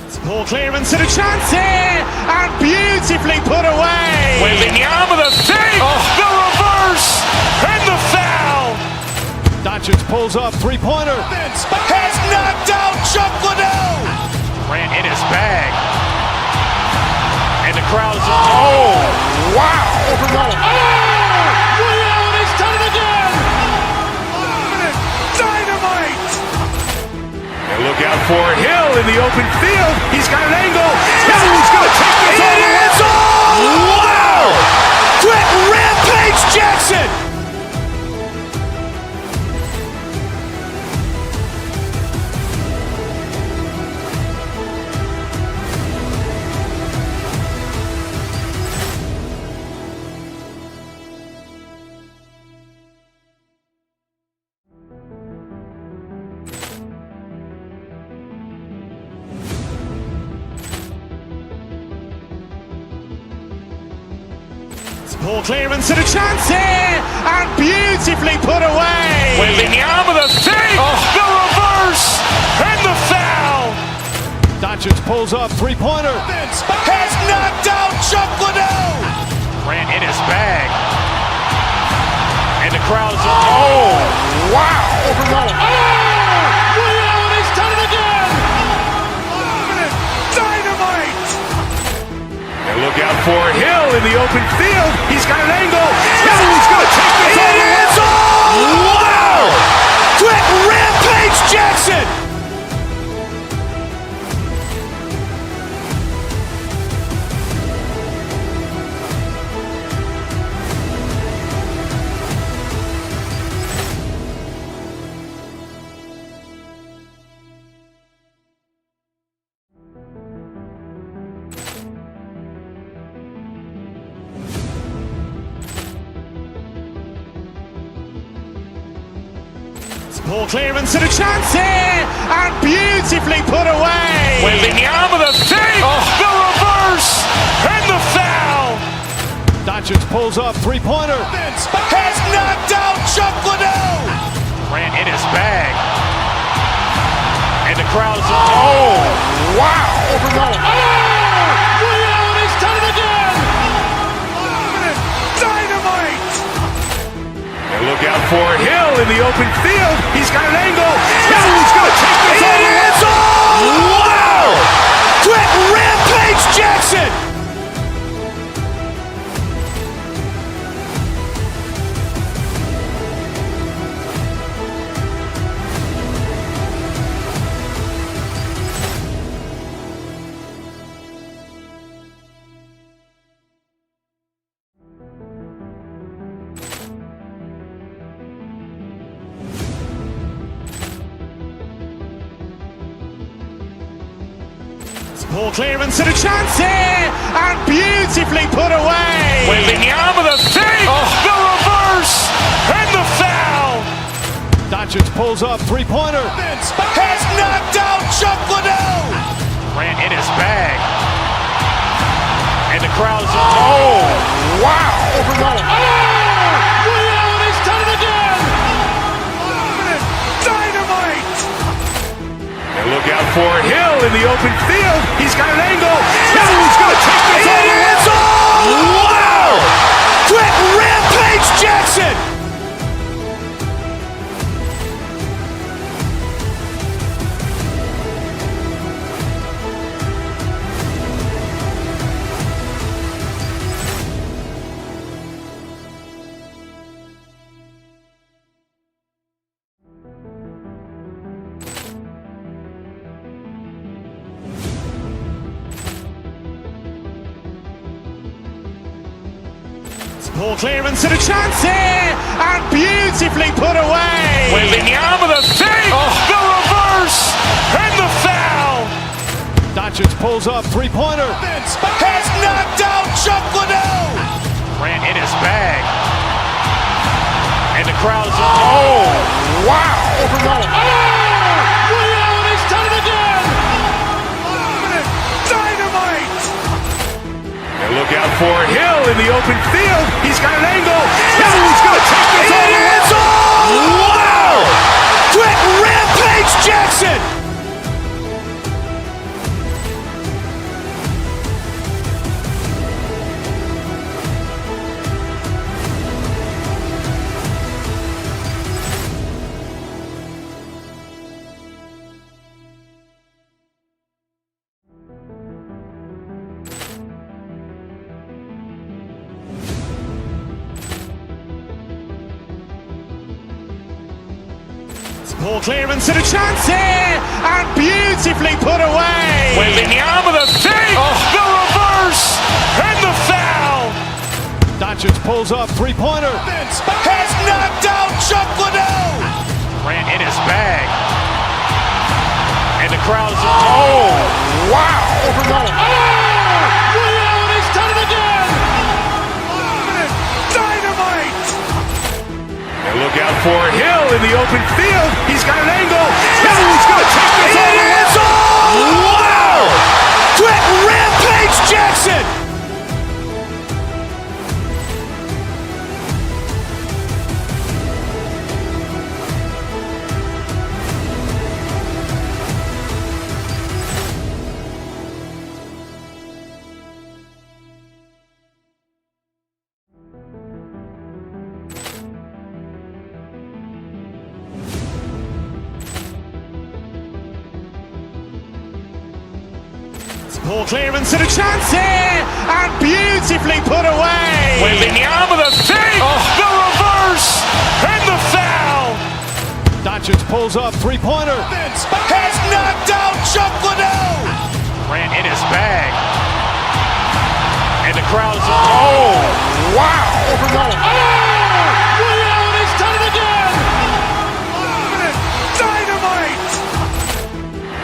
Poor clearance and a chance here, and beautifully put away. Wembanyama the save, the reverse, and the foul. Doncic pulls up, three-pointer. Has knocked out Chuck Liddell. Grant in his bag. And the crowd is, wow. He's done it again. Dynamite. And look out for Hill in the open field. He's got an angle. Hill's going to take this all the way. Wow! Quick Rampage Jackson. Poor clearance and a chance here, and beautifully put away. Wembanyama the save, the reverse, and the foul. Doncic pulls up, three-pointer. Has knocked out Chuck Liddell. Grant in his bag. And the crowd is, wow. He's done it again. Dynamite. And look out for Hill in the open field. He's got an angle. Hill's going to take this all the way. Wow! Quick Rampage Jackson. Poor clearance and a chance here, and beautifully put away. Wembanyama the save, the reverse, and the foul. Doncic pulls up, three-pointer. Has knocked out Chuck Liddell. Grant in his bag. And the crowd is, wow. He's done it again. Dynamite. And look out for Hill in the open field. He's got an angle. Hill's going to take this all the way. Wow! Quick Rampage Jackson. Poor clearance and a chance here, and beautifully put away. Wembanyama the save, the reverse, and the foul. Doncic pulls up, three-pointer. Has knocked out Chuck Liddell. Grant in his bag. And the crowd is, wow. He's done it again. Dynamite. And look out for Hill in the open field. He's got an angle. Hill's going to take this all the way. Wow! Quick Rampage Jackson. Poor clearance and a chance here, and beautifully put away. Wembanyama the save, the reverse, and the foul. Doncic pulls up, three-pointer. Has knocked out Chuck Liddell. Grant in his bag. And the crowd is, wow. He's done it again. Dynamite. And look out for Hill in the open field. He's got an angle. Hill's going to take this all the way. Wow! Quick Rampage Jackson. Ball clearance and a chance here, and beautifully put away. Waving the arm of the fake, the reverse, and the foul. Doncic pulls up, three-pointer. Has knocked out Chuck Liddell. Grant in his bag. And the crowd's, oh, wow. He's done it again. Dynamite. And look out for Hill in the open field. He's got an angle. He's going to take this all the way. Wow! Quick Rampage Jackson. Ball clearance and a chance here, and beautifully put away. Waving the arm of the fake, the reverse, and the foul. Doncic pulls up, three-pointer. Has knocked out Chuck Liddell. Grant in his bag. And the crowd's, oh, wow. He's done it again. Dynamite.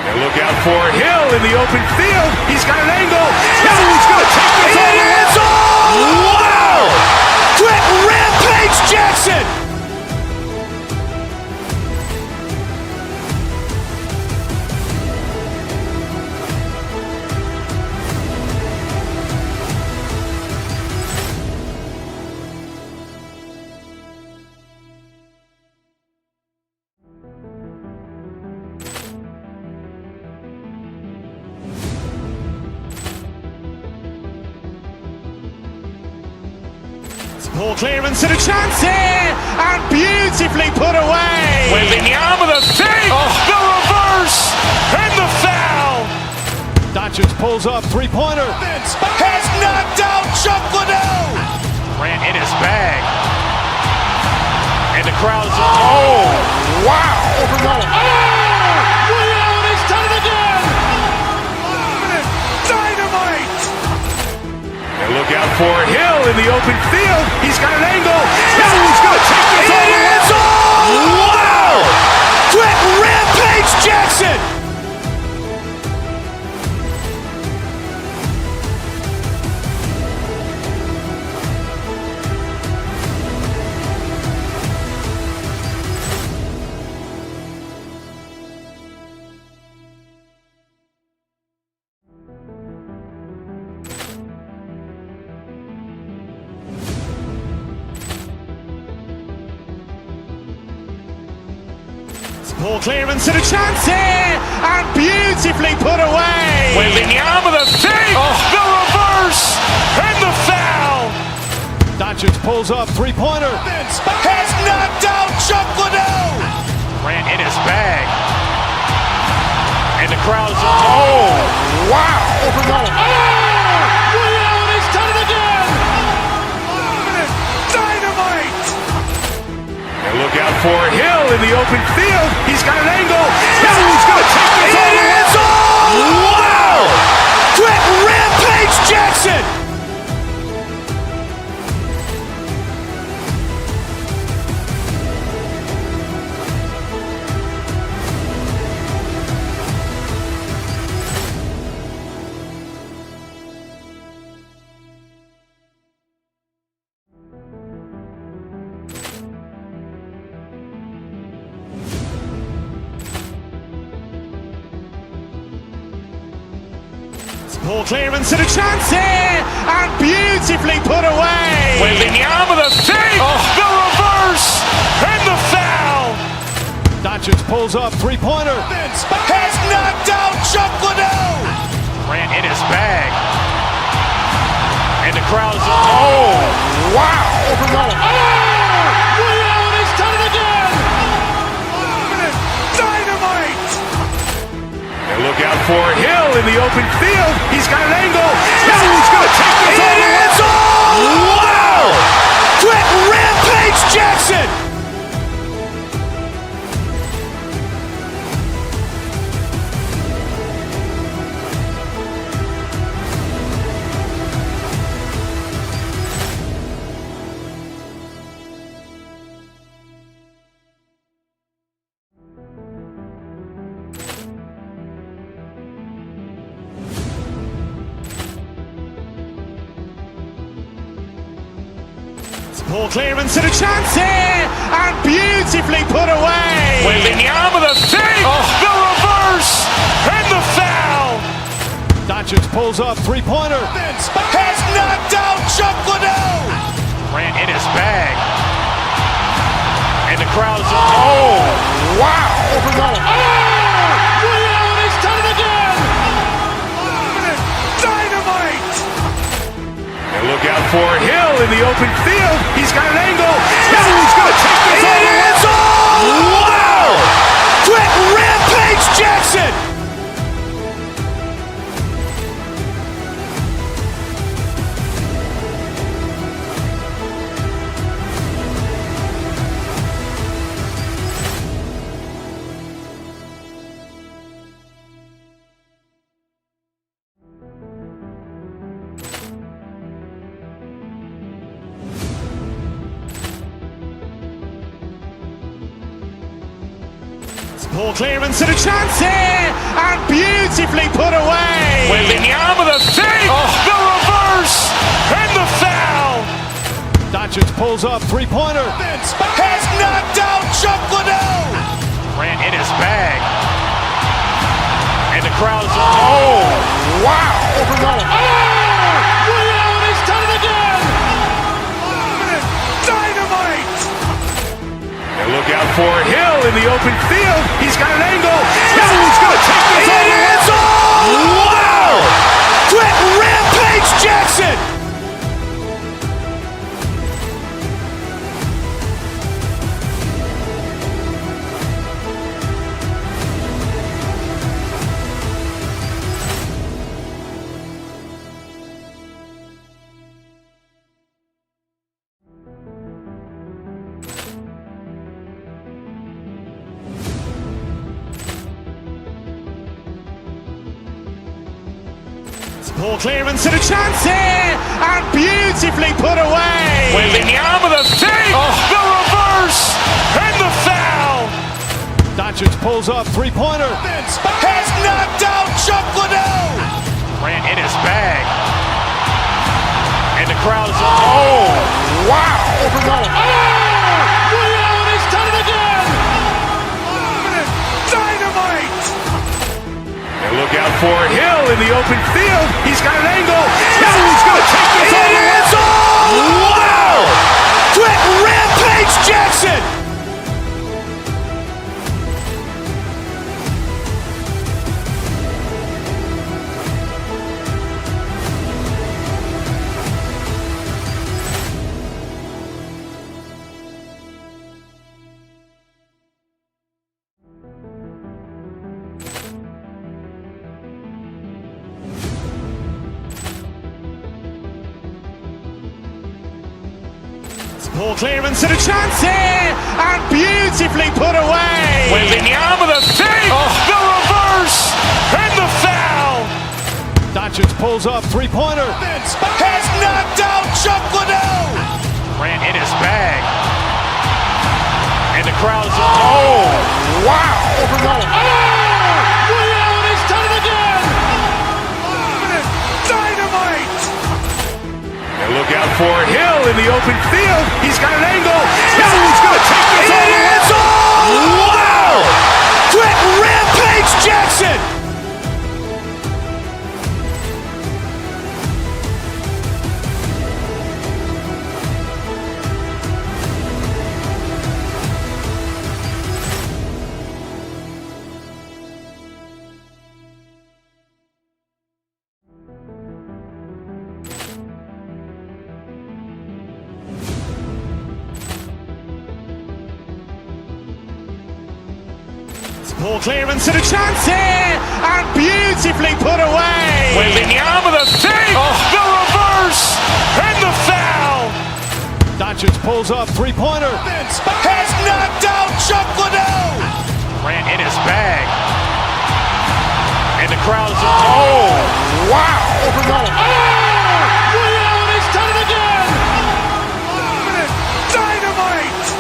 And look out for Hill in the open field. He's got an angle. He's going to take this all the way. Wow! Quick Rampage Jackson. Ball clearance and a chance here, and beautifully put away. Waving the arm of the fake, the reverse, and the foul. Doncic pulls up, three-pointer. Has knocked out Chuck Liddell. Grant in his bag. And the crowd's, oh, wow. He's done it again. Dynamite. And look out for Hill in the open field. He's got an angle. He's going to take this all the way. Wow! Quick Rampage Jackson. Ball clearance and a chance here, and beautifully put away. Waving the arm of the fake, the reverse, and the foul. Doncic pulls up, three-pointer. Has knocked out Chuck Liddell. Grant in his bag. And the crowd's, oh, wow. He's done it again. Dynamite. And look out for Hill in the open field. He's got an angle. He's going to take this all the way. Wow! Quick Rampage Jackson. Ball clearance and a chance here, and beautifully put away. Waving the arm of the fake, the reverse, and the foul. Doncic pulls up, three-pointer. Has knocked out Chuck Liddell. Grant in his bag. And the crowd's, oh, wow. He's done it again. Dynamite. And look out for Hill in the open field. He's got an angle. He's going to take this all the way. Wow! Quick Rampage Jackson. Poor clearance and a chance here, and beautifully put away. Wembanyama the fake, the reverse, and the foul. Doncic pulls up, three-pointer. Has knocked out Chuck Liddell. Grant in his bag. And the crowd is, oh, wow. He's done it again. Dynamite. And look out for Hill in the open field. He's got an angle. Hill's going to take this all the way. Wow. Quick Rampage Jackson. Poor clearance and a chance here, and beautifully put away. Wembanyama the fake, the reverse, and the foul. Doncic pulls up, three-pointer. Has knocked out Chuck Liddell. Grant in his bag. And the crowd is, oh, wow. He's done it again. Dynamite. And look out for Hill in the open field. He's got an angle. Hill's going to take this all the way. Wow. Quick Rampage Jackson. Poor clearance and a chance here, and beautifully put away. Wembanyama the fake, the reverse, and the foul. Doncic pulls up, three-pointer. Has knocked out Chuck Liddell. Grant in his bag. And the crowd is, oh, wow. He's done it again. Dynamite. And look out for Hill in the open field. He's got an angle. Hill's going to take this all the way. Wow. Quick Rampage Jackson. Poor clearance and a chance here, and beautifully put away. Wembanyama the fake, the reverse, and the foul. Doncic pulls up, three-pointer. Has knocked out Chuck Liddell. Grant in his bag. And the crowd is, oh, wow. He's done it again. Dynamite. And look out for Hill in the open field. He's got an angle. Hill's going to take this all the way. Wow. Quick Rampage Jackson. Poor clearance and a chance here, and beautifully put away. Wembanyama the fake, the reverse, and the foul. Doncic pulls up, three-pointer. Has knocked out Chuck Liddell. Grant in his bag. And the crowd is, oh, wow. He's done it again. Dynamite.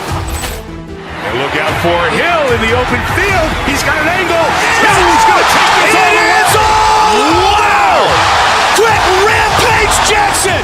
And look out for Hill in the open field. He's got an angle. Hill's going to take this all the way. Wow. Quick Rampage Jackson.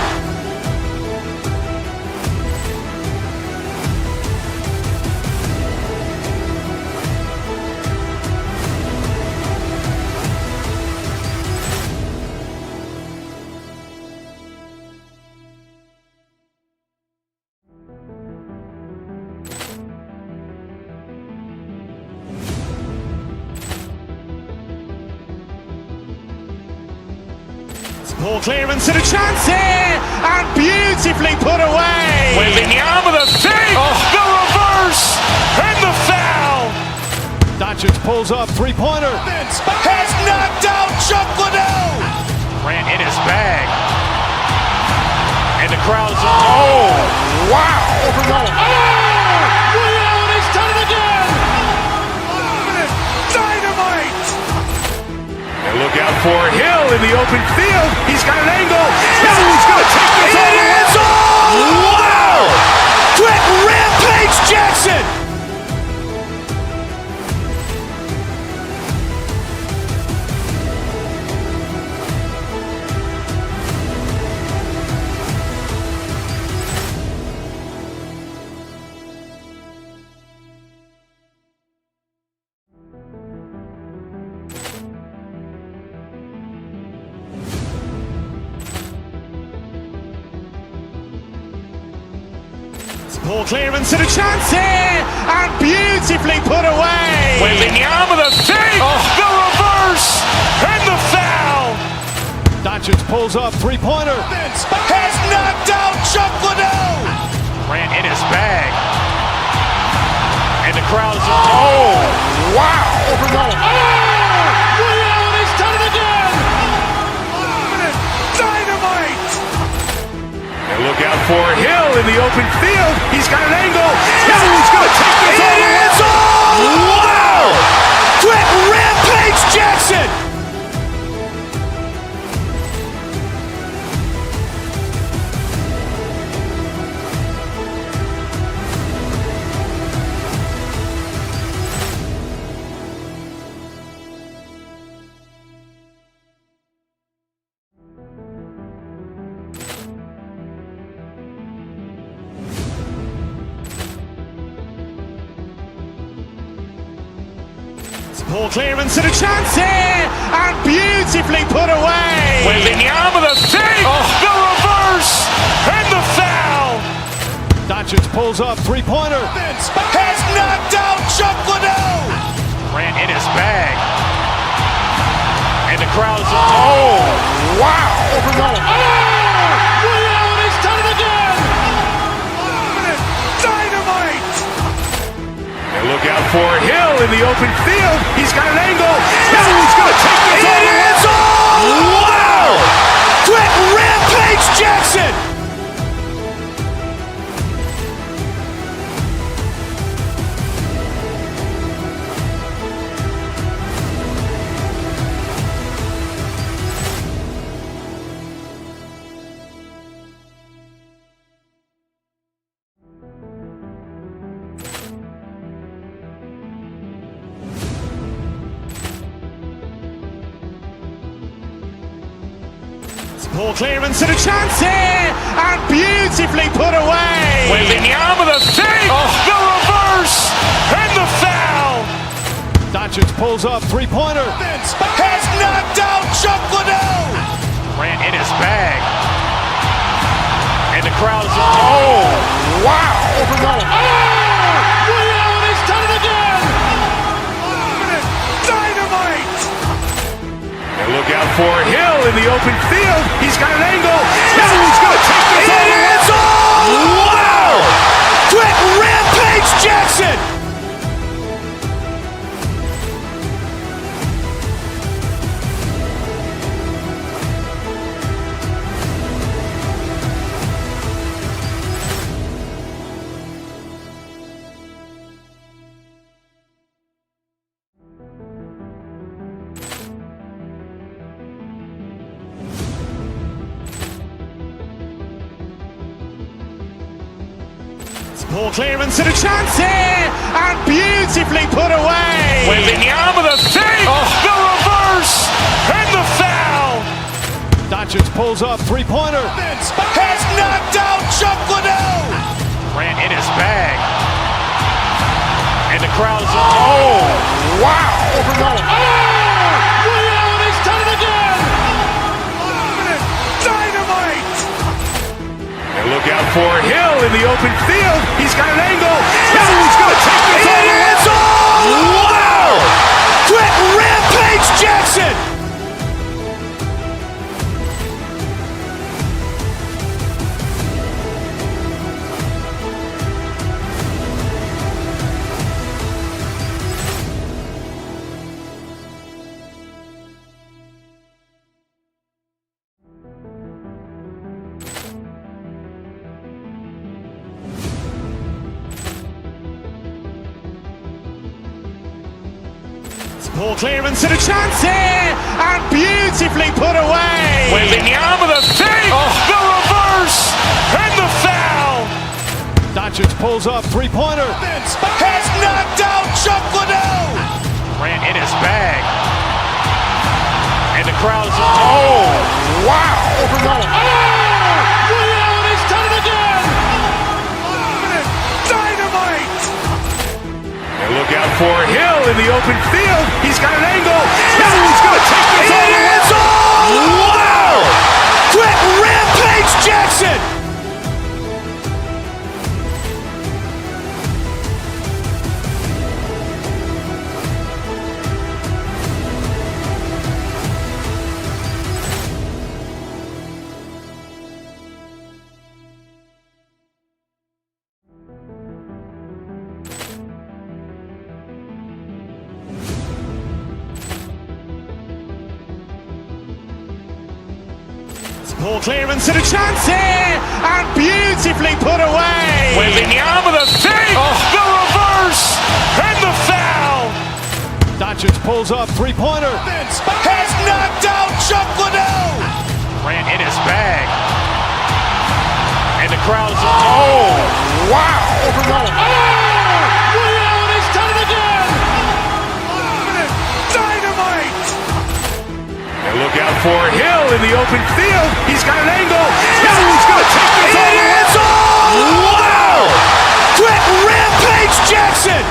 Ball clearance and a chance here, and beautifully put away. Wembanyama with a fake, the reverse, and the foul. Doncic pulls up, three-pointer. Has knocked out Chuck Liddell. Grant in his bag. And the crowd is, oh, wow. Allen has done it again. Dynamite. And look out for Hill in the open field. He's got an angle. He's going to take this all the way. Wow. Quick Rampage Jackson. Ball clearance and a chance here, and beautifully put away. Wembanyama with a fake, the reverse, and the foul. Doncic pulls up, three-pointer. Has knocked out Chuck Liddell. Grant in his bag. And the crowd is, oh, wow. Allen has done it again. Dynamite. And look out for Hill in the open field. He's got an angle. He's going to take this all the way. Wow. Quick Rampage Jackson. Ball clearance and a chance here, and beautifully put away. Wembanyama with a fake, the reverse, and the foul. Doncic pulls up, three-pointer. Has knocked out Chuck Liddell. Grant in his bag. And the crowd is, oh, wow. Allen has done it again. Dynamite. And look out for Hill in the open field. He's got an angle. He's going to take this all the way. Wow. Quick Rampage Jackson. Ball clearance and a chance here, and beautifully put away. Wembanyama with a fake, the reverse, and the foul. Doncic pulls up, three-pointer. Has knocked out Chuck Liddell. Grant in his bag. And the crowd is, oh, wow. Allen has done it again. Dynamite. And look out for Hill in the open field. He's got an angle. He's going to take this all the way. Wow. Quick Rampage Jackson. Ball clearance and a chance here, and beautifully put away. Wembanyama with a fake, the reverse, and the foul. Doncic pulls up, three-pointer. Has knocked out Chuck Liddell. Grant in his bag. And the crowd is, oh, wow. Allen has done it again. Dynamite. And look out for Hill in the open field. He's got an angle. He's going to take this all the way. Wow. Quick Rampage Jackson. Ball clearance and a chance here, and beautifully put away. Wembanyama the fake, the reverse, and the foul. Doncic pulls up, three-pointer. Has knocked out Chuck Liddell. Grant in his bag. And the crowd is, oh, wow. Ray Allen has done it again. Dynamite. And look out for Hill in the open field. He's got an angle. He's going to take this all the way. Wow. Quick Rampage Jackson. Ball clearance and a chance here, and beautifully put away. Wembanyama the fake, the reverse, and the foul. Doncic pulls up, three-pointer. Has knocked out Chuck Liddell. Grant in his bag. And the crowd is, oh, wow. Ray Allen has done it again. Dynamite. And look out for Hill in the open field. He's got an angle. He's going to take this all the way. Wow. Quick Rampage Jackson.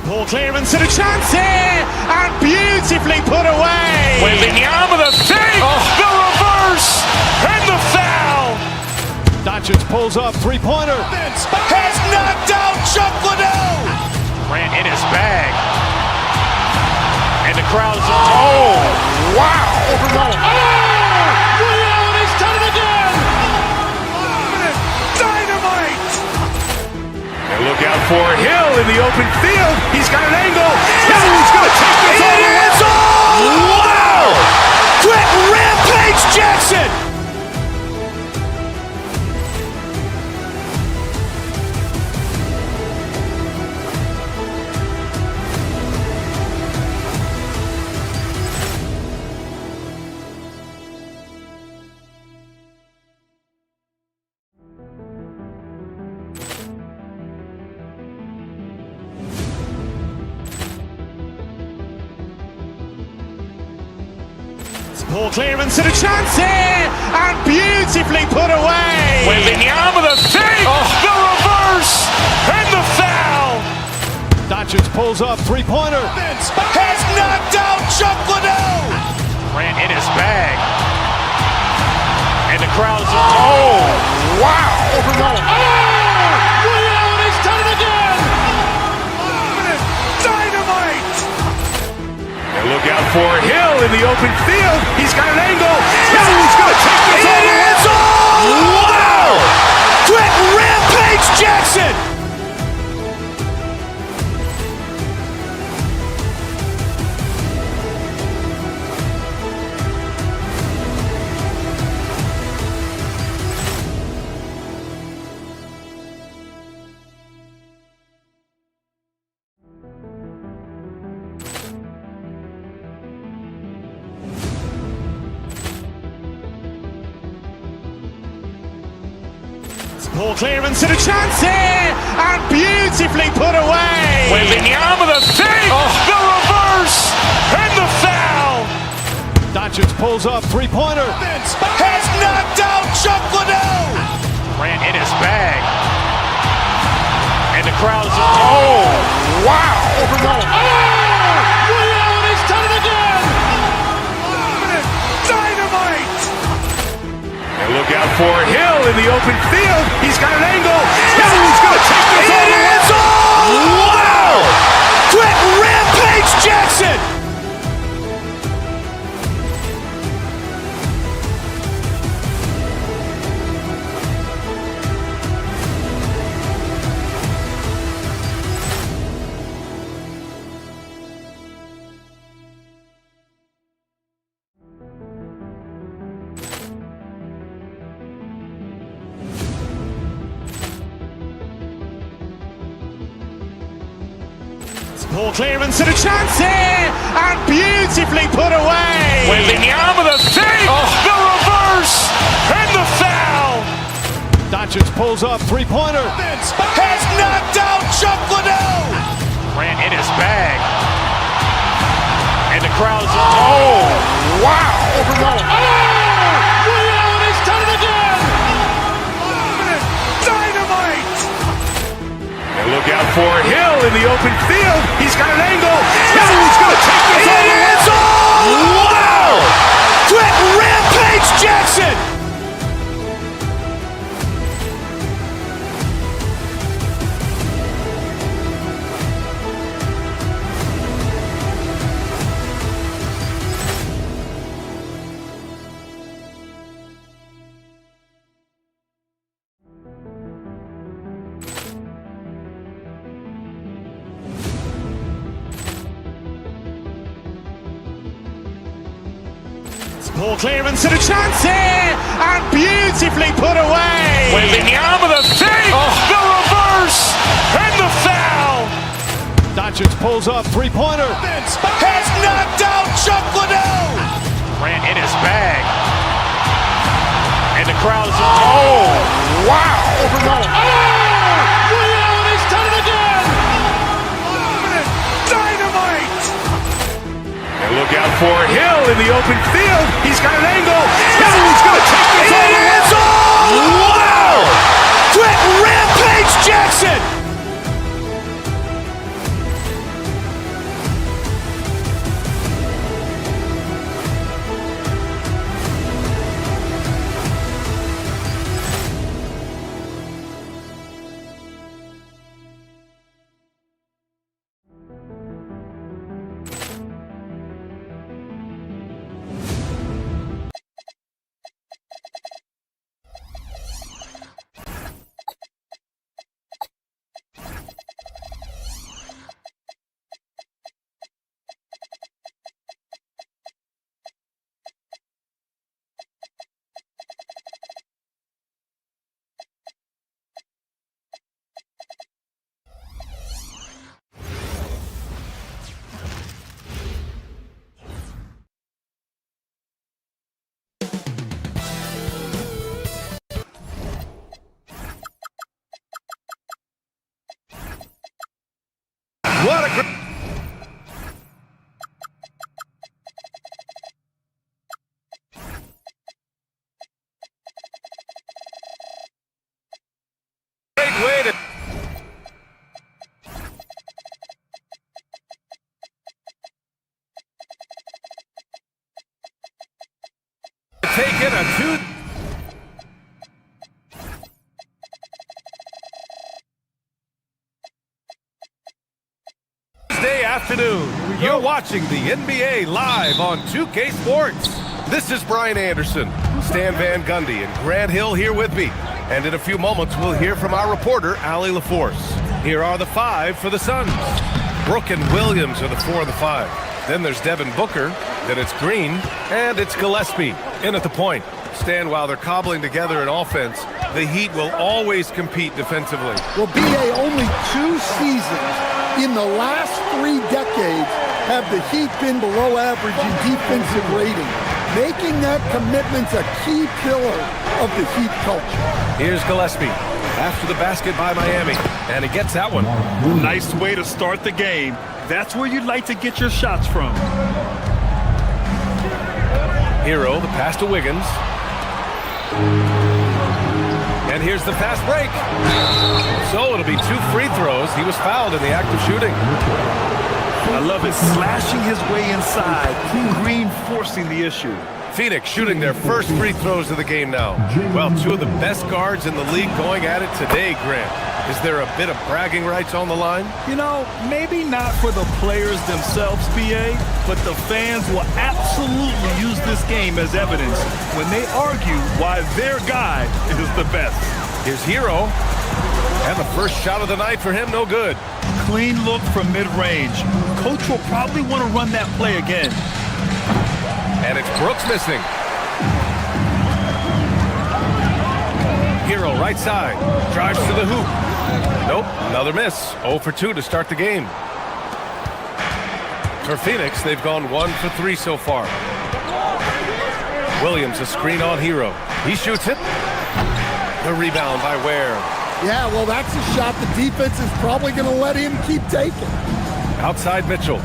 Ball clearance and a chance here, and beautifully put away. Wembanyama the fake, the reverse, and the foul. Doncic pulls up, three-pointer. Has knocked out Chuck Liddell. Grant in his bag. And the crowd is, oh, wow. Ray Allen has done it again. Dynamite. And look out for Hill in the open field. He's got an angle. He's going to take this all the way. Wow. Quick Rampage Jackson. Ball clearance and a chance here, and beautifully put away. Wembanyama the fake, the reverse, and the foul. Doncic pulls up, three-pointer. Has knocked out Chuck Liddell. Grant in his bag. And the crowd is, oh, wow. Ray Allen has done it again. Dynamite. And look out for Hill in the open field. He's got an angle. He's going to take this all the way. Wow. Quick Rampage Jackson. Ball clearance and a chance here, and beautifully put away. Wembanyama the fake, the reverse, and the foul. Doncic pulls up, three-pointer. Has knocked out Chuck Liddell. Grant in his bag. And the crowd is, oh, wow. Ray Allen has done it again. Dynamite. And look out for Hill in the open field. He's got an angle. He's going to take this all the way. Wow. Quick Rampage Jackson. Poor clearance and a chance here, and beautifully put away. Wembanyama with a fake, the reverse, and the foul. Doncic pulls up, three-pointer. Has knocked out Chuck Liddell. Ran in his bag. And the crowd's, oh, wow. Ray Allen has done it again. Dynamite. And look out for Hill in the open field. He's got an angle. No, he's going to take this all the way. It's all. Wow. Quick Rampage Jackson. Poor clearance and a chance here, and beautifully put away. Wembanyama with a fake, the reverse, and the foul. Doncic pulls up, three-pointer. Has knocked out Chuck Liddell. Ran in his bag. And the crowd's, oh, wow. Ray Allen has done it again. Dynamite. And look out for Hill in the open field. He's got an angle. No, he's going to take this all the way. It's all. Wow. Quick Rampage Jackson. What a great way to take it a Tuesday afternoon. You're watching the NBA live on 2K Sports. This is Brian Anderson, Stan Van Gundy, and Grant Hill here with me. And in a few moments, we'll hear from our reporter, Allie LaForce. Here are the five for the Suns. Brooke and Williams are the 4 and the 5. Then there's Devin Booker, then it's Green, and it's Gillespie in at the point. Stan, while they're cobbling together an offense, the Heat will always compete defensively. Well, BA, only 2 seasons in the last 3 decades have the Heat been below average in defensive rating. Making that commitment's a key pillar of the Heat culture. Here's Gillespie after the basket by Miami, and he gets that one. Nice way to start the game. That's where you'd like to get your shots from. Hero, the pass to Wiggins. And here's the fast break. So it'll be 2 free throws. He was fouled in the act of shooting. I love it. Slashing his way inside. Green forcing the issue. Phoenix shooting their first free throws of the game now. Well, 2 of the best guards in the league going at it today, Grant. Is there a bit of bragging rights on the line? You know, maybe not for the players themselves, BA, but the fans will absolutely use this game as evidence when they argue why their guy is the best. Here's Hero. And the first shot of the night for him, no good. Clean look from mid-range. Coach will probably want to run that play again. And it's Brooks missing. Hero right side. Drives to the hoop. Nope, another miss. 0 for 2 to start the game. For Phoenix, they've gone 1 for 3 so far. Williams, a screen on Hero. He shoots it. The rebound by Ware. Yeah, well, that's a shot the defense is probably going to let him keep taking. Outside Mitchell.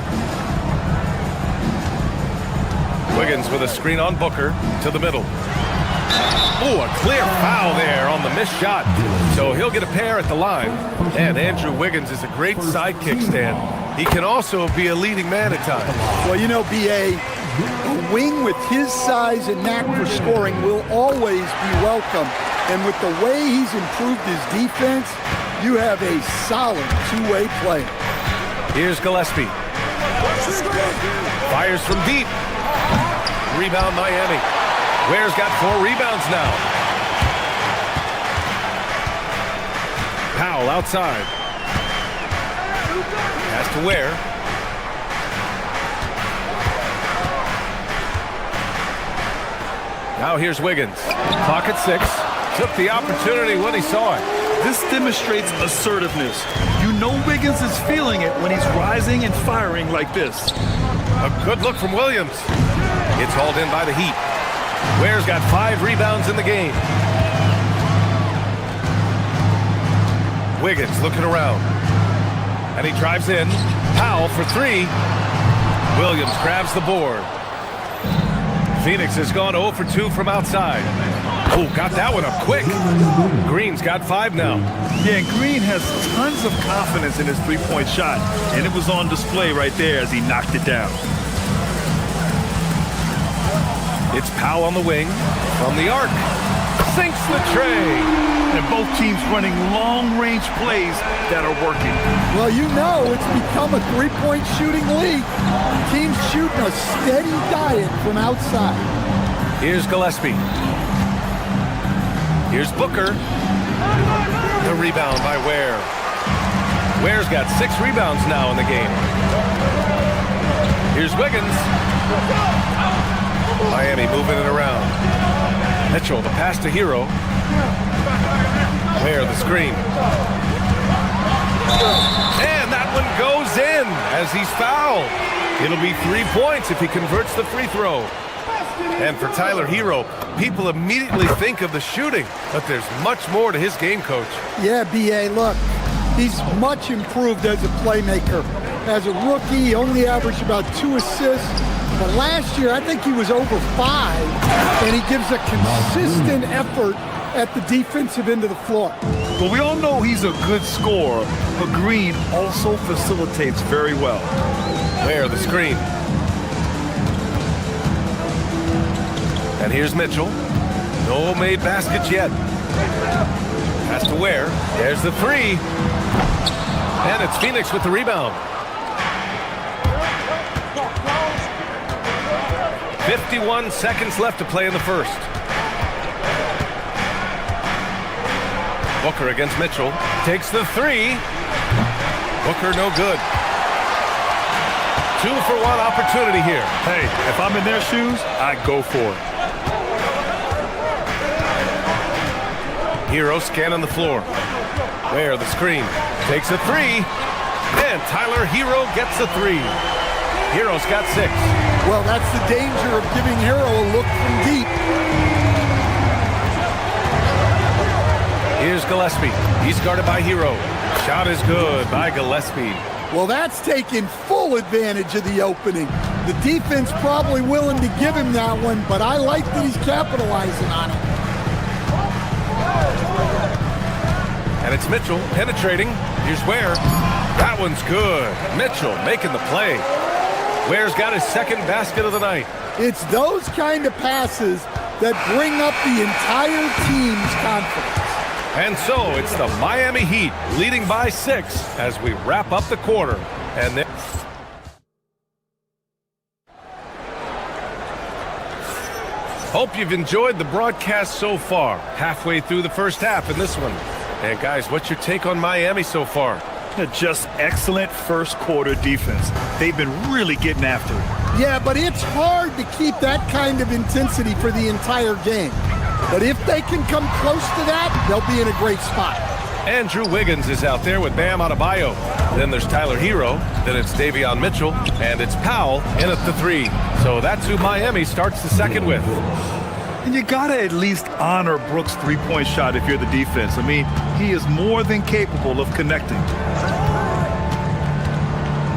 Wiggins with a screen on Booker to the middle. Oh, a clear foul there on the missed shot. So he'll get a pair at the line. And Andrew Wiggins is a great sidekick stand. He can also be a leading man at times. Well, you know, B.A., a wing with his size and knack for scoring will always be welcome. And with the way he's improved his defense, you have a solid two-way player. Here's Gillespie. Fires from deep. Rebound Miami. Ware's got 4 rebounds now. Powell outside. Pass to Ware. Now here's Wiggins. Clock at 6. Took the opportunity when he saw it. This demonstrates assertiveness. You know Wiggins is feeling it when he's rising and firing like this. A good look from Williams. It's hauled in by the Heat. Ware's got 5 rebounds in the game. Wiggins looking around. And he drives in. Powell for 3. Williams grabs the board. Phoenix has gone 0 for 2 from outside. Oh, got that one up quick. Green's got 5 now. Yeah, and Green has tons of confidence in his three-point shot, and it was on display right there as he knocked it down. It's Powell on the wing from the arc. Sinks the tray. And both teams running long-range plays that are working. Well, you know it's become a three-point shooting league. Teams shooting a steady diet from outside. Here's Gillespie. Here's Booker. The rebound by Ware. Ware's got 6 rebounds now in the game. Here's Wiggins. Miami moving it around. Mitchell, the pass to Hero. Ware, the screen. And that one goes in as he's fouled. It'll be 3 points if he converts the free throw. And for Tyler Hero, people immediately think of the shooting, but there's much more to his game, Coach. Yeah, B.A., look, he's much improved as a playmaker. As a rookie, he only averaged about 2 assists. But last year, I think he was over 5, and he gives a consistent effort at the defensive end of the floor. But we all know he's a good scorer, but Green also facilitates very well. Ware, the screen. And here's Mitchell. No made baskets yet. Pass to Ware. There's the 3. And it's Phoenix with the rebound. 51 seconds left to play in the first. Booker against Mitchell. Takes the 3. Booker no good. 2 for 1 opportunity here. Hey, if I'm in their shoes, I'd go for it. Hero scanning the floor. Ware, the screen. Takes a 3. And Tyler Hero gets a 3. Hero's got 6. Well, that's the danger of giving Hero a look from deep. Here's Gillespie. He's guarded by Hero. Shot is good by Gillespie. Well, that's taking full advantage of the opening. The defense probably willing to give him that one, but I like that he's capitalizing on it. And it's Mitchell penetrating. Here's Ware. That one's good. Mitchell making the play. Ware's got his 2nd basket of the night. It's those kind of passes that bring up the entire team's confidence. And so it's the Miami Heat leading by 6 as we wrap up the quarter. And then hope you've enjoyed the broadcast so far. Halfway through the first half in this one. And guys, what's your take on Miami so far? Just excellent first quarter defense. They've been really getting after it. Yeah, but it's hard to keep that kind of intensity for the entire game. But if they can come close to that, they'll be in a great spot. Andrew Wiggins is out there with Bam Adebayo. Then there's Tyler Hero. Then it's Davion Mitchell. And it's Powell in at the 3. So that's who Miami starts the second with. And you gotta at least honor Brooks' three-point shot if you're the defense. I mean, he is more than capable of connecting.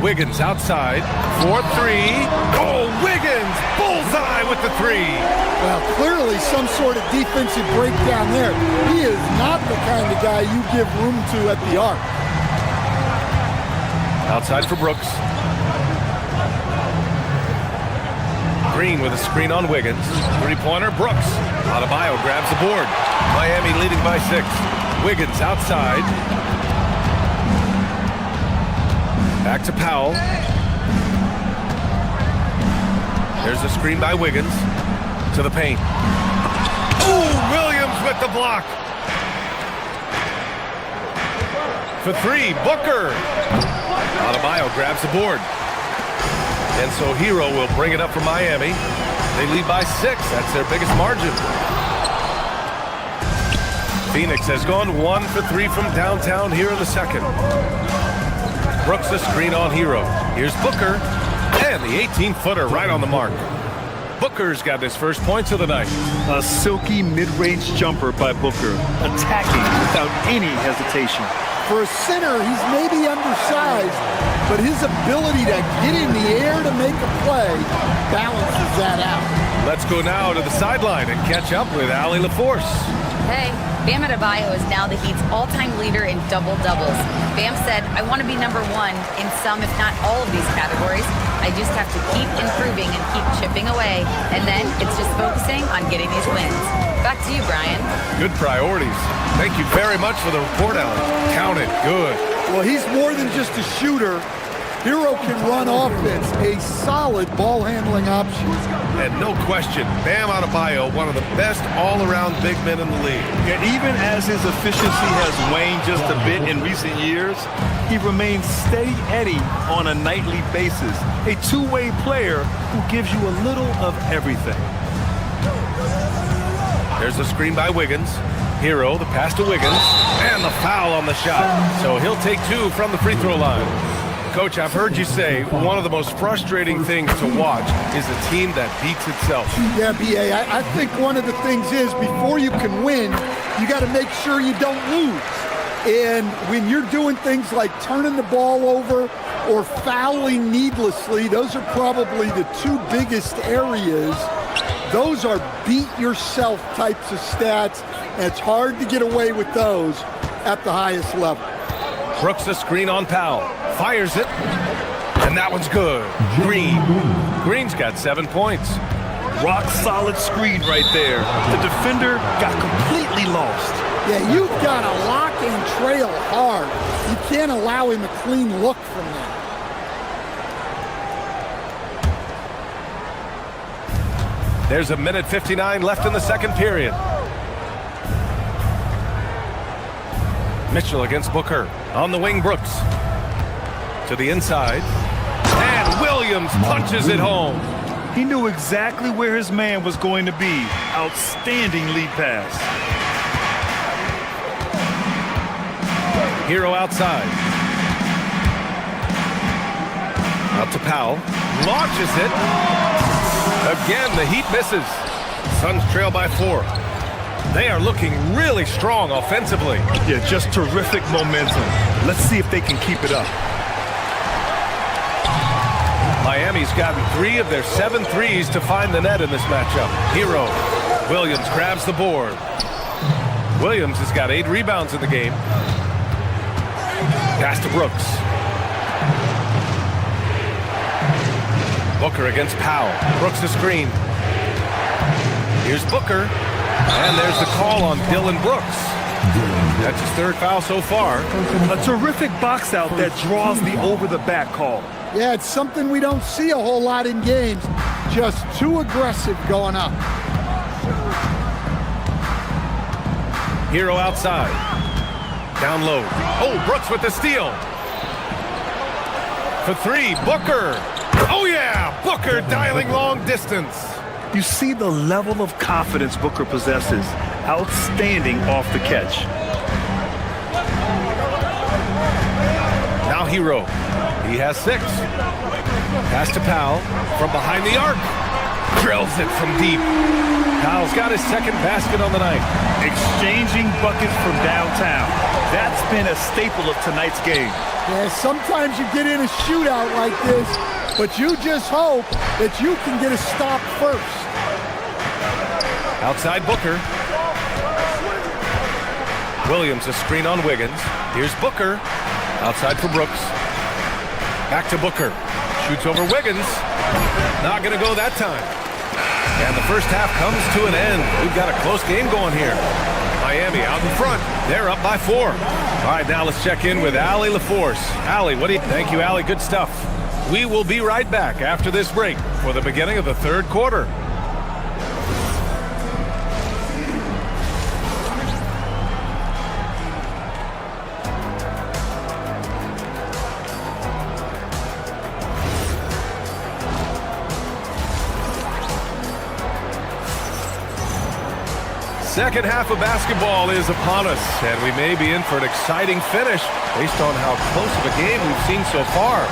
Wiggins outside for 3. Oh, Wiggins! Bullseye with the 3. Well, clearly some sort of defensive breakdown there. He is not the kind of guy you give room to at the arc. Outside for Brooks. Green with a screen on Wiggins. Three-pointer, Brooks. Adebayo grabs the board. Miami leading by 6. Wiggins outside. Back to Powell. There's a screen by Wiggins. To the paint. Ooh, Williams with the block. For 3, Booker. Adebayo grabs the board. And so Hero will bring it up for Miami. They lead by 6. That's their biggest margin. Phoenix has gone 1 for 3 from downtown here in the second. Brooks the screen on Hero. Here's Booker. And the 18-footer right on the mark. Booker's got his first points of the night. A silky mid-range jumper by Booker, attacking without any hesitation. For a center, he's maybe undersized, but his ability to get in the air to make a play balances that out. Let's go now to the sideline and catch up with Allie LaForce. Hey, Bam Adebayo is now the Heat's all-time leader in double-doubles. Bam said, I want to be number 1 in some, if not all of these categories. I just have to keep improving and keep chipping away. And then it's just focusing on getting these wins. Back to you, Brian. Good priorities. Thank you very much for the report, Allie. Count it. Good. Well, he's more than just a shooter. Hero can run offense, a solid ball-handling option. And no question, Bam Adebayo, one of the best all-around big men in the league. And even as his efficiency has waned just a bit in recent years, he remains steady Eddie on a nightly basis. A two-way player who gives you a little of everything. There's a screen by Wiggins. Hero, the pass to Wiggins, and the foul on the shot. So he'll take 2 from the free throw line. Coach, I've heard you say one of the most frustrating things to watch is a team that beats itself. Yeah, B.A., I think one of the things is before you can win, you got to make sure you don't lose. And when you're doing things like turning the ball over or fouling needlessly, those are probably the 2 biggest areas. Those are beat-yourself types of stats, and it's hard to get away with those at the highest level. Brooks a screen on Powell. Fires it. And that one's good. Green's got 7 points. Rock solid screen right there. The defender got completely lost. Yeah, you've got to lock and trail hard. You can't allow him a clean look from that. There's a minute 59 left in the second period. Mitchell against Booker. On the wing, Brooks. To the inside. And Williams punches it home. He knew exactly where his man was going to be. Outstanding lead pass. Hero outside. Out to Powell. Launches it. Again, the Heat misses. Suns trail by 4. They are looking really strong offensively. Yeah, just terrific momentum. Let's see if they can keep it up. Miami's gotten 3 of their 7 threes to find the net in this matchup. Hero. Williams grabs the board. Williams has got 8 rebounds in the game. Pass to Brooks. Booker against Powell. Brooks the screen. Here's Booker. And there's the call on Dylan Brooks. That's his 3rd foul so far. A terrific box out that draws the over-the-back call. Yeah, it's something we don't see a whole lot in games. Just too aggressive going up. Hero outside. Down low. Oh, Brooks with the steal. For 3, Booker. Oh, yeah, Booker dialing long distance. You see the level of confidence Booker possesses. Outstanding off the catch. Now Hero. He has 6. Pass to Powell from behind the arc. Drills it from deep. Powell's got his second basket on the night. Exchanging buckets from downtown. That's been a staple of tonight's game. Yeah, sometimes you get in a shootout like this, but you just hope that you can get a stop first. Outside Booker. Williams a screen on Wiggins. Here's Booker. Outside for Brooks. Back to Booker. Shoots over Wiggins. Not going to go that time. And the first half comes to an end. We've got a close game going here. Miami out in front. They're up by 4. All right, now let's check in with Allie LaForce. Allie, what do you... Thank you, Allie. Good stuff. We will be right back after this break for the beginning of the third quarter. Second half of basketball is upon us, and we may be in for an exciting finish based on how close of a game we've seen so far.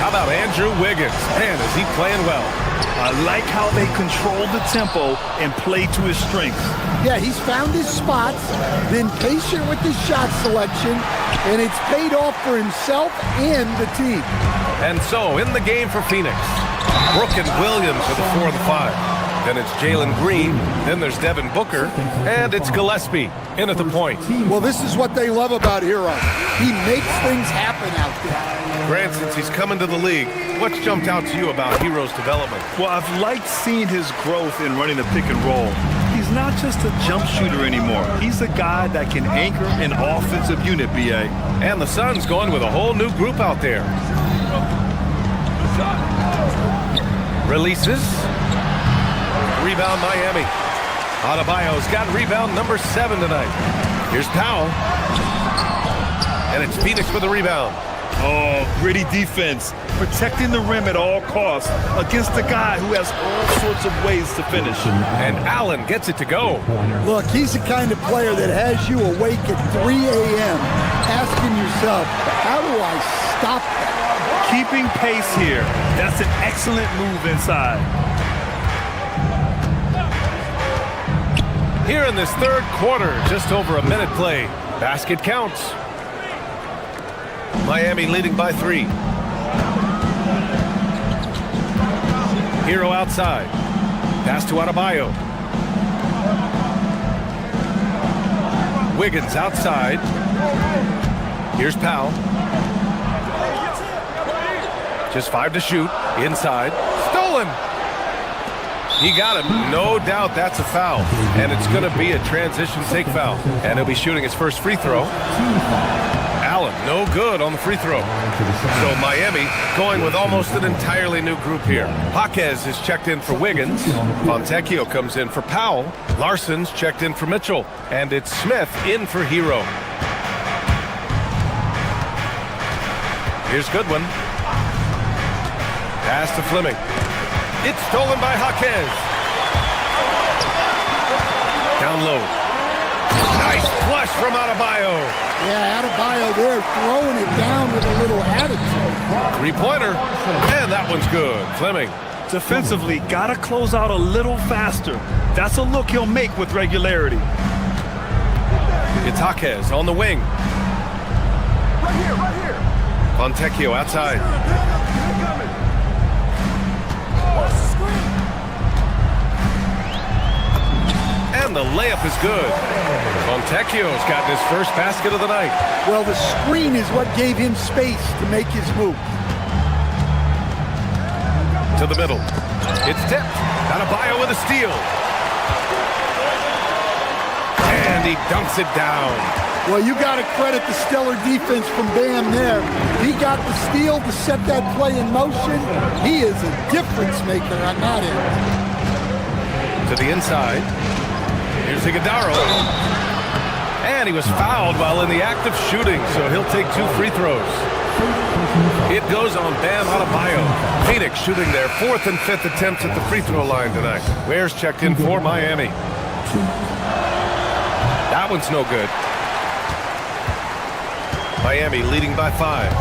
How about Andrew Wiggins? Man, is he playing well. I like how they control the tempo and play to his strengths. Yeah, he's found his spots, been patient with his shot selection, and it's paid off for himself and the team. And so, in the game for Phoenix, Brooke and Williams are the 4 and the 5. Then it's Jalen Green, then there's Devin Booker, and it's Gillespie in at the point. Well, this is what they love about Hero. He makes things happen out there. Grant, since he's come into the league, what's jumped out to you about Hero's development? Well, I've liked seeing his growth in running the pick and roll. He's not just a jump shooter anymore. He's a guy that can anchor an offensive unit, B.A. And the Suns going with a whole new group out there. Releases. Rebound Miami. Adebayo's got rebound number 7 tonight. Here's Powell. And it's Phoenix for the rebound. Oh, gritty defense. Protecting the rim at all costs against a guy who has all sorts of ways to finish. And Allen gets it to go. Look, he's the kind of player that has you awake at 3 a.m. asking yourself, how do I stop that? Keeping pace here. That's an excellent move inside. Here in this third quarter, just over a minute play. Basket counts. Miami leading by 3. Hero outside. Pass to Adebayo. Wiggins outside. Here's Powell. Just 5 to shoot. Inside. Stolen. He got him. No doubt that's a foul. And it's going to be a transition take foul. And he'll be shooting his first free throw. Allen, no good on the free throw. So Miami going with almost an entirely new group here. Jaquez is checked in for Wiggins. Fontecchio comes in for Powell. Larson's checked in for Mitchell. And it's Smith in for Hero. Here's Goodwin. Pass to Fleming. It's stolen by Jaquez. Down low. Nice flush from Adebayo. Yeah, Adebayo there throwing it down with a little attitude. Three-pointer. And that one's good. Fleming. Defensively, gotta close out a little faster. That's a look he'll make with regularity. It's Jaquez on the wing. Right here. Fontecchio outside. And the layup is good. Fontecchio's gotten his first basket of the night. Well, the screen is what gave him space to make his move. To the middle. It's tipped. Adebayo with a steal. And he dunks it down. Well, you got to credit the stellar defense from Bam there. He got the steal to set that play in motion. He is a difference maker on that end. To the inside. Here's Iguodala. And he was fouled while in the act of shooting, so he'll take 2 free throws. It goes on Bam Adebayo. Phoenix shooting their 4th and 5th attempts at the free throw line tonight. Ware's checked in for Miami. That one's no good. Miami leading by 5.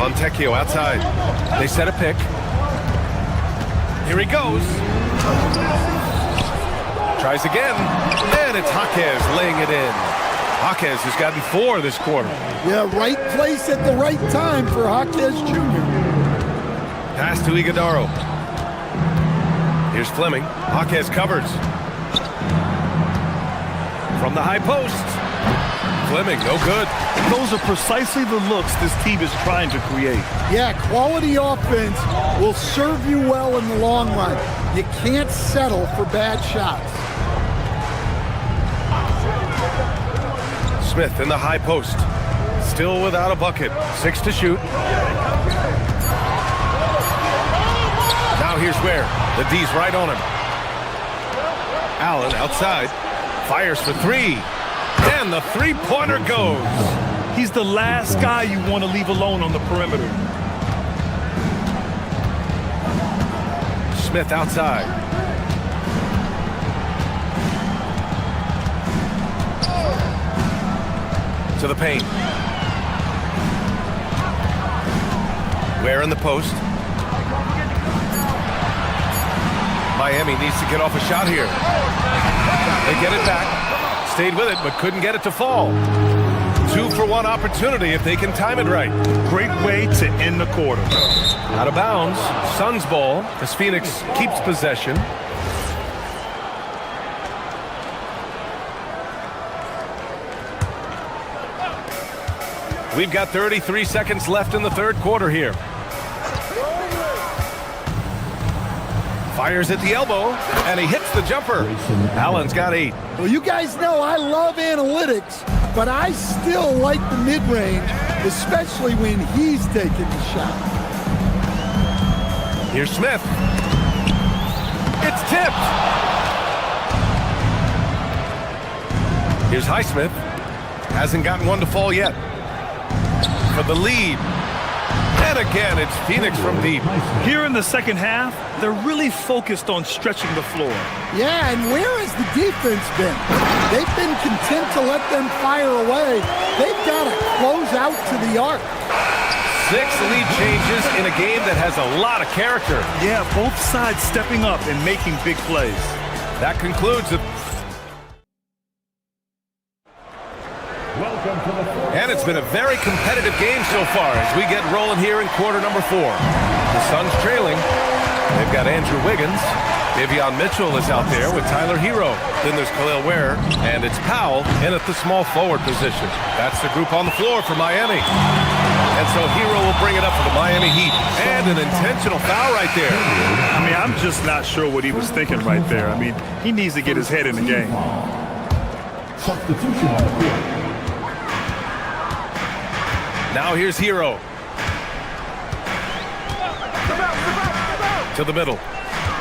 Fontecchio outside. They set a pick. Here he goes. Tries again. And it's Jaquez laying it in. Jaquez has gotten 4 this quarter. Yeah, right place at the right time for Jaquez Jr. Pass to Iguodaro. Here's Fleming. Jaquez covers. From the high post. Fleming, no good. Those are precisely the looks this team is trying to create. Yeah, quality offense will serve you well in the long run. You can't settle for bad shots. Smith in the high post. Still without a bucket. 6 to shoot. Now here's where. The D's right on him. Allen outside. Fires for 3. And the three-pointer goes. He's the last guy you want to leave alone on the perimeter. Smith outside. To the paint. Ware in the post. Miami needs to get off a shot here. They get it back. Stayed with it, but couldn't get it to fall. 2-for-1 opportunity if they can time it right. Great way to end the quarter. Out of bounds. Suns ball as Phoenix keeps possession. We've got 33 seconds left in the third quarter here. Fires at the elbow, and he hits the jumper. Allen's got 8. Well, you guys know I love analytics, but I still like the mid-range, especially when he's taking the shot. Here's Smith. It's tipped. Here's Highsmith. Hasn't gotten one to fall yet. For the lead. And again, it's Phoenix from deep. Here in the second half, they're really focused on stretching the floor. Yeah, and where has the defense been? They've been content to let them fire away. They've got to close out to the arc. 6 lead changes in a game that has a lot of character. Yeah, both sides stepping up and making big plays. That concludes it. And it's been a very competitive game so far as we get rolling here in quarter number 4. The Suns trailing. They've got Andrew Wiggins. Davion Mitchell is out there with Tyler Hero. Then there's Khalil Ware, and it's Powell in at the small forward position. That's the group on the floor for Miami. And so Hero will bring it up for the Miami Heat. And an intentional foul right there. I mean, I'm just not sure what he was thinking right there. I mean, he needs to get his head in the game. Substitution on the field. Now here's Hero. To the middle.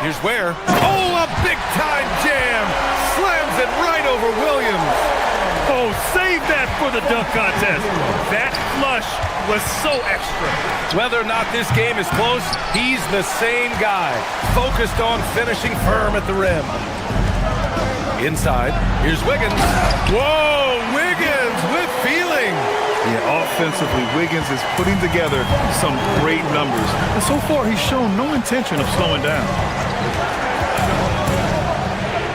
Here's Ware. Oh, a big-time jam! Slams it right over Williams. Oh, save that for the dunk contest. That flush was so extra. Whether or not this game is close, he's the same guy. Focused on finishing firm at the rim. Inside, here's Wiggins. Whoa, Wiggins with feeling. Yeah, offensively, Wiggins is putting together some great numbers. And so far, he's shown no intention of slowing down.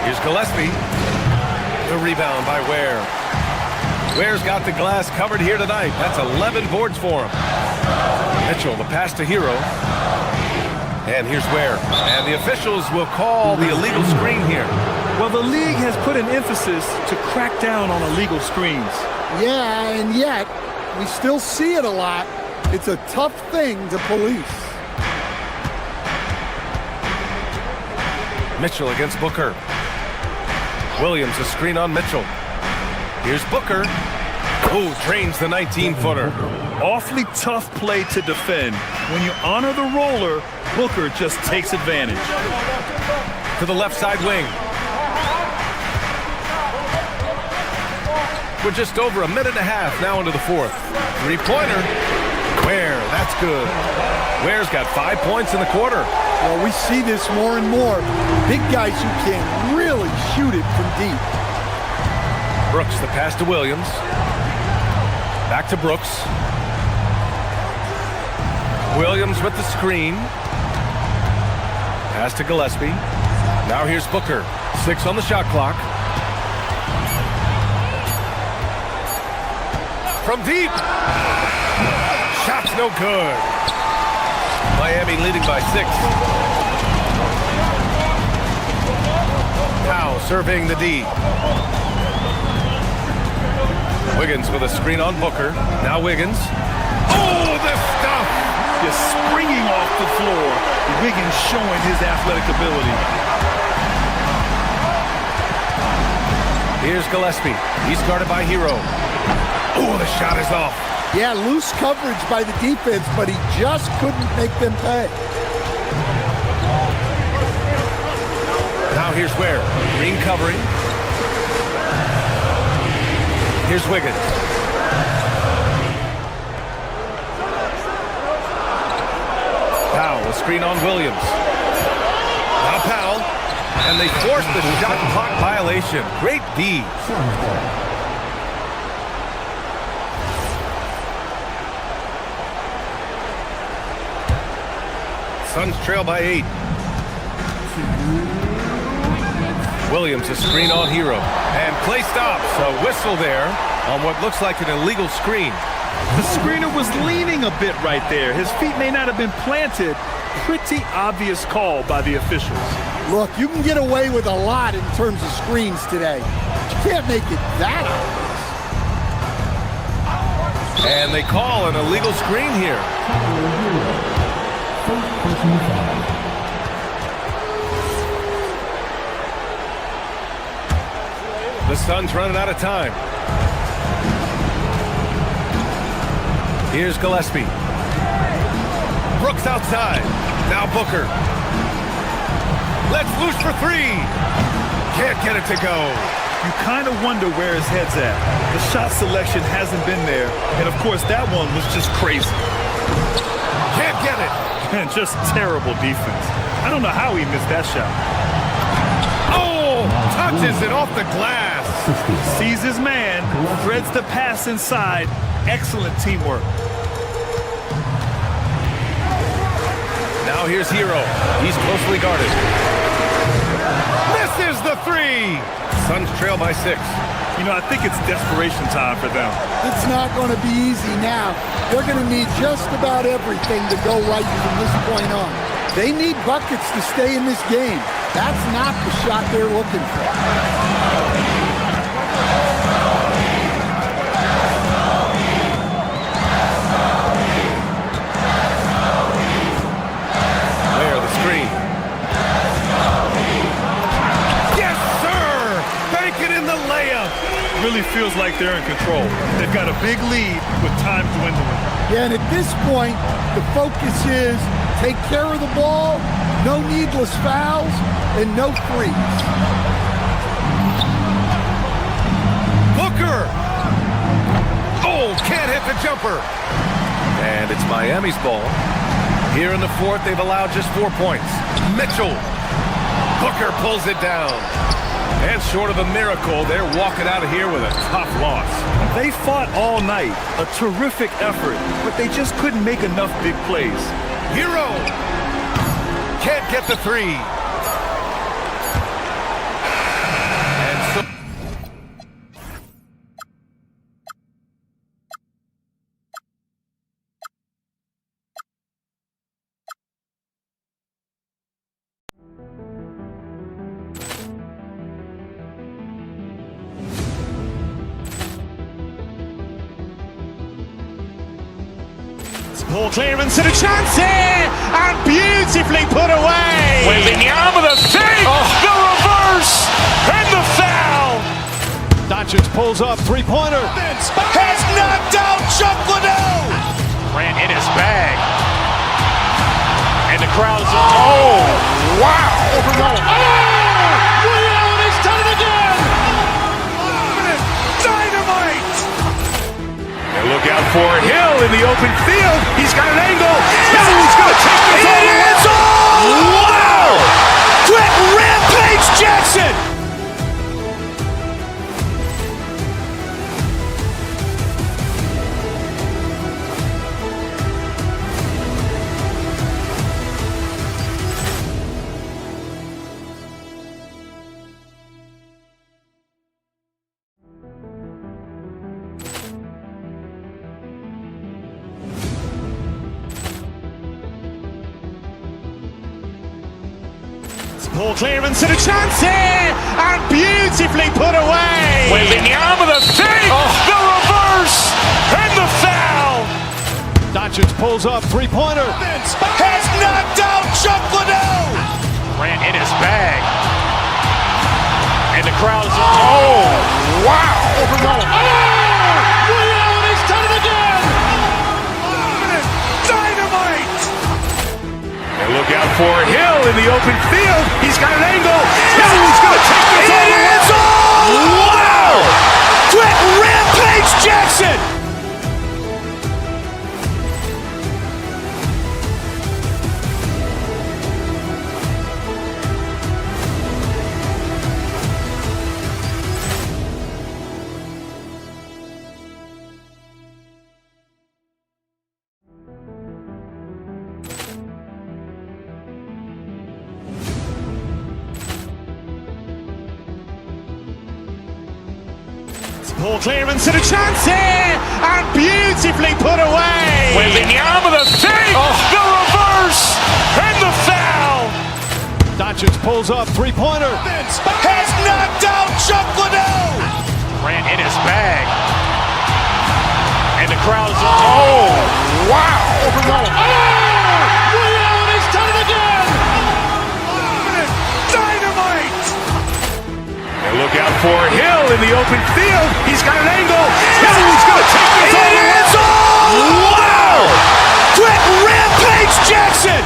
Here's Gillespie. The rebound by Ware. Ware's got the glass covered here tonight. That's 11 boards for him. Mitchell, the pass to Hero. And here's Ware. And the officials will call the illegal screen here. Well, the league has put an emphasis to crack down on illegal screens. Yeah, and yet, we still see it a lot. It's a tough thing to police. Mitchell against Booker. Williams, a screen on Mitchell. Here's Booker. Oh, drains the 19-footer. Awfully tough play to defend. When you honor the roller, Booker just takes advantage. To the left side wing. We're just over a minute and a half now into the fourth. Three-pointer. Ware, that's good. Ware's got 5 points in the quarter. Well, we see this more and more. Big guys who can really shoot it from deep. Brooks, the pass to Williams. Back to Brooks. Williams with the screen. Pass to Gillespie. Now here's Booker. 6 on the shot clock. From deep. Shot's no good. Miami leading by 6. Powell surveying the D. Wiggins with a screen on Booker. Now Wiggins. Oh, this stuff! Just springing off the floor. Wiggins showing his athletic ability. Here's Gillespie. He's guarded by Hero. Oh, the shot is off. Yeah, loose coverage by the defense, but he just couldn't make them pay. Now here's Ware. Green covering. Here's Wiggins. Powell, a screen on Williams. Now Powell. And they forced the shot clock violation. Great D. Suns trail by 8. Williams, a screen on Hero. And play stops. A whistle there on what looks like an illegal screen. The screener was leaning a bit right there. His feet may not have been planted. Pretty obvious call by the officials. Look, you can get away with a lot in terms of screens today. But you can't make it that obvious. And they call an illegal screen here. The Suns running out of time. Here's Gillespie. Brooks outside. Now Booker. Let's loose for 3. Can't get it to go. You kind of wonder where his head's at. The shot selection hasn't been there. And, of course, that one was just crazy. Can't get it. And just terrible defense. I don't know how he missed that shot. Oh, touches it off the glass. Sees his man, threads the pass inside. Excellent teamwork. Now here's Hero. He's closely guarded. Misses the 3. Suns trail by 6. You know, I think it's desperation time for them. It's not going to be easy now. They're going to need just about everything to go right from this point on. They need buckets to stay in this game. That's not the shot they're looking for. Where the screen. Yes, sir! Bank it in the layup. Really feels like they're in control. They've got a big lead with time dwindling. Yeah, and at this point, the focus is take care of the ball, no needless fouls, and no frees. Booker! Oh, can't hit the jumper. And it's Miami's ball. Here in the 4th, they've allowed just 4 points. Mitchell. Booker pulls it down. And short of a miracle, they're walking out of here with a tough loss. They fought all night. A terrific effort, but they just couldn't make enough big plays. Hero can't get the 3. And so Ball clearance and a chance here, and beautifully put away. Wembanyama the fake, the reverse, and the foul. Doncic pulls up, three-pointer. Has knocked out Chuck Liddell. Ran in his bag. And the crowd is, oh, wow. Ray Allen has done it again. Dynamite. and look out for Hill in the open field. He's got an angle. Yes! He's going to take this all the way. Wow! Quick Rampage Jackson. Ball clearance and a chance here, and beautifully put away. Wembanyama the fake, the reverse, and the foul. Doncic pulls up, three-pointer. Has knocked out Chuck Liddell. Ran in his bag. And the crowd is, oh, wow. He's done it again. Dynamite. And look out for Hill in the open field. He's got an angle. Hill is going to take this all the way. Wow. Quick Rampage Jackson. Ball clearance and a chance here, and beautifully put away. Wembanyama the fake, the reverse, and the foul. Doncic pulls up, three-pointer. Has knocked out Chuck Liddell. Ran in his bag. And the crowd is, oh, wow. He's done it again. Dynamite. And look out for Hill in the open field. He's got an angle. Hill is going to take this all the way. Wow. Quick Rampage Jackson.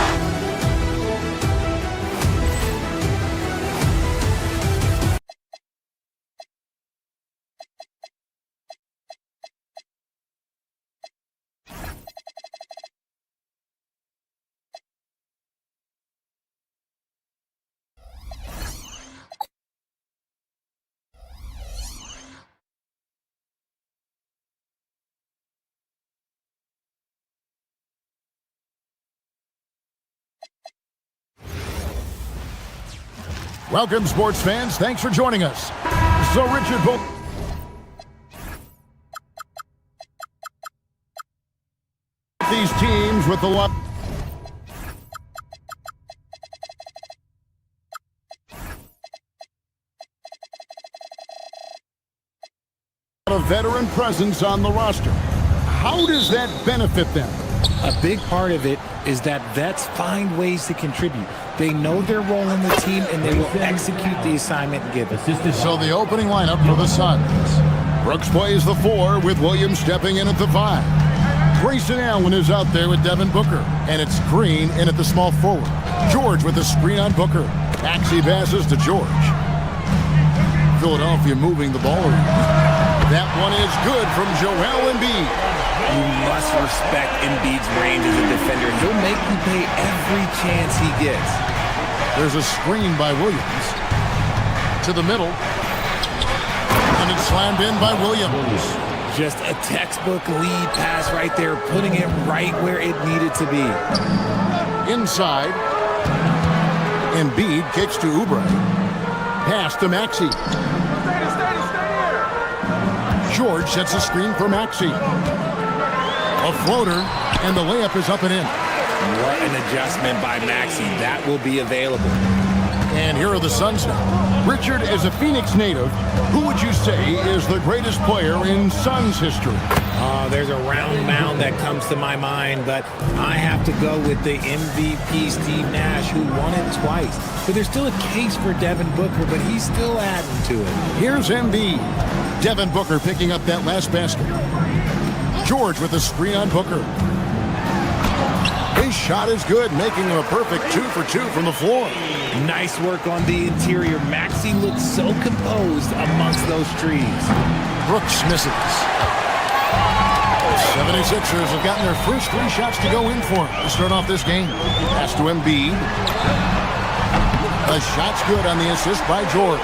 Welcome, sports fans. Thanks for joining us. So, Richard, these teams with the lot of veteran presence on the roster. How does that benefit them? A big part of it is that vets find ways to contribute. They know their role in the team, and they will execute the assignment given. So the opening lineup for the Suns. Brooks plays the 4 with Williams stepping in at the 5. Grayson Allen is out there with Devin Booker, and it's Green in at the small forward. George with the screen on Booker. Maxey passes to George. Philadelphia moving the ball around. That one is good from Joel Embiid. You must respect Embiid's range as a defender. He'll make you pay every chance he gets. There's a screen by Williams. To the middle. And it's slammed in by Williams. Just a textbook lead pass right there, putting it right where it needed to be. Inside. Embiid kicks to Oubre. Pass to Maxey. George sets a screen for Maxey. A floater, and the layup is up and in. What an adjustment by Maxey. That will be available. And here are the Suns now. Richard, as a Phoenix native, who would you say is the greatest player in Suns history? There's a round mound that comes to my mind, but I have to go with the MVP, Steve Nash, who won it twice. But there's still a case for Devin Booker, but he's still adding to it. Here's Embiid. Devin Booker picking up that last basket. George with the screen on Booker. His shot is good, making him a perfect 2 for 2 from the floor. Nice work on the interior. Maxey looks so composed amongst those trees. Brooks misses. 76ers have gotten their first 3 shots to go in for him to start off this game. Pass to Embiid. The shot's good on the assist by George.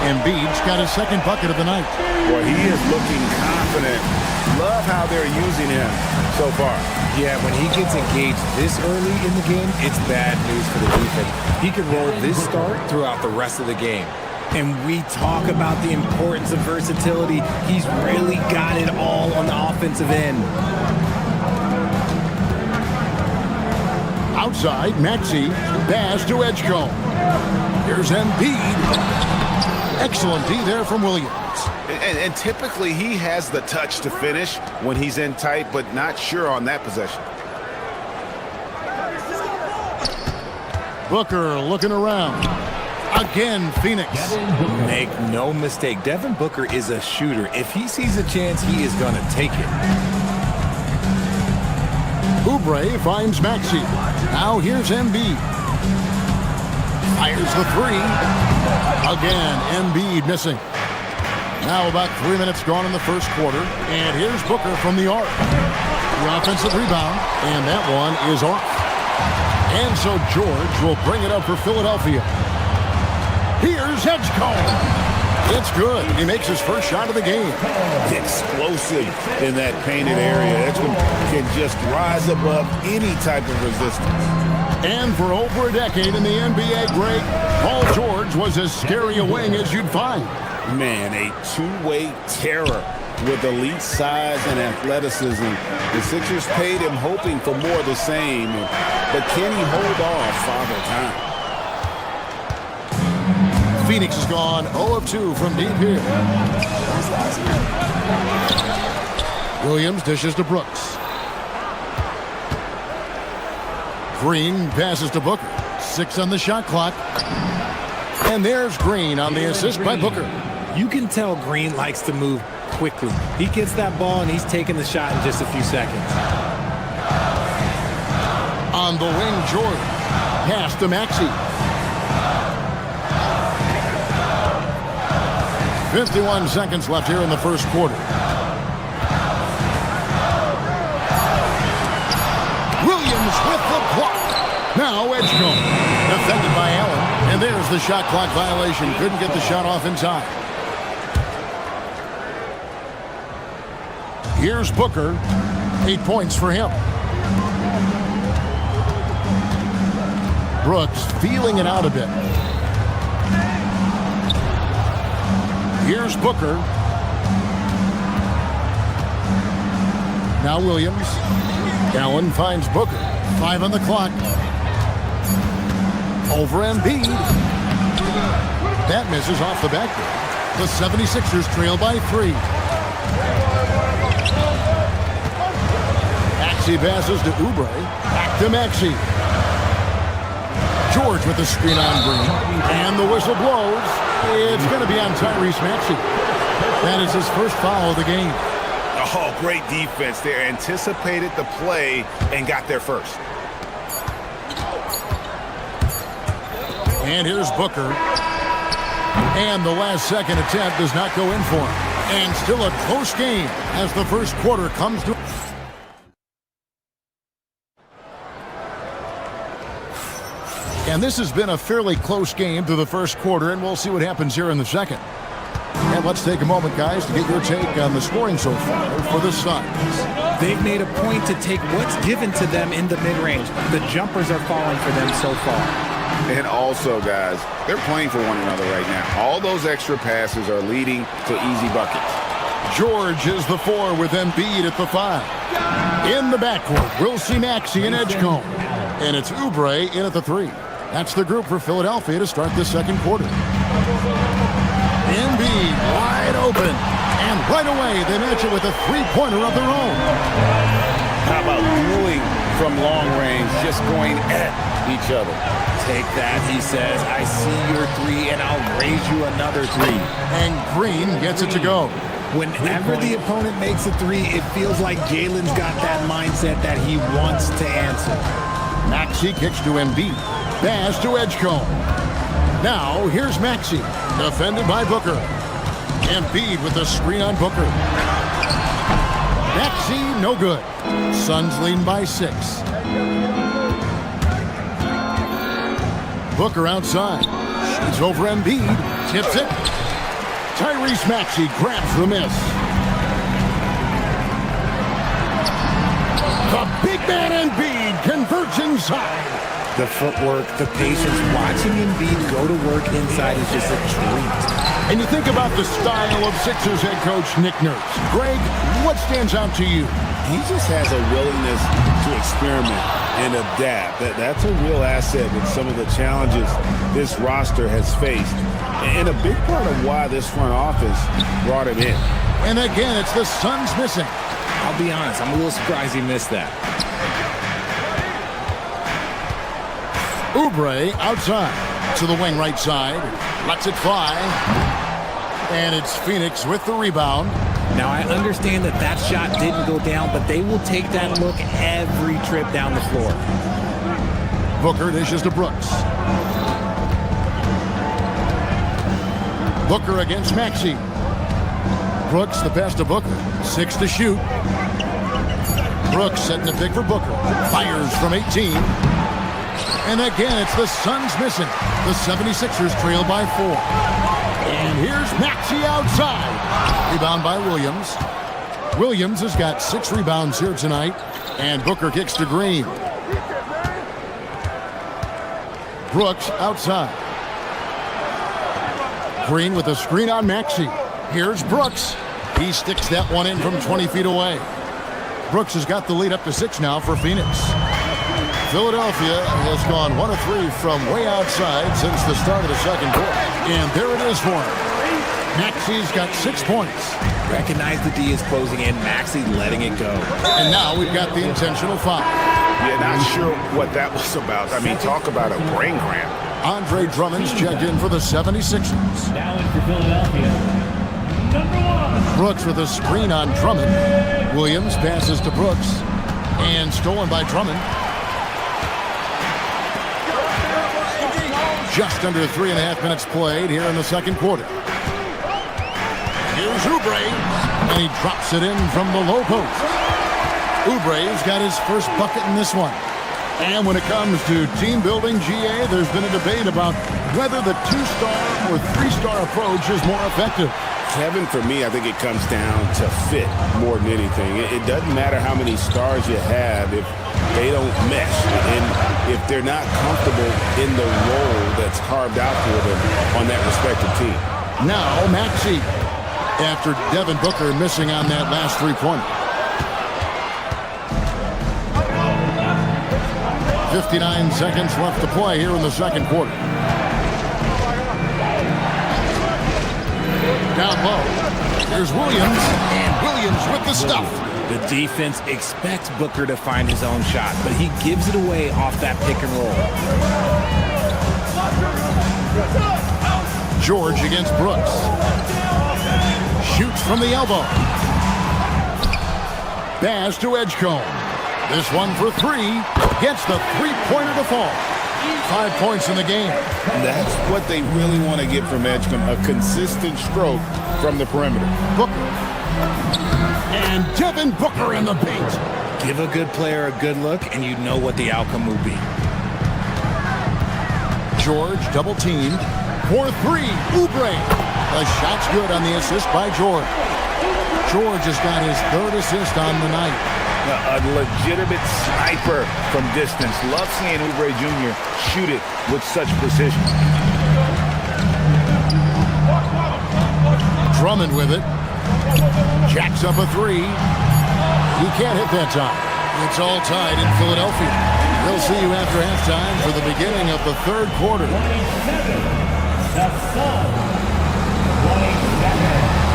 Embiid's got his second bucket of the night. Boy, he is looking confident. Love how they're using him so far. Yeah, when he gets engaged this early in the game, it's bad news for the defense. He could roll this start throughout the rest of the game. And we talk about the importance of versatility. He's really got it all on the offensive end. Outside, Maxey. Pass to Edgecombe. Here's Embiid. Excellent D there from Williams. And typically he has the touch to finish when he's in tight, but not sure on that possession. Booker looking around. Again, Phoenix. Make no mistake, Devin Booker is a shooter. If he sees a chance, he is going to take it. Oubre finds Maxey. Now here's Embiid. Fires the three. Again, Embiid missing. Now about 3 minutes gone in the first quarter. And here's Booker from the arc. The offensive rebound. And that one is off. And so George will bring it up for Philadelphia. Here's Edgecombe. It's good. He makes his first shot of the game. Explosive in that painted area. Edgecombe can just rise above any type of resistance. And for over a decade in the NBA great, Paul George was as scary a wing as you'd find. Man, a two-way terror with elite size and athleticism. The Sixers paid him hoping for more of the same, but can he hold off Father Time? Phoenix has gone 0 of 2 from deep here. Williams dishes to Brooks. Green passes to Booker. 6 on the shot clock. And there's Green on the assist by Booker. You can tell Green likes to move quickly. He gets that ball and he's taking the shot in just a few seconds. On the wing, George. Pass to Maxey. 51 seconds left here in the first quarter. Williams with the block. Now Edgecombe. Defended by Allen. And there's the shot clock violation. Couldn't get the shot off in time. Here's Booker. 8 points for him. Brooks feeling it out a bit. Here's Booker. Now Williams. Allen finds Booker. 5 on the clock. Over Embiid. That misses off the backboard. The 76ers trail by 3. Maxey passes to Oubre. Back to Maxey. George with the screen on Green. And the whistle blows. It's going to be on Tyrese Maxey. That is his first foul of the game. Oh, great defense there. Anticipated the play and got there first. And here's Booker. And the last second attempt does not go in for him. And still a close game as the first quarter comes to... And this has been a fairly close game through the first quarter, and we'll see what happens here in the second. And let's take a moment, guys, to get your take on the scoring so far for the Suns. They've made a point to take what's given to them in the mid-range. The jumpers are falling for them so far. And also, guys, they're playing for one another right now. All those extra passes are leading to easy buckets. George is the 4 with Embiid at the 5. In the backcourt, we'll see Maxey and Edgecombe. And it's Oubre in at the 3. That's the group for Philadelphia to start the second quarter. Embiid wide open. And right away, they match it with a three-pointer of their own. How about dueling from long range, just going at each other? Take that, he says. I see your 3, and I'll raise you another 3. And Green gets it to go. Whenever the opponent makes a 3, it feels like Jalen's got that mindset that he wants to answer. Maxey kicks to Embiid. Pass to Edgecombe. Now, here's Maxey. Defended by Booker. Embiid with the screen on Booker. Maxey, no good. Suns lead by 6. Booker outside. Shoots over Embiid. Tips it. Tyrese Maxey grabs the miss. The big man Embiid converts inside. The footwork, the patience, watching Embiid go to work inside is just a treat. And you think about the style of Sixers head coach Nick Nurse. Greg, what stands out to you? He just has a willingness to experiment and adapt. That's a real asset with some of the challenges this roster has faced. And a big part of why this front office brought him in. And again, it's the Suns missing. I'll be honest, I'm a little surprised he missed that. Oubre outside to the wing right side. Lets it fly. And it's Phoenix with the rebound. Now, I understand that that shot didn't go down, but they will take that look every trip down the floor. Booker dishes to Brooks. Booker against Maxey. Brooks, the pass to Booker. 6 to shoot. Brooks setting the pick for Booker. Fires from 18. And again, it's the Suns missing. The 76ers trail by 4. And here's Maxey outside. Rebound by Williams. Williams has got 6 rebounds here tonight. And Booker kicks to Green. Brooks outside. Green with a screen on Maxey. Here's Brooks. He sticks that one in from 20 feet away. Brooks has got the lead up to 6 now for Phoenix. Philadelphia has gone 1 of 3 from way outside since the start of the second quarter. And there it is for him. Maxey's got 6 points. Recognize the D is closing in. Maxey letting it go. And now we've got the intentional foul. Yeah, not sure what that was about. I mean, talk about a brain cramp. Andre Drummond's checked in for the 76ers. Now in for Philadelphia, number 1. Brooks with a screen on Drummond. Williams passes to Brooks. And stolen by Drummond. Just under 3.5 minutes played here in the second quarter. Here's Oubre. And he drops it in from the low post. Oubre's got his first bucket in this one. And when it comes to team building, GA, there's been a debate about whether the 2-star or 3-star approach is more effective. Kevin, for me, I think it comes down to fit more than anything. It doesn't matter how many stars you have if they don't mesh and if they're not comfortable in the role that's carved out for them on that respective team. Now Maxey, after Devin Booker missing on that last 3-pointer. 59 seconds left to play here in the second quarter. Down low. There's Williams, and Williams with the stuff. The defense expects Booker to find his own shot, but he gives it away off that pick and roll. George against Brooks. Shoots from the elbow. Pass to Edgecombe. This one for 3. Gets the 3-pointer to fall. 5 points in the game. That's what they really want to get from Edgecombe, a consistent stroke from the perimeter. Booker. And Devin Booker in the paint. Give a good player a good look, and you know what the outcome will be. George double teamed. For 3. Oubre. The shot's good on the assist by George. George has got his 3rd assist on the night. A legitimate sniper from distance. Love seeing Oubre Jr. shoot it with such precision. Drummond with it. Jacks up a 3. He can't hit that time. It's all tied in Philadelphia. They'll see you after halftime for the beginning of the 3rd quarter. 27. The Suns. 27.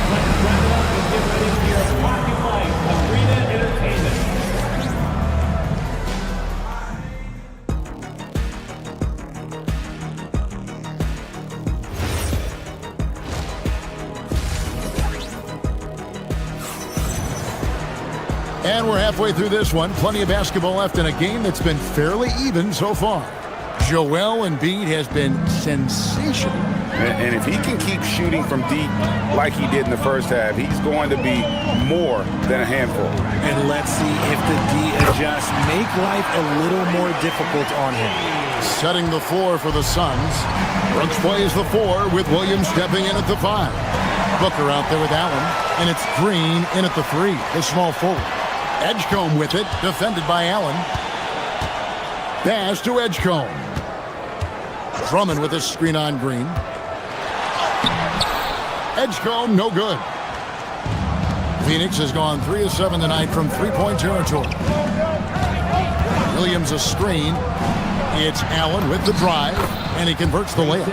Let's wrap up and get ready for your Pocket Light Arena Entertainment. And we're halfway through this one. Plenty of basketball left in a game that's been fairly even so far. Joel Embiid has been sensational. And if he can keep shooting from deep like he did in the first half, he's going to be more than a handful. And let's see if the D adjusts. Make life a little more difficult on him. Setting the floor for the Suns. Brooks plays the 4 with Williams stepping in at the 5. Booker out there with Allen. And it's Green in at the 3, the small forward. Edgecombe with it, defended by Allen. Pass to Edgecombe. Drummond with a screen on Green. Edgecombe, no good. Phoenix has gone 3 of 7 tonight from three-point territory. Williams a screen. It's Allen with the drive, and he converts the layup.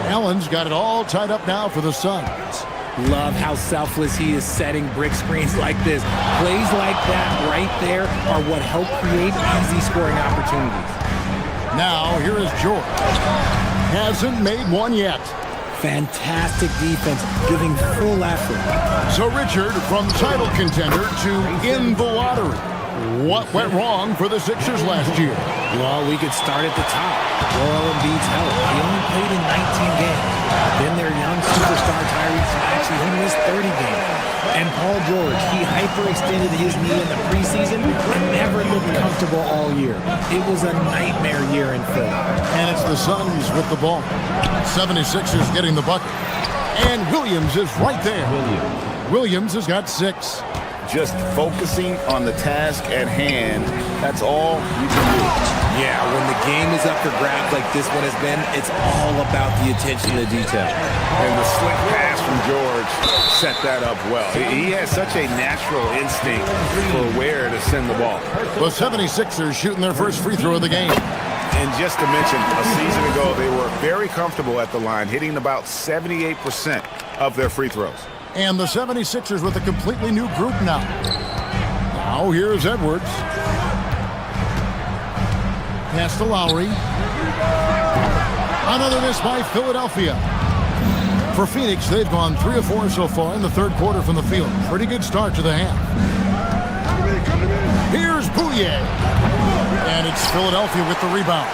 Allen's got it all tied up now for the Suns. Love how selfless he is setting brick screens like this. Plays like that right there are what help create easy scoring opportunities. Now, here is George. Hasn't made one yet. Fantastic defense, giving full effort. So Richard, from title contender to in the lottery. What went wrong for the Sixers last year? Well, we could start at the top. Joel Embiid's health. He only played in 19 games. Then their young superstar Tyrese Maxey, he missed 30 games. And Paul George, he hyperextended his knee in the preseason and never looked comfortable all year. It was a nightmare year in Philly. And it's the Suns with the ball. 76ers getting the bucket. And Williams is right there. Williams has got 6. Just focusing on the task at hand, that's all you can do. Yeah, when the game is up for grabs like this one has been, it's all about the attention to detail. And the slick pass from George set that up well. He has such a natural instinct for where to send the ball. The 76ers shooting their first free throw of the game. And just to mention, a season ago, they were very comfortable at the line, hitting about 78% of their free throws. And the 76ers with a completely new group now. Now here's Edwards. Pass to Lowry. Another miss by Philadelphia. For Phoenix, they've gone 3 of 4 so far in the third quarter from the field. Pretty good start to the half. Here's Bouye. And it's Philadelphia with the rebound.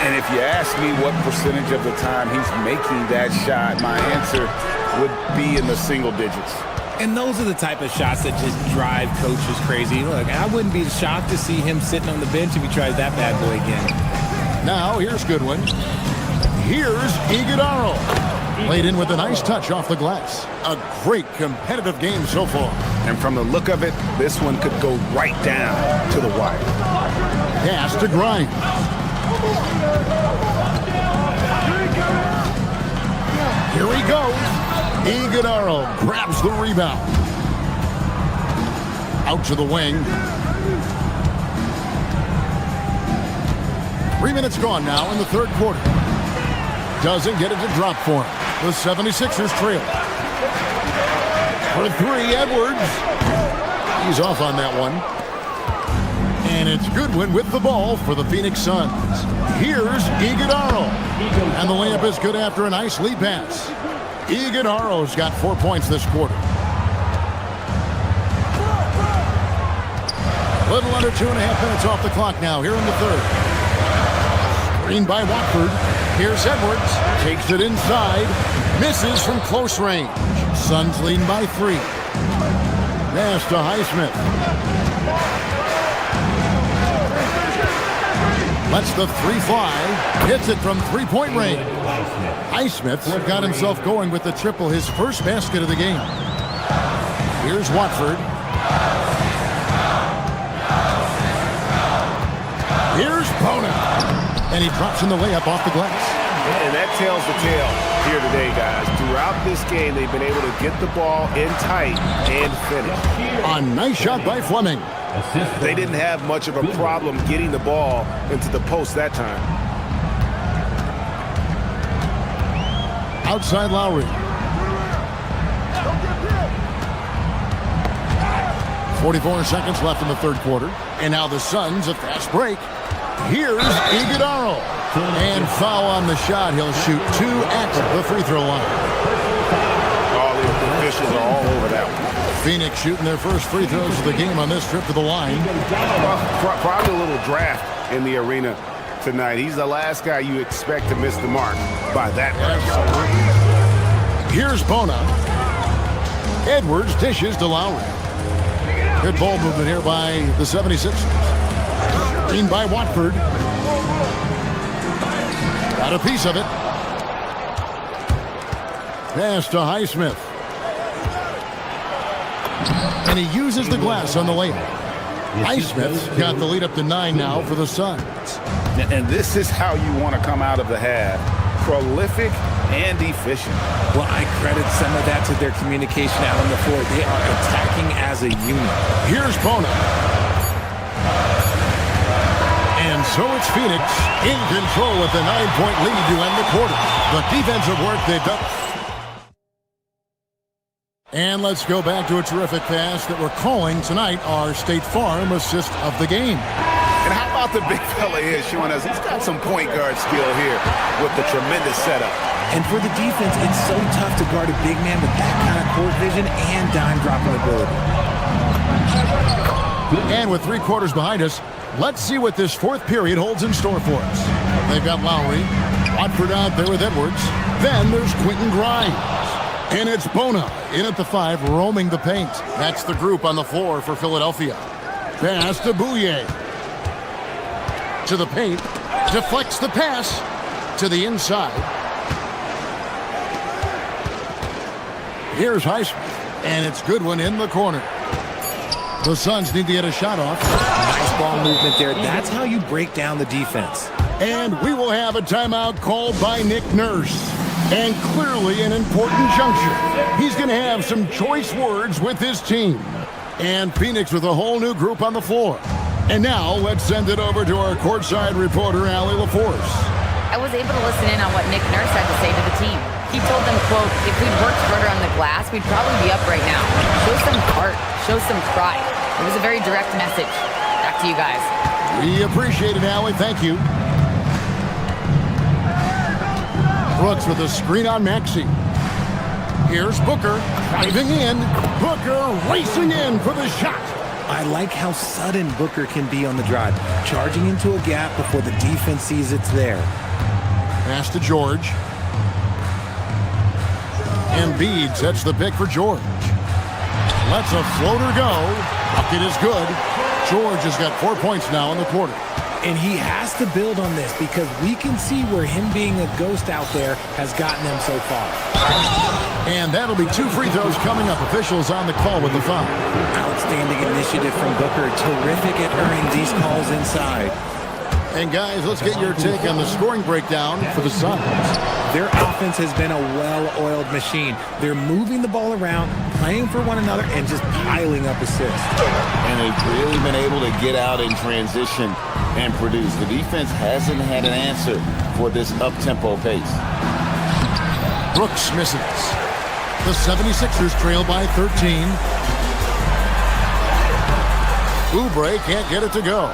And if you ask me what percentage of the time he's making that shot, my answer would be in the single digits. And those are the type of shots that just drive coaches crazy. Look, I wouldn't be shocked to see him sitting on the bench if he tries that bad boy again. Now, here's Goodwin. Here's Iguodala. Played in with a nice touch off the glass. A great competitive game so far. And from the look of it, this one could go right down to the wire. Pass to Grimes. Here he goes. Iguodala grabs the rebound. Out to the wing. 3 minutes gone now in the third quarter. Doesn't get it to drop for him. The 76ers trail. For 3, Edwards. He's off on that one. And it's Goodwin with the ball for the Phoenix Suns. Here's Iguodala. And the layup is good after a nice lead pass. Iguodala's got 4 points this quarter. A little under 2.5 minutes off the clock now here in the third. Screen by Watford. Here's Edwards. Takes it inside. Misses from close range. Suns leading by 3. Pass to Highsmith. Lets the 3 fly. Hits it from three-point range. Highsmith got himself going with the triple, his first basket of the game. Here's Watford. Here's Bona. And he drops in the layup off the glass. And that tells the tale here today, guys. Throughout this game, they've been able to get the ball in tight and finish. A nice shot by Fleming. They didn't have much of a problem getting the ball into the post that time. Outside Lowry. 44 seconds left in the third quarter. And now the Suns, a fast break. Here's Iguodala. And foul on the shot. He'll shoot 2 at the free throw line. All the officials are all over that one. Phoenix shooting their first free throws of the game on this trip to the line. Well, probably a little draft in the arena tonight. He's the last guy you expect to miss the mark by that much. Here's Bona. Edwards dishes to Lowry. Good ball movement here by the 76ers. Screen by Watford. Got a piece of it. Pass to Highsmith. And he uses the glass on the layup. Highsmith's got the lead up to 9 now for the Suns. And this is how you want to come out of the half. prolific and efficient. Well, I credit some of that to their communication out on the floor. They are attacking as a unit. Here's Bona. And so it's Phoenix in control with a 9-point lead to end the quarter. The defensive work they've done. And let's go back to a terrific pass that we're calling tonight our State Farm assist of the game. And how about the big fella here showing us he's got some point guard skill here with the tremendous setup. And for the defense, it's so tough to guard a big man with that kind of court vision and dime dropping ability. And with 3 quarters behind us, let's see what this fourth period holds in store for us. They've got Lowry, Watford out there with Edwards. Then there's Quentin Grimes. And it's Bona in at the 5, roaming the paint. That's the group on the floor for Philadelphia. Pass to Bouye. To the paint. Deflects the pass to the inside. Here's Highsmith. And it's Goodwin in the corner. The Suns need to get a shot off. Nice ball movement there. That's how you break down the defense. And we will have a timeout called by Nick Nurse. And clearly an important juncture. He's going to have some choice words with his team. And Phoenix with a whole new group on the floor. And now let's send it over to our courtside reporter, Allie LaForce. I was able to listen in on what Nick Nurse had to say to the team. He told them, quote, if we'd worked harder on the glass, we'd probably be up right now. Show some heart. Show some pride. It was a very direct message. Back to you guys. We appreciate it, Allie. Thank you. Brooks with a screen on Maxey. Here's Booker driving in. Booker racing in for the shot. I like how sudden Booker can be on the drive, charging into a gap before the defense sees it's there. Pass to George. Embiid sets the pick for George. Lets a floater go. Bucket is good. George has got 4 points now in the quarter. And he has to build on this because we can see where him being a ghost out there has gotten them so far. And that'll be 2 free throws coming up. Officials on the call with the foul. Outstanding initiative from Booker. Terrific at earning these calls inside. And guys, let's get your take on the scoring breakdown for the Suns. Their offense has been a well-oiled machine. They're moving the ball around, playing for one another, and just piling up assists. And they've really been able to get out in transition and produce. The defense hasn't had an answer for this up-tempo pace. Brooks misses. The 76ers trail by 13. Oubre can't get it to go.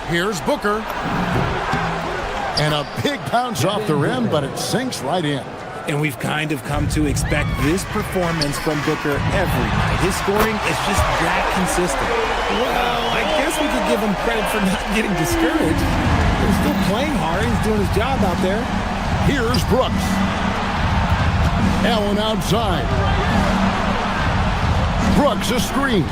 Here's Booker. And a big bounce off the rim, but it sinks right in. And we've kind of come to expect this performance from Booker every night. His scoring is just that consistent. Well, I guess we could give him credit for not getting discouraged. He's still playing hard. He's doing his job out there. Here's Brooks. Allen outside. Brooks a screen.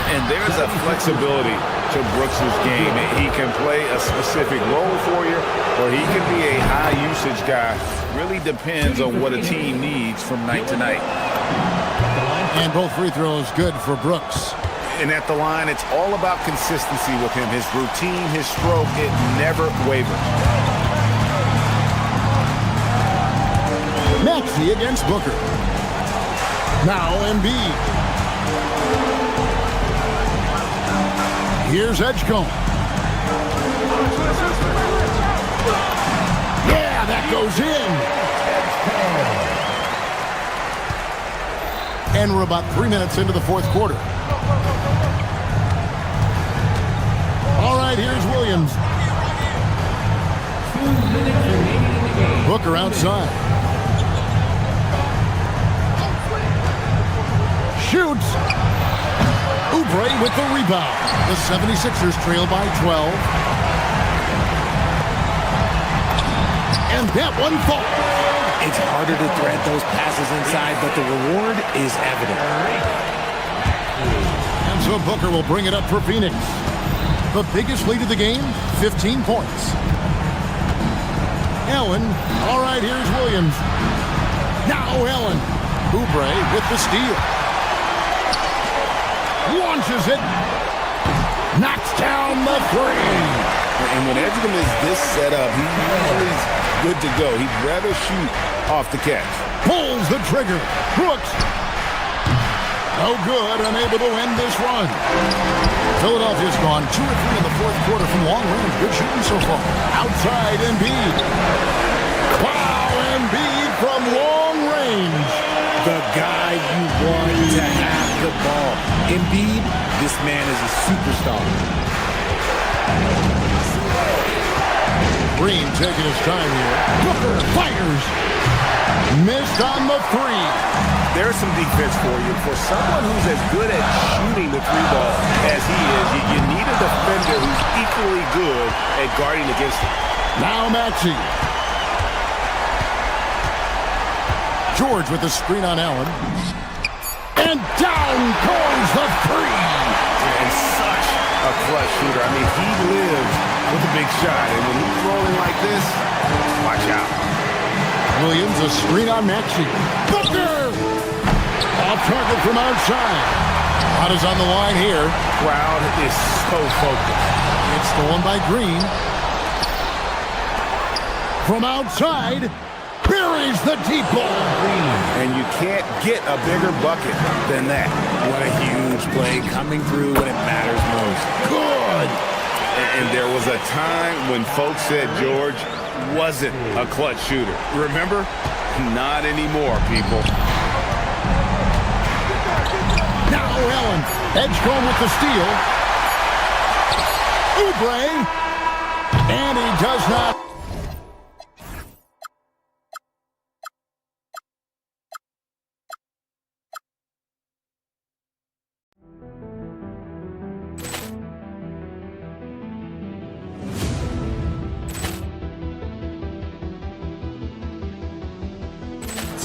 And there's a flexibility to Brooks' game. He can play a specific role for you, or he can be a high-usage guy. Really depends on what a team needs from night to night. And both free throws good for Brooks. And at the line, it's all about consistency with him. His routine, his stroke, it never wavers. Maxey against Booker. Now Embiid. Here's Edgecombe. Yeah, that goes in. And we're about 3 minutes into the fourth quarter. All right, here's Williams. 2 minutes remaining in the game. Booker outside. Shoots. Oubre with the rebound. The 76ers trail by 12. And that one falls. It's harder to thread those passes inside, but the reward is evident. And so Booker will bring it up for Phoenix. The biggest lead of the game, 15 points. Allen. All right, here's Williams. Now Allen. Oubre with the steal. Launches it. Knocks down the three. And when Edgerton is this set up, he's good to go. He'd rather shoot off the catch. Pulls the trigger. Brooks. No good, unable to end this run. Philadelphia's gone 2 or 3 in the fourth quarter from long range. Good shooting so far. Outside Embiid. Wow, Embiid from long range. The guy you want to have the ball. Embiid, this man is a superstar. Green taking his time here. Booker fires. Missed on the three. There's some defense for you. For someone who's as good at shooting the three ball as he is, you need a defender who's equally good at guarding against him. Now Maxey. George with the screen on Allen. And down goes the three. And such a clutch shooter. I mean, he lives with a big shot. And when he's rolling like this, watch out. Williams, a screen on Maxey. Booker! Off target from outside. Shot is on the line here. Crowd is so focused. It's stolen by Green. From outside, buries the deep ball. Green. And you can't get a bigger bucket than that. What a huge play coming through when it matters most. Good. And there was a time when folks said George wasn't a clutch shooter. Remember? Not anymore, people. Now Allen, Edgecombe with the steal. Oubre, and he does not.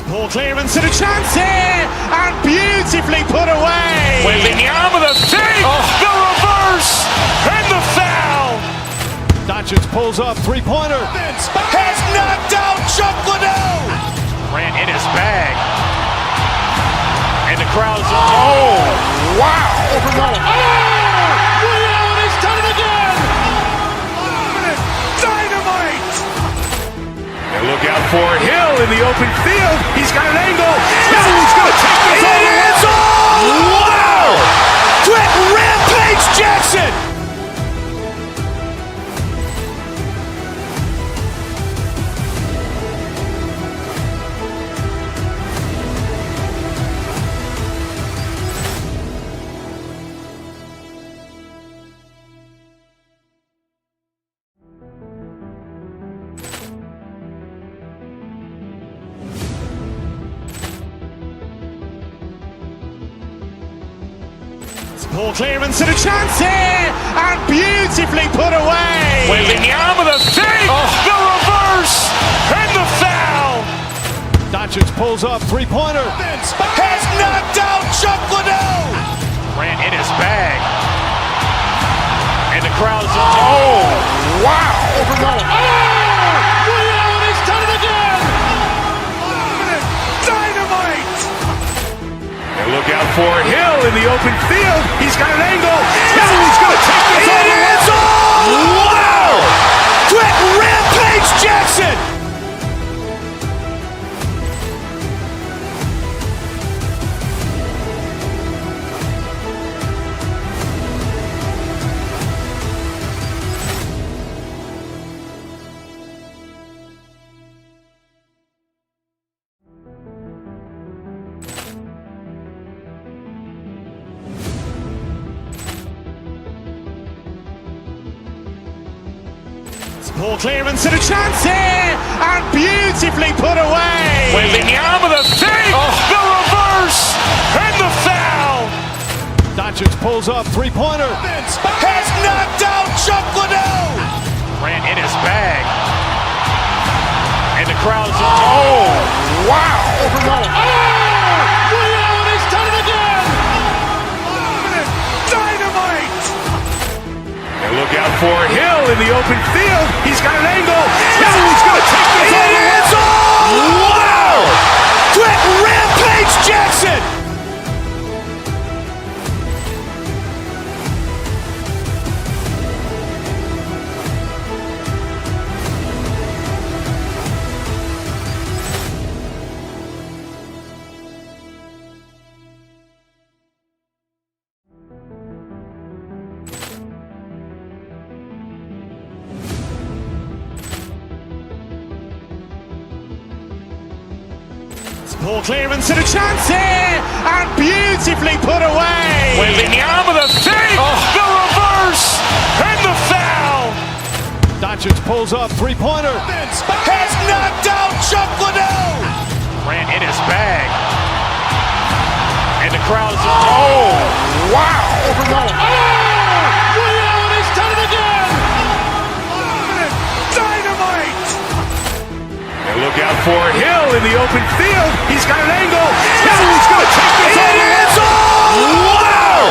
Ball clearance and a chance here, and beautifully put away. Wembanyama with a save, the reverse, and the foul. Doncic pulls up, three-pointer. Has knocked out Chuck Liddell. Ran in his bag. And the crowd's wow! Ray Allen has done it again. Dynamite. And look out for Hill in the open field. He's got an angle. Now he's going to take this all the way. Wow! Quick Rampage Jackson. Ball clearance and a chance here, and beautifully put away. Wembanyama with a save, the reverse, and the foul. Doncic pulls up, three-pointer. Has knocked out Chuck Liddell. Ran in his bag. And the crowd's wow! Ray Allen has done it again. Dynamite. And look out for Hill in the open field. He's got an angle. Now he's going to take this all the way. Wow! Quick Rampage Jackson. Ball clearance and a chance here, and beautifully put away. Wembanyama with a save, the reverse, and the foul. Doncic pulls up, three-pointer. Has knocked out Chuck Liddell. ran in his bag. And the crowd's wow! Ray Allen has done it again. Dynamite. And look out for Hill in the open field. He's got an angle. Now he's going to take this all the way. Wow! Quick Rampage Jackson. Poor clearance and a chance here, and beautifully put away. Wembanyama the fake, the reverse, and the foul. Doncic pulls up, three-pointer. Has knocked out Chuck Liddell. Ran in his bag. And the crowd is, oh, wow. He's done it again. Dynamite. And look out for Hill in the open field. He's got an angle. Hill's going to take this all the way. Wow.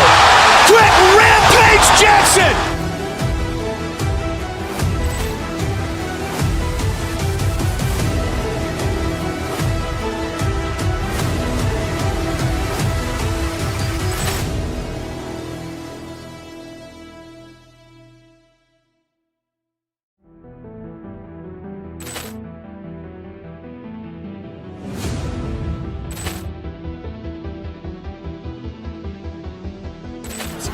Quick rampage Jackson.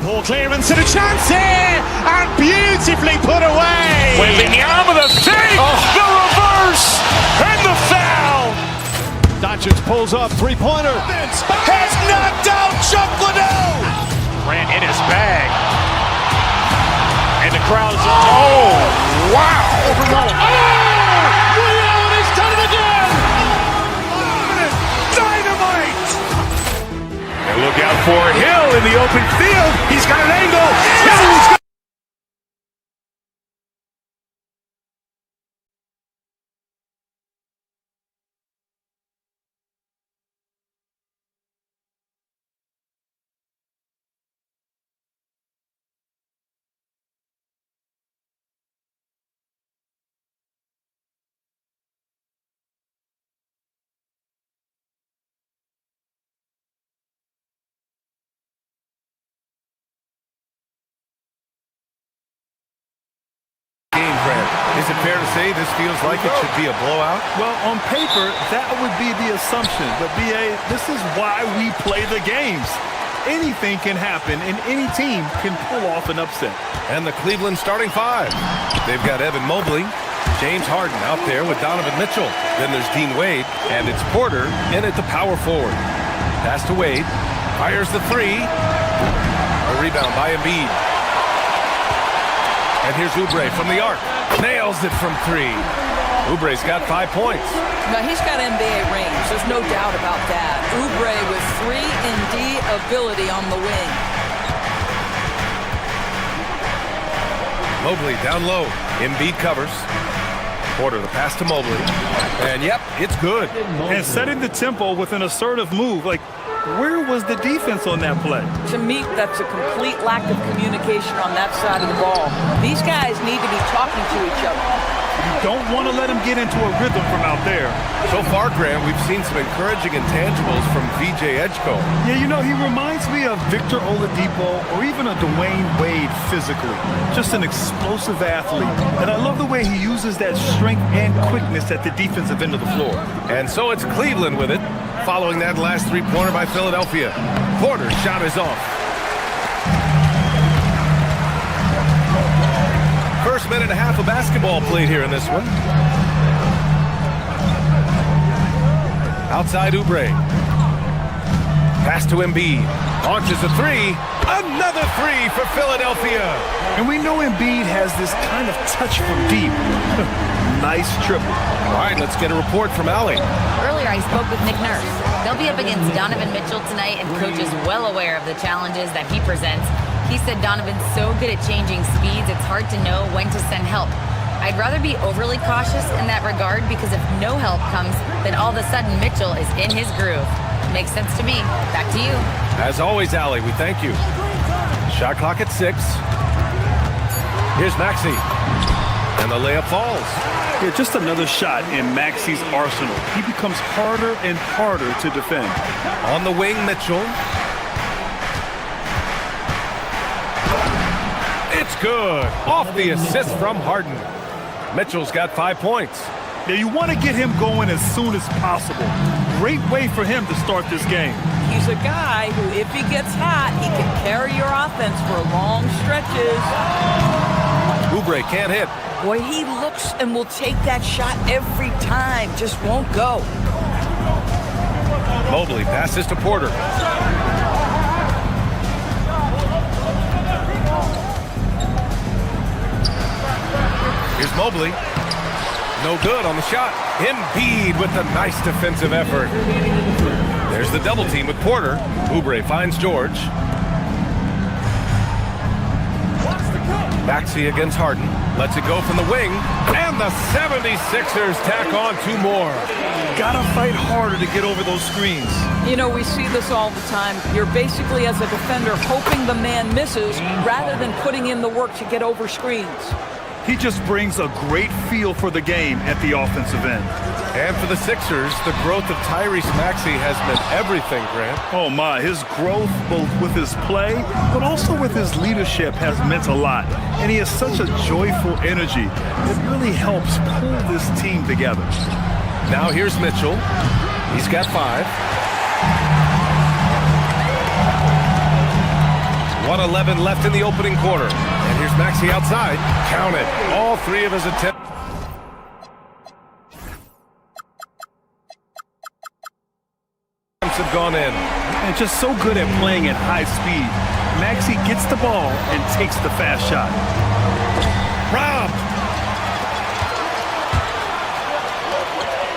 Poor clearance and a chance here, and beautifully put away. Wembanyama the fake, the reverse, and the foul. Doncic pulls up, three-pointer. Has knocked out Chuck Liddell. Ran in his bag. And the crowd is, oh, wow. He's done it again. Dynamite. And look out for Hill in the open field. He's got an angle. Hill's got Is it fair to say this feels like it should be a blowout? Well, on paper, that would be the assumption. But, B.A., this is why we play the games. Anything can happen, and any team can pull off an upset. And the Cleveland starting five. They've got Evan Mobley, James Harden out there with Donovan Mitchell. Then there's Dean Wade, and it's Porter in at the power forward. Pass to Wade. Fires the three. A rebound by Embiid. And here's Oubre from the arc. Nails it from three. Oubre's got 5 points. Now, he's got NBA range. There's no doubt about that. Oubre with 3-and-D ability on the wing. Mobley down low. Embiid covers. Porter the pass to Mobley. And, yep, it's good. And setting the tempo with an assertive move. Like, where was the defense on that play? To me, that's a complete lack of communication on that side of the ball. These guys need to be talking to each other. You don't want to let him get into a rhythm from out there. So far, Graham, we've seen some encouraging intangibles from VJ Edgecombe. Yeah, you know, he reminds me of Victor Oladipo or even a Dwayne Wade physically. Just an explosive athlete. And I love the way he uses that strength and quickness at the defensive end of the floor. And so it's Cleveland with it, following that last three-pointer by Philadelphia. Porter's shot is off. First minute and a half of basketball played here in this one. Outside Oubre. Pass to Embiid. Launches a three. Another three for Philadelphia. And we know Embiid has this kind of touch from deep. Nice triple. All right, let's get a report from Allie. Earlier, I spoke with Nick Nurse. They'll be up against Donovan Mitchell tonight, and Coach is well aware of the challenges that he presents. He said Donovan's so good at changing speeds, it's hard to know when to send help. I'd rather be overly cautious in that regard because if no help comes, then all of a sudden Mitchell is in his groove. Makes sense to me. Back to you. As always, Allie, we thank you. Shot clock at 6. Here's Maxey. And the layup falls. Yeah, just another shot in Maxey's arsenal. He becomes harder and harder to defend. On the wing, Mitchell. It's good. Off the assist from Harden. Mitchell's got 5 points. Yeah, you want to get him going as soon as possible. Great way for him to start this game. He's a guy who, if he gets hot, he can carry your offense for long stretches. Oubre can't hit. Boy, he looks and will take that shot every time. Just won't go. Mobley passes to Porter. Here's Mobley. No good on the shot. Embiid with the nice defensive effort. There's the double team with Porter. Oubre finds George. Maxey against Harden. Lets it go from the wing. And the 76ers tack on 2 more. Gotta fight harder to get over those screens. You know, we see this all the time. You're basically, as a defender, hoping the man misses rather than putting in the work to get over screens. He just brings a great feel for the game at the offensive end. And for the Sixers, the growth of Tyrese Maxey has meant everything, Grant. Oh my, his growth both with his play, but also with his leadership has meant a lot. And he has such a joyful energy that really helps pull this team together. Now here's Mitchell. He's got 5. 1:11 left in the opening quarter. And here's Maxey outside. Count it. All 3 of his attempts have gone in. And just so good at playing at high speed. Maxey gets the ball and takes the fast shot. Rob!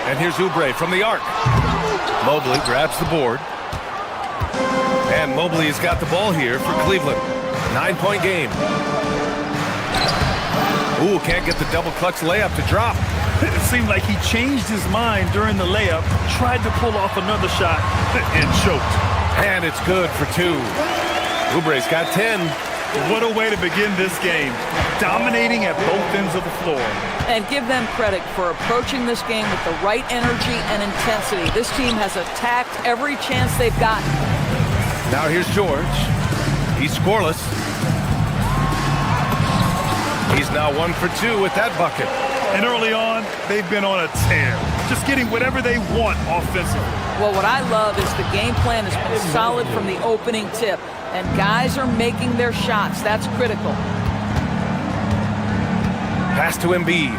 And here's Oubre from the arc. Mobley grabs the board. And Mobley has got the ball here for Cleveland. 9-point game. Ooh, can't get the double clutch layup to drop. It seemed like he changed his mind during the layup, tried to pull off another shot, and choked. And it's good for 2. Oubre's got 10. What a way to begin this game. Dominating at both ends of the floor. And give them credit for approaching this game with the right energy and intensity. This team has attacked every chance they've gotten. Now here's George. He's scoreless. He's now 1 for 2 with that bucket. And early on, they've been on a tear. Just getting whatever they want offensively. Well, what I love is the game plan has been solid from the opening tip. And guys are making their shots. That's critical. Pass to Embiid.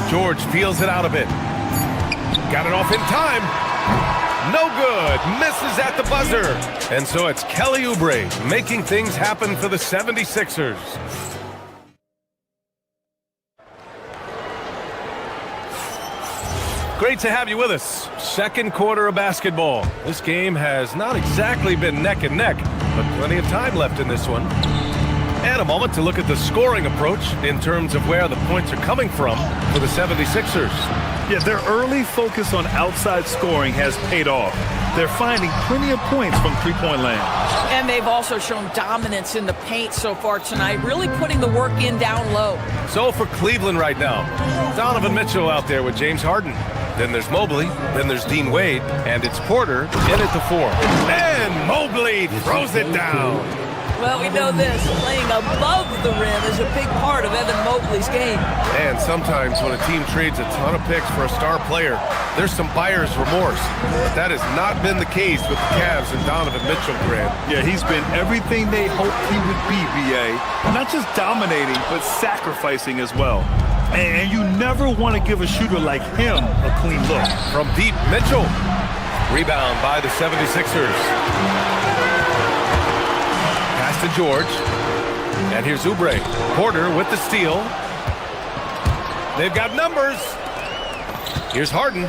George feels it out a bit. Got it off in time. No good. Misses at the buzzer. And so it's Kelly Oubre making things happen for the 76ers. Great to have you with us. Second quarter of basketball. This game has not exactly been neck and neck, but plenty of time left in this one. And a moment to look at the scoring approach in terms of where the points are coming from for the 76ers. Yeah, their early focus on outside scoring has paid off. They're finding plenty of points from three-point land. And they've also shown dominance in the paint so far tonight, really putting the work in down low. So for Cleveland right now, Donovan Mitchell out there with James Harden. Then there's Mobley, then there's Dean Wade, and it's Porter in at the 4. And Mobley throws it down. Well, we know this. Playing above the rim is a big part of Evan Mobley's game. And sometimes when a team trades a ton of picks for a star player, there's some buyer's remorse. But that has not been the case with the Cavs and Donovan Mitchell, Grant. Yeah, he's been everything they hoped he would be, B.A. Not just dominating, but sacrificing as well. And you never want to give a shooter like him a clean look. From deep, Mitchell. Rebound by the 76ers. Pass to George. And here's Oubre. Porter with the steal. They've got numbers. Here's Harden.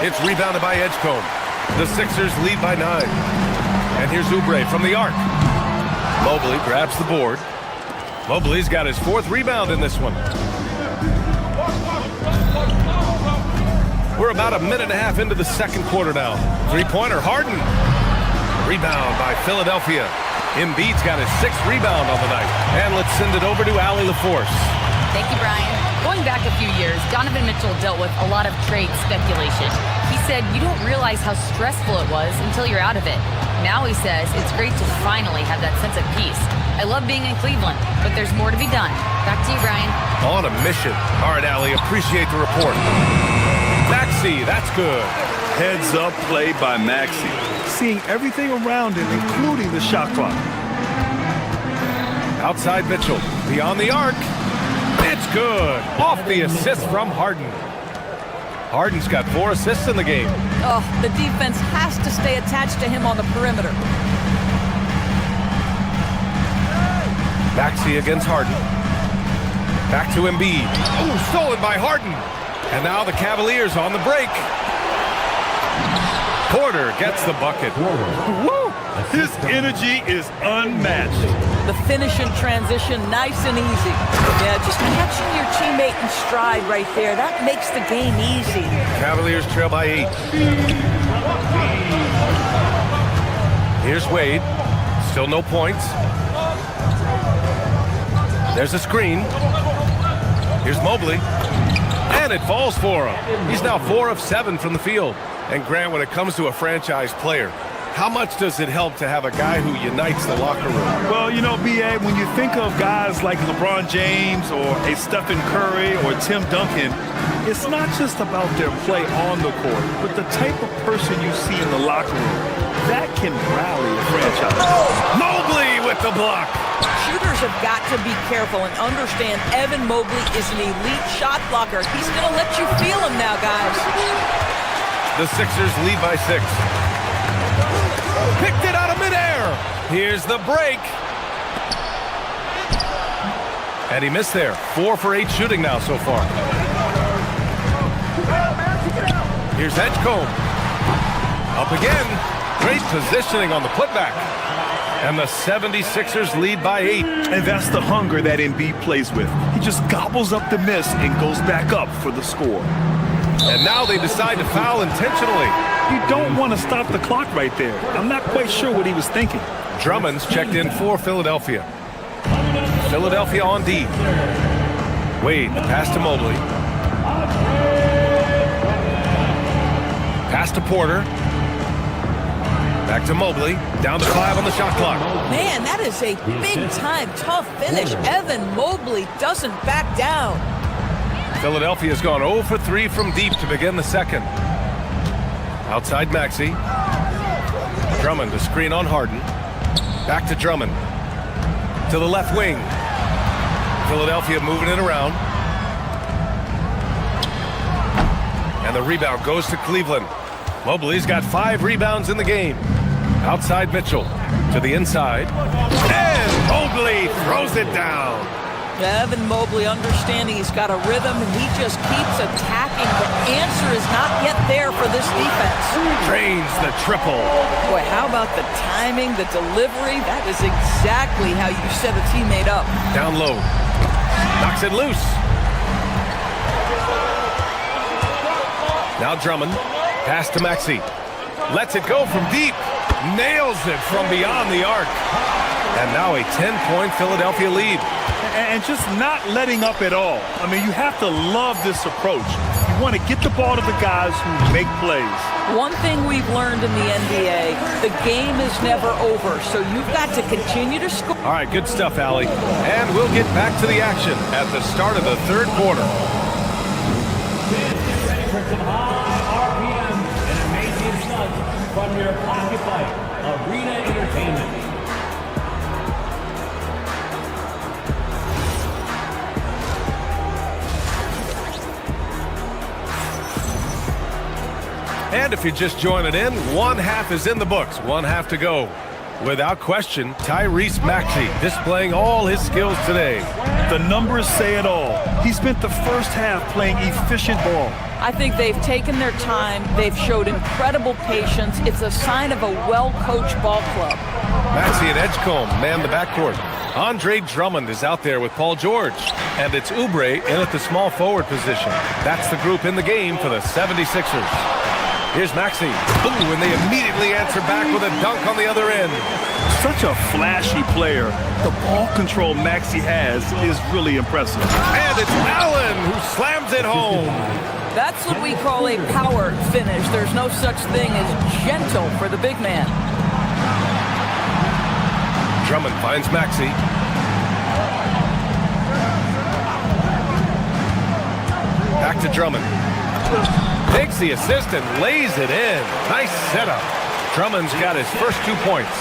It's rebounded by Edgecombe. The Sixers lead by 9. And here's Oubre from the arc. Mobley grabs the board. Mobley's got his 4th rebound in this one. We're about a minute and a half into the second quarter now. Three-pointer, Harden. Rebound by Philadelphia. Embiid's got his 6th rebound on the night. And let's send it over to Allie LaForce. Thank you, Brian. Going back a few years, Donovan Mitchell dealt with a lot of trade speculation. He said, you don't realize how stressful it was until you're out of it. Now he says it's great to finally have that sense of peace. I love being in Cleveland, but there's more to be done. Back to you, Brian. On a mission. All right, Allie, appreciate the report. Maxey, that's good. Heads up play by Maxey. Seeing everything around him, including the shot clock. Outside Mitchell. Beyond the arc. It's good. Off the assist from Harden. Harden's got 4 assists in the game. Oh, the defense has to stay attached to him on the perimeter. Maxey against Harden. Back to Embiid. Ooh, stolen by Harden. And now the Cavaliers on the break. Porter gets the bucket. Woo! His energy is unmatched. The finish in transition, nice and easy. Yeah, just catching your teammate in stride right there. That makes the game easy. Cavaliers trail by 8. Here's Wade. Still no points. There's a screen. Here's Mobley. And it falls for him. He's now 4 of 7 from the field. And Grant, when it comes to a franchise player, how much does it help to have a guy who unites the locker room? Well, you know, B.A., when you think of guys like LeBron James or a Stephen Curry or Tim Duncan, it's not just about their play on the court, but the type of person you see in the locker room. That can rally a franchise. Mobley with the block. Shooters have got to be careful and understand Evan Mobley is an elite shot blocker. He's going to let you feel him now, guys. The Sixers lead by 6. Picked it out of midair. Here's the break. And he missed there. 4 for 8 shooting now so far. Here's Edgecombe. Up again. Great positioning on the putback. And the 76ers lead by 8. And that's the hunger that Embiid plays with. He just gobbles up the miss and goes back up for the score. And now they decide to foul intentionally. You don't want to stop the clock right there. I'm not quite sure what he was thinking. Drummond's checked in for Philadelphia. Philadelphia on D. Wade, pass to Mobley. Pass to Porter. Back to Mobley. Down to 5 on the shot clock. Man, that is a big-time, tough finish. Evan Mobley doesn't back down. Philadelphia's gone 0 for 3 from deep to begin the second. Outside Maxey. Drummond to screen on Harden. Back to Drummond. To the left wing. Philadelphia moving it around. And the rebound goes to Cleveland. Mobley's got 5 rebounds in the game. Outside Mitchell. To the inside. And Mobley throws it down. Evan Mobley understanding he's got a rhythm and he just keeps attacking. The answer is not yet there for this defense. Drains the triple. Boy, how about the timing, the delivery? That is exactly how you set a teammate up. Down low. Knocks it loose. Now Drummond. Pass to Maxey. Lets it go from deep. Nails it from beyond the arc. And now a 10-point Philadelphia lead. And just not letting up at all. I mean, you have to love this approach. You want to get the ball to the guys who make plays. One thing we've learned in the NBA, the game is never over, so you've got to continue to score. All right, good stuff, Allie. And we'll get back to the action at the start of the third quarter. Ready for some high RPM and amazing stunts from your Pocket Fight Arena Entertainment. And if you're just joining in, 1 half is in the books, 1 half to go. Without question, Tyrese Maxey displaying all his skills today. The numbers say it all. He spent the first half playing efficient ball. I think they've taken their time. They've showed incredible patience. It's a sign of a well-coached ball club. Maxey and Edgecombe man the backcourt. Andre Drummond is out there with Paul George. And it's Oubre in at the small forward position. That's the group in the game for the 76ers. Here's Maxey. Ooh, and they immediately answer back with a dunk on the other end. Such a flashy player. The ball control Maxey has is really impressive. And it's Allen who slams it home. That's what we call a power finish. There's no such thing as gentle for the big man. Drummond finds Maxey. Back to Drummond. Takes the assist and lays it in. Nice setup. Drummond's got his first 2 points.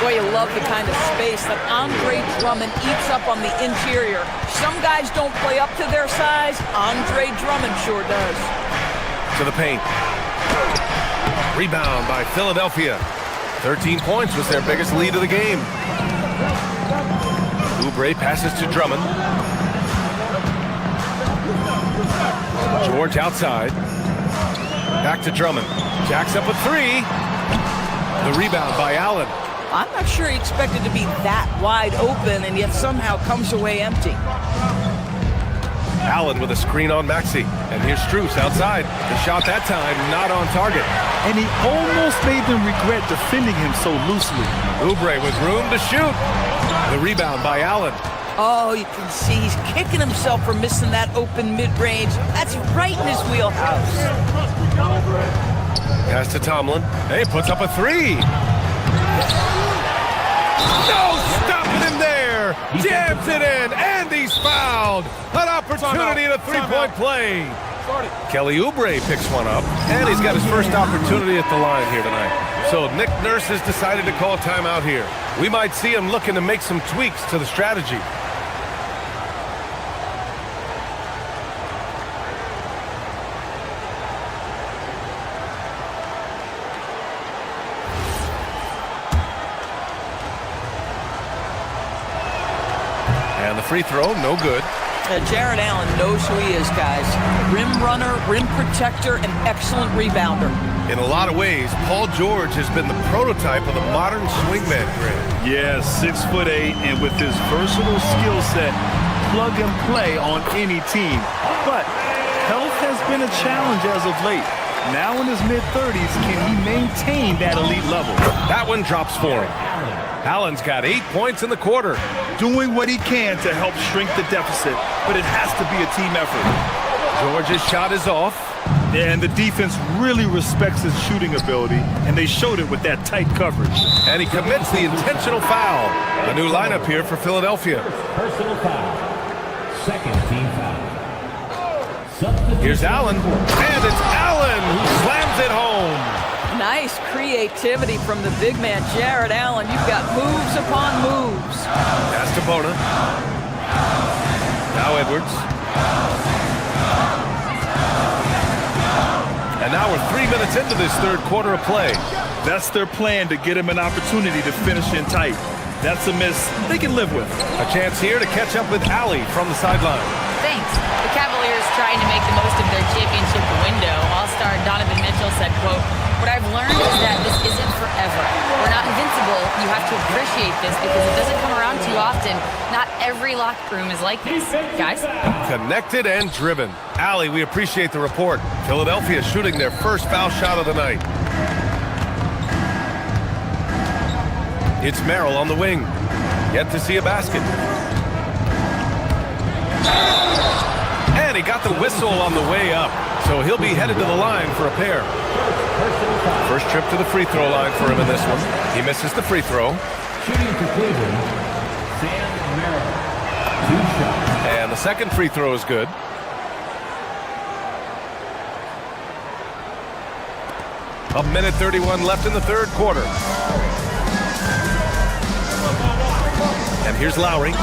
Boy, you love the kind of space that Andre Drummond eats up on the interior. Some guys don't play up to their size. Andre Drummond sure does. to the paint. Rebound by Philadelphia. 13 points was their biggest lead of the game. Oubre passes to Drummond. George outside. Back to Drummond. Jacks up a three. The rebound by Allen. I'm not sure he expected to be that wide open and yet somehow comes away empty. Allen with a screen on Maxey. And here's Strus outside. The shot that time not on target. And he almost made them regret defending him so loosely. Oubre with room to shoot. The rebound by Allen. Oh, you can see he's kicking himself for missing that open mid-range. That's right in his wheelhouse. Pass to Tomlin. Hey, puts up a three. No stopping him there. Jams it in, and he's fouled. An opportunity in a three-point play. Kelly Oubre picks one up, and he's got his first opportunity at the line here tonight. So Nick Nurse has decided to call timeout here. We might see him looking to make some tweaks to the strategy. And the free throw, no good. Jared Allen knows who he is, guys. Rim runner, rim protector, and excellent rebounder. In a lot of ways, Paul George has been the prototype of the modern swingman, Grant. Yeah, 6'8", and with his versatile skill set, plug and play on any team. But health has been a challenge as of late. Now in his mid-30s, can he maintain that elite level? That one drops for him. Allen's got 8 points in the quarter. Doing what he can to help shrink the deficit, but it has to be a team effort. George's shot is off. And the defense really respects his shooting ability, and they showed it with that tight coverage. And he commits the intentional foul. A new lineup here for Philadelphia. Personal foul. Second team foul. Here's Allen, and it's Allen who slams it home. Nice creativity from the big man, Jared Allen. You've got moves upon moves. Pass to Bona. Now Edwards. And now we're 3 minutes into this third quarter of play. That's their plan, to get him an opportunity to finish in tight. That's a miss they can live with. A chance here to catch up with Allie from the sideline. Thanks. The Cavaliers trying to make the most of their championship window. All-star Donovan Mitchell said, quote, "What I've learned is that this isn't forever. We're not invincible. You have to appreciate this because it doesn't come around too often. Not every locker room is like this." Guys? Connected and driven. Allie, we appreciate the report. Philadelphia shooting their first foul shot of the night. It's Merrill on the wing. Yet to see a basket. And he got the whistle on the way up. So he'll be headed to the line for a pair. First trip to the free throw line for him in this one. He misses the free throw. Shooting for Cleveland, Sam Merrill. 2 shots. And the second free throw is good. A minute 31 left in the third quarter. And here's Lowry.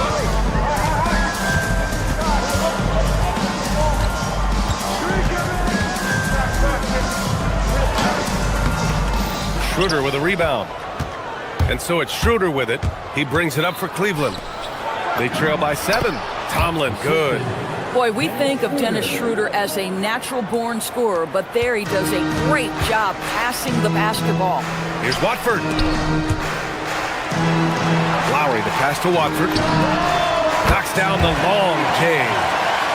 Schroeder with a rebound. And so it's Schroeder with it. He brings it up for Cleveland. They trail by 7. Tomlin, good. Boy, we think of Dennis Schroeder as a natural-born scorer, but there he does a great job passing the basketball. Here's Watford. Lowry, the pass to Watford. Knocks down the long J.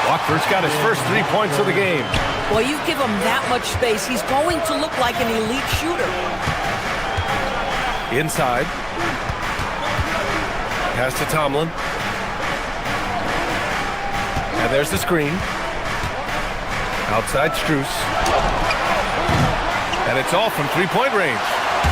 Watford's got his first 3 points of the game. Well, you give him that much space, he's going to look like an elite shooter. Inside. Pass to Tomlin. And there's the screen. Outside Strus. And it's all from three-point range.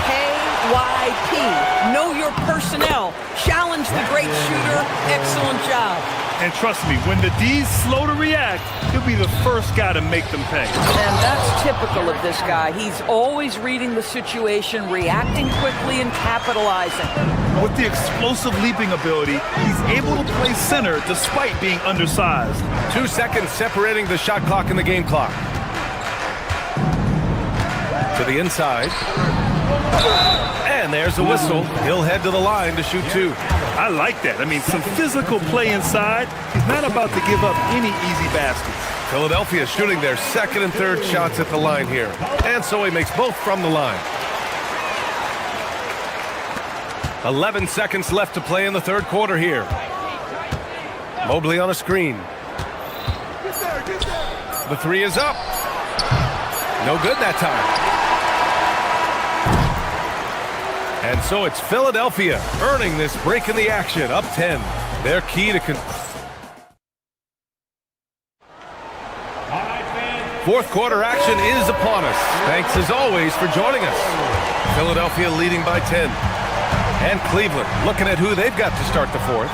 KYP. Know your personnel. Challenge the great shooter. Excellent job. And trust me, when the D's slow to react, he'll be the first guy to make them pay. And that's typical of this guy. He's always reading the situation, reacting quickly, and capitalizing. With the explosive leaping ability, he's able to play center despite being undersized. 2 seconds separating the shot clock and the game clock. To the inside. And there's the whistle. He'll head to the line to shoot 2. I like that. I mean, some physical play inside. He's not about to give up any easy baskets. Philadelphia shooting their second and third shots at the line here. And so he makes both from the line. 11 seconds left to play in the third quarter here. Mobley on a screen. The 3 is up. No good that time. And so it's Philadelphia earning this break in the action, up 10. Their key to fourth quarter action is upon us. Thanks as always for joining us. Philadelphia leading by 10. And Cleveland looking at who they've got to start the fourth.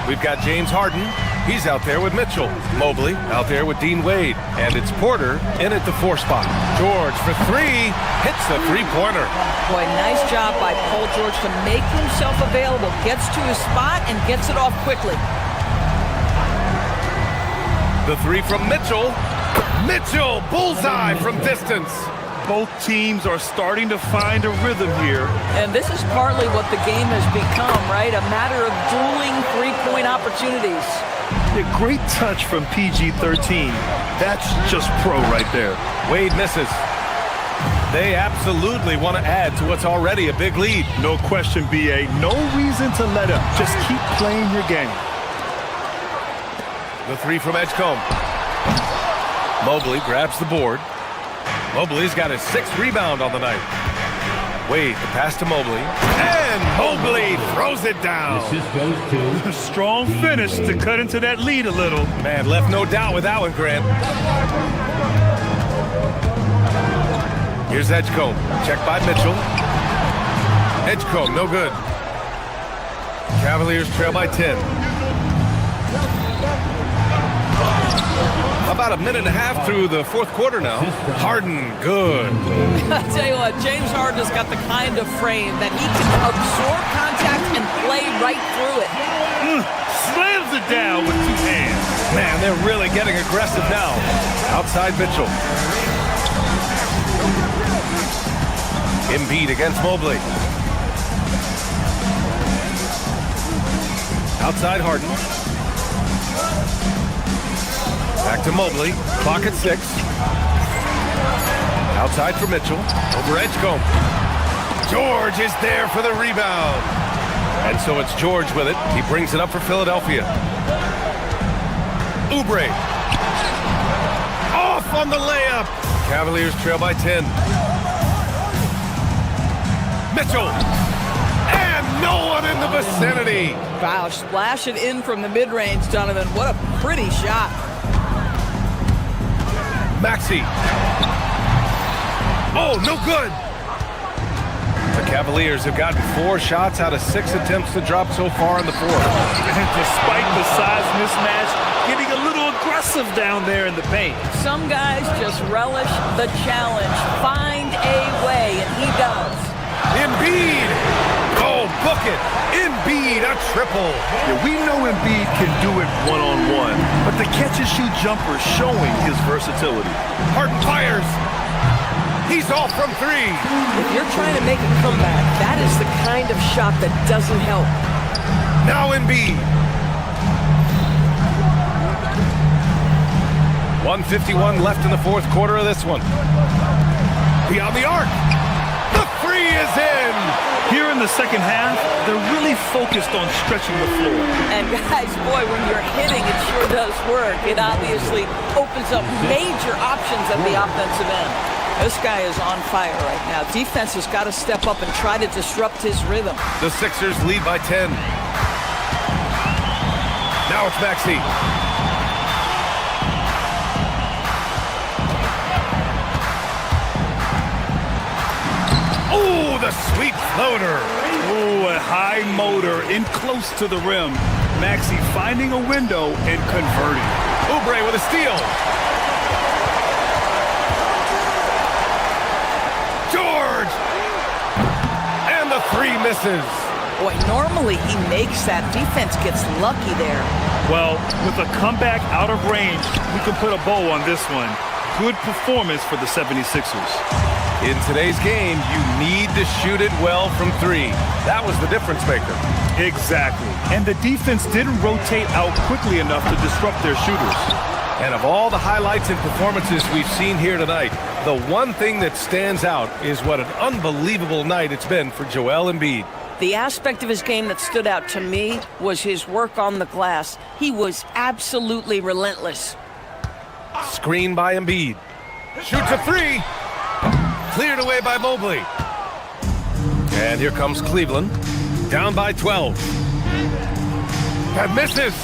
We've got James Harden. He's out there with Mitchell. Mobley out there with Dean Wade. And it's Porter in at the 4 spot. George for 3. Hits the 3-pointer. Boy, nice job by Paul George to make himself available. Gets to his spot and gets it off quickly. The 3 from Mitchell. Mitchell, bullseye from distance. Both teams are starting to find a rhythm here. And this is partly what the game has become, right? A matter of dueling 3-point opportunities. A great touch from PG-13. That's just pro right there. Wade misses. They absolutely want to add to what's already a big lead. No question, B.A. No reason to let up. Just keep playing your game. The 3 from Edgecombe. Mobley grabs the board. Mobley's got his 6th rebound on the night. Wade, the pass to Mobley. And Mobley throws it down. A strong finish to cut into that lead a little. Man, left no doubt with that one, Grant. Here's Edgecombe. Checked by Mitchell. Edgecombe, no good. Cavaliers trail by 10. About a minute and a half through the fourth quarter now. Harden, good. I tell you what, James Harden has got the kind of frame that he can absorb contact and play right through it. Slams it down with 2 hands. Man, they're really getting aggressive now. Outside Mitchell. Embiid against Mobley. Outside Harden. Back to Mobley. Clock at 6. Outside for Mitchell. Over Edgecombe. George is there for the rebound. And so it's George with it. He brings it up for Philadelphia. Oubre. Off on the layup. Cavaliers trail by 10. Mitchell. And no one in the vicinity. Wow, splash it in from the mid-range, Donovan. What a pretty shot. Maxey. Oh, no good. The Cavaliers have gotten 4 shots out of 6 attempts to drop so far in the fourth. And despite the size mismatch, getting a little aggressive down there in the paint. Some guys just relish the challenge. Find a way, and he does. Embiid. Oh, book it. Embiid, a triple. Yeah, we know Embiid can do it one-on-one, but the catch-and-shoot jumper showing his versatility. Harden fires. He's off from 3. If you're trying to make a comeback, that is the kind of shot that doesn't help. Now Embiid. 1:51 left in the fourth quarter of this one. Beyond the arc. The 3 is in. Here in the second half, they're really focused on stretching the floor. And guys, boy, when you're hitting, it sure does work. It obviously opens up major options at the offensive end. This guy is on fire right now. Defense has got to step up and try to disrupt his rhythm. The Sixers lead by 10. Now it's Maxey. Oh, the sweet floater. Oh, a high motor in close to the rim. Maxey finding a window and converting. Oubre with a steal. George! And the 3 misses. Boy, normally he makes that. Defense gets lucky there. Well, with a comeback out of range, we can put a bow on this one. good performance for the 76ers. In today's game, you need to shoot it well from three. That was the difference maker. Exactly. And the defense didn't rotate out quickly enough to disrupt their shooters. And of all the highlights and performances we've seen here tonight, the one thing that stands out is what an unbelievable night it's been for Joel Embiid. The aspect of his game that stood out to me was his work on the glass. He was absolutely relentless. Screen by Embiid. Shoots a three. Cleared away by Mobley. And here comes Cleveland. Down by 12. That misses.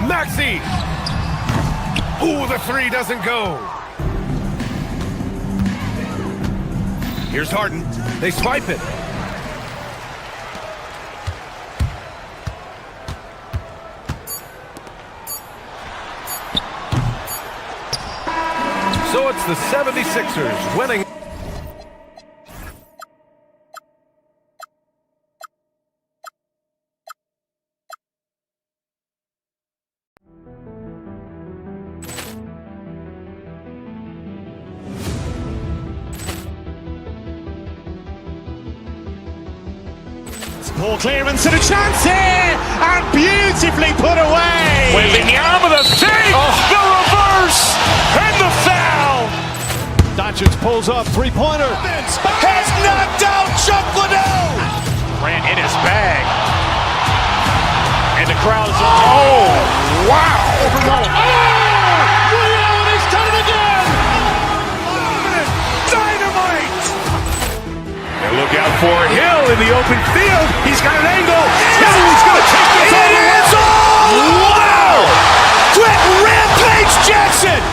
Maxey. Ooh, the three doesn't go. Here's Harden. They swipe it. So it's the 76ers winning. Ball clearance and a chance here, and beautifully put away. Wembanyama with a save, the reverse, and the foul. Doncic pulls up, three-pointer. Has knocked out Chuck Liddell. Ran in his bag. And the crowd is, oh, wow. He's done it again. Dynamite. And look out for Hill in the open field. He's got an angle. He's going to take this all the way. Wow! Quick Rampage Jackson.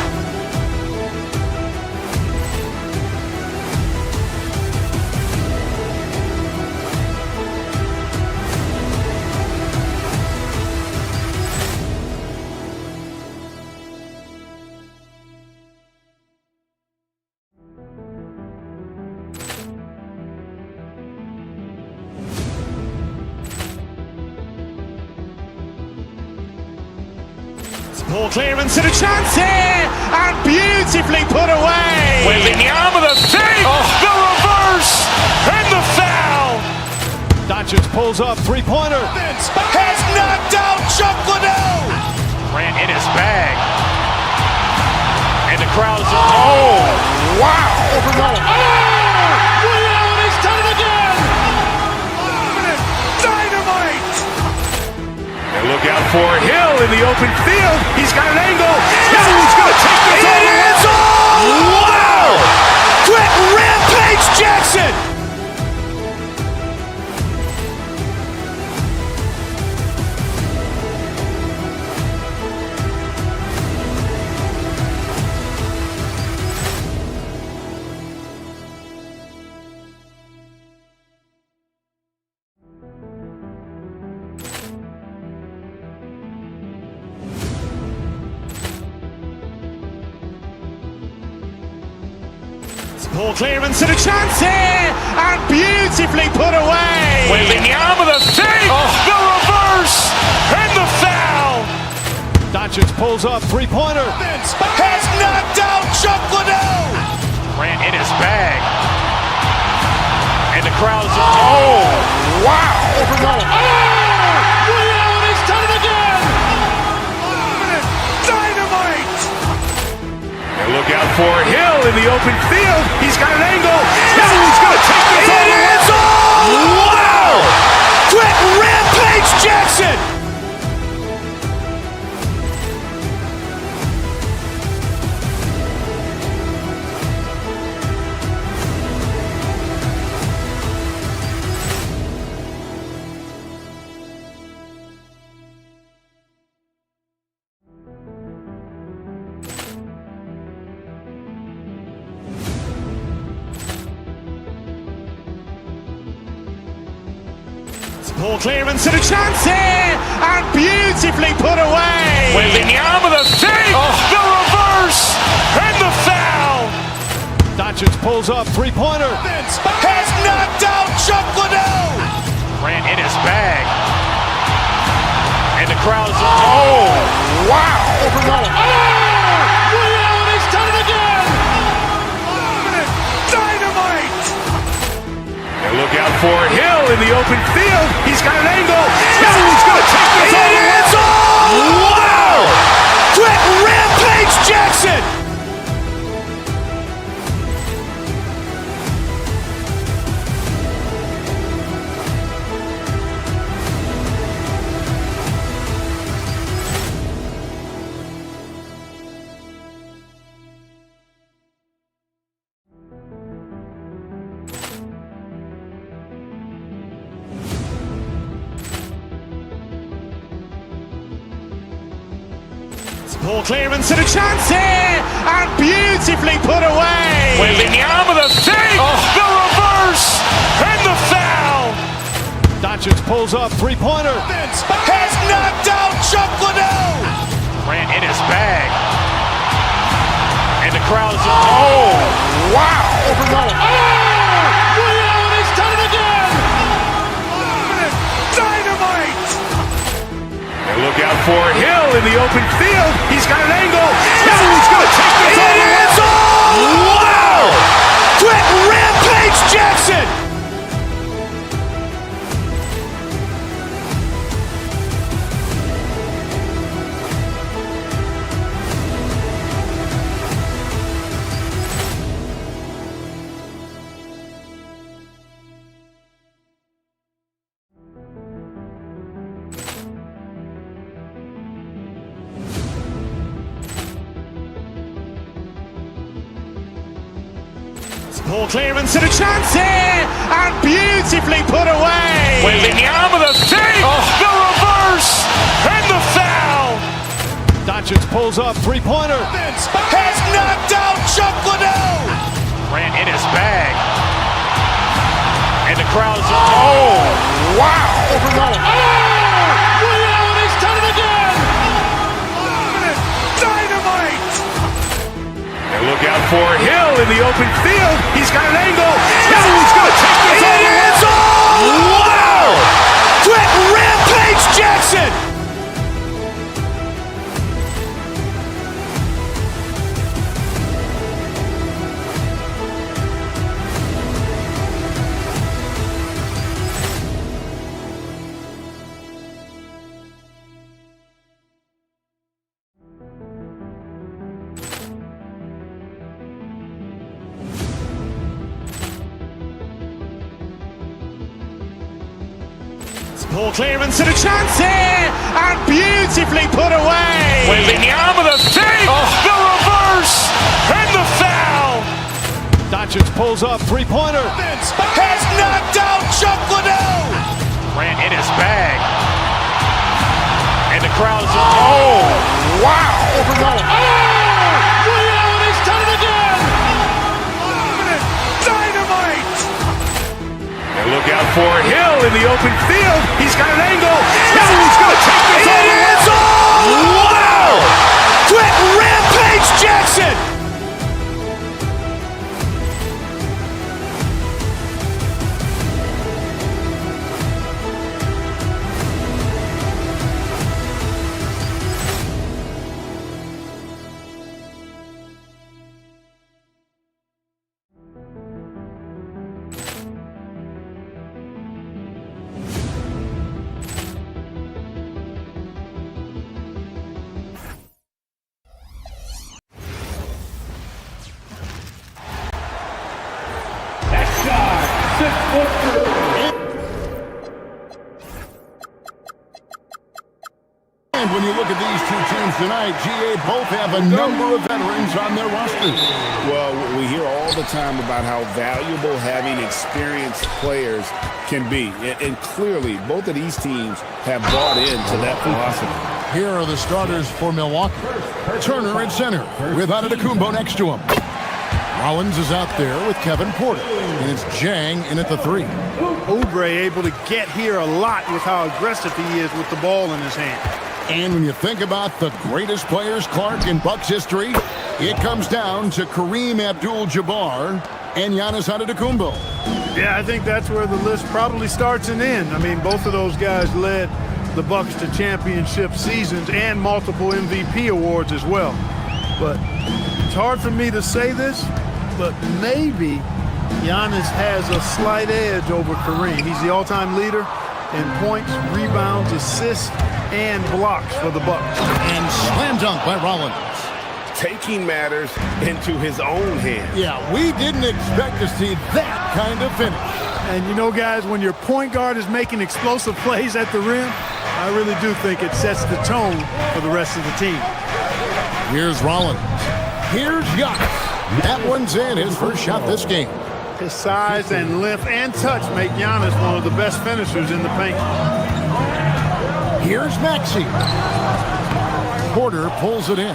Ball clearance and a chance here, and beautifully put away. Wembanyama with a save, the reverse, and the foul. Doncic pulls up, three-pointer. Has knocked out Chuck Liddell. Ran in his bag. And the crowd is, oh, wow. He's done it again. Dynamite. And look out for Hill in the open field. He's got an angle. He's going to take this all the way. Wow! Quick Rampage Jackson. Ball clearance and a chance here, and beautifully put away. Wembanyama with a save, the reverse, and the foul. Doncic pulls up, three-pointer. Has knocked out Chuck Liddell. Ran in his bag. And the crowd is, oh, wow. He's done it again. Dynamite. And look out for Hill in the open field. He's got an angle. He's going to take this all the way. Wow! Quick Rampage Jackson. Ball clearance and a chance here, and beautifully put away. Wembanyama with a save, the reverse, and the foul. Doncic pulls up, three-pointer. Has knocked out Chuck Liddell. Ran in his bag. And the crowd is, oh, wow! Over Nolan. Ray Allen has done it again! Dynamite! And look out for Hill in the open field. He's got an angle. No, he's going to take this all the way. Wow! Quick Rampage Jackson! Ball clearance and a chance here, and beautifully put away. Wembanyama the save, the reverse, and the foul. Doncic pulls up, three-pointer. Has knocked out Chuck Liddell. Grant in his bag. And the crowd's Oh, wow! Over Nolan. Ray Allen has done it again. Dynamite. And look out for Hill in the open field. He's got an angle. No, he's going to take this all the way. Wow! Quick Rampage Jackson. Ball clearance and a chance here, and beautifully put away. Wembanyama the save, the reverse, and the foul. Doncic pulls up, three-pointer. Has knocked out Chuck Liddell. Grant in his bag. And the crowd's Wow! Over Nolan. Ray Allen has done it again. Dynamite. And look out for Hill in the open field. He's got an angle. No, he's going to take this all the way. Wow! Quick Rampage Jackson. Ball clearance and a chance here, and beautifully put away. Wembanyama the save, the reverse, and the foul. Doncic pulls up, three-pointer. Has knocked out Chuck Liddell. Grant in his bag. And the crowd's Wow! Over Nolan. Ray Allen has done it again. Dynamite. And look out for Hill in the open field. He's got an angle. No, he's going to take this all the way. Wow! Quick Rampage Jackson. And when you look at these two teams tonight, GA both have a number of veterans on their rosters. Well, we hear all the time about how valuable having experienced players can be. And clearly, both of these teams have bought into that philosophy. Here are the starters for Milwaukee. Turner at center with Antetokounmpo next to him. Rollins is out there with Kevin Porter. And it's Jang in at the 3. Oubre able to get here a lot with how aggressive he is with the ball in his hand. And when you think about the greatest players, Clark, in Bucks history, it comes down to Kareem Abdul-Jabbar and Giannis Antetokounmpo. Yeah, I think that's where the list probably starts and ends. I mean, both of those guys led the Bucks to championship seasons and multiple MVP awards as well. But it's hard for me to say this, but maybe Giannis has a slight edge over Kareem. He's the all-time leader in points, rebounds, assists, and blocks for the Bucks. And slam dunk by Rollins. Taking matters into his own hands. Yeah, we didn't expect to see that kind of finish. And you know, guys, when your point guard is making explosive plays at the rim, I really do think it sets the tone for the rest of the team. Here's Rollins. Here's Giannis. That one's in, his first shot this game. His size and length and touch make Giannis one of the best finishers in the paint. Here's Maxey. Porter pulls it in.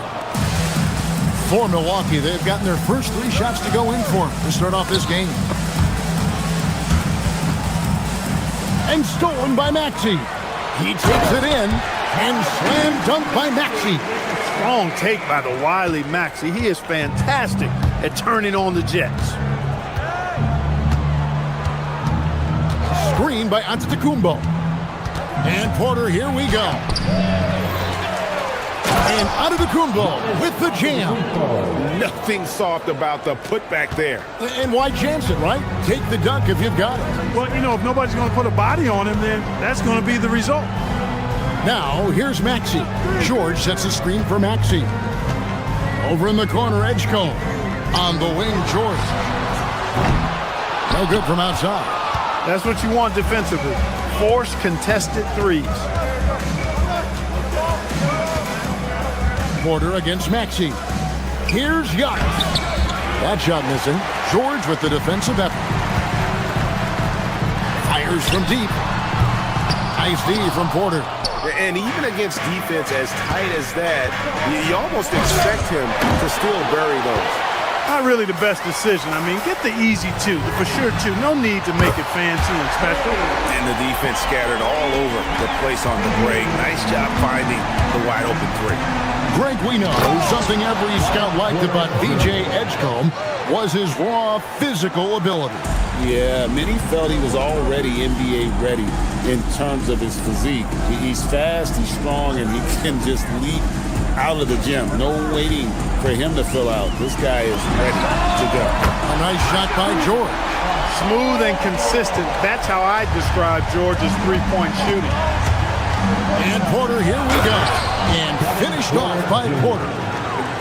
For Milwaukee, they've gotten their first 3 shots to go in for him to start off this game. And stolen by Maxey. He takes it in and slam dunk by Maxey. Strong take by the wily Maxey. He is fantastic at turning on the Jets. Screen by Antetokounmpo. And Porter, here we go. And Antetokounmpo with the jam. Nothing soft about the putback there. And why chance it, right? Take the dunk if you've got it. Well, you know, if nobody's going to put a body on him, then that's going to be the result. Now, here's Maxey. George sets a screen for Maxey. Over in the corner, Edgecombe. On the wing, George. No good from outside. That's what you want defensively. Force contested threes. Porter against Maxey. Here's Giannis. That shot missing. George with the defensive effort. Fires from deep. Nice D from Porter. And even against defense as tight as that, you almost expect him to still bury those. Not really the best decision. I mean, get the easy 2, the for sure 2. No need to make it fancy and special. And the defense scattered all over the place on the break. Nice job finding the wide open 3. Greg, we know something every scout liked about VJ Edgecombe was his raw physical ability. Yeah, many felt he was already NBA ready in terms of his physique. He's fast, he's strong, and he can just leap out of the gym. No waiting for him to fill out. This guy is ready to go. A nice shot by George. Smooth and consistent. That's how I describe George's three-point shooting. And Porter, here we go. And finished off by Porter.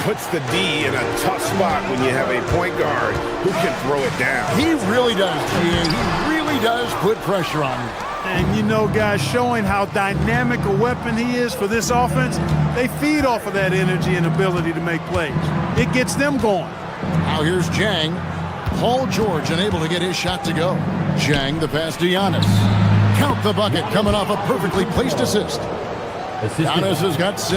Puts the D in a tough spot when you have a point guard who can throw it down. He really does, G.A. He really does put pressure on you. And you know, guys, showing how dynamic a weapon he is for this offense, they feed off of that energy and ability to make plays. It gets them going. Now here's Jang. Paul George unable to get his shot to go. Jang the pass to Giannis. Count the bucket coming off a perfectly placed assist. Giannis has got 6.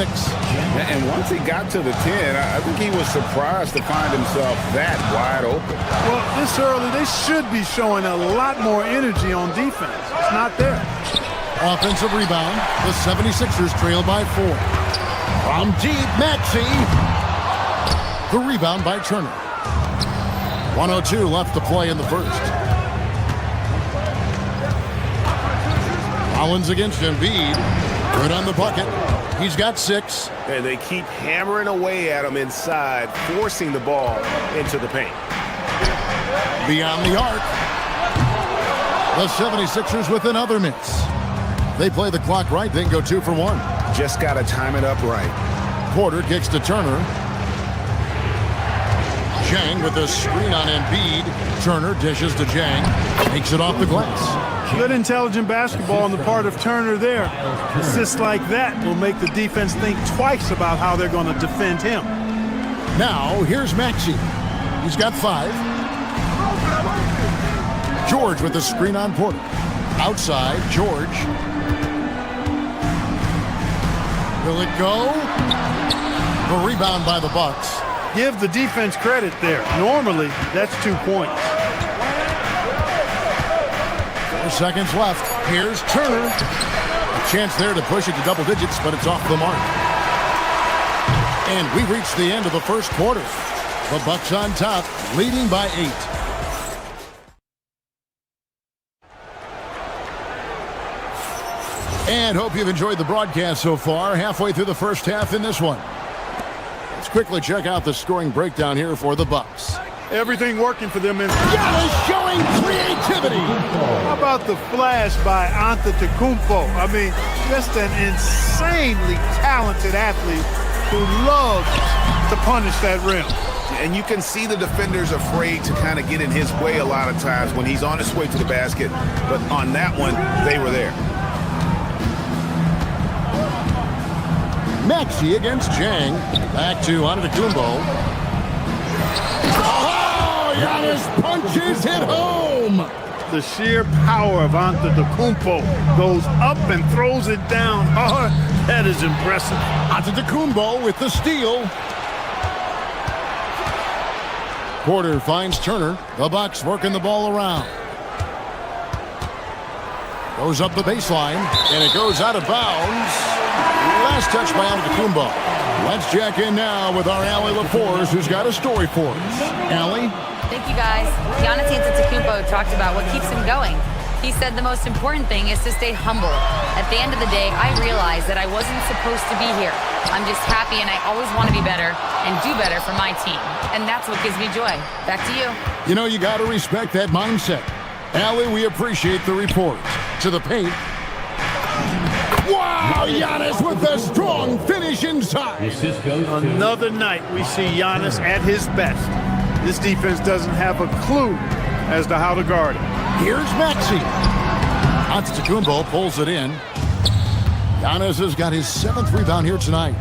And once he got to the 10, I think he was surprised to find himself that wide open. Well, this early, they should be showing a lot more energy on defense. It's not there. Offensive rebound. The 76ers trail by 4. From deep, Maxey. The rebound by Turner. 1:02 left to play in the first. Rollins against Embiid. Good on the bucket. He's got 6. And they keep hammering away at him inside, forcing the ball into the paint. Beyond the arc. The 76ers with another miss. They play the clock right, then go 2 for 1. Just got to time it up right. Porter kicks to Turner. Jang with the screen on Embiid. Turner dishes to Jang. Takes it off the glass. Good intelligent basketball on the part of Turner there. Assists like that will make the defense think twice about how they're going to defend him. Now, here's Maxey. He's got 5. George with the screen on Porter. Outside, George. Will it go? The rebound by the Bucks. Give the defense credit there. Normally, that's 2 points. 4 seconds left. Here's Turner. A chance there to push it to double digits, but it's off the mark. And we've reached the end of the first quarter. The Bucks on top, leading by 8. And hope you've enjoyed the broadcast so far. Halfway through the first half in this one. Let's quickly check out the scoring breakdown here for the Bucks. Everything working for them. Giannis showing creativity. How about the flash by Antetokounmpo? I mean, just an insanely talented athlete who loves to punish that rim. And you can see the defenders afraid to kind of get in his way a lot of times when he's on his way to the basket. But on that one, they were there. Maxey against Jang. Back to Antetokounmpo. Oh, Giannis punches it home. The sheer power of Antetokounmpo goes up and throws it down hard. That is impressive. Antetokounmpo with the steal. Porter finds Turner. The Bucks working the ball around. Goes up the baseline, and it goes out of bounds. Last touch by Antetokounmpo. Let's check in now with our Allie LaForce, who's got a story for us. Allie? Thank you, guys. Giannis Antetokounmpo talked about what keeps him going. He said the most important thing is to stay humble. At the end of the day, I realized that I wasn't supposed to be here. I'm just happy, and I always want to be better and do better for my team. And that's what gives me joy. Back to you. You know, you got to respect that mindset. Allie, we appreciate the report. To the paint. Wow, Giannis with a strong finish inside. Another night we see Giannis at his best. This defense doesn't have a clue as to how to guard him. Here's Maxey. Antetokounmpo pulls it in. Giannis has got his 7th rebound here tonight.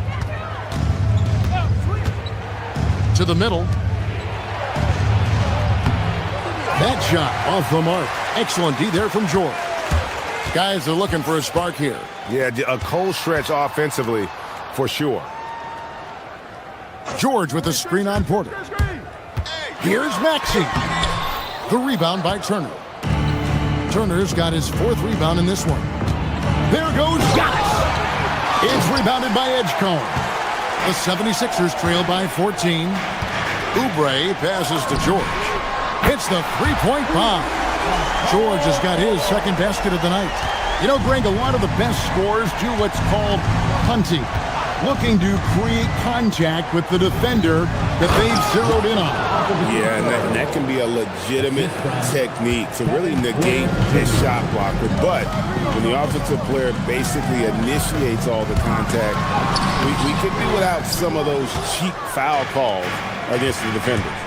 To the middle. That shot off the mark. Excellent D there from George. Guys are looking for a spark here. Yeah, a cold stretch offensively for sure. George with the screen on Porter. Here's Maxey. The rebound by Turner. Turner's got his 4th rebound in this one. There goes Giannis. It's rebounded by Edgecombe. The 76ers trail by 14. Oubre passes to George. Hits the three-point bomb. George has got his 2nd basket of the night. You know, Greg, a lot of the best scorers do what's called punting. Looking to create contact with the defender that they've zeroed in on. Yeah, and that can be a legitimate technique to really negate a shot blocker. But when the offensive player basically initiates all the contact, we could do without some of those cheap foul calls against the defenders.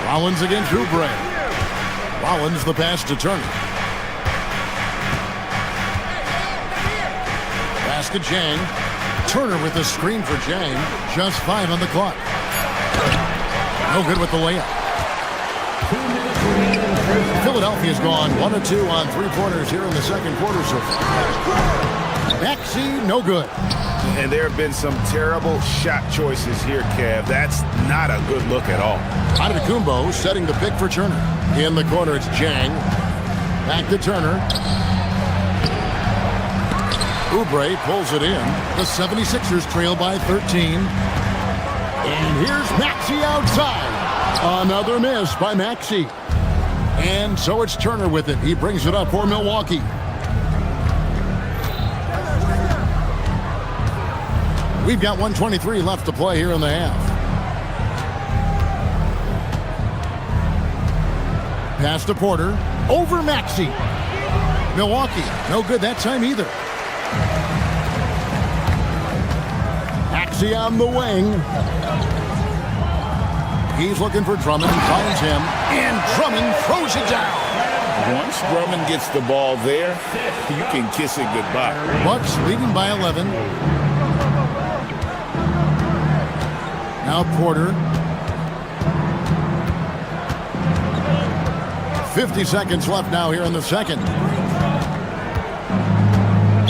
Rollins against Oubre. Rollins the pass to Turner. Pass to Jang. Turner with the screen for Jang. Just 5 on the clock. No good with the layup. Philadelphia's gone 1 of 2 on 3-pointers here in the 2nd quarter so far. Maxey, no good. And there have been some terrible shot choices here, Kev. That's not a good look at all. Antetokounmpo setting the pick for Turner. In the corner, it's Jang. Back to Turner. Oubre pulls it in. The 76ers trail by 13. And here's Maxey outside. Another miss by Maxey. And so it's Turner with it. He brings it up for Milwaukee. We've got 1:23 left to play here in the half. Pass to Porter. Over Maxey. Milwaukee, no good that time either. Maxey on the wing. He's looking for Drummond and finds him. And Drummond throws it down. Once Drummond gets the ball there, you can kiss it goodbye. Bucks leading by 11. Now Porter. 50 seconds left now here in the 2nd.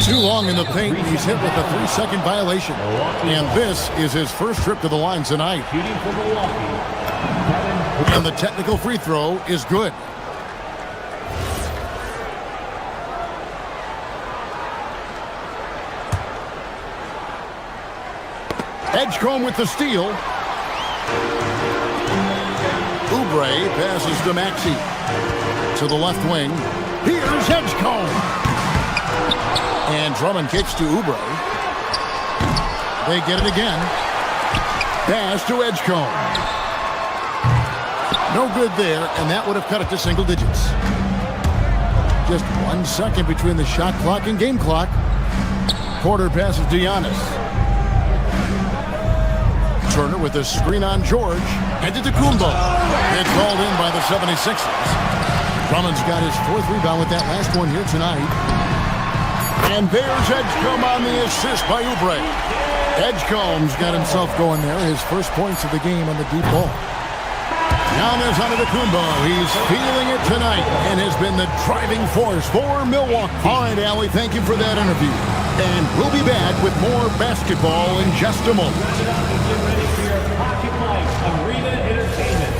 Too long in the paint. He's hit with a 3-second violation. And this is his first trip to the line tonight. And the technical free throw is good. Edgecombe with the steal. Oubre passes to Maxey. To the left wing. Here's Edgecombe. And Drummond kicks to Oubre. They get it again. Pass to Edgecombe. No good there, and that would have cut it to single digits. Just 1 second between the shot clock and game clock. Porter passes to Giannis. Turner with a screen on George. And to Kumbo. It's called in by the 76ers. Drummond's got his 4th rebound with that last one here tonight. And there's Edgecombe on the assist by Oubre. Edgecombe's got himself going there. His first points of the game on the deep ball. Giannis Antetokounmpo. He's feeling it tonight and has been the driving force for Milwaukee. All right, Allie, thank you for that interview. And we'll be back with more basketball in just a moment. Get ready for your Pocket Light Arena Entertainment.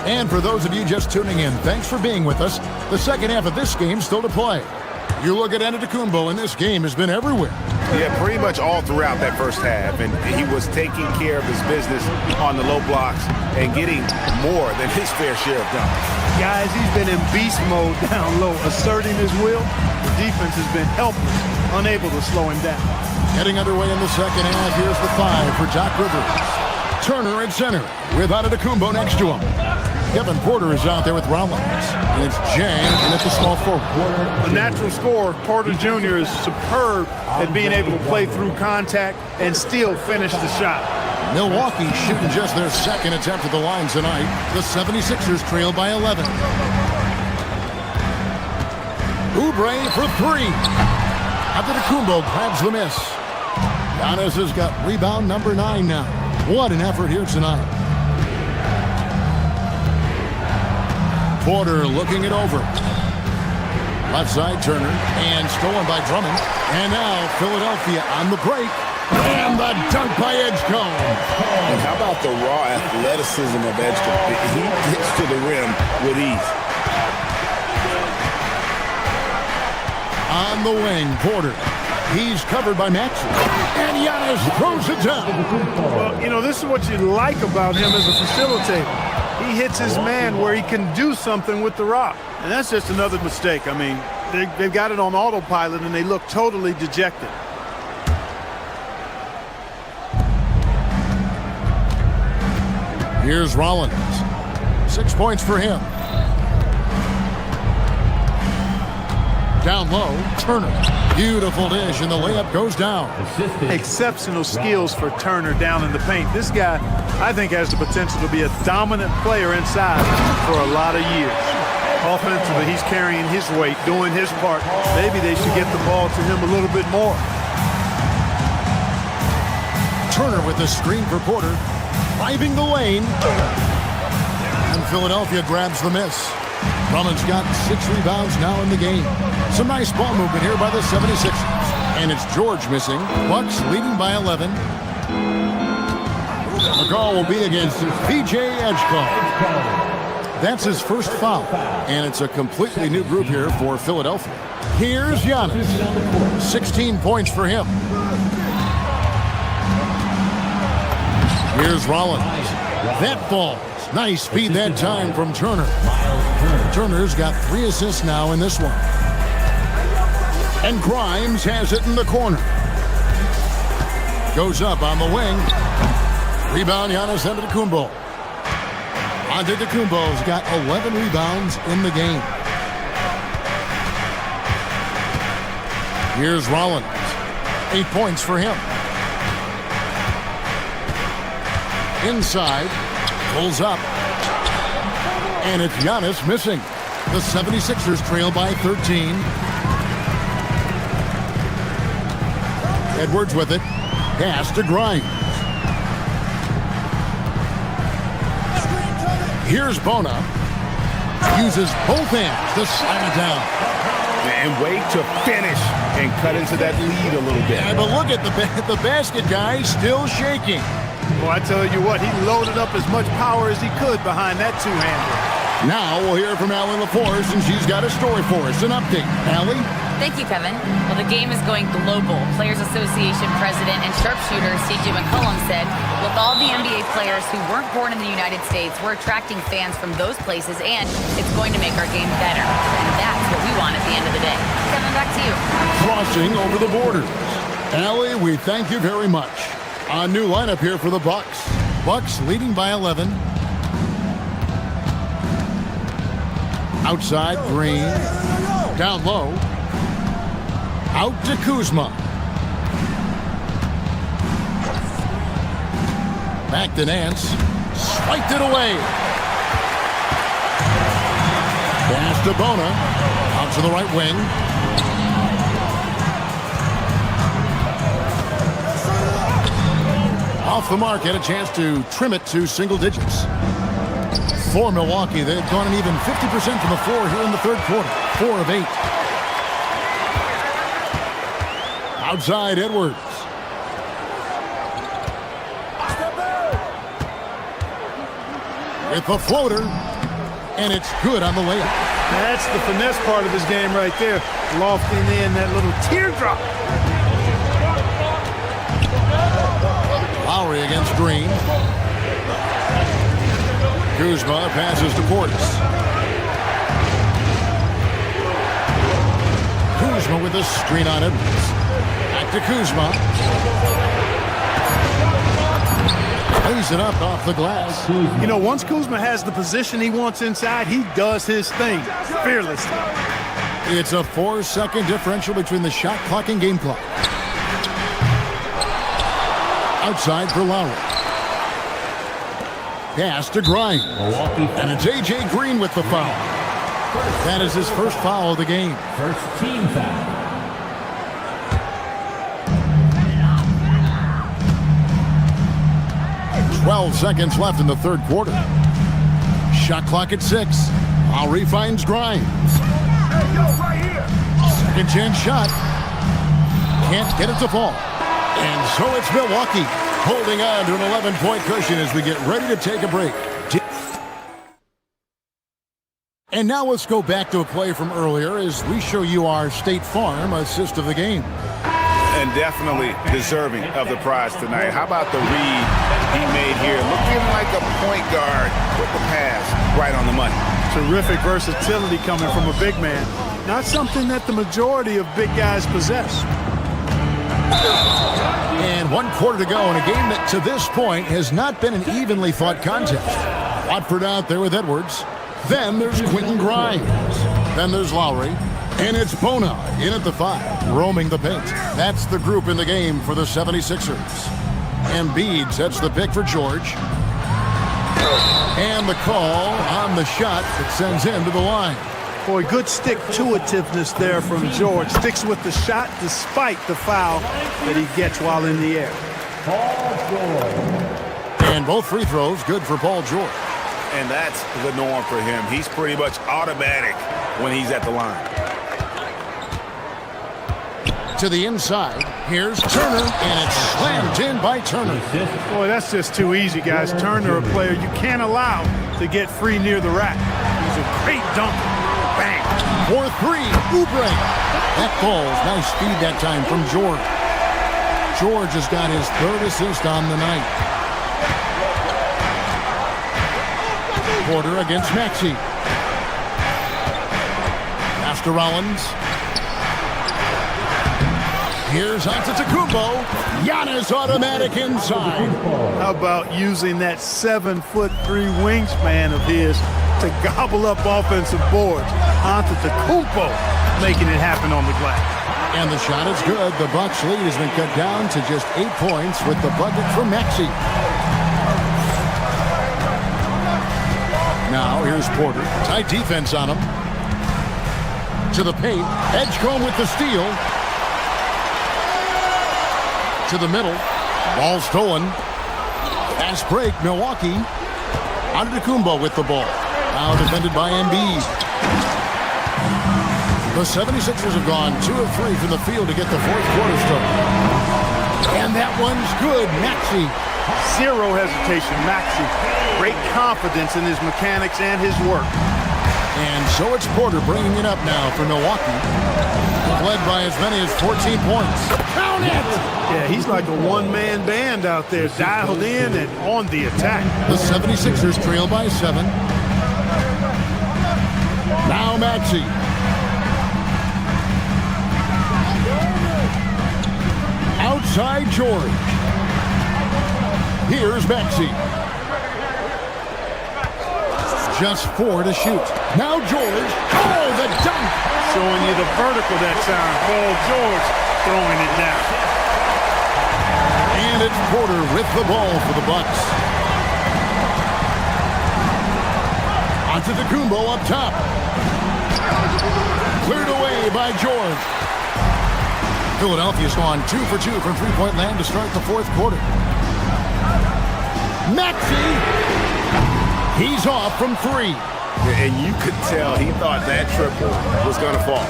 And for those of you just tuning in, thanks for being with us. The second half of this game still to play. You look at Antetokounmpo, and this game has been everywhere. Yeah, pretty much all throughout that first half. And he was taking care of his business on the low blocks and getting more than his fair share of dunks. Guys, he's been in beast mode down low, asserting his will. The defense has been helpless, unable to slow him down. Getting underway in the second half, here's the 5 for Doc Rivers. Turner at center with Antetokounmpo next to him. Kevin Porter is out there with Rollins. And it's Jang at the small forward. A natural scorer, Porter Jr. is superb at being able to play through contact and still finish the shot. Milwaukee shooting just their second attempt at the line tonight. The 76ers trail by 11. Oubre for 3. Antetokounmpo grabs the miss. Giannis has got rebound number 9 now. What an effort here tonight. Porter looking it over. Left side Turner, and stolen by Drummond. And now Philadelphia on the break. And the dunk by Edgecombe. And how about the raw athleticism of Edgecombe? He gets to the rim with ease. On the wing, Porter. He's covered by Maxey. And Giannis throws it down. Well, you know, this is what you like about him as a facilitator. He hits his man where he can do something with the rock. And that's just another mistake. I mean, they've got it on autopilot, and they look totally dejected. Here's Rollins. 6 points for him. Down low, Turner. Beautiful dish, and the layup goes down. Exceptional skills for Turner down in the paint. This guy, I think, has the potential to be a dominant player inside for a lot of years. Offensively, he's carrying his weight, doing his part. Maybe they should get the ball to him a little bit more. Turner with the screen for Porter. Driving the lane. And Philadelphia grabs the miss. Drummond's got 6 rebounds now in the game. Some nice ball movement here by the 76ers. And it's George missing. Bucks leading by 11. The call will be against PJ Edgecombe. That's his first foul. And it's a completely new group here for Philadelphia. Here's Giannis. 16 points for him. Here's Rollins. That falls. Nice speed that time from Turner. Turner's got 3 assists now in this one. And Grimes has it in the corner. Goes up on the wing. Rebound, Giannis Antetokounmpo. Antetokounmpo's got 11 rebounds in the game. Here's Rollins. 8 points for him. Inside. Pulls up. And it's Giannis missing. The 76ers trail by 13. Edwards with it. Pass to Grimes. Here's Bona. Uses both hands to slam it down. And wait to finish and cut into that lead a little bit. Yeah, but look at the basket guy still shaking. Well, I tell you what, he loaded up as much power as he could behind that two-hander. Now we'll hear from Allie LaForce, and she's got a story for us. An update. Allie? Thank you, Kevin. Well, the game is going global. Players Association President and sharpshooter C.J. McCollum said, with all the NBA players who weren't born in the United States, we're attracting fans from those places, and it's going to make our game better. And that's what we want at the end of the day. Kevin, back to you. Crossing over the borders. Allie, we thank you very much. A new lineup here for the Bucks. Bucks leading by 11. Outside, Green. Down low. Out to Kuzma. Back to Nance. Swiped it away. Pass to Bona. Out to the right wing. Off the mark, had a chance to trim it to single digits. For Milwaukee, they've gone an even 50% from the floor here in the third quarter. 4 of 8. Outside, Edwards. With the floater, and it's good on the layup. That's the finesse part of his game right there. Lofting in that little teardrop. Lowry against Green. Kuzma passes to Portis. Kuzma with a screen on Edwards. Back to Kuzma. Plays it up off the glass. You know, once Kuzma has the position he wants inside, he does his thing fearlessly. It's a 4-second differential between the shot clock and game clock. Outside for Lowry. Pass to Grimes. And it's A.J. Green with the foul. That is his first foul of the game. First team foul. 12 seconds left in the third quarter. Shot clock at 6. Lowry finds Grimes. Second chance shot. Can't get it to fall. And so it's Milwaukee holding on to an 11-point cushion as we get ready to take a break. And now let's go back to a play from earlier as we show you our State Farm assist of the game. And definitely deserving of the prize tonight. How about the read he made here? Looking like a point guard with the pass right on the money. Terrific versatility coming from a big man. Not something that the majority of big guys possess. And 1 quarter to go in a game that to this point has not been an evenly fought contest. Watford out there with Edwards. Then there's Quentin Grimes. Then there's Lowry. And it's Bona in at the 5, roaming the paint. That's the group in the game for the 76ers. Embiid sets the pick for George. And the call on the shot that sends him to the line. Boy, good stick-to-itiveness there from George. Sticks with the shot despite the foul that he gets while in the air. Paul George. And both free throws good for Paul George. And that's the norm for him. He's pretty much automatic when he's at the line. To the inside, here's Turner, and it's slammed in by Turner. Boy, that's just too easy, guys. Turner, a player you can't allow to get free near the rack. He's a great dunker. Bang. 4-3, Oubre. That falls. Nice speed that time from George. George has got his 3rd assist on the night. Porter against Maxey. Pass to Rollins. Here's Antetokounmpo. Giannis automatic inside. How about using that 7'3" wingspan of his to gobble up offensive boards? Antetokounmpo making it happen on the glass. And the shot is good. The Bucks lead has been cut down to just 8 points with the bucket from Maxey. Now here's Porter. Tight defense on him. To the paint. Edgecombe with the steal. To the middle. Ball stolen. Fast break, Milwaukee. Antetokounmpo with the ball. Now defended by Embiid. The 76ers have gone 2 of 3 from the field to get the fourth quarter started. And that one's good. Maxey. Zero hesitation. Maxey. Great confidence in his mechanics and his work. And so it's Porter bringing it up now for Milwaukee. led by as many as 14 points. Count it! Yeah, he's like a one-man band out there, dialed in and on the attack. The 76ers trail by 7. Now Maxey. Outside George. Here's Maxey. Just 4 to shoot. Now George. Oh, the dunk! Showing you the vertical that time. Paul George throwing it down. And it's Porter with the ball for the Bucks. Antetokounmpo up top. Cleared away by George. Philadelphia's gone 2 for 2 from three-point land to start the fourth quarter. Maxey. He's off from 3. And you could tell he thought that triple was going to fall.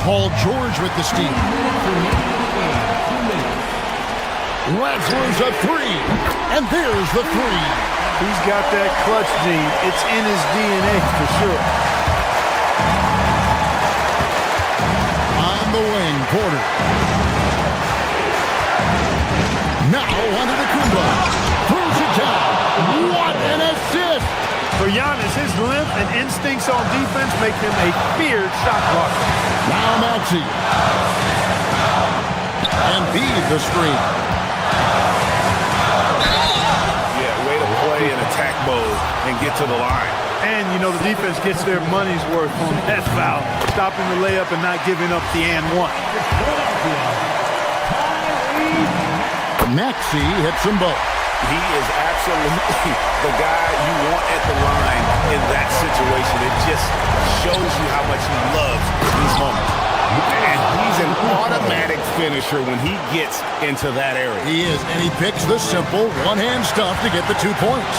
Paul George with the steal. Ladsler's a 3. And there's the 3. He's got that clutch gene. It's in his DNA for sure. On the wing, Porter. Now Antetokounmpo. Throws it down. What an assist! For Giannis, his length and instincts on defense make him a feared shot blocker. Now Maxey. And Embiid the screen. Yeah, way to play in attack mode and get to the line. And, you know, the defense gets their money's worth on that foul. Stopping the layup and not giving up the and one. Maxey hits them both. He is absolutely the guy you want at the line in that situation. It just shows you how much he loves these moments. And he's an automatic finisher when he gets into that area. He is, and he picks the simple one-hand stuff to get the 2 points.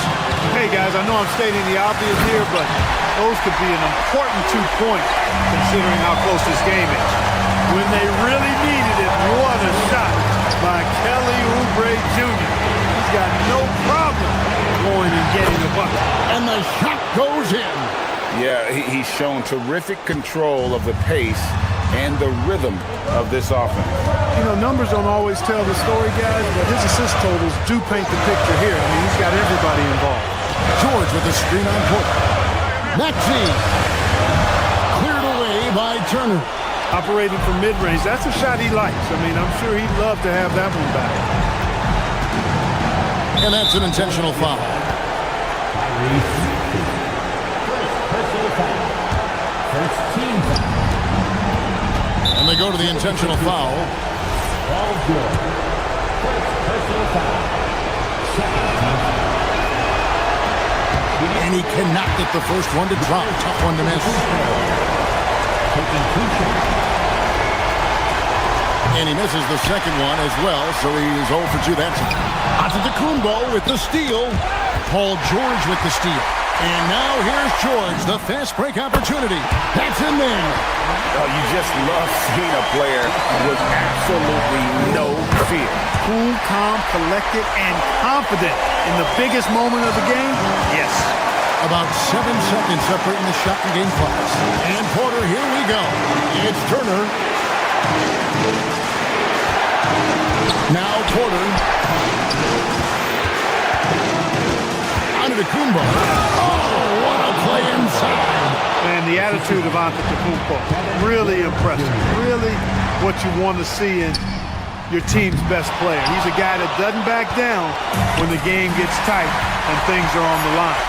Hey, guys, I know I'm stating the obvious here, but those could be an important 2 points considering how close this game is. When they really needed it, what a shot by Kelly Oubre Jr. He's got no problem going and getting a bucket. And the shot goes in. Yeah, he's shown terrific control of the pace and the rhythm of this offense. You know, numbers don't always tell the story, guys, but his assist totals do paint the picture here. I mean, he's got everybody involved. George with the screen on Porter. Maxey. Cleared away by Turner. Operating from mid-range, that's a shot he likes. I mean, I'm sure he'd love to have that one back. And that's an intentional foul. And they go to the intentional foul. And he cannot get the first one to drop. Tough one to miss. And he misses the second one as well, so he's 0 for 2 that time. Antetokounmpo with the steal. Paul George with the steal. And now here's George, the fast break opportunity. That's in there. Oh, you just love seeing a player with absolutely no fear. Cool, calm, collected, and confident in the biggest moment of the game? Yes. About 7 seconds separating the shot and game clocks. And Porter, here we go. It's Turner. Now Porter. Antetokounmpo. Oh, what a play inside. And the attitude of Antetokounmpo, really impressive. Really what you want to see in your team's best player. He's a guy that doesn't back down when the game gets tight and things are on the line.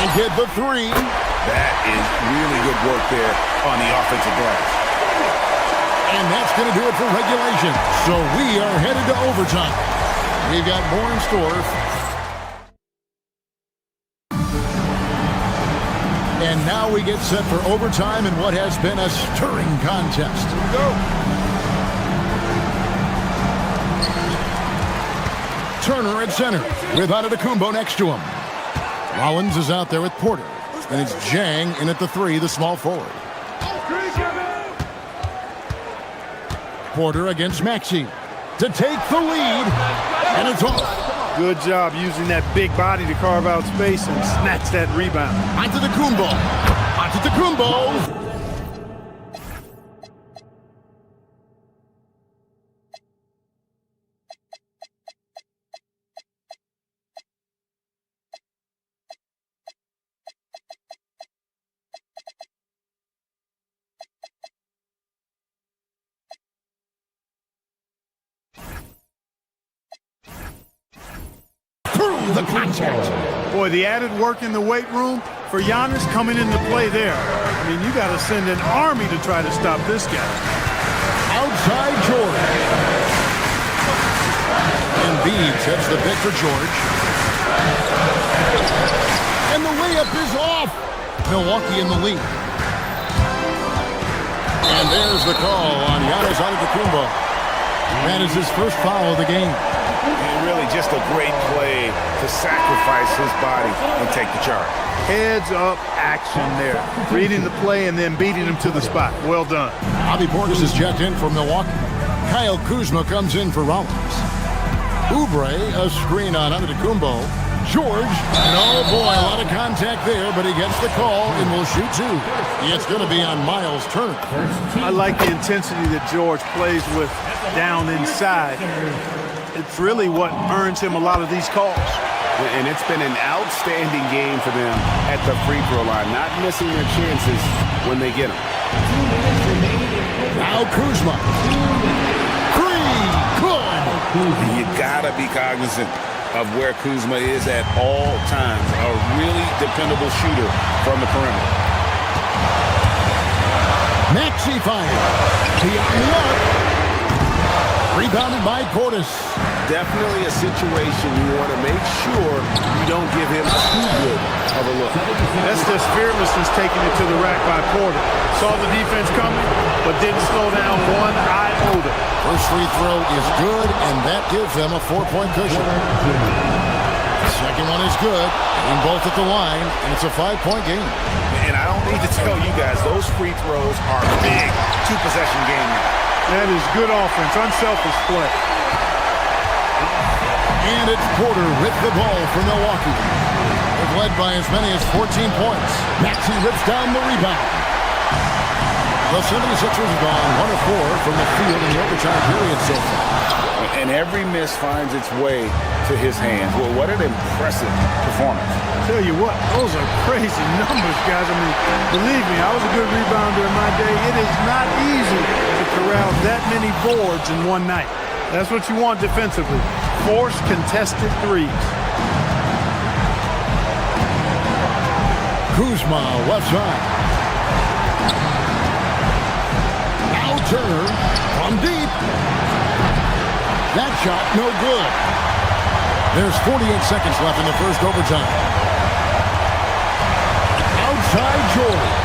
And hit the 3. That is really good work there on the offensive glass. And that's going to do it for regulation. So we are headed to overtime. We've got more in store. And now we get set for overtime in what has been a stirring contest. Here we go. Turner at center with Antetokounmpo next to him. Rollins is out there with Porter. And it's Jang in at the 3, the small forward. Porter against Maxey to take the lead. And it's off. Good job using that big body to carve out space and snatch that rebound. Antetokounmpo. the contact. Boy, the added work in the weight room for Giannis coming into play there. I mean, you got to send an army to try to stop this guy. Outside George. Embiid sets the pick for George. And the layup is off. Milwaukee in the lead. And there's the call on Giannis Antetokounmpo. That is his first foul of the game. And really just a great play to sacrifice his body and take the charge. Heads up action there. Reading the play and then beating him to the spot. Well done. Bobby Portis is checked in for Milwaukee. Kyle Kuzma comes in for Rollins. Oubre, a screen on Antetokounmpo. George, no boy, a lot of contact there, but he gets the call and will shoot two. It's going to be on Miles Turner. I like the intensity that George plays with down inside. It's really what earns him a lot of these calls. And it's been an outstanding game for them at the free throw line, not missing their chances when they get them. Now Kuzma. Good. You gotta be cognizant of where Kuzma is at all times. A really dependable shooter from the perimeter. Maxey fire. Beyond the arc. Rebounded by Portis. Definitely a situation you want to make sure you don't give him too good of a look. That's just fearlessness taking it to the rack by Porter. Saw the defense coming, but didn't slow down one iota. First free throw is good, and that gives them a 4-point cushion. Second one is good, and both at the line, and it's a 5-point game. And I don't need to tell you guys, those free throws are big two-possession game now. That is good offense, unselfish play. And it's Porter with the ball for Milwaukee. They've led by as many as 14 points. Maxey rips down the rebound. The 76ers have gone 1 of 4 from the field in the overtime period so far. And every miss finds its way to his hands. Well, what an impressive performance. Tell you what, those are crazy numbers, guys. I mean, believe me, I was a good rebounder in my day. It is not easy to corral that many boards in one night. That's what you want defensively. Force contested threes. Kuzma, left side. Now Turner from deep. That shot, no good. There's 48 seconds left in the first overtime. Outside George.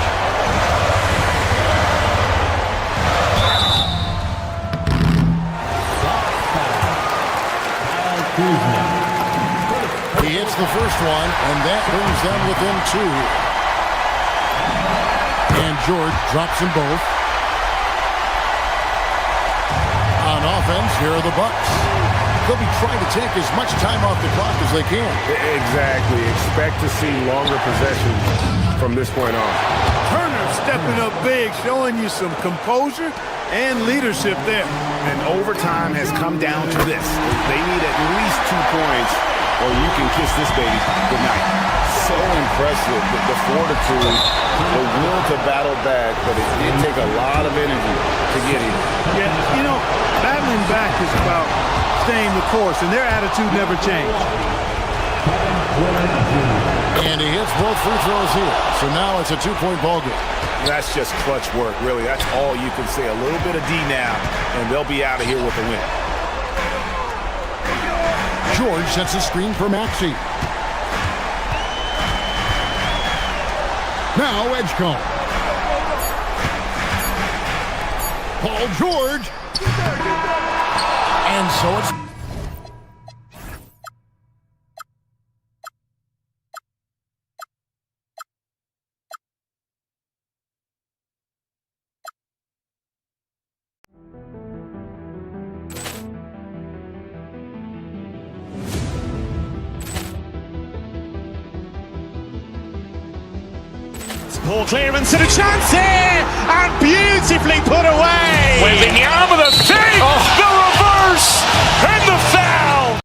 He hits the first one, and that brings them within 2. And George drops them both. On offense, here are the Bucks. They'll be trying to take as much time off the clock as they can. Exactly. Expect to see longer possessions from this point on. Turner stepping up big, showing you some composure and leadership there. And overtime has come down to this. They need at least 2 points, or you can kiss this baby goodnight. So impressive, the fortitude, the will to battle back, but it did take a lot of energy to get here. Yeah, you know, battling back is about staying the course, and their attitude never changed. And he hits both free throws here. So now it's a 2-point ball game. That's just clutch work, really. That's all you can say. A little bit of D now, and they'll be out of here with a win. George sets a screen for Maxey. Now Edgecombe. Paul George. And so it's... Ball clearance and a chance here, and beautifully put away. Wembanyama the fake, the reverse, and the foul.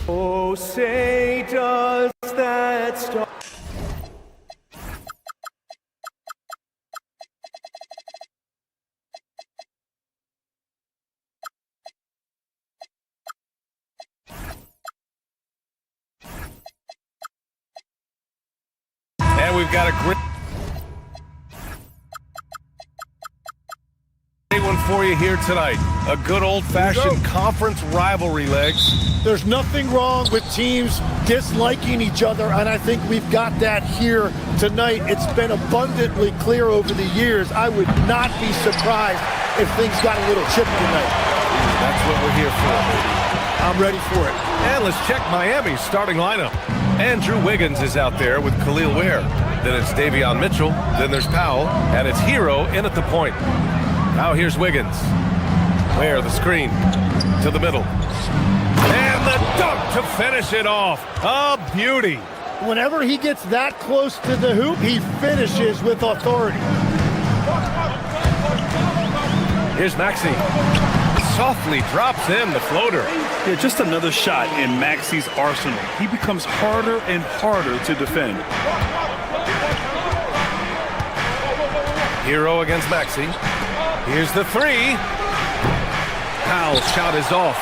Oh, say does that star... And we've got a great one for you here tonight. A good old-fashioned conference rivalry, Legs. There's nothing wrong with teams disliking each other, and I think we've got that here tonight. It's been abundantly clear over the years. I would not be surprised if things got a little chippy tonight. That's what we're here for. I'm ready for it. And let's check Miami's starting lineup. Andrew Wiggins is out there with Khalil Ware. Then it's Davion Mitchell. Then there's Powell. And it's Hero in at the point. Now here's Wiggins. Ware, the screen to the middle. And the dunk to finish it off. A beauty. Whenever he gets that close to the hoop, he finishes with authority. Here's Maxey. Softly drops in the floater. Yeah, just another shot in Maxey's arsenal. He becomes harder and harder to defend. Hero against Maxey. Here's the three. Powell's shot is off.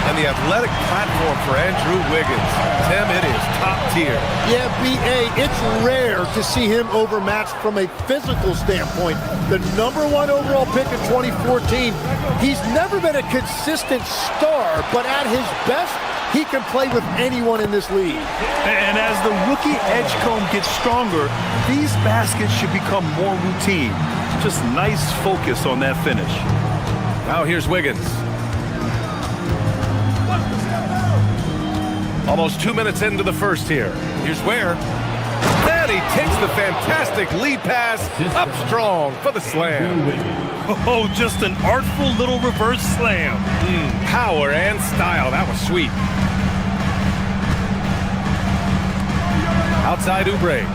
And the athletic platform for Andrew Wiggins. Tim, it is top tier. Yeah, B.A., it's rare to see him overmatched from a physical standpoint. The #1 overall pick in 2014. He's never been a consistent star, but at his best, he can play with anyone in this league. And as the rookie edge comb gets stronger, these baskets should become more routine. Just nice focus on that finish. Now here's Wiggins. Almost 2 minutes into the first here. Here's Ware. And he takes the fantastic lead pass up strong for the slam. Oh, just an artful little reverse slam. Power and style. That was sweet. Outside Oubre.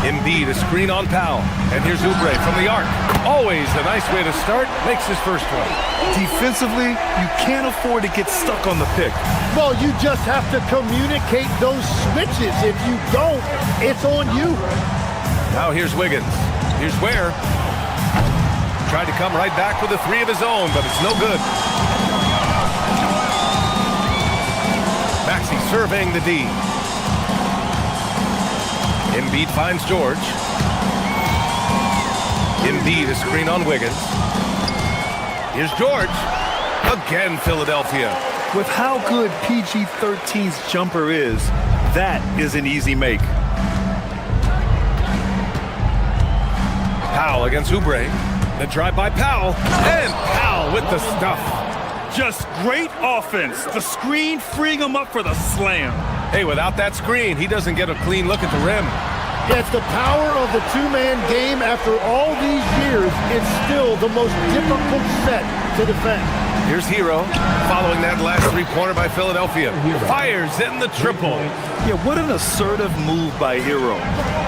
Embiid, a screen on Powell. And here's Oubre from the arc. Always a nice way to start. Makes his first one. Defensively, you can't afford to get stuck on the pick. Well, you just have to communicate those switches. If you don't, it's on you. Now here's Wiggins. Here's Ware. Tried to come right back with a three of his own, but it's no good. Maxey surveying the D. Embiid finds George. Embiid, a screen on Wiggins. Here's George. Again, Philadelphia. With how good PG-13's jumper is, that is an easy make. Powell against Oubre. The drive by Powell. And Powell with the stuff. Just great offense. The screen freeing him up for the slam. Hey, without that screen, he doesn't get a clean look at the rim. Yeah, it's the power of the two-man game. After all these years, it's still the most difficult set to defend. Here's Hero, following that last three-pointer by Philadelphia. Fires in the triple. Yeah, what an assertive move by Hero.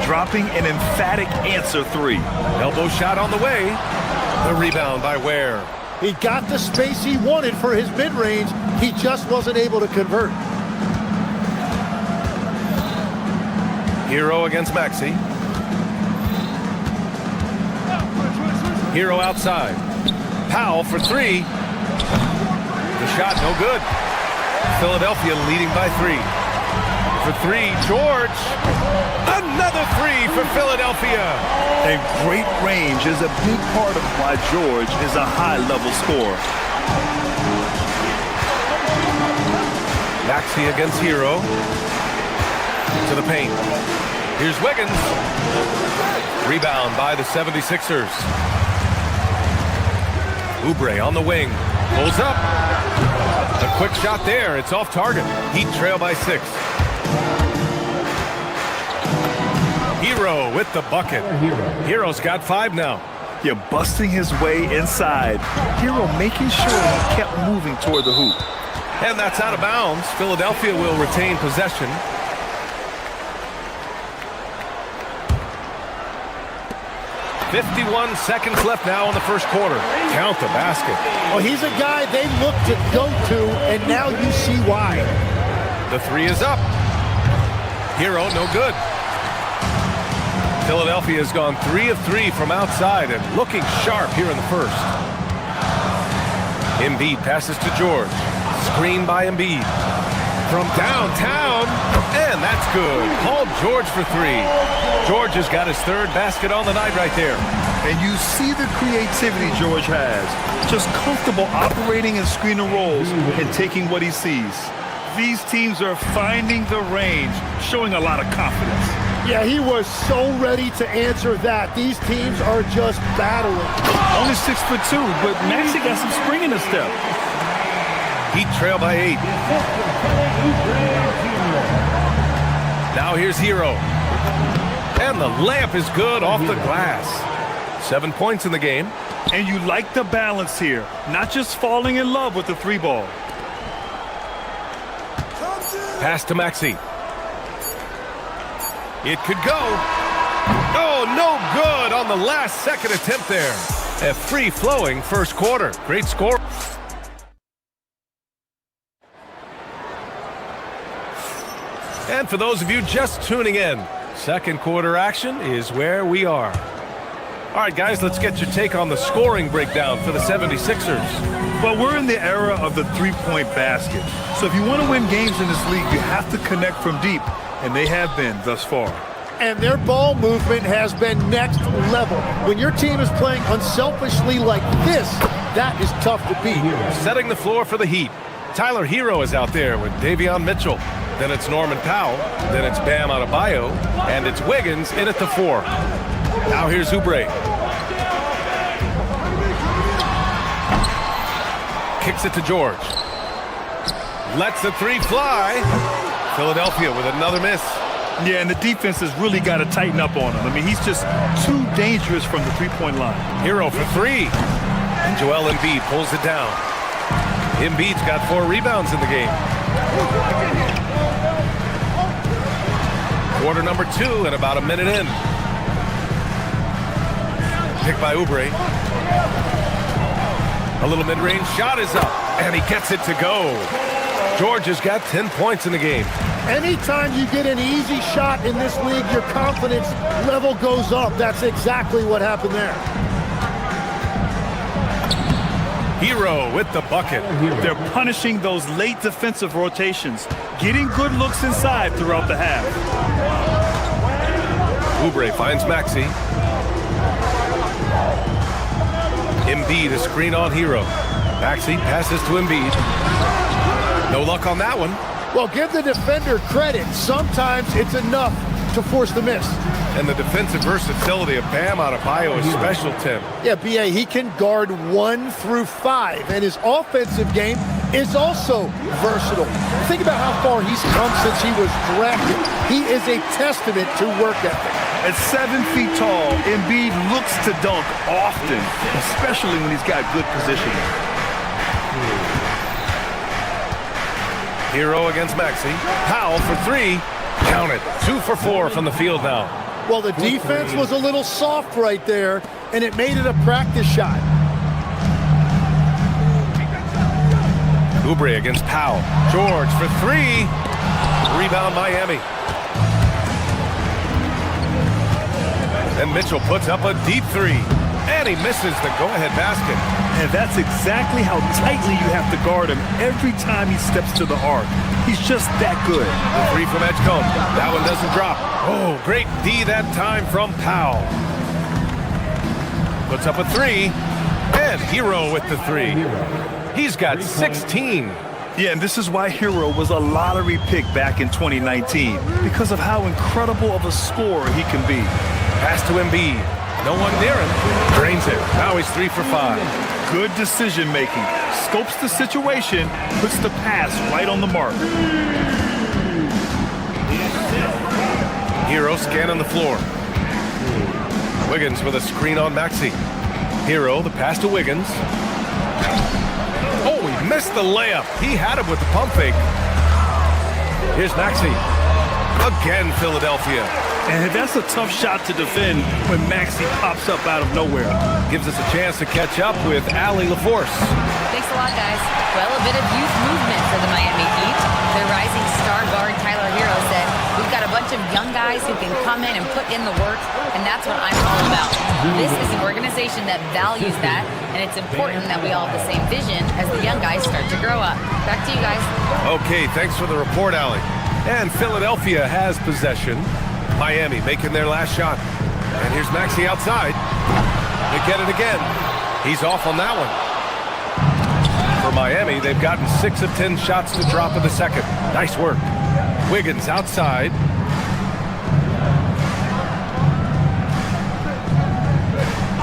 Dropping an emphatic answer three. Elbow shot on the way. The rebound by Ware. He got the space he wanted for his mid-range. He just wasn't able to convert. Hero against Maxey. Hero outside. Powell for three. The shot no good. Philadelphia leading by 3. For 3, George. Another 3 for Philadelphia. And great range is a big part of why George is a high-level scorer. Maxey against Hero. To the paint. Here's Wiggins. Rebound by the 76ers. Oubre on the wing. Pulls up. A quick shot there. It's off target. Heat trail by 6. Hero with the bucket. Hero's got 5 now. Yeah, busting his way inside. Hero making sure he kept moving toward the hoop. And that's out of bounds. Philadelphia will retain possession. .51 seconds left now in the first quarter. Count the basket. Well, he's a guy they look to go to, and now you see why. The three is up. Hero, no good. Philadelphia has gone 3 of 3 from outside and looking sharp here in the first. Embiid passes to George. Screen by Embiid. From downtown, and that's good. Called George for 3. George has got his third basket on the night right there. And you see the creativity George has. Just comfortable operating in screen and rolls and taking what he sees. These teams are finding the range, showing a lot of confidence. Yeah, he was so ready to answer that. These teams are just battling. Only 6'2", but Maxey got some spring in his step. Heat trail by 8. Now here's Hero. And the layup is good off the glass. 7 points in the game. And you like the balance here. Not just falling in love with the 3-ball. Pass to Maxey. It could go. Oh, no good on the last second attempt there. A free-flowing first quarter. Great score. And for those of you just tuning in, second quarter action is where we are. All right, guys, let's get your take on the scoring breakdown for the 76ers. Well, we're in the era of the three-point basket. So if you want to win games in this league, you have to connect from deep, and they have been thus far. And their ball movement has been next level. When your team is playing unselfishly like this, that is tough to beat. Setting the floor for the Heat. Tyler Hero is out there with Davion Mitchell. Then it's Norman Powell. Then it's Bam Adebayo. And it's Wiggins in at the 4. Now here's Oubre. Kicks it to George. Lets the 3 fly. Philadelphia with another miss. Yeah, and the defense has really got to tighten up on him. I mean, he's just too dangerous from the three-point line. Hero for 3. And Joel Embiid pulls it down. Embiid's got 4 rebounds in the game. Quarter number 2 and about a minute in. Pick by Oubre. A little mid-range shot is up, and he gets it to go. George has got 10 points in the game. Anytime you get an easy shot in this league, your confidence level goes up. That's exactly what happened there. Hero with the bucket. They're punishing those late defensive rotations, getting good looks inside throughout the half. Oubre finds Maxey. Embiid a screen on Hero. Maxey passes to Embiid. No luck on that one. Well, give the defender credit. Sometimes it's enough to force the miss. And the defensive versatility of Bam Adebayo is special, Tim. Yeah, B.A., he can guard 1 through 5, and his offensive game is also versatile. Think about how far he's come since he was drafted. He is a testament to work ethic. At 7 feet tall, Embiid looks to dunk often, especially when he's got good positioning. Hero against Maxey. Powell for 3. Count it. 2 for 4 from the field now. Well, the defense was a little soft right there, and it made it a practice shot. Oubre against Powell. George for 3. Rebound Miami. And Mitchell puts up a deep 3. And he misses the go-ahead basket. And that's exactly how tightly you have to guard him every time he steps to the arc. He's just that good. The 3 from Edgecombe. That one doesn't drop. Oh, great D that time from Powell. Puts up a 3. And Hero with the 3. He's got 16. Yeah, and this is why Hero was a lottery pick back in 2019, because of how incredible of a scorer he can be. Pass to Embiid. No one near him. Drains it. Now he's 3 for 5. Good decision making. Scopes the situation, puts the pass right on the mark. Hero scanning the floor. Wiggins with a screen on Maxey. Hero, the pass to Wiggins. Oh, he missed the layup. He had him with the pump fake. Here's Maxey. Again, Philadelphia. And that's a tough shot to defend when Maxey pops up out of nowhere. Gives us a chance to catch up with Allie LaForce. Thanks a lot, guys. Well, a bit of youth movement for the Miami Heat. Their rising star come in and put in the work, and that's what I'm all about. This is an organization that values that, and it's important that we all have the same vision as the young guys start to grow up. Back to you guys. Okay, thanks for the report, Allie. And Philadelphia has possession. Miami making their last shot. And here's Maxey outside. They get it again. He's off on that one. For Miami, they've gotten 6 of 10 shots to drop in the second. Nice work. Wiggins outside.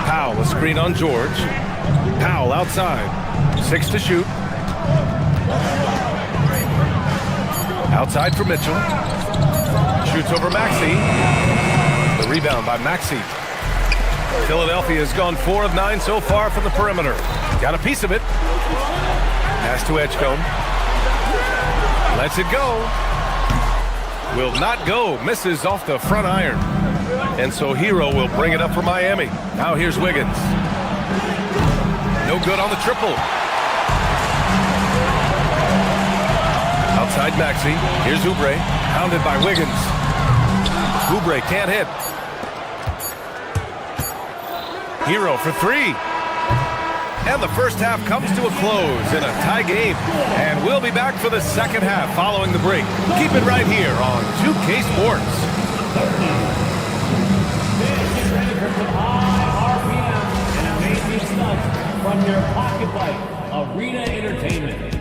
Powell, a screen on George. Powell outside. 6 to shoot. Outside for Mitchell. Shoots over Maxey. The rebound by Maxey. Philadelphia has gone 4 of 9 so far from the perimeter. Got a piece of it. Pass to Edgecombe. Lets it go. Will not go. Misses off the front iron. And so Hero will bring it up for Miami. Now here's Wiggins. No good on the triple. Outside Maxey. Here's Oubre. Pounded by Wiggins. Oubre can't hit. Hero for 3. And the first half comes to a close in a tie game. And we'll be back for the second half following the break. Keep it right here on 2K Sports. From your Pocket Light Arena Entertainment.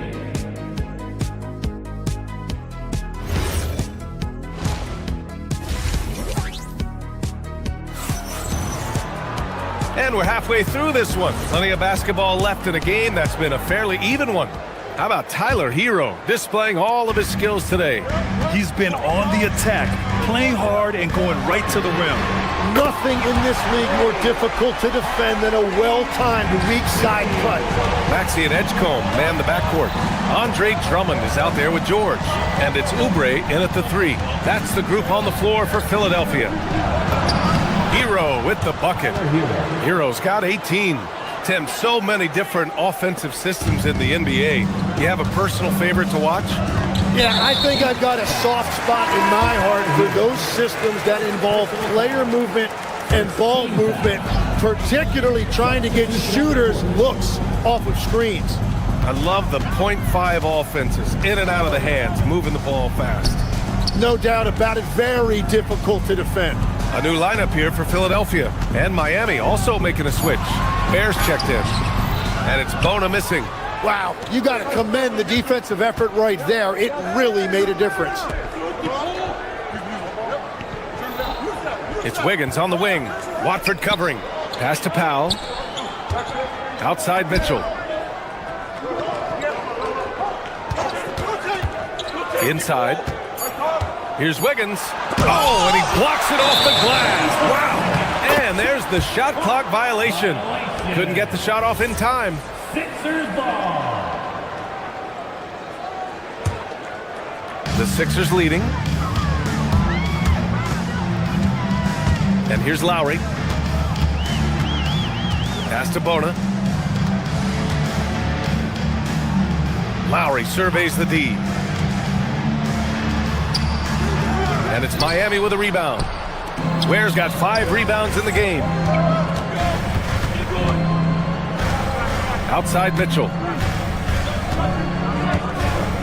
And we're halfway through this one. Plenty of basketball left in a game that's been a fairly even one. How about Tyler Hero displaying all of his skills today? He's been on the attack, playing hard and going right to the rim. Nothing in this league more difficult to defend than a well-timed weak side cut. Maxey and Edgecombe man the backcourt. Andre Drummond is out there with George. And it's Oubre in at the 3. That's the group on the floor for Philadelphia. Hero with the bucket. Hero's got 18. Tim, so many different offensive systems in the NBA. You have a personal favorite to watch? Yeah, I think I've got a soft spot in my heart for those systems that involve player movement and ball movement, particularly trying to get shooters looks off of screens. I love the .5 offenses, in and out of the hands, moving the ball fast. No doubt about it, very difficult to defend. A new lineup here for Philadelphia. And Miami also making a switch. Bears checked in. And it's Bona missing. Wow, you got to commend the defensive effort right there. It really made a difference. It's Wiggins on the wing. Watford covering. Pass to Powell. Outside Mitchell. Inside. Here's Wiggins. Oh, and he blocks it off the glass. Wow. And there's the shot clock violation. Couldn't get the shot off in time. Sixers ball. The Sixers leading. And here's Lowry. Pass to Bona. Lowry surveys the D. And it's Miami with a rebound. Ware's got 5 rebounds in the game. Outside Mitchell.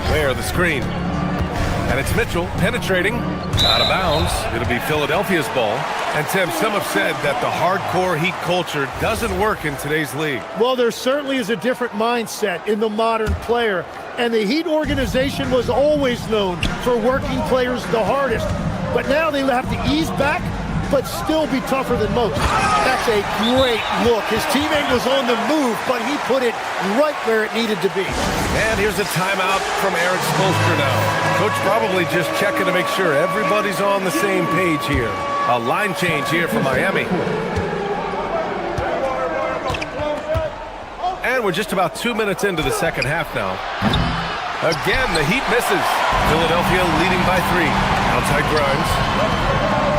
Ware the screen. And it's Mitchell penetrating. Out of bounds. It'll be Philadelphia's ball. And Tim, some have said that the hardcore Heat culture doesn't work in today's league. Well, there certainly is a different mindset in the modern player. And the Heat organization was always known for working players the hardest. But now they have to ease back, but still be tougher than most. That's a great look. His teammate was on the move, but he put it right where it needed to be. And here's a timeout from Eric Spoelstra now. Coach probably just checking to make sure everybody's on the same page here. A line change here for Miami. And we're just about 2 minutes into the second half now. Again, the Heat misses. Philadelphia leading by 3. Outside Grimes.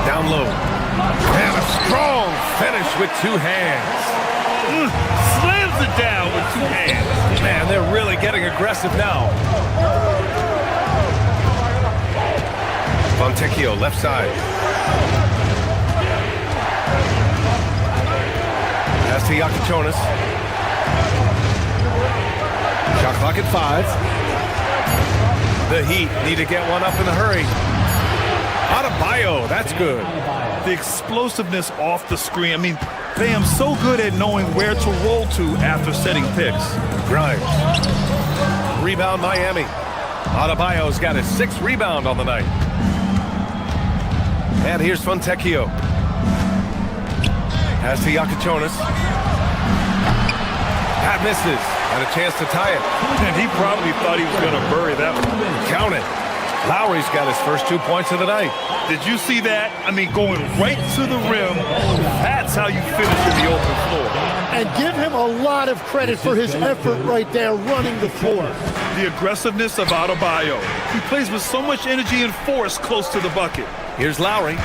Down low. And a strong finish with 2 hands. Slams it down with 2 hands. Man, they're really getting aggressive now. Fontecchio left side. to Yakichonis. Shot clock at 5. The Heat need to get one up in a hurry. Adebayo, that's good. The explosiveness off the screen. I mean, Bam's so good at knowing where to roll to after setting picks. Grimes. Rebound Miami. Adebayo's got his 6th rebound on the night. And here's Fontecchio. Pass to Yakichonis. That misses. And a chance to tie it. And he probably thought he was going to bury that one. Count it. Lowry's got his first 2 points of the night. Did you see that? I mean, going right to the rim. That's how you finish in the open floor. And give him a lot of credit for his effort right there running the floor. The aggressiveness of Adebayo. He plays with so much energy and force close to the bucket. Here's Lowry,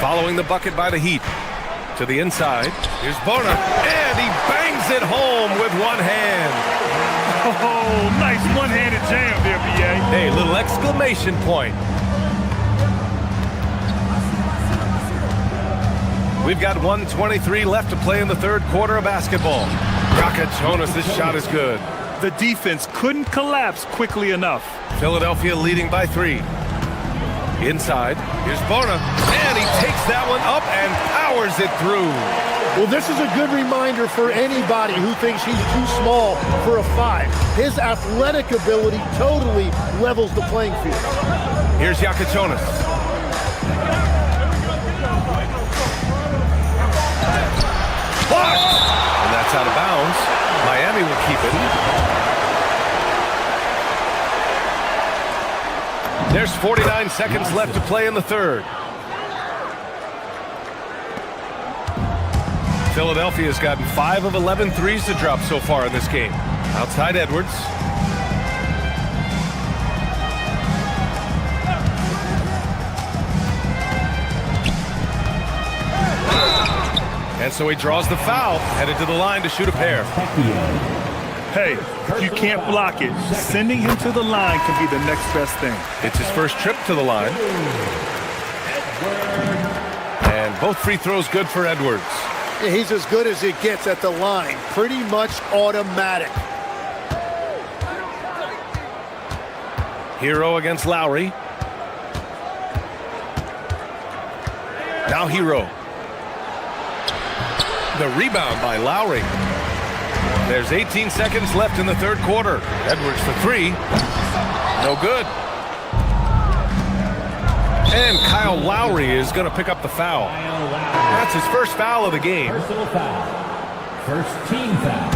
following the bucket by the Heat. To the inside. Here's Bona, and he bangs it home with one hand. Oh, nice one-handed jam there, B.A. Hey, little exclamation point. We've got 1:23 left to play in the third quarter of basketball. Yakichonis, this shot is good. The defense couldn't collapse quickly enough. Philadelphia leading by 3. Inside, here's Bona, and he takes that one up and powers it through. Well, this is a good reminder for anybody who thinks he's too small for a 5. His athletic ability totally levels the playing field. Here's Yakichonis. Blocked! And that's out of bounds. Miami will keep it. There's 49 seconds left to play in the third. Philadelphia's gotten 5 of 11 threes to drop so far in this game. Outside Edwards. And so he draws the foul, headed to the line to shoot a pair. Hey, you can't block it. Sending him to the line can be the next best thing. It's his first trip to the line. And both free throws good for Edwards. He's as good as it gets at the line. Pretty much automatic. Hero against Lowry. Now Hero. The rebound by Lowry. There's 18 seconds left in the third quarter. Edwards for 3. No good. And Kyle Lowry is going to pick up the foul. That's his first foul of the game. Personal foul. First team foul.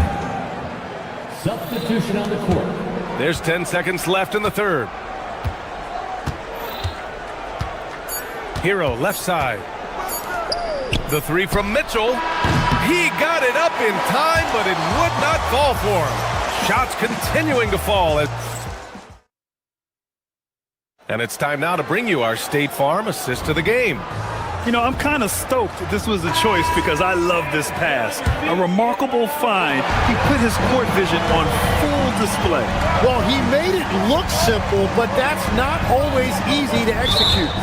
Substitution on the court. There's 10 seconds left in the third. Hero left side. The 3 from Mitchell. He got it up in time, but it would not fall for him. Shots continuing to fall. And it's time now to bring you our State Farm assist to the game. You know, I'm kind of stoked this was a choice because I love this pass. A remarkable find. He put his court vision on full display. Well, he made it look simple, but that's not always easy to execute.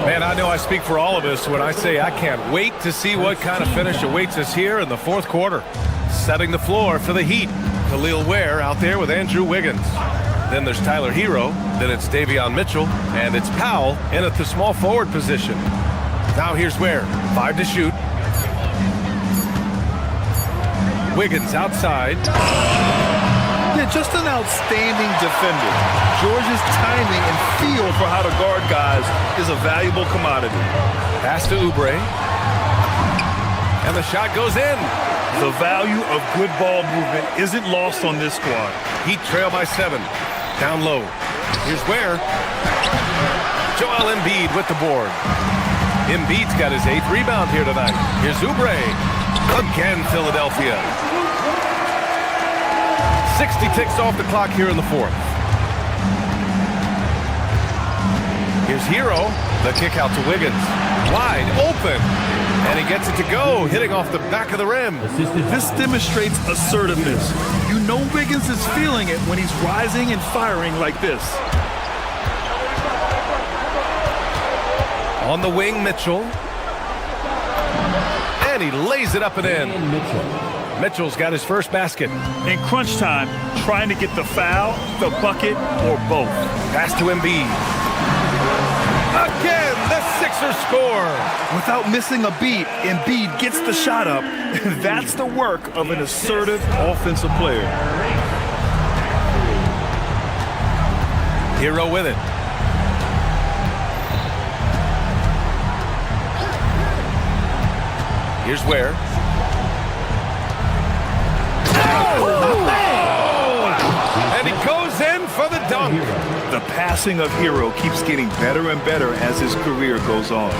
Man, I know I speak for all of us when I say I can't wait to see what kind of finish awaits us here in the fourth quarter. Setting the floor for the Heat. Khalil Ware out there with Andrew Wiggins. Then there's Tyler Hero. Then it's Davion Mitchell. And it's Powell in at the small forward position. Now here's Ware. 5 to shoot. Wiggins outside. Yeah, just an outstanding defender. George's timing and feel for how to guard guys is a valuable commodity. Pass to Oubre. And the shot goes in. The value of good ball movement isn't lost on this squad. Heat trail by 7. Down low. Here's Ware. Joel Embiid with the board. Embiid's got his 8th rebound here tonight. Here's Oubre. Again, Philadelphia. 60 ticks off the clock here in the fourth. Here's Hero. The kick out to Wiggins. Wide open. And he gets it to go, hitting off the back of the rim. This demonstrates assertiveness. You know Wiggins is feeling it when he's rising and firing like this. On the wing, Mitchell. And he lays it up and in. Mitchell's got his first basket. In crunch time, trying to get the foul, the bucket, or both. Pass to Embiid. Again, the Sixers score. Without missing a beat, Embiid gets the shot up. That's the work of an assertive offensive player. Hero with it. Here's where. And he goes in for the dunk. The passing of Hero keeps getting better and better as his career goes on.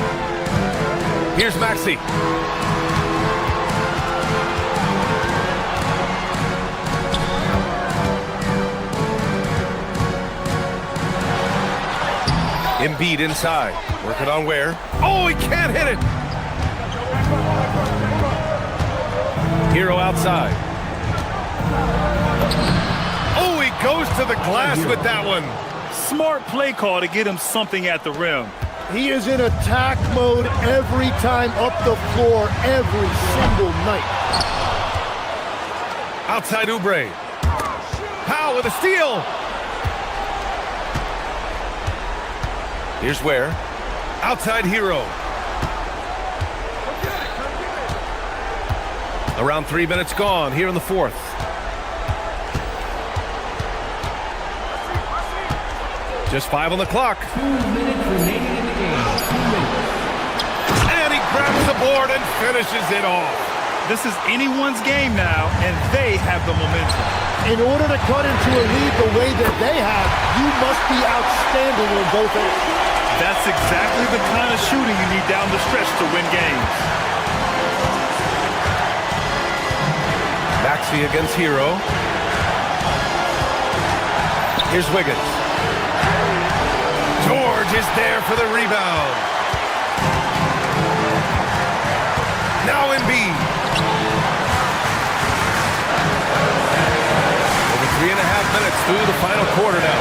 Here's Maxey. Embiid inside. Working on Ware. Oh, he can't hit it. Hero outside. Oh, he goes to the glass with that one. Smart play call to get him something at the rim. He is in attack mode every time up the floor, every single night. Outside Oubre. Powell with a steal. Here's Ware. Outside Hero. Around 3 minutes gone here in the fourth. Just 5 on the clock. 2 minutes remaining in the game. 2 minutes. And he grabs the board and finishes it off. This is anyone's game now, and they have the momentum. In order to cut into a lead the way that they have, you must be outstanding on both ends. That's exactly the kind of shooting you need down the stretch to win games. Maxey against Hero. Here's Wiggins. George is there for the rebound. Now Embiid. Over 3.5 minutes through the final quarter now.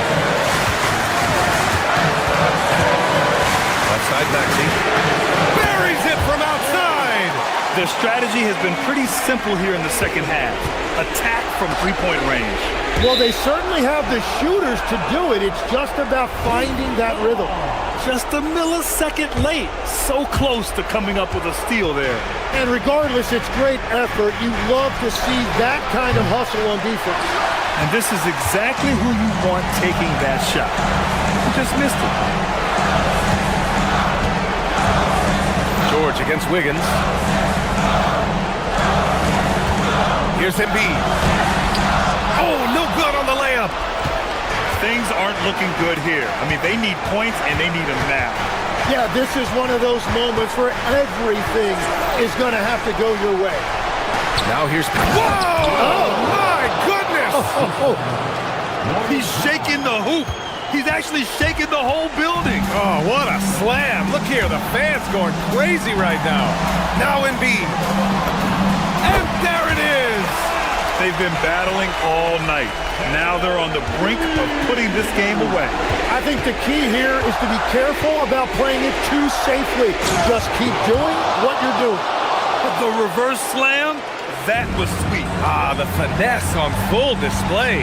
Outside Maxey. Buries it from outside. Their strategy has been pretty simple here in the second half. Attack from three-point range. Well, they certainly have the shooters to do it. It's just about finding that rhythm. Just a millisecond late. So close to coming up with a steal there. And regardless, it's great effort. You love to see that kind of hustle on defense. And this is exactly who you want taking that shot. He just missed it. George against Wiggins. Here's Embiid. Oh, no good on the layup. Things aren't looking good here. I mean, they need points, and they need them now. Yeah, this is one of those moments where everything is going to have to go your way. Now here's... Whoa! Oh, my goodness! He's shaking the hoop. He's actually shaking the whole building. Oh, what a slam. Look here, the fans going crazy right now. Now Embiid. And there it is. They've been battling all night. Now they're on the brink of putting this game away. I think the key here is to be careful about playing it too safely. Just keep doing what you're doing. But the reverse slam, that was sweet. Ah, the finesse on full display.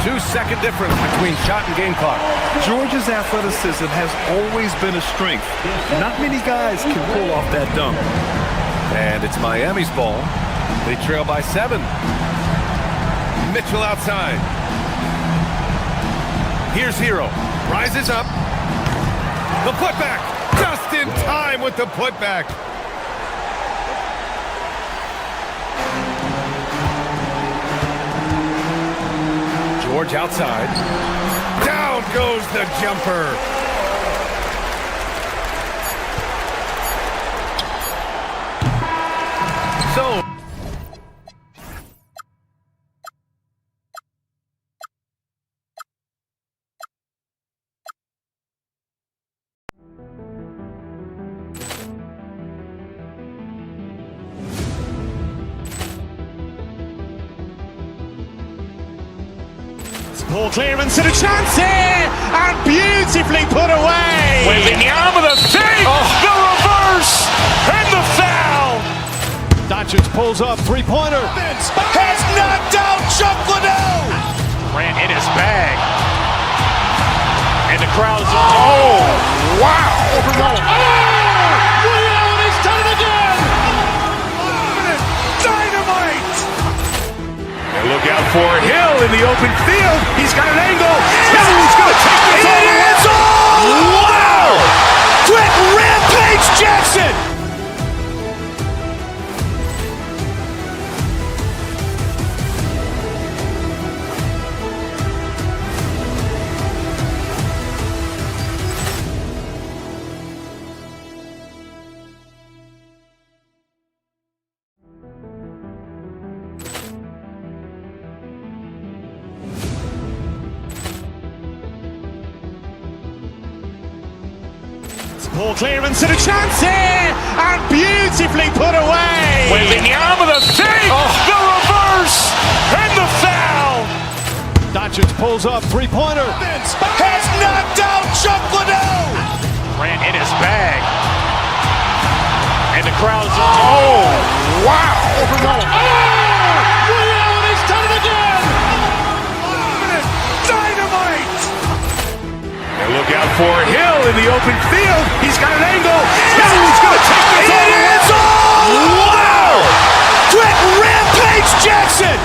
2-second difference between shot and game clock. George's athleticism has always been a strength. Not many guys can pull off that dunk. And it's Miami's ball. They trail by 7. Mitchell outside. Here's Hero. Rises up. The putback. Just in time with the putback. George outside. Down goes the jumper. So Ball clearance and a chance here, and beautifully put away. Wembanyama the save, the reverse, and the foul. Doncic pulls up, three-pointer. Has knocked out Chuck Liddell. Grant in his bag. And the crowd's oh, wow. Ray Allen has done it again. Dynamite. And look out for Hill in the open field. He's got an angle. Hill's going to take this all the way. Wow. Quick Rampage Jackson. Ball clearance and a chance here, and beautifully put away. Wembanyama the fake, the reverse, and the foul. Doncic pulls up, three-pointer. Has knocked out Chuck Liddell. Grant in his bag. And the crowd's oh, wow. Ray Allen has done it again. Dynamite. And look out for Hill in the open field. He's got an angle. Hill's going to take this all the way. Wow. Quick Rampage Jackson.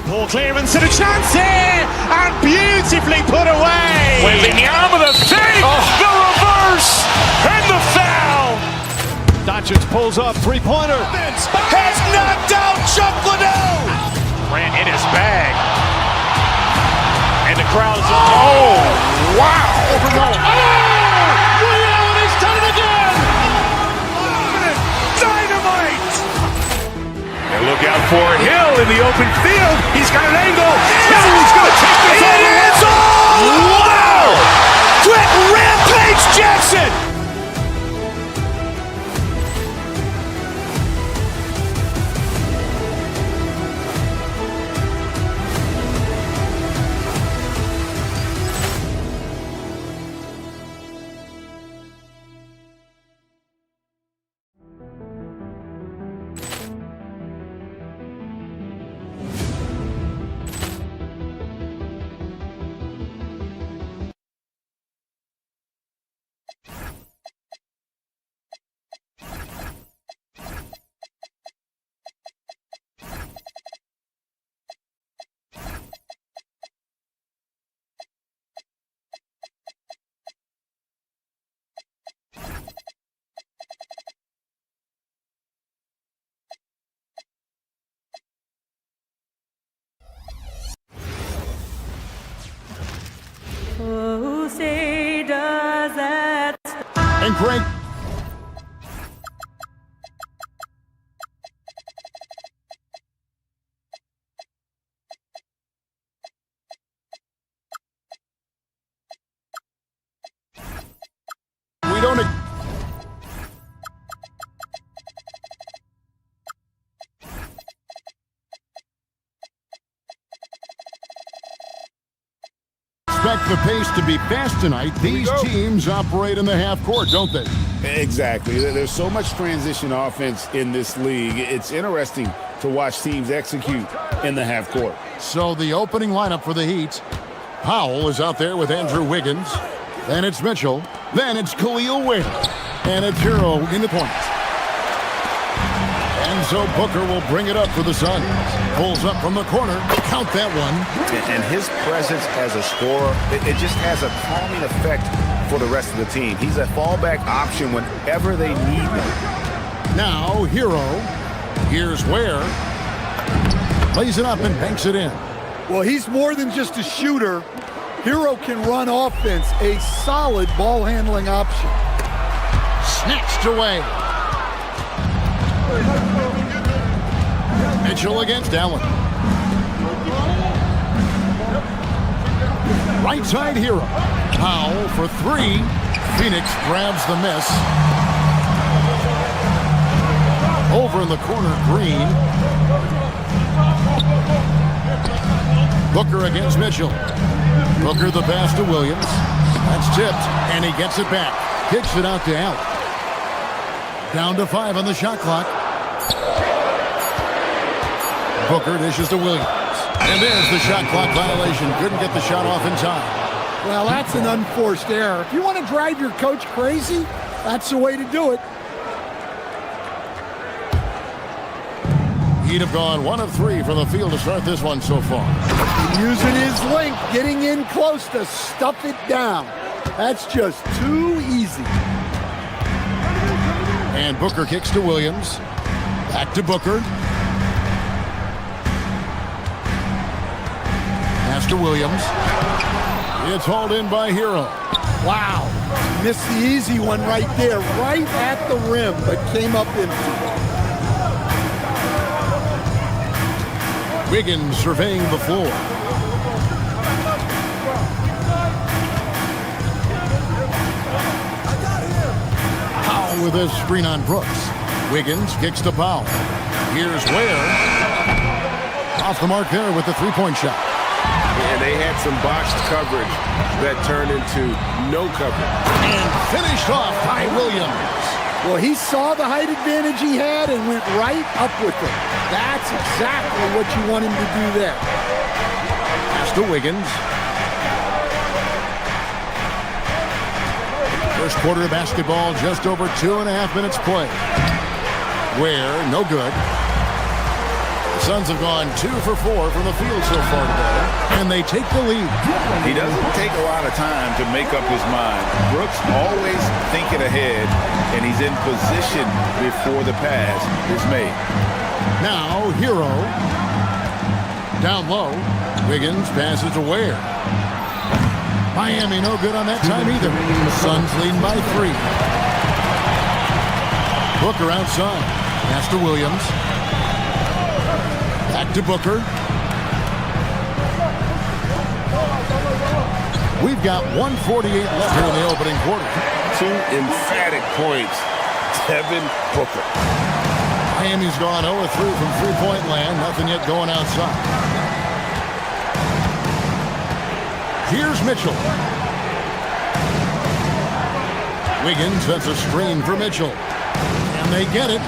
Ball clearance and a chance here, and beautifully put away. Wembanyama the fake, the reverse, and the foul. Doncic pulls up, three-pointer. Has knocked out Chuck Liddell. Grant in his bag. And the crowd's oh, wow. Ray Allen has done it again. Dynamite. And look out for Hill in the open field. He's got an angle. Hill's going to take this all the way. Wow. Quick Rampage Jackson. Who say does that? And Craig. We don't. Expect the pace to be fast tonight. These teams operate in the half court, don't they? Exactly. There's so much transition offense in this league. It's interesting to watch teams execute in the half court. So the opening lineup for the Heat. Powell is out there with Andrew Wiggins. Then it's Mitchell. Then it's Khalil Wade. And it's Hero in the point. And so Booker will bring it up for the Suns. Pulls up from the corner. Count that one. And his presence as a scorer, it just has a calming effect for the rest of the team. He's a fallback option whenever they need him. Now, Hero. Here's Ware. Lays it up and banks it in. Well, he's more than just a shooter. Hero can run offense, a solid ball handling option. Snatched away. Mitchell against Allen. Right side hero. Powell for three. Phoenix grabs the miss. Over in the corner, Green. Booker against Mitchell. Booker the pass to Williams. That's tipped, and he gets it back. Kicks it out to Allen. Down to 5 on the shot clock. Booker dishes to Williams. And there's the shot clock violation. Couldn't get the shot off in time. Well, that's an unforced error. If you want to drive your coach crazy, that's the way to do it. He'd have gone 1 of 3 from the field to start this one so far. Using his length, getting in close to stuff it down. That's just too easy. And Booker kicks to Williams. Back to Booker. Pass to Williams. It's hauled in by Hero. Wow. Missed the easy one right there, right at the rim, but came up empty. Wiggins surveying the floor. Powell with a screen on Brooks. Wiggins kicks to Powell. Here's Ware. Off the mark there with the three-point shot. And they had some botched coverage that turned into no coverage. And finished off by Williams. Well, he saw the height advantage he had and went right up with it. That's exactly what you want him to do there. Pass to Wiggins. First quarter of basketball, just over 2.5 minutes play. Ware, no good. The Suns have gone 2 for 4 from the field so far today, and they take the lead. He doesn't take a lot of time to make up his mind. Brooks always thinking ahead, and he's in position before the pass is made. Now, Hero. Down low. Wiggins passes to Ware. Miami no good on that time either. Suns leading by 3. Booker outside. Pass to Williams. Back to Booker. We've got 1:48 left here in the opening quarter. 2 emphatic points. Devin Booker. Miami's gone 0-3 from three-point land. Nothing yet going outside. Here's Mitchell. Wiggins, that's a screen for Mitchell. And they get it.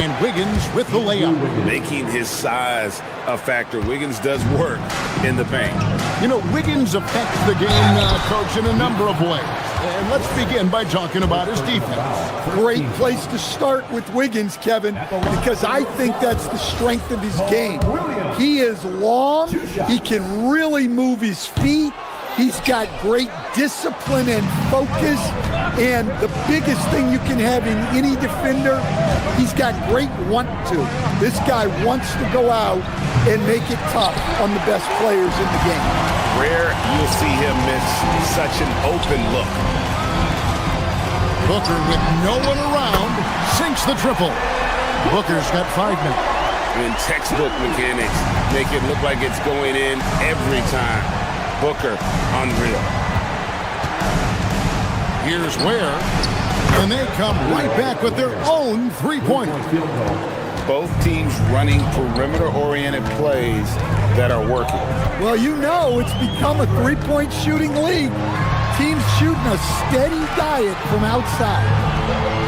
And Wiggins with the layup. Making his size a factor. Wiggins does work in the paint. You know, Wiggins affects the game, Coach, in a number of ways. And let's begin by talking about his defense. Great place to start with Wiggins, Kevin, because I think that's the strength of his game. He is long. He can really move his feet. He's got great discipline and focus. And the biggest thing you can have in any defender, he's got great want to. This guy wants to go out and make it tough on the best players in the game. Rare you'll see him miss such an open look. Booker with no one around sinks the triple. Booker's got 5 minutes. In textbook mechanics, make it look like it's going in every time. Booker, unreal. Here's Ware, and they come right back with their own three-pointer. Both teams running perimeter-oriented plays that are working. Well, you know it's become a three-point shooting league. Teams shooting a steady diet from outside.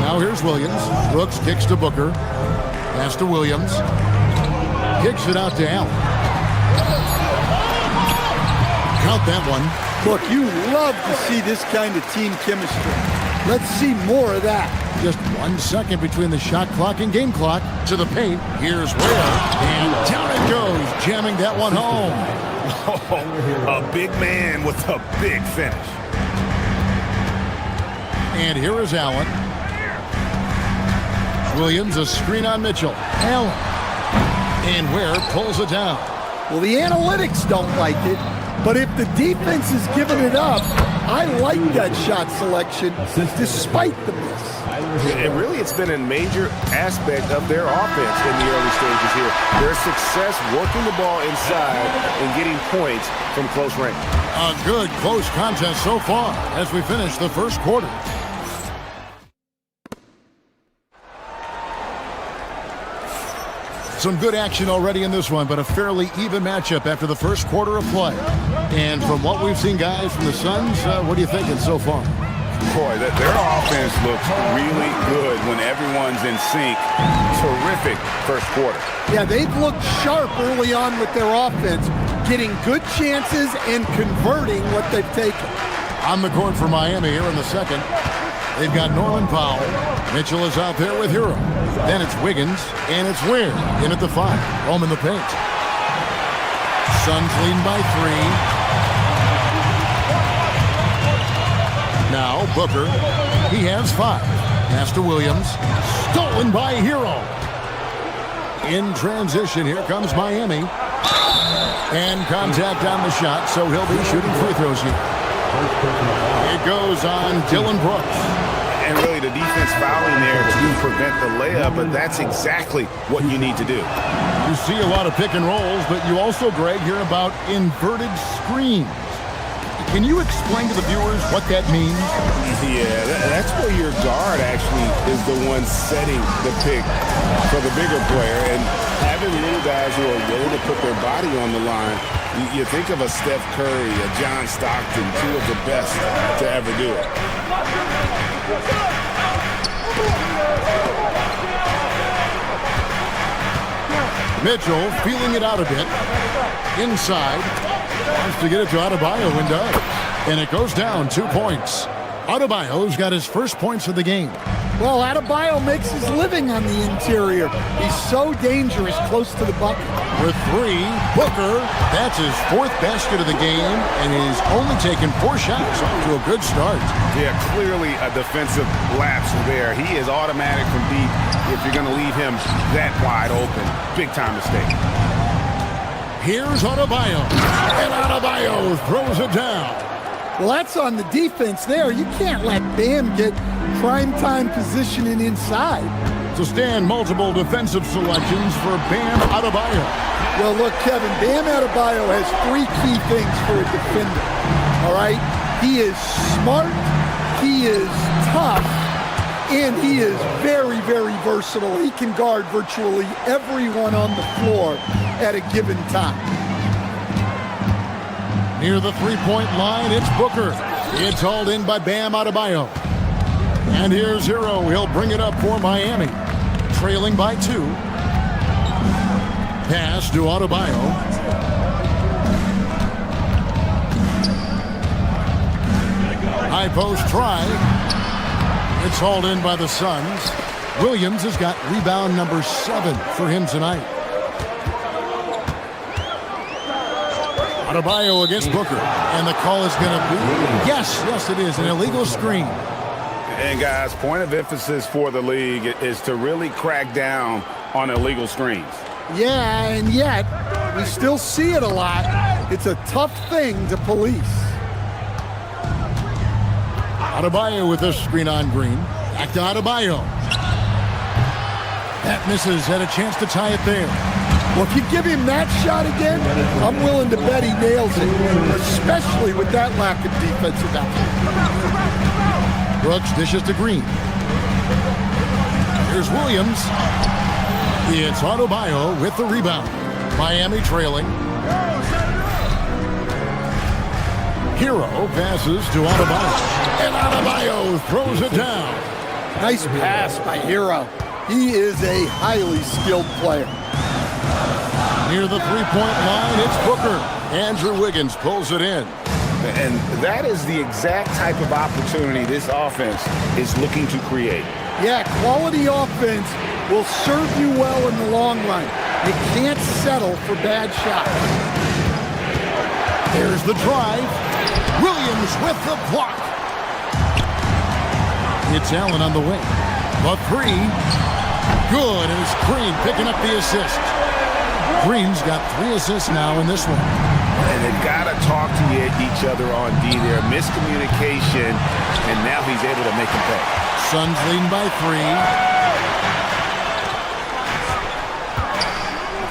Now here's Williams. Brooks kicks to Booker. Pass to Williams. Kicks it out to Allen. Count that one. Look, you love to see this kind of team chemistry. Let's see more of that. Just 1 second between the shot clock and game clock. To the paint. Here's Ware. And down it goes, jamming that one home. Oh, a big man with a big finish. And here is Allen. Williams, a screen on Mitchell. Allen. And Ware pulls it down. Well, the analytics don't like it. But if the defense is giving it up, I like that shot selection despite the miss. And really, it's been a major aspect of their offense in the early stages here. Their success working the ball inside and getting points from close range. A good close contest so far as we finish the first quarter. Some good action already in this one, but a fairly even matchup after the first quarter of play. And from what we've seen, guys, from the Suns, what are you thinking so far? Boy, their offense looks really good when everyone's in sync. Terrific first quarter. Yeah, they've looked sharp early on with their offense, getting good chances and converting what they've taken. On the court for Miami here in the second. They've got Norman Powell. Mitchell is out there with Hero. Then it's Wiggins, and it's Ware in at the 5. Home in the paint. Suns leading by 3. Now Booker. He has 5. Pass to Williams. Stolen by Hero. In transition, here comes Miami. And contact on the shot, so he'll be shooting free throws here. It goes on Dylan Brooks. And really the defense fouling there to prevent the layup, but that's exactly what you need to do. You see a lot of pick and rolls, but you also, Greg, hear about inverted screens. Can you explain to the viewers what that means? Yeah, that's where your guard actually is the one setting the pick for the bigger player. And having little guys who are willing to put their body on the line, you think of a Steph Curry, a John Stockton, two of the best to ever do it. Mitchell feeling it out a bit. Inside. Wants to get it to Adebayo and does. And it goes down 2 points. Adebayo's got his first points of the game. Well, Adebayo makes his living on the interior. He's so dangerous close to the bucket. With 3, Booker, that's his 4th basket of the game, and he's only taken 4 shots off to a good start. Yeah, clearly a defensive lapse there. He is automatic from deep if you're going to leave him that wide open. Big time mistake. Here's Adebayo, and Adebayo throws it down. Well, that's on the defense there. You can't let Bam get prime-time positioning inside. To stand multiple defensive selections for Bam Adebayo. Well, look, Kevin, Bam Adebayo has 3 key things for a defender, all right? He is smart, he is tough, and he is very, very versatile. He can guard virtually everyone on the floor at a given time. Near the 3-point line, it's Booker. It's hauled in by Bam Adebayo. And here's Hero. He'll bring it up for Miami. Trailing by 2. Pass to Adebayo. High post try. It's hauled in by the Suns. Williams has got rebound number 7 for him tonight. Adebayo against Booker. And the call is going to be, yes, it is, an illegal screen. And guys, point of emphasis for the league is to really crack down on illegal screens. Yeah, and yet we still see it a lot. It's a tough thing to police. Adebayo with this screen on Green. Back to Adebayo. That misses. Had a chance to tie it there. Well, if you give him that shot again, I'm willing to bet he nails it, especially with that lack of defensive effort. Brooks dishes to Green. Here's Williams. It's Adebayo with the rebound. Miami trailing. Hero passes to Adebayo. And Adebayo throws it down. Nice pass by Hero. He is a highly skilled player. Near the 3-point line, it's Booker. Andrew Wiggins pulls it in. And that is the exact type of opportunity this offense is looking to create. Yeah, quality offense will serve you well in the long run. You can't settle for bad shots. There's the drive. Williams with the block. It's Allen on the wing. The 3. Good, and it's Green picking up the assist. Green's got 3 assists now in this one. And they've got to talk to each other on D there. Miscommunication, and now he's able to make them pay. Suns leading by 3.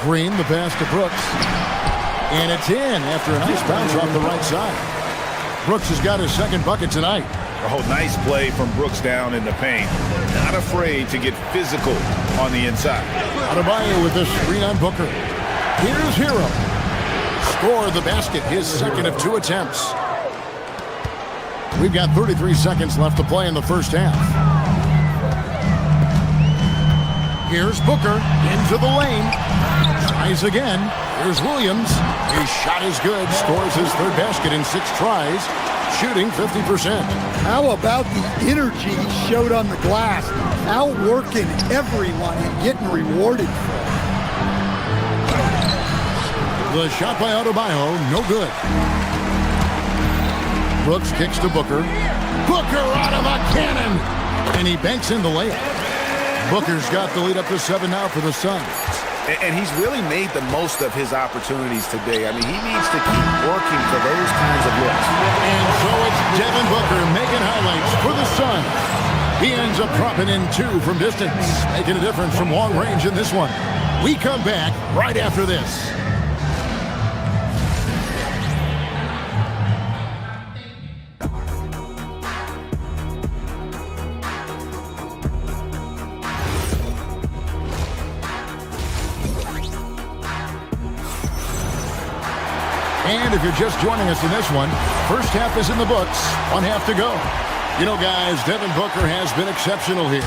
Green, the pass to Brooks. And it's in after a nice bounce off the right side. Brooks has got his second bucket tonight. Oh, nice play from Brooks down in the paint. Not afraid to get physical on the inside. Adebayo with the screen on Booker. Here's Hero. Score the basket, his second of 2 attempts. We've got 33 seconds left to play in the first half. Here's Booker into the lane. Tries again. Here's Williams. His shot is good. Scores his third basket in 6 tries. Shooting 50%. How about the energy he showed on the glass? Outworking everyone and getting rewarded for it. The shot by Adebayo, no good. Brooks kicks to Booker. Booker out of a cannon! And he banks in the layup. Booker's got the lead up to 7 now for the Suns. And he's really made the most of his opportunities today. I mean, he needs to keep working for those kinds of looks. And so it's Devin Booker making highlights for the Suns. He ends up dropping in 2 from distance, making a difference from long range in this one. We come back right after this. And if you're just joining us in this one, first half is in the books, 1 half to go. You know, guys, Devin Booker has been exceptional here.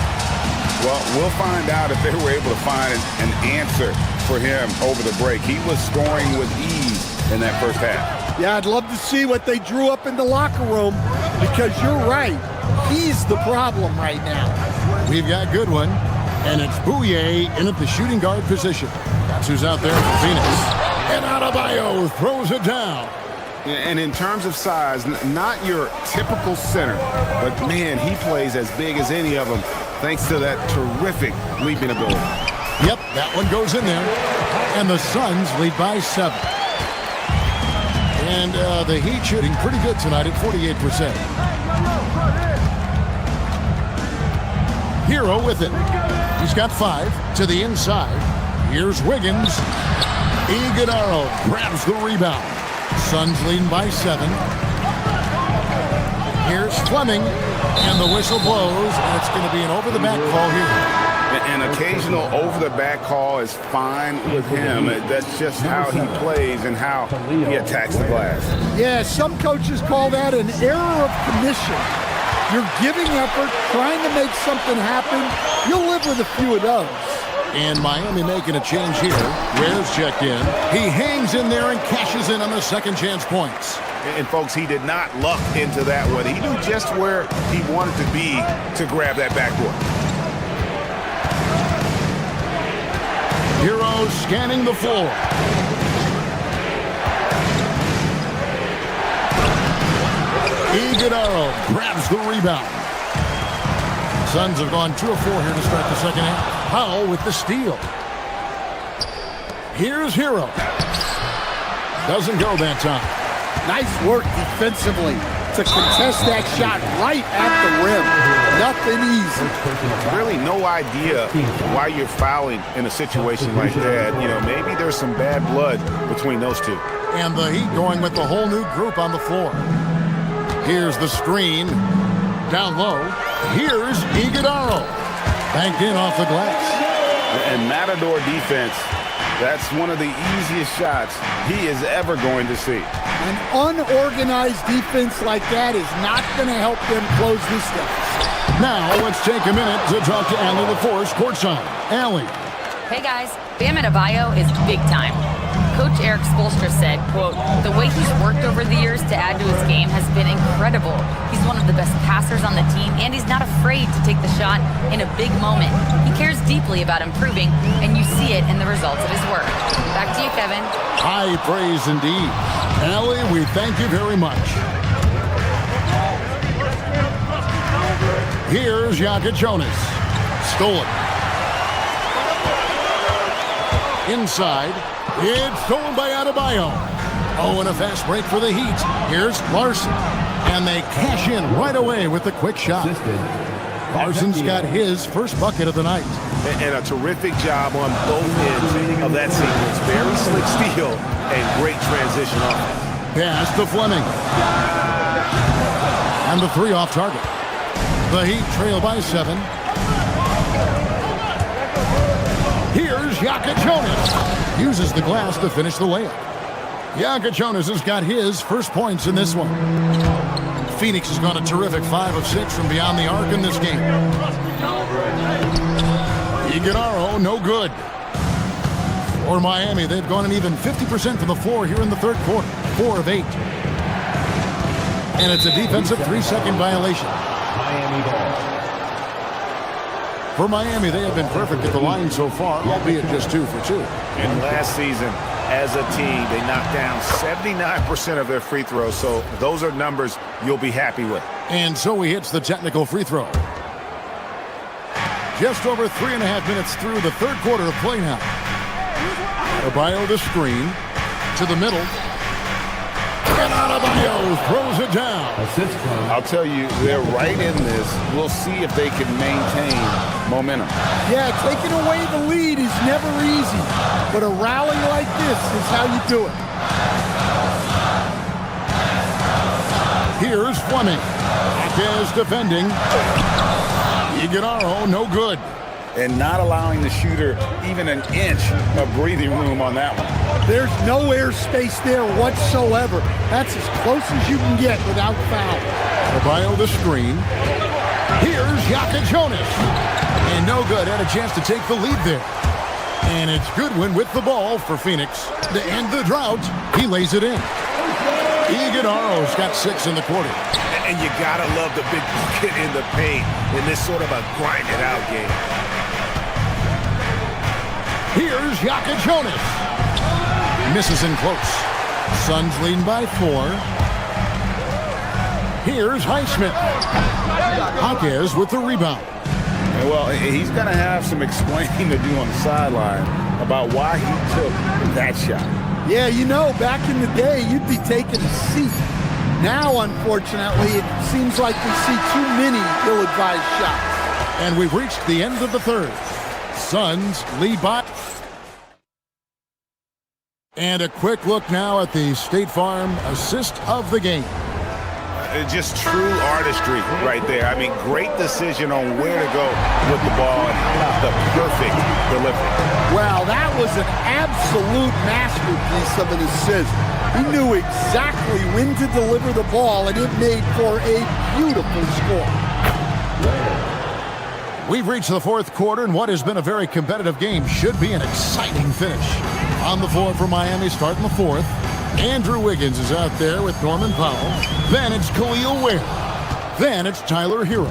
Well, we'll find out if they were able to find an answer for him over the break. He was scoring with ease in that first half. Yeah, I'd love to see what they drew up in the locker room because you're right. He's the problem right now. We've got Goodwin, and it's Bouye in at the shooting guard position. That's who's out there for Phoenix. And Adebayo throws it down. And in terms of size, not your typical center, but man, he plays as big as any of them thanks to that terrific leaping ability. Yep, that one goes in there. And the Suns lead by 7. And the Heat shooting pretty good tonight at 48%. Hero with it. He's got 5 to the inside. Here's Wiggins. Iguodala grabs the rebound. Suns leading by 7. Here's Fleming, and the whistle blows, and it's going to be an over-the-back call here. An occasional over-the-back call is fine with him. That's just how he plays and how he attacks the glass. Yeah, some coaches call that an error of commission. You're giving effort, trying to make something happen. You'll live with a few of those. And Miami making a change here. Ware's checked in. He hangs in there and cashes in on the second chance points. And folks, he did not luck into that one. He knew just where he wanted to be to grab that backboard. Hero scanning the floor. Iguodala grabs the rebound. Suns have gone 2 of 4 here to start the second half. Powell with the steal. Here's Hero. Doesn't go that time. Nice work defensively to contest that shot right at the rim. Nothing easy. Really no idea why you're fouling in a situation like that. You know, maybe there's some bad blood between those two. And the Heat going with the whole new group on the floor. Here's the screen. Down low. Here's Iguodala. Banked in off the glass. And Matador defense, that's one of the easiest shots he is ever going to see. An unorganized defense like that is not going to help them close this deficit. Now let's take a minute to talk to Allie LaForce courtside. Allie. Hey guys, Bam Adebayo is big time. Coach Eric Spoelstra said, quote, "The way he's worked over the years to add to his game has been incredible. He's one of the best passers on the team, and he's not afraid to take the shot in a big moment. He cares deeply about improving, and you see it in the results of his work." Back to you, Kevin. High praise indeed. Allie, we thank you very much. Here's Jokic Jonas. Stolen. Inside. It's stolen by Adebayo. Oh, and a fast break for the Heat. Here's Larson. And they cash in right away with the quick shot. Larson's got his first bucket of the night. And a terrific job on both ends of that sequence. Very slick steal and great transition offense. Pass to Fleming. And the three off target. The Heat trail by 7. Here's Jonas. Uses the glass to finish the layup. Jonas has got his first points in this one. Phoenix has gone a terrific 5 of 6 from beyond the arc in this game. Iguodala, no good. For Miami, they've gone an even 50% from the floor here in the third quarter. 4 of 8. And it's a defensive 3-second violation. For Miami, they have been perfect at the line so far, albeit just 2 for 2. And last season, as a team, they knocked down 79% of their free throws, so those are numbers you'll be happy with. And so he hits the technical free throw. Just over 3.5 minutes through the third quarter of play now. Adebayo the screen to the middle. And Adebayo throws it down. I'll tell you, they're right in this. We'll see if they can maintain momentum. Yeah, taking away the lead is never easy, but a rally like this is how you do it. Here's Fleming. Marquez defending. Iguodala, no good. And not allowing the shooter even an inch of breathing room on that one. There's no air space there whatsoever. That's as close as you can get without foul. Adebayo the screen. Here's Jonas. And no good. Had a chance to take the lead there. And it's Goodwin with the ball for Phoenix. To end the drought, he lays it in. Iguodala's got 6 in the quarter. And you gotta love the big bucket in the paint in this sort of a grind-it-out game. Here's Jonas. Misses in close. Suns leading by 4. Here's Highsmith. Marquez with the rebound. Well, he's going to have some explaining to do on the sideline about why he took that shot. Yeah, you know, back in the day, you'd be taking a seat. Now, unfortunately, it seems like we see too many ill-advised shots. And we've reached the end of the third. Suns lead by. And a quick look now at the State Farm assist of the game. Just true artistry right there. I mean, great decision on where to go with the ball and the perfect delivery. Wow, that was an absolute masterpiece of an assist. He knew exactly when to deliver the ball, and it made for a beautiful score. We've reached the fourth quarter, and what has been a very competitive game should be an exciting finish. On the floor for Miami, starting the fourth. Andrew Wiggins is out there with Norman Powell. Then it's Khalil Ware. Then it's Tyler Hero.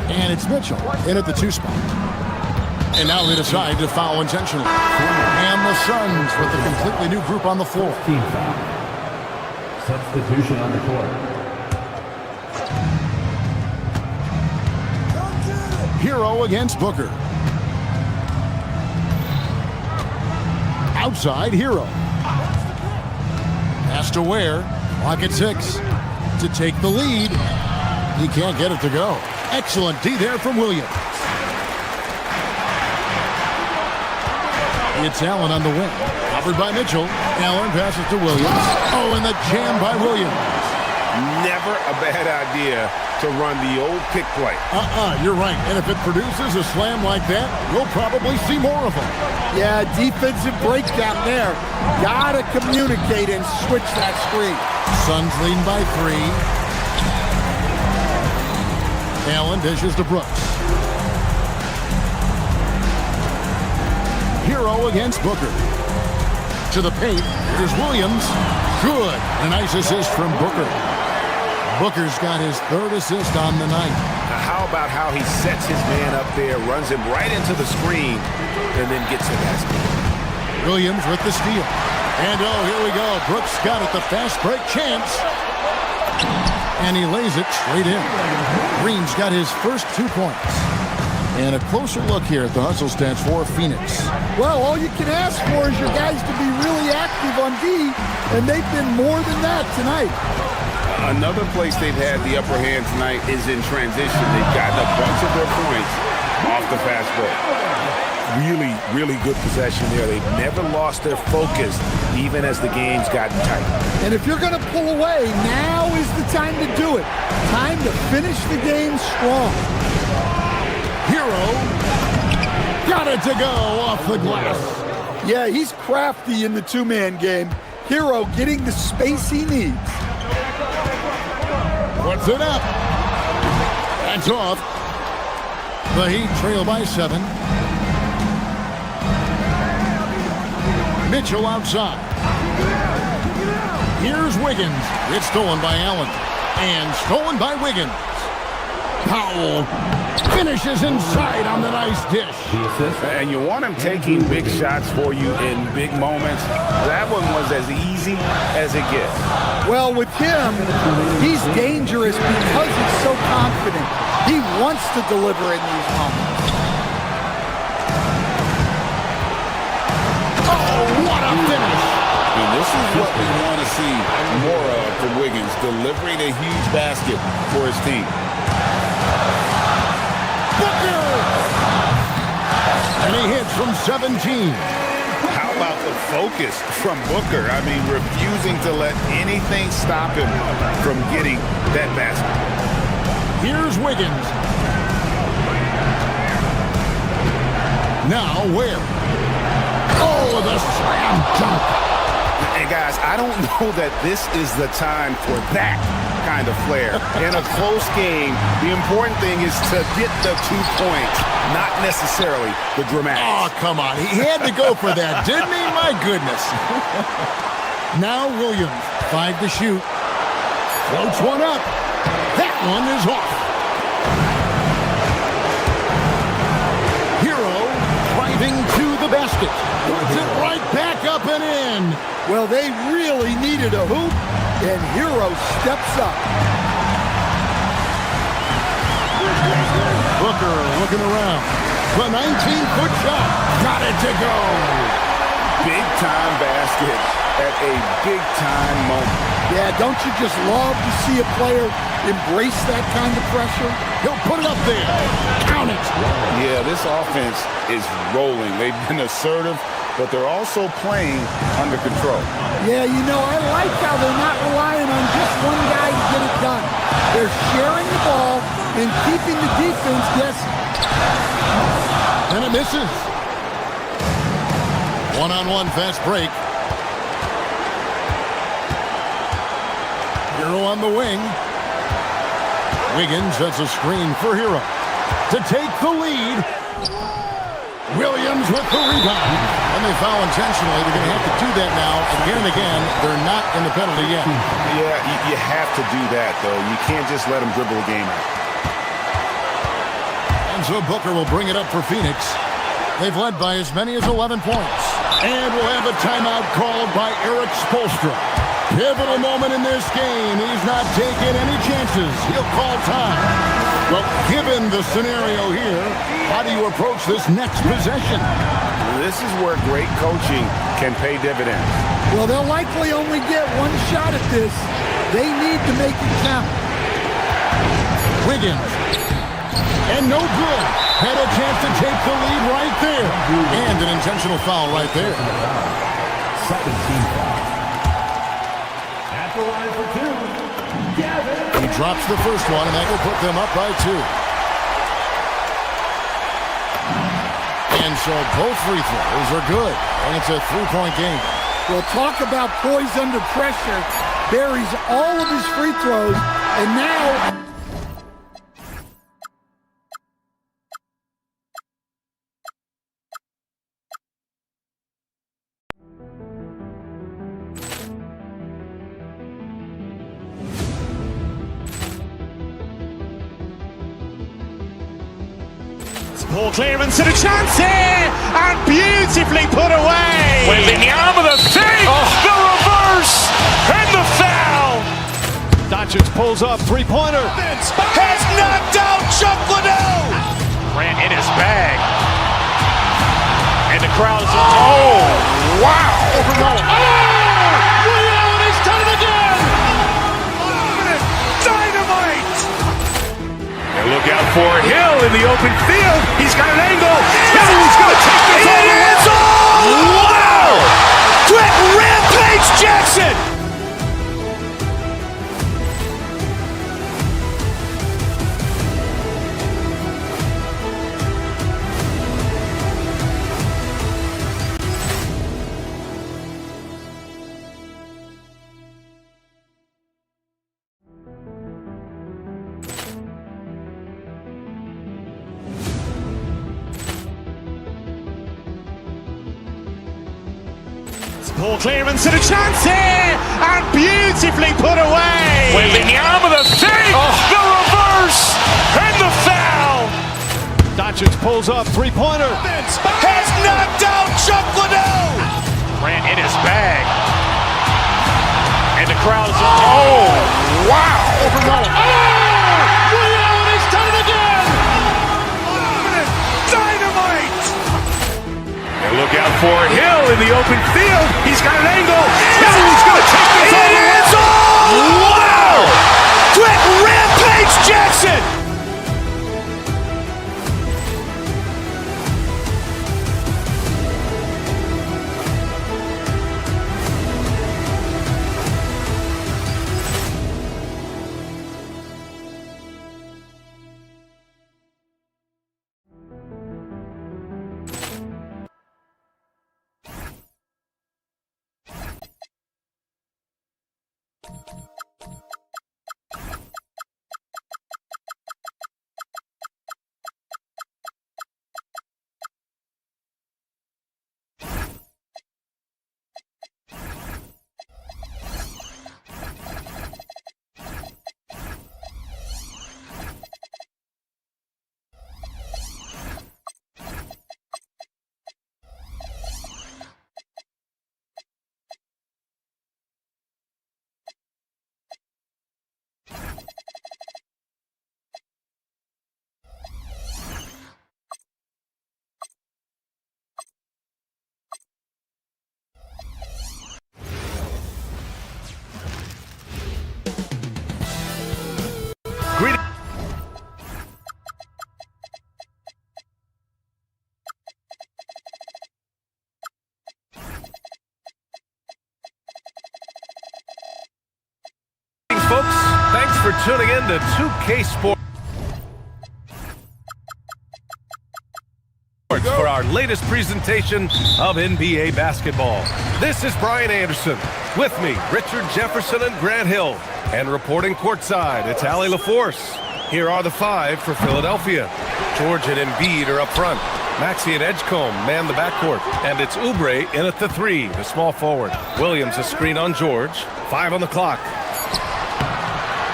And it's Mitchell in at the 2 spot. And now they decide to foul intentionally. And the Suns with a completely new group on the floor. Team foul. Substitution on the court. Hero against Booker. Outside Hero. Pass to Ware. Clock at 6. To take the lead. He can't get it to go. Excellent D there from Williams. It's Allen on the wing. Covered by Mitchell. Allen passes to Williams. Oh, and the jam by Williams. Never a bad idea to run the old pick play. You're right. And if it produces a slam like that, we'll probably see more of them. Yeah, defensive breakdown there. Gotta communicate and switch that screen. Suns leading by 3. Allen dishes to Brooks. Hero against Booker. To the paint. Here's Williams. Good. A nice assist from Booker. Booker's got his 3rd assist on the night. Now how about how he sets his man up there, runs him right into the screen, and then gets the basket. Williams with the steal. And oh, here we go. Brooks got it, the fast break chance. And he lays it straight in. Green's got his first 2 points. And a closer look here at the hustle stats for Phoenix. Well, all you can ask for is your guys to be really active on D, and they've been more than that tonight. Another place they've had the upper hand tonight is in transition. They've gotten a bunch of their points off the fast break. Really, really good possession there. They've never lost their focus, even as the game's gotten tight. And if you're going to pull away, now is the time to do it. Time to finish the game strong. Hero got it to go off the glass. Yeah, he's crafty in the two-man game. Hero getting the space he needs. Puts it up. That's off. The Heat trail by 7. Mitchell outside. Here's Wiggins. It's stolen by Allen. And stolen by Wiggins. Powell finishes inside on the nice dish. And you want him taking big shots for you in big moments. That one was as easy as it gets. Well, with him, he's dangerous because he's so confident. He wants to deliver in these moments. Oh, what a finish! And this is what we want to see more of from Wiggins, delivering a huge basket for his team. Booker! And he hits from 17. How about the focus from Booker? I mean, refusing to let anything stop him from getting that basket. Here's Wiggins. Now where? Oh, the slam dunk. And guys, I don't know that this is the time for that kind of flair. In a close game, the important thing is to get the 2 points, not necessarily the dramatics. Oh, come on. He had to go for that, didn't he? My goodness. Now Williams, 5 to shoot. Floats one up. That one is off. Hero driving to the basket. Puts it right back up and in. Well, they really needed a hoop, and Hero steps up. Booker looking around. The 19-foot shot. Got it to go. Big-time basket at a big-time moment. Yeah, don't you just love to see a player embrace that kind of pressure? He'll put it up there. Count it. Yeah, this offense is rolling. They've been assertive, but they're also playing under control. Yeah, you know, I like how they're not relying on just one guy to get it done. They're sharing the ball and keeping the defense guessing. And it misses. One-on-one fast break. Hero on the wing. Wiggins sets a screen for Hero to take the lead. Williams with the rebound. And they foul intentionally. They're going to have to do that now again and again. They're not in the penalty yet. Yeah, you have to do that, though. You can't just let them dribble the game out. And so Booker will bring it up for Phoenix. They've led by as many as 11 points. And we'll have a timeout called by Eric Spoelstra. Pivotal moment in this game. He's not taking any chances. He'll call time. Well, given the scenario here, how do you approach this next possession? This is where great coaching can pay dividends. Well, they'll likely only get one shot at this. They need to make it count. Wiggins. And no good. Had a chance to take the lead right there. And an intentional foul right there. 17 foul. At the line for 2. He drops the first one, and that will put them up by 2. And so both free throws are good. And it's a 3-point game. Well, talk about poise under pressure. Buries all of his free throws, and now... Ball clearance and a chance here, and beautifully put away. Wembanyama the fake, the reverse, and the foul. Doncic pulls up, three-pointer. Has knocked out Chuck Liddell. Grant in his crowd is... Oh, wow! Over Nolan. Oh! Willie Allen has done it again! Dynamite! And look out for Hill in the open field. He's got an angle. Hill is going to take this all the way. Wow! Quick rampage Jackson! Poor clearance and a chance here, and beautifully put away. Wembanyama the save, the reverse, and the foul. Doncic pulls up, three-pointer. Has knocked out Chuck Liddell. Grant in his bag. And the crowd is... Oh, wow! Over Nolan. Oh! Willie Allen has done it again! Dynamite! And look out for Hill in the open field. He's got an angle. Hill is going to take this all the way. Wow! Quick rampage Jackson! Folks, thanks for tuning in to 2K Sports for our latest presentation of NBA basketball. This is Brian Anderson. With me, Richard Jefferson and Grant Hill. And reporting courtside, it's Allie LaForce. Here are the five for Philadelphia. George and Embiid are up front. Maxey and Edgecombe man the backcourt. And it's Oubre in at the three, the small forward. Williams a screen on George. 5 on the clock.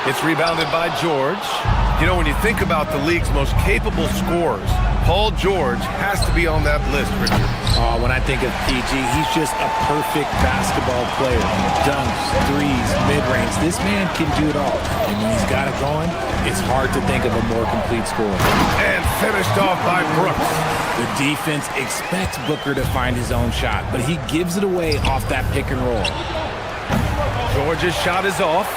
It's rebounded by George. You know, when you think about the league's most capable scorers, Paul George has to be on that list, Richard. When I think of PG, he's just a perfect basketball player. Dunks, threes, mid-range. This man can do it all. And when he's got it going, it's hard to think of a more complete scorer. And finished off by Brooks. The defense expects Booker to find his own shot, but he gives it away off that pick and roll. George's shot is off.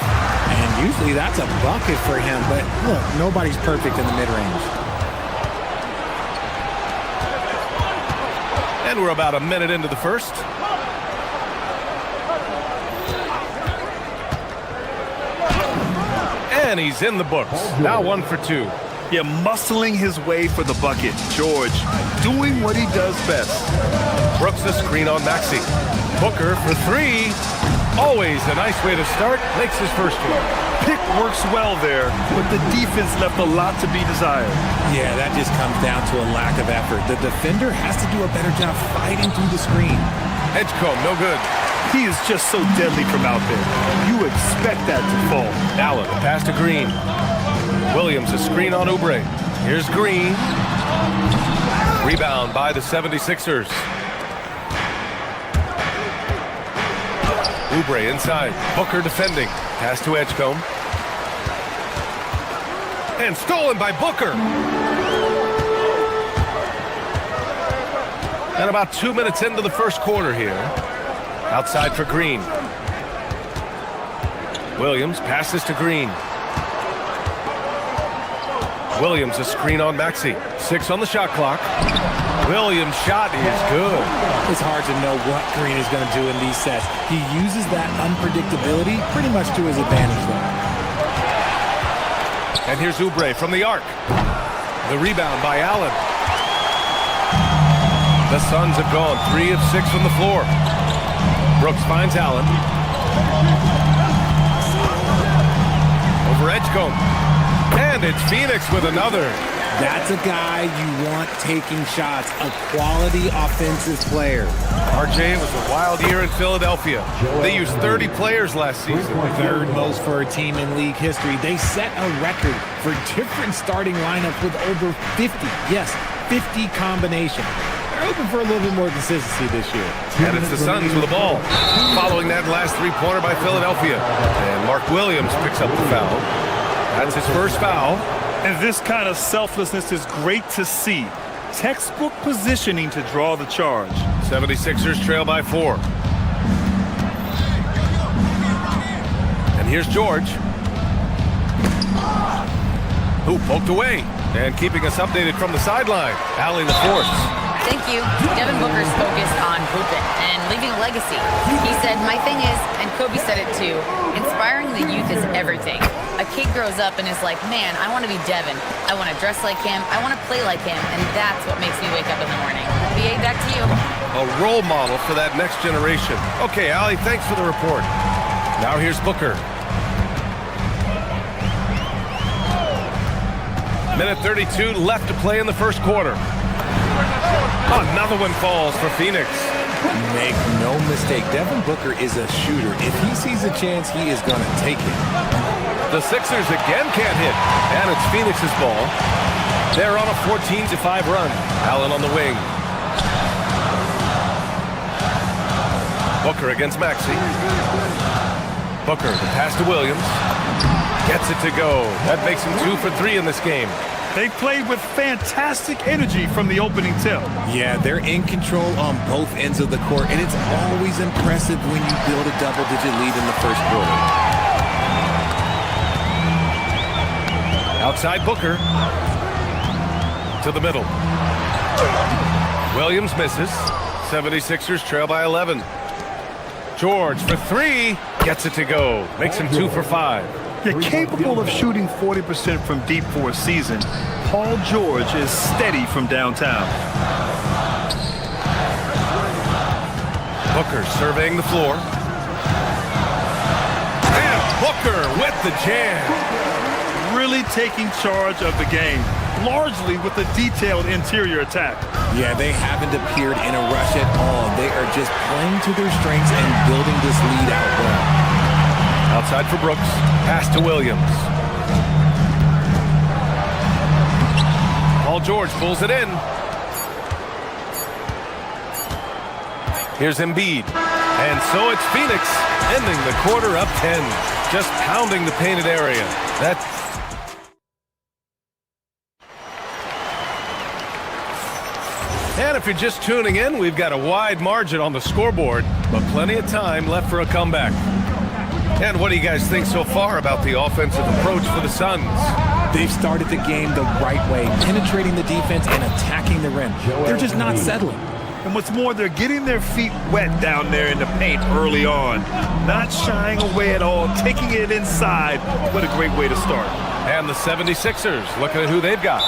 And usually that's a bucket for him, but look, nobody's perfect in the mid-range. And we're about a minute into the first. And he's in the books. Now 1 for 2. Yeah, muscling his way for the bucket. George doing what he does best. Brooks the screen on Maxey. Booker for 3. Always a nice way to start. Makes his first one. Pick works well there, but the defense left a lot to be desired. Yeah, that just comes down to a lack of effort. The defender has to do a better job fighting through the screen. Edgecombe, no good. He is just so deadly from out there. You expect that to fall. Allen, pass to Green. Williams, a screen on Oubre. Here's Green. Rebound by the 76ers. Oubre inside. Booker defending. Pass to Edgecombe. And stolen by Booker. And about 2 minutes into the first quarter here. Outside for Green. Williams passes to Green. Williams a screen on Maxey. 6 on the shot clock. Williams' shot is good. It's hard to know what Green is going to do in these sets. He uses that unpredictability pretty much to his advantage though. And here's Oubre from the arc. The rebound by Allen. The Suns have gone 3 of 6 from the floor. Brooks finds Allen. Over Edgecombe. And it's Phoenix with another. That's a guy you want taking shots, a quality offensive player. RJ, it was a wild year in Philadelphia. They used 30 players last season. Third most for a team in league history. They set a record for different starting lineups with over 50. Yes, 50 combinations. They're hoping for a little bit more consistency this year. And it's the Suns with the ball. Following that last three-pointer by Philadelphia. And Mark Williams picks up the foul. That's his first foul. And this kind of selflessness is great to see. Textbook positioning to draw the charge. 76ers trail by 4. And here's George. Who poked away. And keeping us updated from the sideline, Allie LaForce. Thank you. Devin Booker's focused on hooping and leaving a legacy. He said, my thing is, and Kobe said it too, inspiring the youth is everything. A kid grows up and is like, man, I want to be Devin. I want to dress like him. I want to play like him. And that's what makes me wake up in the morning. BA, back to you. A role model for that next generation. Okay, Allie, thanks for the report. Now here's Booker. Minute 32 left to play in the first quarter. Another one falls for Phoenix. Make no mistake, Devin Booker is a shooter. If he sees a chance, he is going to take it. The Sixers again can't hit, and it's Phoenix's ball. They're on a 14-5 run. Allen on the wing. Booker against Maxey. Booker, the pass to Williams. Gets it to go. That makes him 2 for 3 in this game. They played with fantastic energy from the opening tip. Yeah, they're in control on both ends of the court, and it's always impressive when you build a double-digit lead in the first quarter. Outside Booker. To the middle. Williams misses. 76ers trail by 11. George for 3. Gets it to go. Makes him 2 for 5. You're capable of shooting 40% from deep for a season. Paul George is steady from downtown. Booker surveying the floor. And Booker with the jam. Really taking charge of the game, largely with a detailed interior attack. Yeah, they haven't appeared in a rush at all. They are just playing to their strengths and building this lead out well. Outside for Brooks. Pass to Williams. Paul George pulls it in. Here's Embiid. And so it's Phoenix ending the quarter up 10. Just pounding the painted area. And if you're just tuning in, we've got a wide margin on the scoreboard, but plenty of time left for a comeback. And what do you guys think so far about the offensive approach for the Suns? They've started the game the right way, penetrating the defense and attacking the rim. They're just not settling. And what's more, they're getting their feet wet down there in the paint early on. Not shying away at all, taking it inside. What a great way to start. And the 76ers, looking at who they've got.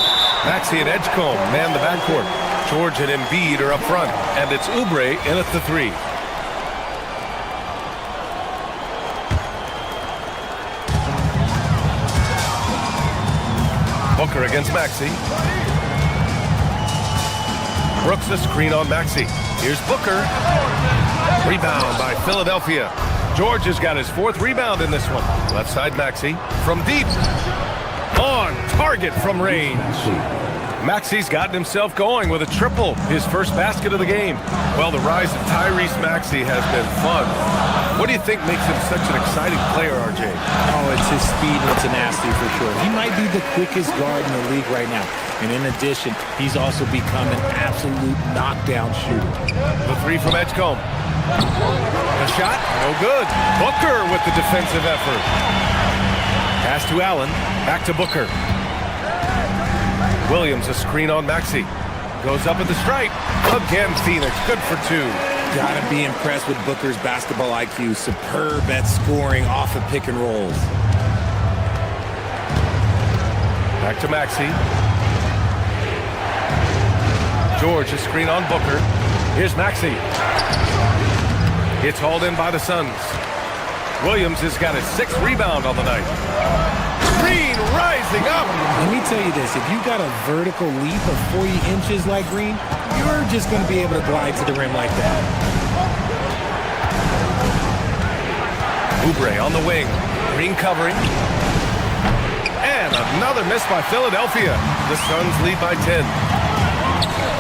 Maxey and Edgecombe man the backcourt. George and Embiid are up front. And it's Oubre in at the 3. Booker against Maxey. Brooks a screen on Maxey. Here's Booker. Rebound by Philadelphia. George has got his 4th rebound in this one. Left side Maxey. From deep. On target from range. Maxey's gotten himself going with a triple. His first basket of the game. Well, the rise of Tyrese Maxey has been fun. What do you think makes him such an exciting player, RJ? Oh, it's his speed and tenacity for sure. He might be the quickest guard in the league right now. And in addition, he's also become an absolute knockdown shooter. The three from Edgecombe. A shot, no good. Booker with the defensive effort. Pass to Allen, back to Booker. Williams, a screen on Maxey. Goes up at the stripe. Again, Phoenix, good for two. Gotta be impressed with Booker's basketball IQ. Superb at scoring off of pick and rolls. Back to Maxey. George, a screen on Booker. Here's Maxey. It's hauled in by the Suns. Williams has got his 6th rebound on the night. Green rising up. Let me tell you this. If you got a vertical leap of 40 inches like Green, you're just going to be able to glide to the rim like that. Oubre on the wing. Green covering. And another miss by Philadelphia. The Suns lead by 10.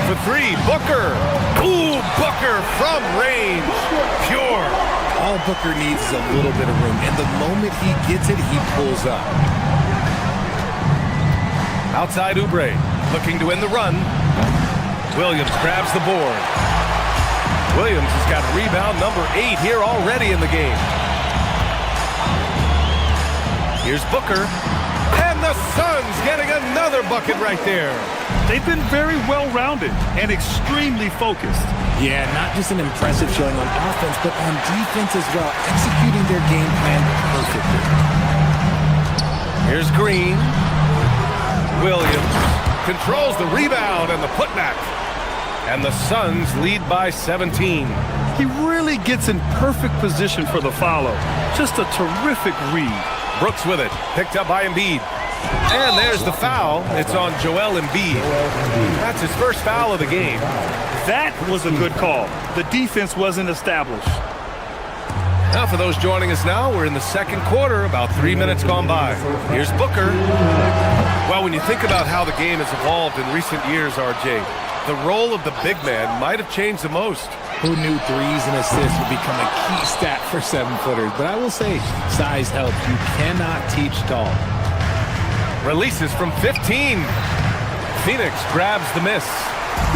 For three, Booker. Ooh, Booker from range. Pure. All Booker needs is a little bit of room, and the moment he gets it, he pulls up. Outside Oubre, looking to win the run. Williams grabs the board. Williams has got rebound number 8 here already in the game. Here's Booker. And the Suns getting another bucket right there. They've been very well-rounded and extremely focused. Yeah, not just an impressive showing on offense, but on defense as well, executing their game plan perfectly. Here's Green. Williams controls the rebound and the putback. And the Suns lead by 17. He really gets in perfect position for the follow. Just a terrific read. Brooks with it, picked up by Embiid. And there's the foul. It's on Joel Embiid. That's his first foul of the game. That was a good call. The defense wasn't established. Now for those joining us now, we're in the second quarter, about 3 minutes gone by. Here's Booker. Well, when you think about how the game has evolved in recent years, RJ, the role of the big man might have changed the most. Who knew threes and assists would become a key stat for 7-footers? But I will say, size helps. You cannot teach tall. Releases from 15. Phoenix grabs the miss.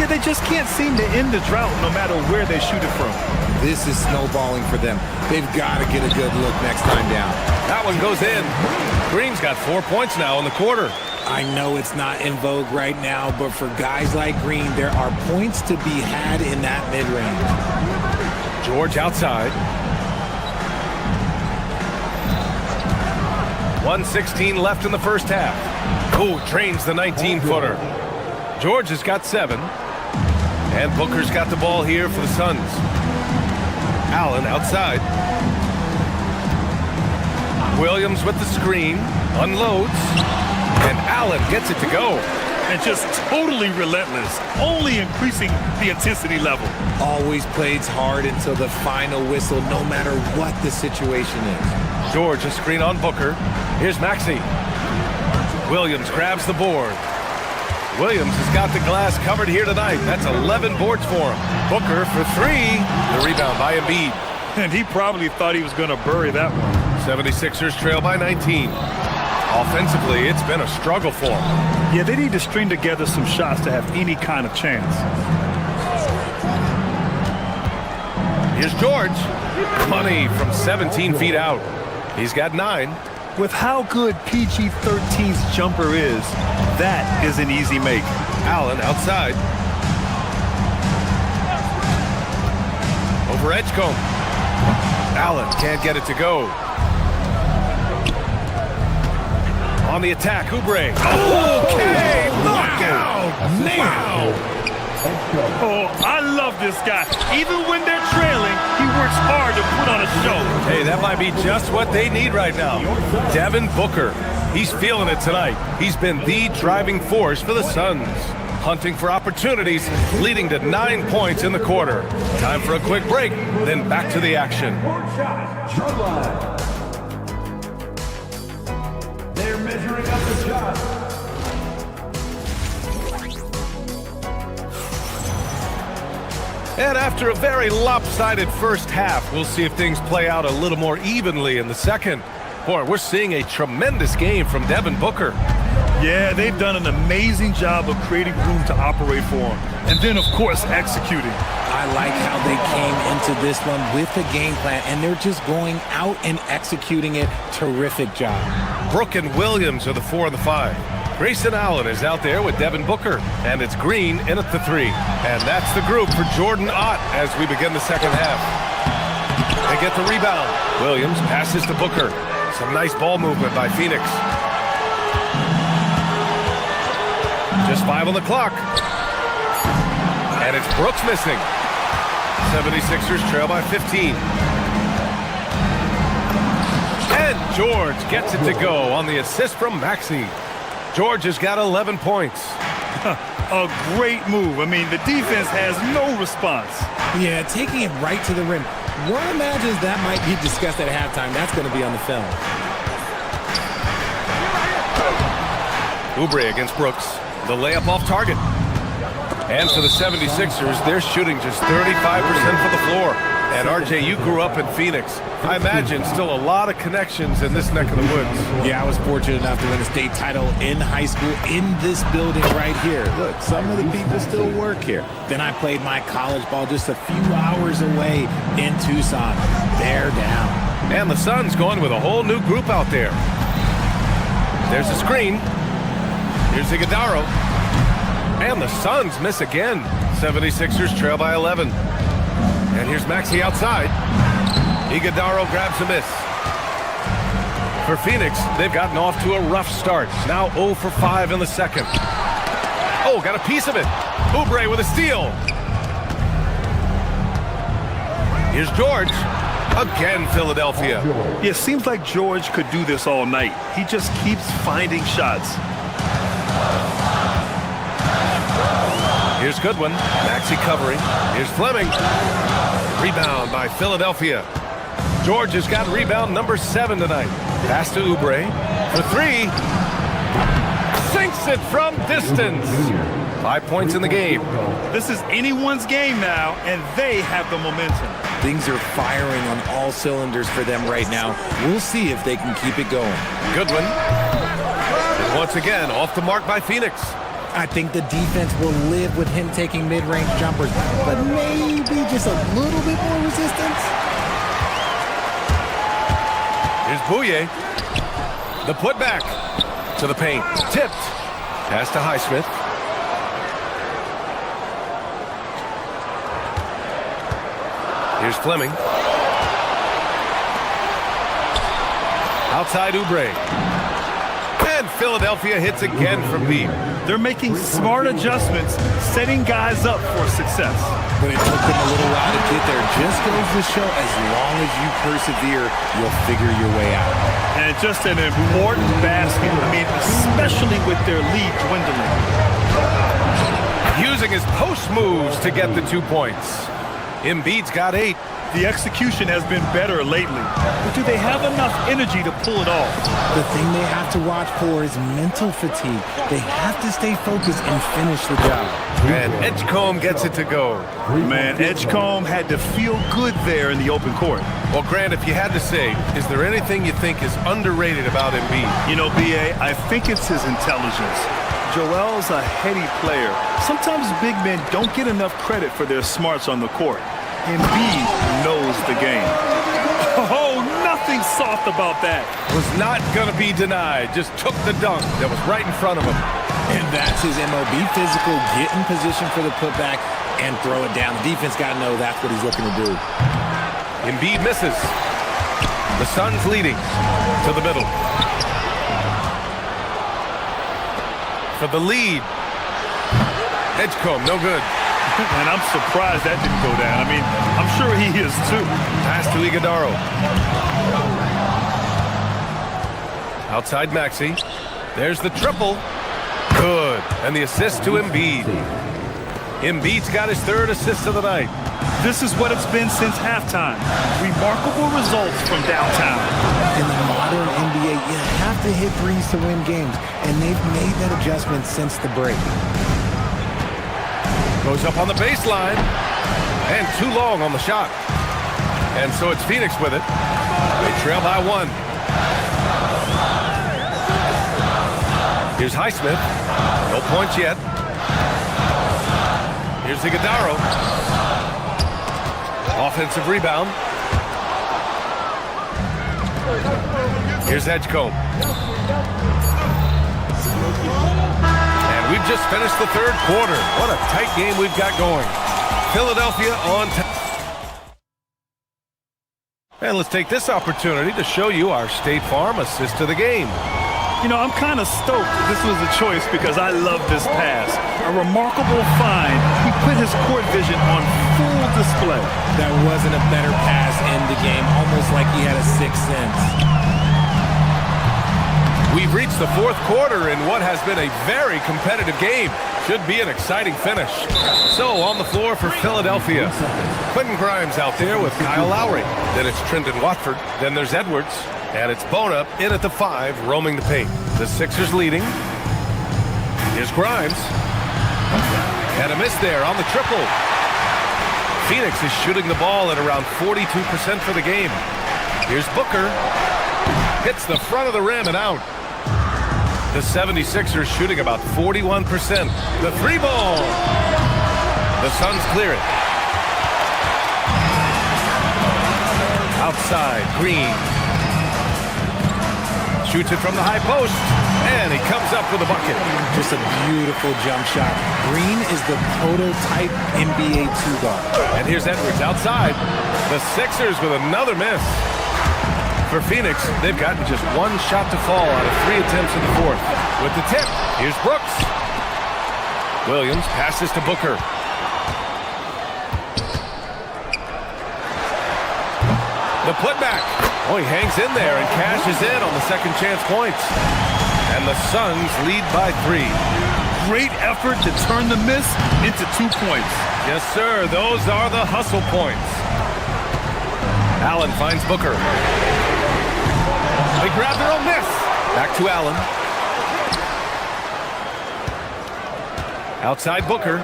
Yeah, they just can't seem to end the drought no matter where they shoot it from. This is snowballing for them. They've got to get a good look next time down. That one goes in. Green's got 4 points now in the quarter. I know it's not in vogue right now, but for guys like Green, there are points to be had in that mid-range. George outside. 1:16 left in the first half. Oh, drains the 19-footer. George has got 7. And Booker's got the ball here for the Suns. Allen outside. Williams with the screen. Unloads. And Allen gets it to go. And just totally relentless, only increasing the intensity level. Always plays hard until the final whistle, no matter what the situation is. George, a screen on Booker. Here's Maxey. Williams grabs the board. Williams has got the glass covered here tonight. That's 11 boards for him. Booker for 3. The rebound by Embiid. And he probably thought he was going to bury that one. 76ers trail by 19. Offensively, it's been a struggle for them. Yeah, they need to string together some shots to have any kind of chance. Here's George. Money from 17 feet out. He's got 9. With how good PG-13's jumper is, that is an easy make. Allen outside. Over Edgecombe. Allen can't get it to go. On the attack, Oubre. Okay, knockout. Wow. Oh, I love this guy. Even when they're trailing, he works hard to put on a show. Hey, that might be just what they need right now. Devin Booker. He's feeling it tonight. He's been the driving force for the Suns. Hunting for opportunities, leading to 9 points in the quarter. Time for a quick break, then back to the action. They're measuring up the shot. And after a very lopsided first half, we'll see if things play out a little more evenly in the second. Boy, we're seeing a tremendous game from Devin Booker. Yeah, they've done an amazing job of creating room to operate for him. And then, of course, executing. I like how they came into this one with a game plan, and they're just going out and executing it. Terrific job. Brooke and Williams are the 4 and the 5. Grayson Allen is out there with Devin Booker, and it's Green in at the 3. And that's the group for Jordan Ott as we begin the second half. They get the rebound. Williams passes to Booker. Some nice ball movement by Phoenix. Just 5 on the clock. And it's Brooks missing. 76ers trail by 15. And George gets it to go on the assist from Maxey. George has got 11 points. A great move. I mean, the defense has no response. Yeah, taking it right to the rim. One imagines that might be discussed at halftime. That's going to be on the film. Oubre against Brooks. The layup off target. And for the 76ers, they're shooting just 35% for the floor. And RJ, you grew up in Phoenix. I imagine still a lot of connections in this neck of the woods. Yeah, I was fortunate enough to win a state title in high school in this building right here. Look, some of the people still work here. Then I played my college ball just a few hours away in Tucson. They're down. And the Suns going with a whole new group out there. There's a screen. Here's Iguodala. And the Suns miss again. 76ers trail by 11. And here's Maxey outside. Iguodala grabs a miss. For Phoenix, they've gotten off to a rough start. Now 0 for 5 in the second. Oh, got a piece of it. Oubre with a steal. Here's George. Again, Philadelphia. Yeah, it seems like George could do this all night. He just keeps finding shots. Here's Goodwin. Maxey covering. Here's Fleming. Rebound by Philadelphia. George has got rebound number 7 tonight. Pass to Oubre for 3. Sinks it from distance. 5 points in the game. This is anyone's game now, and they have the momentum. Things are firing on all cylinders for them right now. We'll see if they can keep it going. Goodwin. And once again, off the mark by Phoenix. I think the defense will live with him taking mid-range jumpers, but maybe just a little bit more resistance. Here's Bouye. The putback to the paint. Tipped. Pass to Highsmith. Here's Fleming. Outside Oubre. And Philadelphia hits again from deep. They're making smart adjustments, setting guys up for success. But it took them a little while to get there. Just goes to show, as long as you persevere, you'll figure your way out. And just an important basket. I mean, especially with their lead dwindling. Using his post moves to get the 2 points. Embiid's got 8. The execution has been better lately. But do they have enough energy to pull it off? The thing they have to watch for is mental fatigue. They have to stay focused and finish the job. And Edgecombe gets it to go. Man, Edgecombe had to feel good there in the open court. Well, Grant, if you had to say, is there anything you think is underrated about Embiid? You know, B.A., I think it's his intelligence. Joel's a heady player. Sometimes big men don't get enough credit for their smarts on the court. Embiid knows the game. Oh, nothing soft about that. Was not going to be denied. Just took the dunk that was right in front of him. And that's his MO. Be physical, get in position for the putback, and throw it down. The defense got to know that's what he's looking to do. Embiid misses. The Suns leading to the middle. For the lead. Edgecombe, no good. And I'm surprised that didn't go down. I mean, I'm sure he is too. Pass to Iguodala. Outside Maxey. There's the triple. Good. And the assist to Embiid. Embiid's got his 3rd assist of the night. This is what it's been since halftime. Remarkable results from downtown. In the modern NBA, you have to hit threes to win games, and they've made that adjustment since the break. Goes up on the baseline. And too long on the shot. And so it's Phoenix with it. They trail by 1. Here's Highsmith. No points yet. Here's Iguodaro. Offensive rebound. Here's Edgecombe. And we've just finished the third quarter. What a tight game we've got going. Philadelphia on top. And let's take this opportunity to show you our State Farm assist to the game. You know, I'm kind of stoked this was a choice because I love this pass. A remarkable find. He put his court vision on full display. That wasn't a better pass in the game, almost like he had a sixth sense. We've reached the fourth quarter in what has been a very competitive game. Should be an exciting finish. So on the floor for Philadelphia, Quentin Grimes out there with Kyle Lowry. Then it's Trendon Watford. Then there's Edwards. And it's Bona in at the 5, roaming the paint. The Sixers leading. Here's Grimes. And a miss there on the triple. Phoenix is shooting the ball at around 42% for the game. Here's Booker. Hits the front of the rim and out. The 76ers shooting about 41%. The 3-ball. The Suns clear it. Outside, Green. Shoots it from the high post, and he comes up with a bucket. Just a beautiful jump shot. Green is the prototype NBA 2-guard. And here's Edwards outside. The Sixers with another miss. For Phoenix, they've gotten just one shot to fall out of 3 attempts in the fourth. With the tip, here's Brooks. Williams passes to Booker. The putback. Oh, he hangs in there and cashes in on the second chance points. And the Suns lead by 3. Great effort to turn the miss into 2 points. Yes, sir. Those are the hustle points. Allen finds Booker. They grab their own miss. Back to Allen. Outside Booker.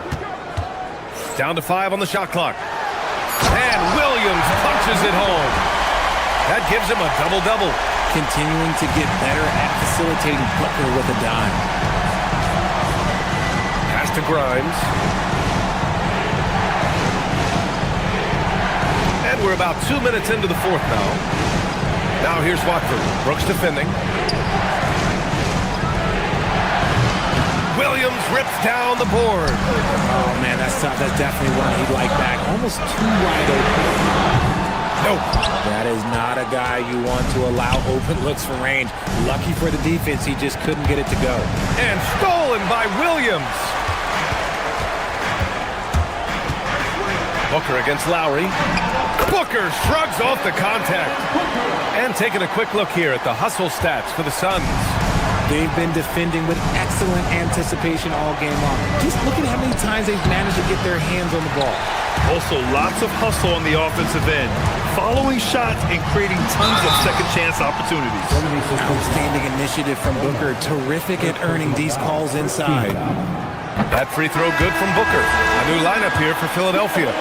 Down to 5 on the shot clock. And Williams punches it home. That gives him a double-double. Continuing to get better at facilitating Booker with a dime. Pass to Grimes. And we're about 2 minutes into the fourth now. Now here's Watford. Brooks defending. Williams rips down the board. Oh, man, that's tough. That's definitely one he'd like back. Almost too wide open. Nope. That is not a guy you want to allow open looks from range. Lucky for the defense, he just couldn't get it to go. And stolen by Williams. Booker against Lowry. Booker shrugs off the contact. And taking a quick look here at the hustle stats for the Suns. They've been defending with excellent anticipation all game long. Just look at how many times they've managed to get their hands on the ball. Also, lots of hustle on the offensive end. Following shots and creating tons of second chance opportunities. Outstanding initiative from Booker. Terrific at earning these calls inside. That free throw good from Booker. A new lineup here for Philadelphia.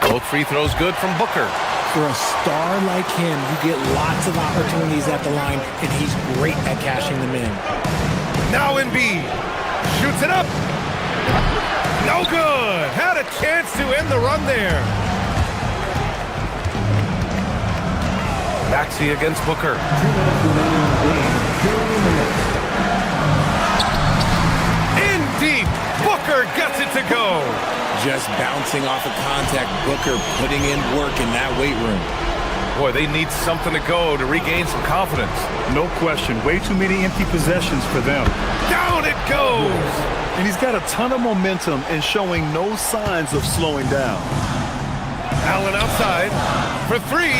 Both free throws good from Booker. For a star like him, you get lots of opportunities at the line, and he's great at cashing them in. Now Embiid shoots it up. No good. Had a chance to end the run there. Maxey against Booker. In deep. Booker gets it to go. Just bouncing off of contact. Booker putting in work in that weight room. Boy, they need something to go to regain some confidence. No question. Way too many empty possessions for them. Down it goes. And he's got a ton of momentum and showing no signs of slowing down. Allen outside for 3.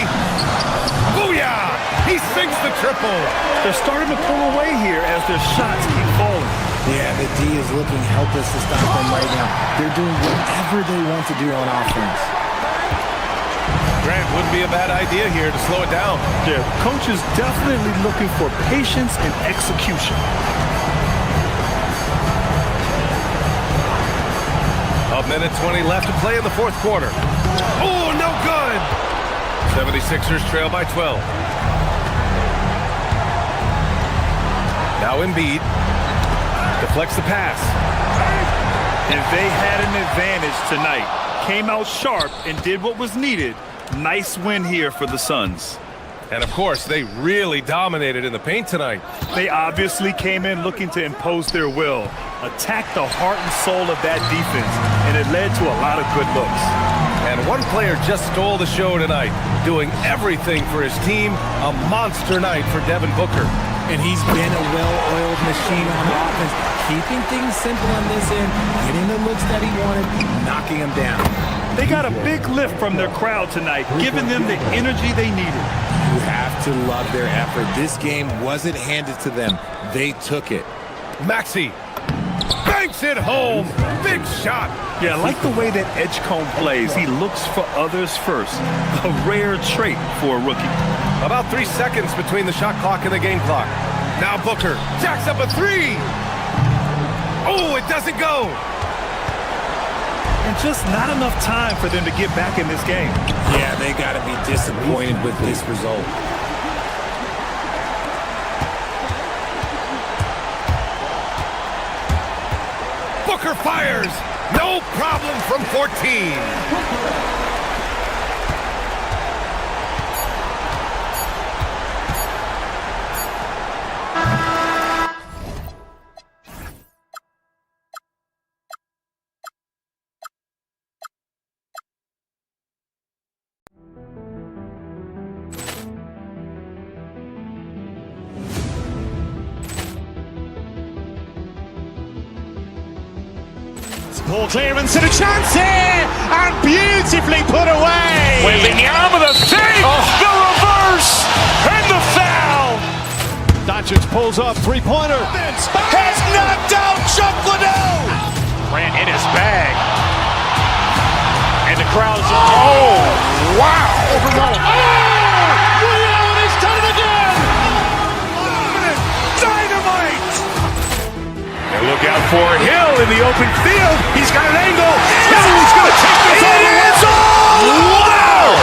Booyah! He sinks the triple. They're starting to pull away here as their shots keep falling. Yeah, the D is looking helpless to stop them right now. They're doing whatever they want to do on offense. Grant, wouldn't be a bad idea here to slow it down. Yeah, coach is definitely looking for patience and execution. A minute 20 left to play in the fourth quarter. Oh, no good! 76ers trail by 12. Now Embiid deflects the pass. If they had an advantage tonight, came out sharp and did what was needed, nice win here for the Suns. And of course, they really dominated in the paint tonight. They obviously came in looking to impose their will, attack the heart and soul of that defense, and it led to a lot of good looks. And one player just stole the show tonight, doing everything for his team. A monster night for Devin Booker. And he's been a well-oiled machine on offense, keeping things simple on this end, getting the looks that he wanted, knocking them down. They got a big lift from their crowd tonight, giving them the energy they needed. You have to love their effort. This game wasn't handed to them. They took it. Maxey banks it home. Big shot. Yeah, I like the way that Edgecombe plays. He looks for others first. A rare trait for a rookie. About 3 seconds between the shot clock and the game clock. Now Booker jacks up a three. Oh, it doesn't go. And just not enough time for them to get back in this game. Yeah, they got to be disappointed with this result. Booker fires. No problem from 14. Ball clearance and a chance here, and beautifully put away. Wembanyama the save, the reverse, and the foul. Doncic pulls up, three-pointer. Has knocked out Chuck Liddell. Ran in his bag. And the crowd's, oh, wow. He's done it again. Dynamite. And look out for Hill in the open field. He's got an angle. Now he's going to take this all the way. Wow!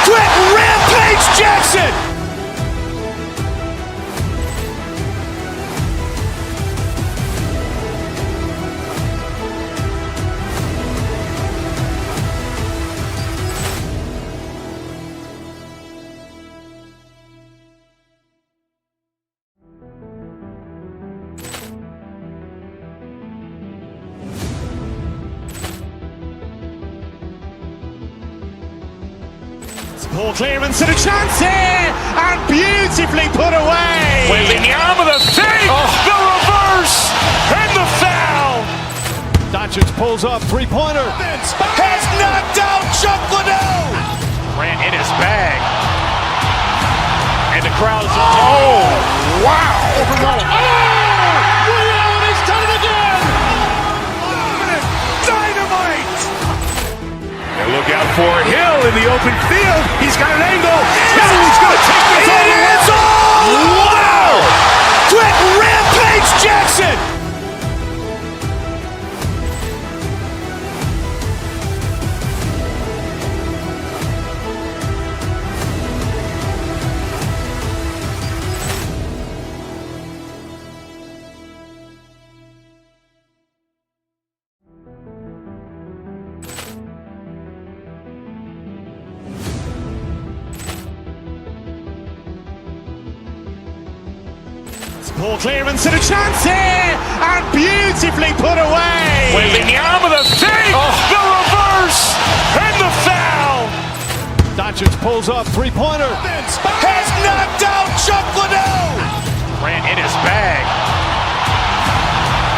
Quick Rampage Jackson. Ball clearance and a chance here, and beautifully put away. Wembanyama the save, the reverse, and the foul. Doncic pulls up, three-pointer. Has knocked out Chuck Liddell. Ran in his bag. And the crowd's, oh, wow. He's done it again. Dynamite. And look out for Hill in the open field. He's got an angle. Now he's going to take this all the way. Wow! Quick Rampage Jackson. Ball clearance and a chance here, and beautifully put away. Wembanyama the save, the reverse, and the foul. Doncic pulls up, three-pointer. Has knocked out Chuck Liddell. Ran in his bag.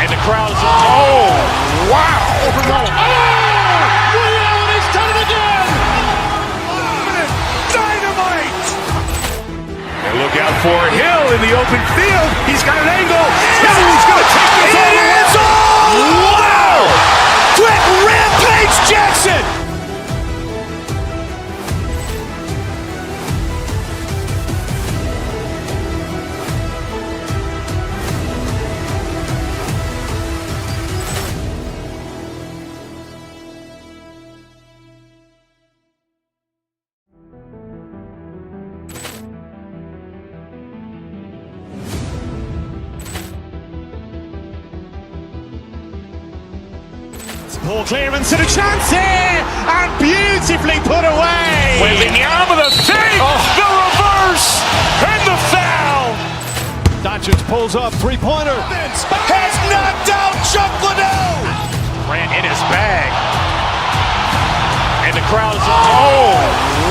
And the crowd's, oh, wow. He's done it again. Dynamite. And look out for Hill in the open field. He's got an angle. Now he's going to take this all the way. Wow! Quick Rampage Jackson. Poor clearance and a chance here, and beautifully put away. Wembanyama the fake, the reverse, and the foul. Doncic pulls up, three-pointer. Has knocked out Chuck Liddell. Ran in his bag. And the crowd is, oh,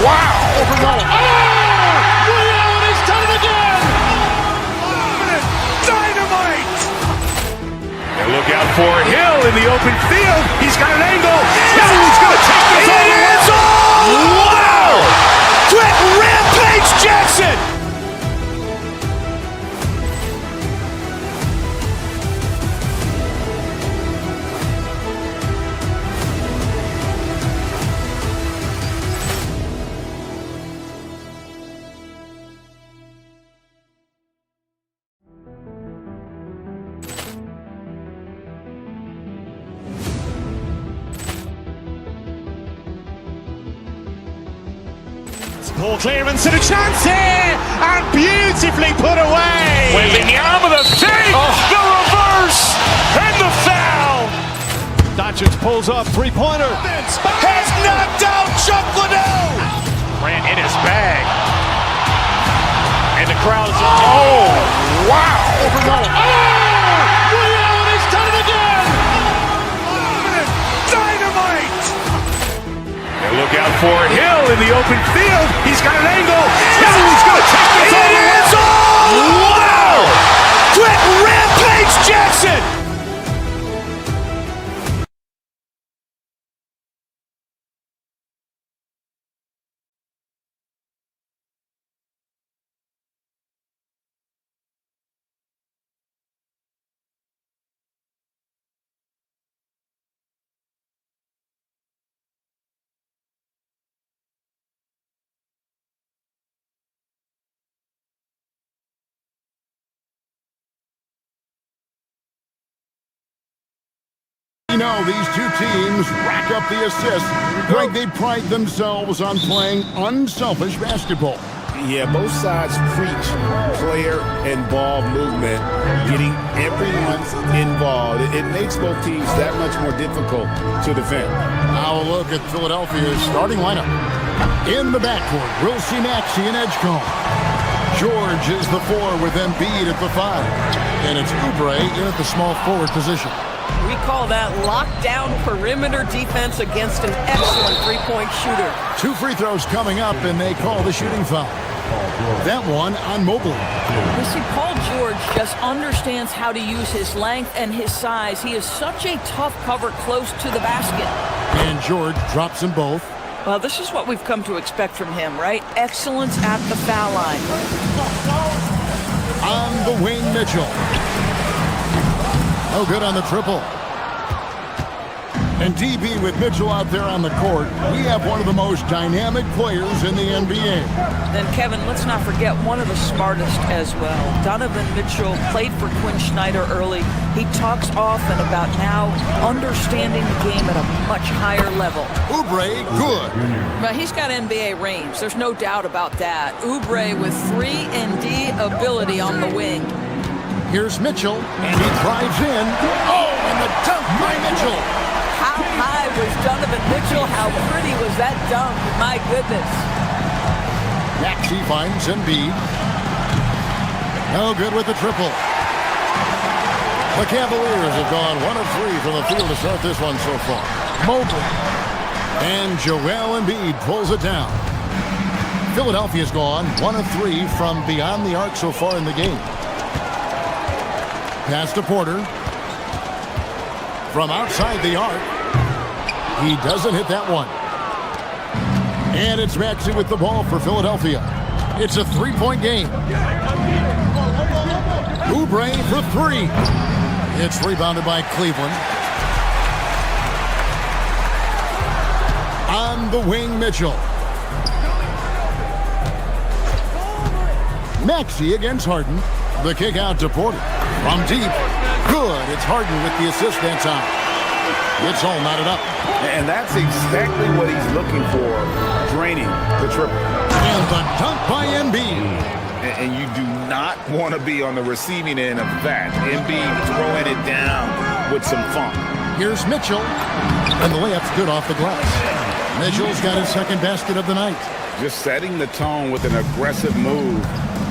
wow. Ray Allen has done it again. Dynamite. And look out for Hill in the open field. He's got an angle. He's going to take this all the way. Wow. Quick Rampage Jackson. Poor clearance and a chance here, and beautifully put away. Wembanyama the fake, the reverse, and the foul. Doncic pulls up, three-pointer. Has knocked out Chuck Liddell. Ran in his bag. And the crowd is, oh, wow. Ray Allen has done it again. Dynamite. And look out for Hill in the open field. He's got an angle. He's going to take this all the way. Wow. Quick Rampage Jackson. You know, these two teams rack up the assists. Greg, they pride themselves on playing unselfish basketball. Yeah, both sides preach player and ball movement, getting everyone involved. It makes both teams that much more difficult to defend. Now a look at Philadelphia's starting lineup. In the backcourt, we'll see Maxey and Edgecombe. George is the 4 with Embiid at the 5. And it's Oubre in at the small forward position. We call that lockdown perimeter defense against an excellent three-point shooter. 2 free throws coming up, and they call the shooting foul. That one on Mobley. You see, Paul George just understands how to use his length and his size. He is such a tough cover close to the basket. And George drops them both. Well, this is what we've come to expect from him, right? Excellence at the foul line. On the wing, Mitchell. No good on the triple. And DB with Mitchell out there on the court, we have one of the most dynamic players in the NBA. Then, Kevin, let's not forget one of the smartest as well. Donovan Mitchell played for Quinn Snyder early. He talks often about now understanding the game at a much higher level. Oubre, good. But he's got NBA range. There's no doubt about that. Oubre with 3-and-D ability on the wing. Here's Mitchell, and he drives in. Oh, and the dunk by Mitchell. How high was Donovan Mitchell? How pretty was that dunk? My goodness. Maxey finds Embiid. No good with the triple. The Cavaliers have gone 1 of 3 from the field to start this one so far. Mobley. And Joel Embiid pulls it down. Philadelphia's gone 1 of 3 from beyond the arc so far in the game. Pass to Porter. From outside the arc. He doesn't hit that one. And it's Maxey with the ball for Philadelphia. It's a 3-point game. Oubre for 3. It's rebounded by Cleveland. On the wing, Mitchell. Maxey against Harden. The kick out to Porter. From deep. Good. It's Harden with the assist that time. It's all knotted up. And that's exactly what he's looking for, draining the triple. And the dunk by Embiid. And you do not want to be on the receiving end of that. Embiid throwing it down with some funk. Here's Mitchell. And the layup's good off the glass. Mitchell's got his second basket of the night. Just setting the tone with an aggressive move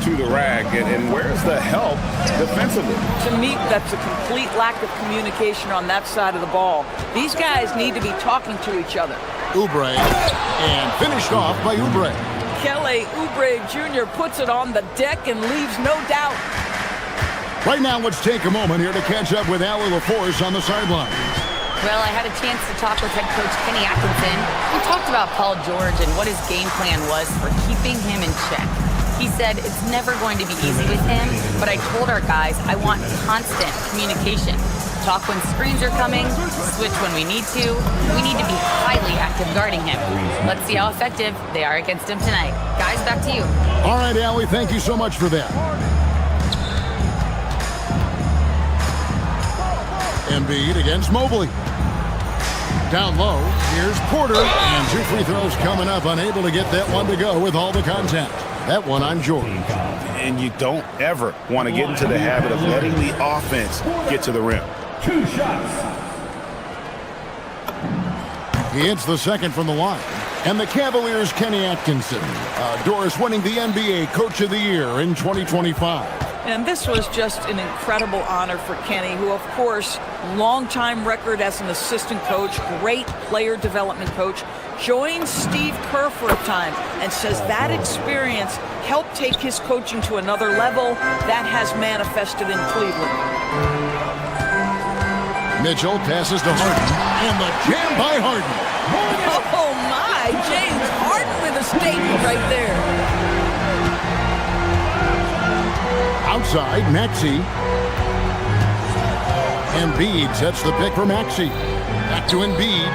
to the rack. And where's the help defensively? To me, that's a complete lack of communication on that side of the ball. These guys need to be talking to each other. Oubre, and finished off by Oubre. Kelly Oubre Jr. puts it on the deck and leaves no doubt. Right now, let's take a moment here to catch up with Allie LaForce on the sideline. Well, I had a chance to talk with head coach Kenny Atkinson. We talked about Paul George and what his game plan was for keeping him in check. He said it's never going to be easy with him, but I told our guys I want constant communication. Talk when screens are coming, switch when we need to. We need to be highly active guarding him. Let's see how effective they are against him tonight. Guys, back to you. All right, Allie, thank you so much for that. Embiid against Mobley. Down low, here's Porter, and 2 free throws coming up, unable to get that one to go with all the contact. That one on George. And you don't ever want to get into the habit of letting the offense get to the rim. 2 shots. He hits the second from the line. And the Cavaliers' Kenny Atkinson. Doris winning the NBA Coach of the Year in 2025. And this was just an incredible honor for Kenny, who, of course, longtime record as an assistant coach, great player development coach, joins Steve Kerr for a time and says that experience helped take his coaching to another level. That has manifested in Cleveland. Mitchell passes to Harden, and the jam by Harden. Oh, my! James Harden with a statement right there. Outside, Maxey. Embiid sets the pick for Maxey. Back to Embiid.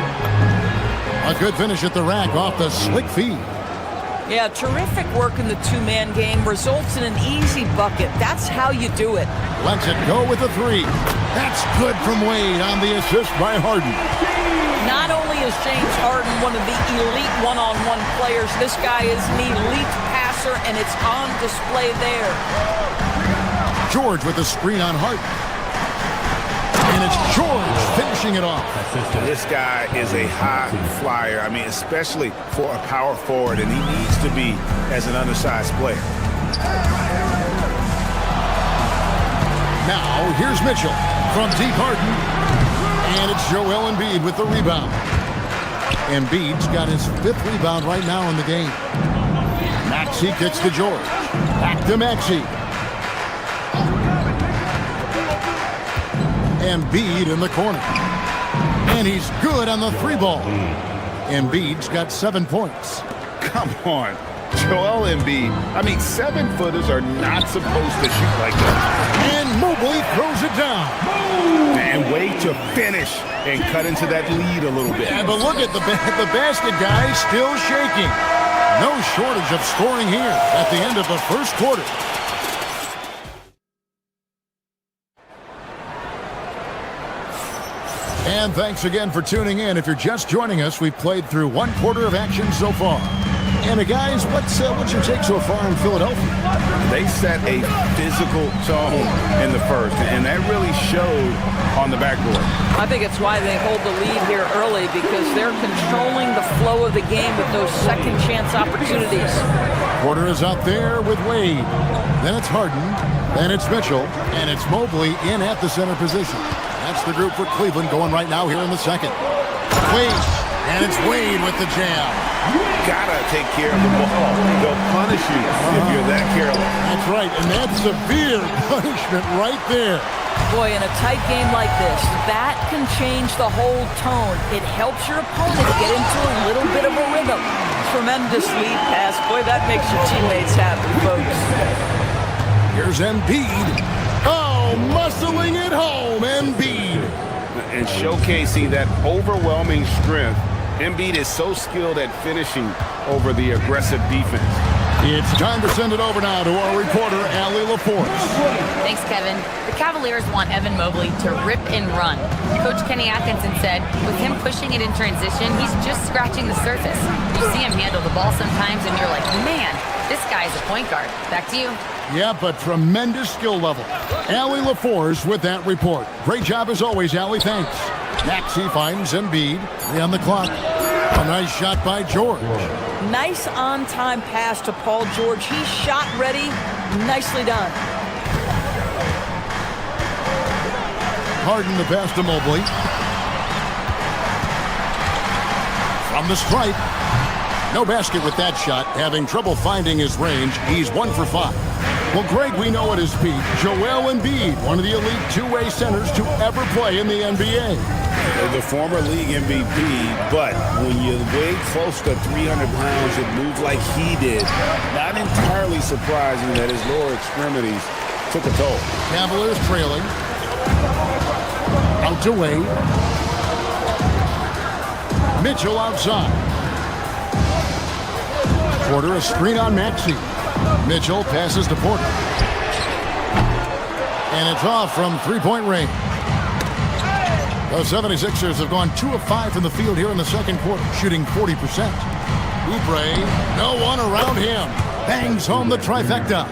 A good finish at the rack off the slick feed. Yeah, terrific work in the two-man game results in an easy bucket. That's how you do it. Lets it go with a 3. That's good from Wade on the assist by Harden. Not only is James Harden one of the elite one-on-one players, this guy is an elite passer, and it's on display there. George with the screen on Harden. And it's George finishing it off. This guy is a high flyer. I mean, especially for a power forward, and he needs to be as an undersized player. Now, here's Mitchell from deep Harden. And it's Joel Embiid with the rebound. Embiid's got his 5th rebound right now in the game. Maxey kicks to George. Back to Maxey. Embiid in the corner. And he's good on the 3-ball. Embiid's got 7 points. Come on. Joel Embiid. I mean, 7-footers are not supposed to shoot like that. And Mobley throws it down. And way to finish and cut into that lead a little bit. Yeah, but look at the basket guy still shaking. No shortage of scoring here at the end of the first quarter. And thanks again for tuning in. If you're just joining us, we've played through 1 quarter of action so far. And guys, what's your take so far in Philadelphia? They set a physical tone in the first, and that really showed on the backboard. I think it's why they hold the lead here early, because they're controlling the flow of the game with those second chance opportunities. Porter is out there with Wade. Then it's Harden. Then it's Mitchell. And it's Mobley in at the center position. That's the group for Cleveland going right now here in the second. Wade. And it's Wade with the jam. You gotta take care of the ball. They'll punish you if you're that careless. That's right, and that's severe punishment right there. Boy, in a tight game like this, that can change the whole tone. It helps your opponent get into a little bit of a rhythm. Tremendous lead pass. Boy, that makes your teammates happy, folks. Here's Embiid. Oh, muscling it home, Embiid. And showcasing that overwhelming strength. Embiid is so skilled at finishing over the aggressive defense. It's time to send it over now to our reporter, Allie LaForce. Thanks, Kevin. The Cavaliers want Evan Mobley to rip and run. Coach Kenny Atkinson said, with him pushing it in transition, he's just scratching the surface. You see him handle the ball sometimes, and you're like, man, this guy's a point guard. Back to you. Yeah, but tremendous skill level. Allie LaForce with that report. Great job as always, Allie. Thanks. Maxey finds Embiid. 3 on the clock. A nice shot by George. Nice on-time pass to Paul George. He's shot ready. Nicely done. Harden the pass to Mobley. From the stripe. No basket with that shot. Having trouble finding his range. He's 1 for 5. Well, Greg, we know at his peak, Joel Embiid, one of the elite two-way centers to ever play in the NBA. The former league MVP, but when you weigh close to 300 pounds and move like he did, not entirely surprising that his lower extremities took a toll. Cavaliers trailing. Out to Wade. Mitchell outside. Porter a screen on Maxey. Mitchell passes to Porter. And it's off from three-point range. The 76ers have gone 2 of 5 from the field here in the second quarter, shooting 40%. Oubre, no one around him. Bangs home the trifecta.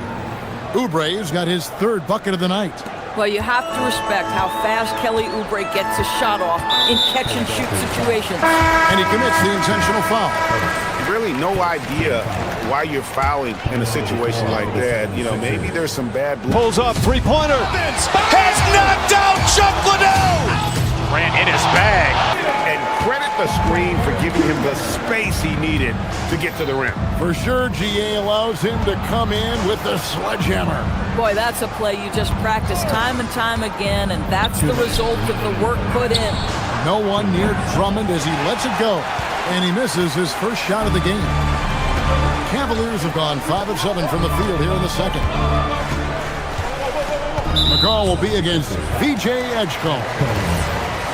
Oubre's got his 3rd bucket of the night. Well, you have to respect how fast Kelly Oubre gets his shot off in catch-and-shoot situations. And he commits the intentional foul. Really no idea why you're fouling in a situation like that. You know, maybe there's some bad... Pulls up, three-pointer. Has knocked out Chuck Liddell. Ran in his bag. And credit the screen for giving him the space he needed to get to the rim. For sure, GA allows him to come in with the sledgehammer. Boy, that's a play you just practice time and time again, and that's the result of the work put in. No one near Drummond as he lets it go. And he misses his first shot of the game. Cavaliers have gone 5 of 7 from the field here in the second. McCall will be against VJ Edgecombe.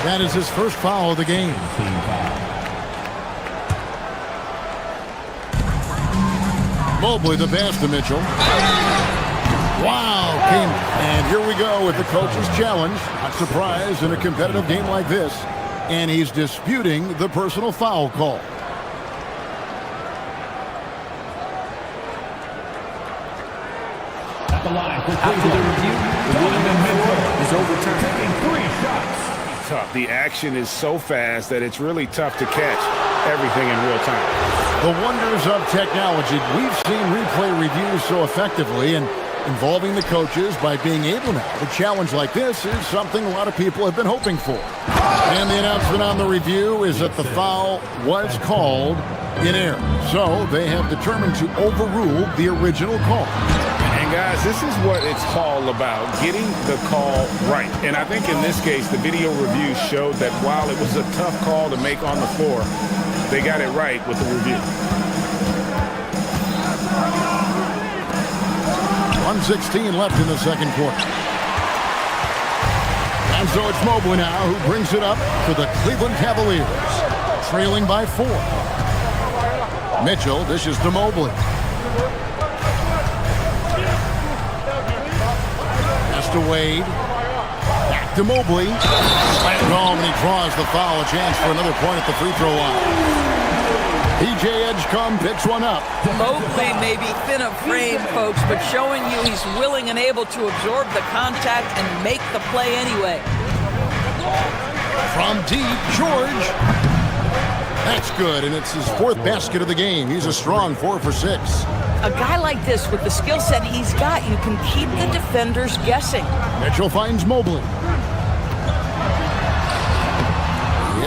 That is his first foul of the game. Mobley the pass to Mitchell. Wow, and here we go with the coach's challenge. Not surprised in a competitive game like this. And he's disputing the personal foul call. At the line for after the review, the ruling on Mitchell is overturned. Taking 3 shots. Tough. The action is so fast that it's really tough to catch everything in real time. The wonders of technology. We've seen replay reviews so effectively, and involving the coaches by being able now to challenge like this is something a lot of people have been hoping for. And the announcement on the review is that the foul was called in error. So they have determined to overrule the original call. And guys, this is what it's all about, getting the call right. And I think in this case, the video review showed that while it was a tough call to make on the floor, they got it right with the review. 1:16 left in the second quarter. And so it's Mobley now who brings it up to the Cleveland Cavaliers, trailing by 4. Mitchell dishes to Mobley. Pass to Wade. Back to Mobley. Slammed home, and he draws the foul. A chance for another point at the free throw line. VJ Edgecombe picks one up. Mobley may be thin of frame, folks, but showing you he's willing and able to absorb the contact and make the play anyway. From deep, George. That's good, and it's his 4th basket of the game. He's a strong 4 for 6. A guy like this, with the skill set he's got, you can keep the defenders guessing. Mitchell finds Mobley.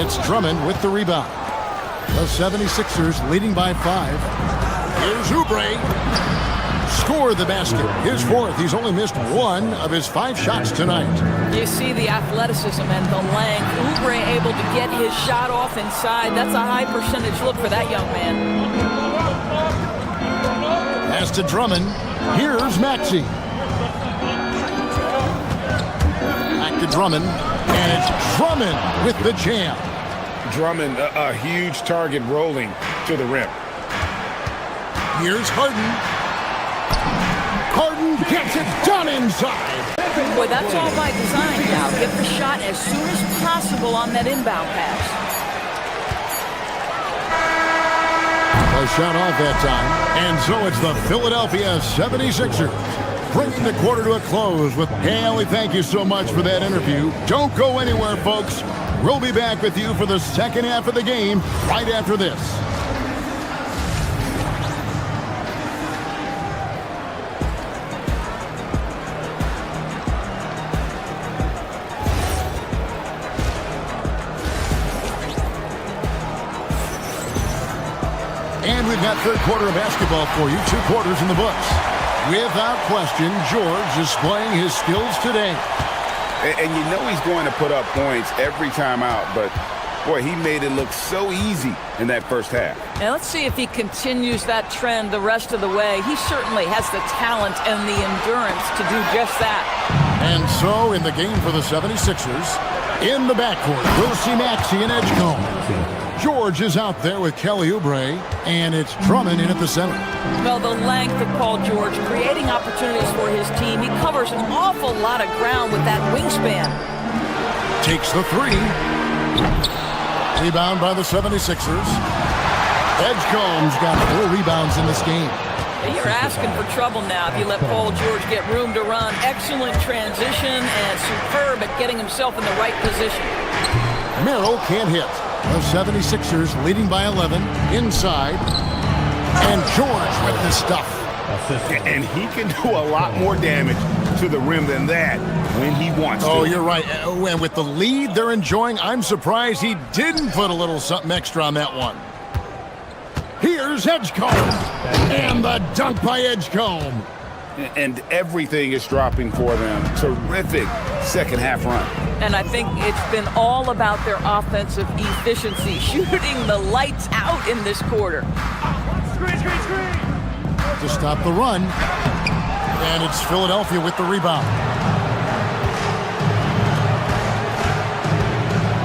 It's Drummond with the rebound. The 76ers leading by 5. Here's Oubre. Score the basket. His 4th. He's only missed 1 of his 5 shots tonight. You see the athleticism and the length. Oubre able to get his shot off inside. That's a high percentage look for that young man. Pass to Drummond. Here's Maxey. Back to Drummond. And it's Drummond with the jam. Drummond, a huge target rolling to the rim. Here's Harden. Harden gets it done inside. Boy, that's all by design now. Get the shot as soon as possible on that inbound pass. A shot off that time. And so it's the Philadelphia 76ers. Bringing the quarter to a close with Haley. Thank you so much for that interview. Don't go anywhere, folks. We'll be back with you for the second half of the game right after this. And we've got third quarter of basketball for you. 2 quarters in the books. Without question, George is playing his skills today. And you know he's going to put up points every time out, but boy, he made it look so easy in that first half. And let's see if he continues that trend the rest of the way. He certainly has the talent and the endurance to do just that. And so in the game for the 76ers, in the backcourt, we'll see Maxey and Edgecombe. George is out there with Kelly Oubre, and it's Drummond in at the center. Well, the length of Paul George, creating opportunities for his team. He covers an awful lot of ground with that wingspan. Takes the 3. Rebound by the 76ers. Edgecombe's got 4 rebounds in this game. You're asking for trouble now if you let Paul George get room to run. Excellent transition and superb at getting himself in the right position. Merrill can't hit. The 76ers leading by 11 inside. And George with the stuff. And he can do a lot more damage to the rim than that when he wants to. Oh, you're right. And with the lead they're enjoying, I'm surprised he didn't put a little something extra on that one. Here's Edgecombe. And the dunk by Edgecombe. And everything is dropping for them. Terrific second half run. And I think it's been all about their offensive efficiency, shooting the lights out in this quarter. Screen. To stop the run. And it's Philadelphia with the rebound.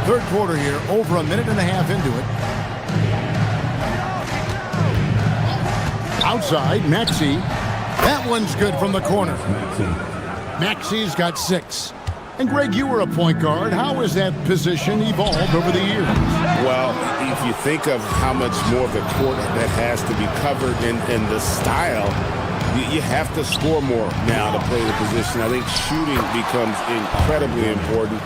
Third quarter here, over a minute and a half into it. Outside, Maxey. That one's good from the corner. Maxey's got 6. And Greg, you were a point guard. How has that position evolved over the years? Well, if you think of how much more of the court that has to be covered in the style, you have to score more now to play the position. I think shooting becomes incredibly important.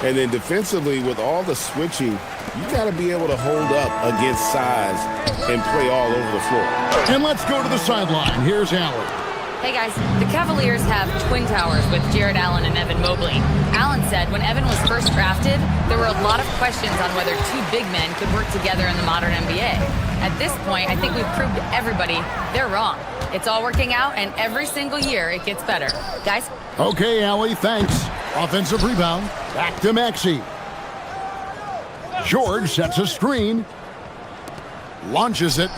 And then defensively, with all the switching, you got to be able to hold up against size and play all over the floor. And let's go to the sideline. Here's Allen. Hey guys, the Cavaliers have twin towers with Jared Allen and Evan Mobley. Allen said when Evan was first drafted, there were a lot of questions on whether 2 big men could work together in the modern NBA. At this point, I think we've proved to everybody they're wrong. It's all working out, and every single year it gets better. Guys? Okay, Allie, thanks. Offensive rebound. Back to Maxey. George sets a screen. Launches it.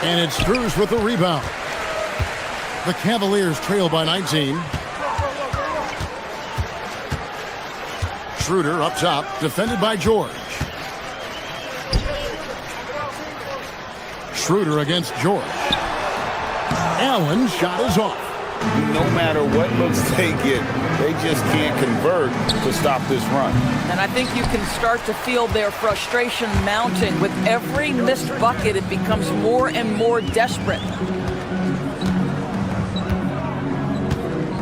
And it's Strus with the rebound. The Cavaliers trail by 19. Schroeder up top, defended by George. Schroeder against George. Allen's shot is off. No matter what looks they get, they just can't convert to stop this run. And I think you can start to feel their frustration mounting. With every missed bucket, it becomes more and more desperate.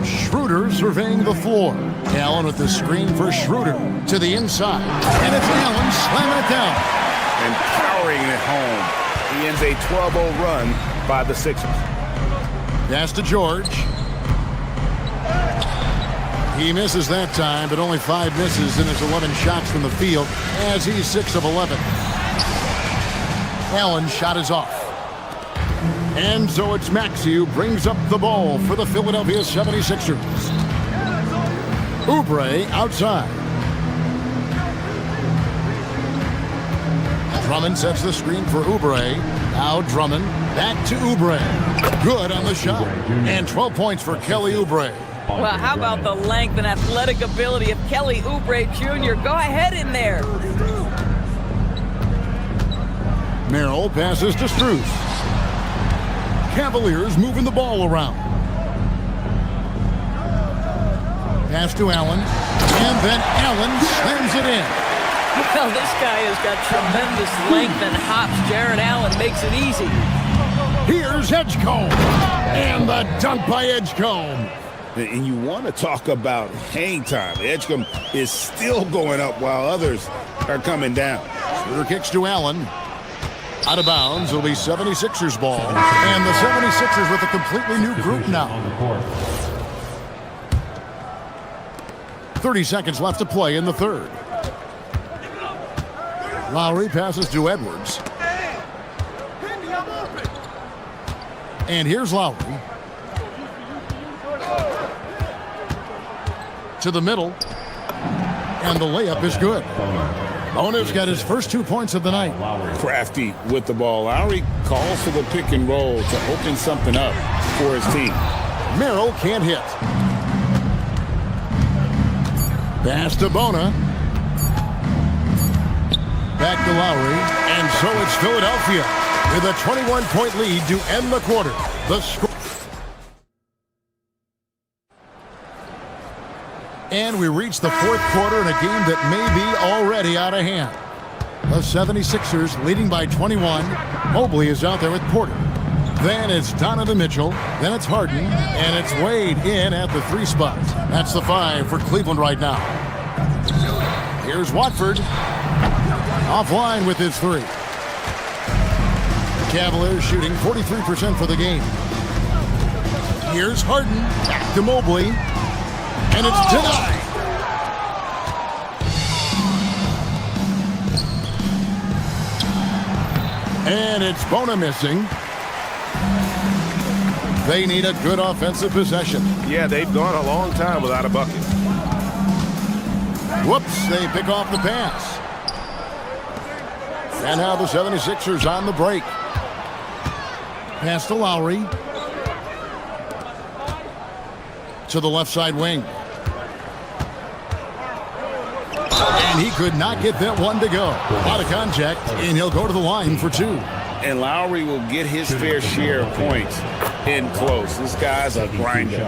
Schroeder surveying the floor. Allen with the screen for Schroeder to the inside. And it's Allen slamming it down. And powering it home. He ends a 12-0 run by the Sixers. Pass to George. He misses that time, but only 5 misses in his 11 shots from the field as he's 6 of 11. Allen's shot is off. And so it's Maxey who brings up the ball for the Philadelphia 76ers. Oubre outside. Drummond sets the screen for Oubre. Now Drummond back to Oubre. Good on the shot. And 12 points for Kelly Oubre. Well, how about the length and athletic ability of Kelly Oubre Jr.? Go ahead in there. Merrill passes to Strus. Cavaliers moving the ball around. Pass to Allen. And then Allen slams it in. Well, this guy has got tremendous length and hops. Jared Allen makes it easy. Here's Edgecombe. And the dunk by Edgecombe. And you want to talk about hang time. Edgecombe is still going up while others are coming down. Shooter kicks to Allen. Out of bounds. It'll be 76ers ball. And the 76ers with a completely new group now. 30 seconds left to play in the third. Lowry passes to Edwards. And here's Lowry. To the middle. And the layup is good. Bona's got his first 2 points of the night. Crafty with the ball. Lowry calls for the pick and roll to open something up for his team. Merrill can't hit. Pass to Bona. Back to Lowry. And so it's Philadelphia with a 21-point lead to end the quarter. The score. And we reach the fourth quarter in a game that may be already out of hand. The 76ers leading by 21. Mobley is out there with Porter. Then it's Donovan Mitchell. Then it's Harden. And it's Wade in at the 3 spot. That's the 5 for Cleveland right now. Here's Watford. Offline with his 3. Cavaliers shooting 43% for the game. Here's Harden. Back to Mobley. And it's denied. And it's Bona missing. They need a good offensive possession. Yeah, they've gone a long time without a bucket. Whoops, they pick off the pass. And now the 76ers on the break. Pass to Lowry. To the left side wing. And he could not get that one to go. A lot of contact, and he'll go to the line for 2. And Lowry will get his fair share of points in close. This guy's a grinder.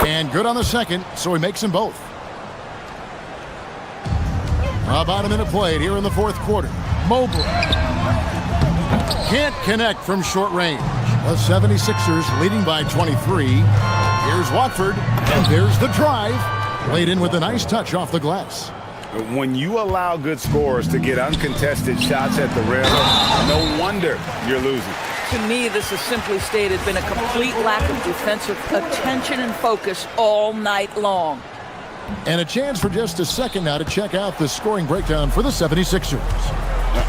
And good on the second, so he makes them both. About a minute played here in the fourth quarter. Mobley can't connect from short range. The 76ers leading by 23. Here's Watford, and there's the drive. Laid in with a nice touch off the glass. When you allow good scorers to get uncontested shots at the rim, no wonder you're losing. To me, this has simply stated been a complete lack of defensive attention and focus all night long. And a chance for just a second now to check out the scoring breakdown for the 76ers.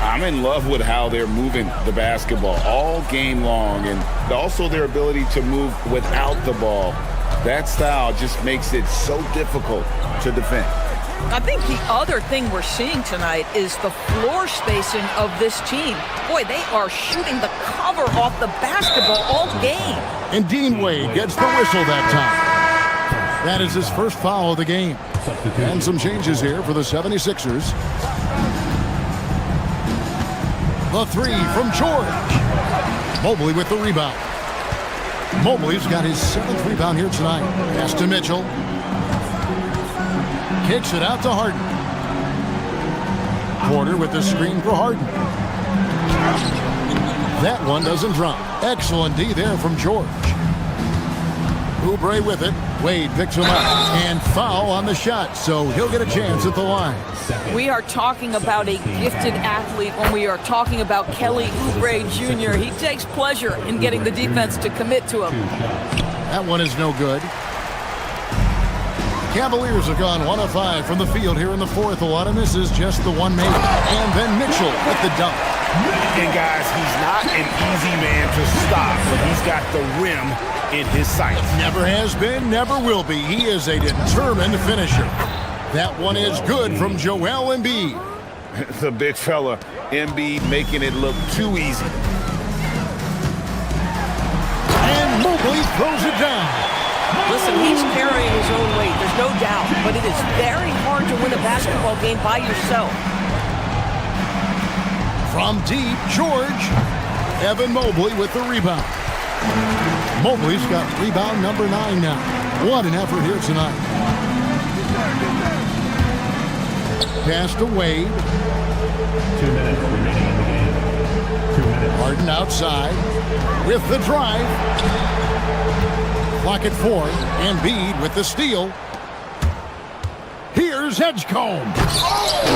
I'm in love with how they're moving the basketball all game long, and also their ability to move without the ball. That style just makes it so difficult to defend. I think the other thing we're seeing tonight is the floor spacing of this team. Boy, they are shooting the cover off the basketball all game. And Dean Wade gets the whistle that time. That is his first foul of the game. And some changes here for the 76ers. The 3 from George. Mobley with the rebound. Mobley's got his 7th rebound here tonight. Pass to Mitchell. Kicks it out to Harden. Porter with the screen for Harden. That one doesn't drop. Excellent D there from George. Oubre with it. Wade picks him up. And foul on the shot, so he'll get a chance at the line. We are talking about a gifted athlete when we are talking about Kelly Oubre Jr. He takes pleasure in getting the defense to commit to him. That one is no good. Cavaliers have gone 1 of 5 from the field here in the fourth. A lot of misses, just the one made. And then Mitchell with the dunk. And guys, he's not an easy man to stop, but he's got the rim in his sights. Never has been, never will be. He is a determined finisher. That one is good from Joel Embiid. The big fella, Embiid, making it look too easy. And Mobley throws it down. Listen, he's carrying his own weight, there's no doubt, but it is very hard to win a basketball game by yourself. From deep, George. Evan Mobley with the rebound. Mobley's got rebound number 9 now. What an effort here tonight. Pass to Wade. 2 minutes remaining in the game. Harden outside with the drive. Clock at 4. Embiid with the steal. Here's Edgecombe.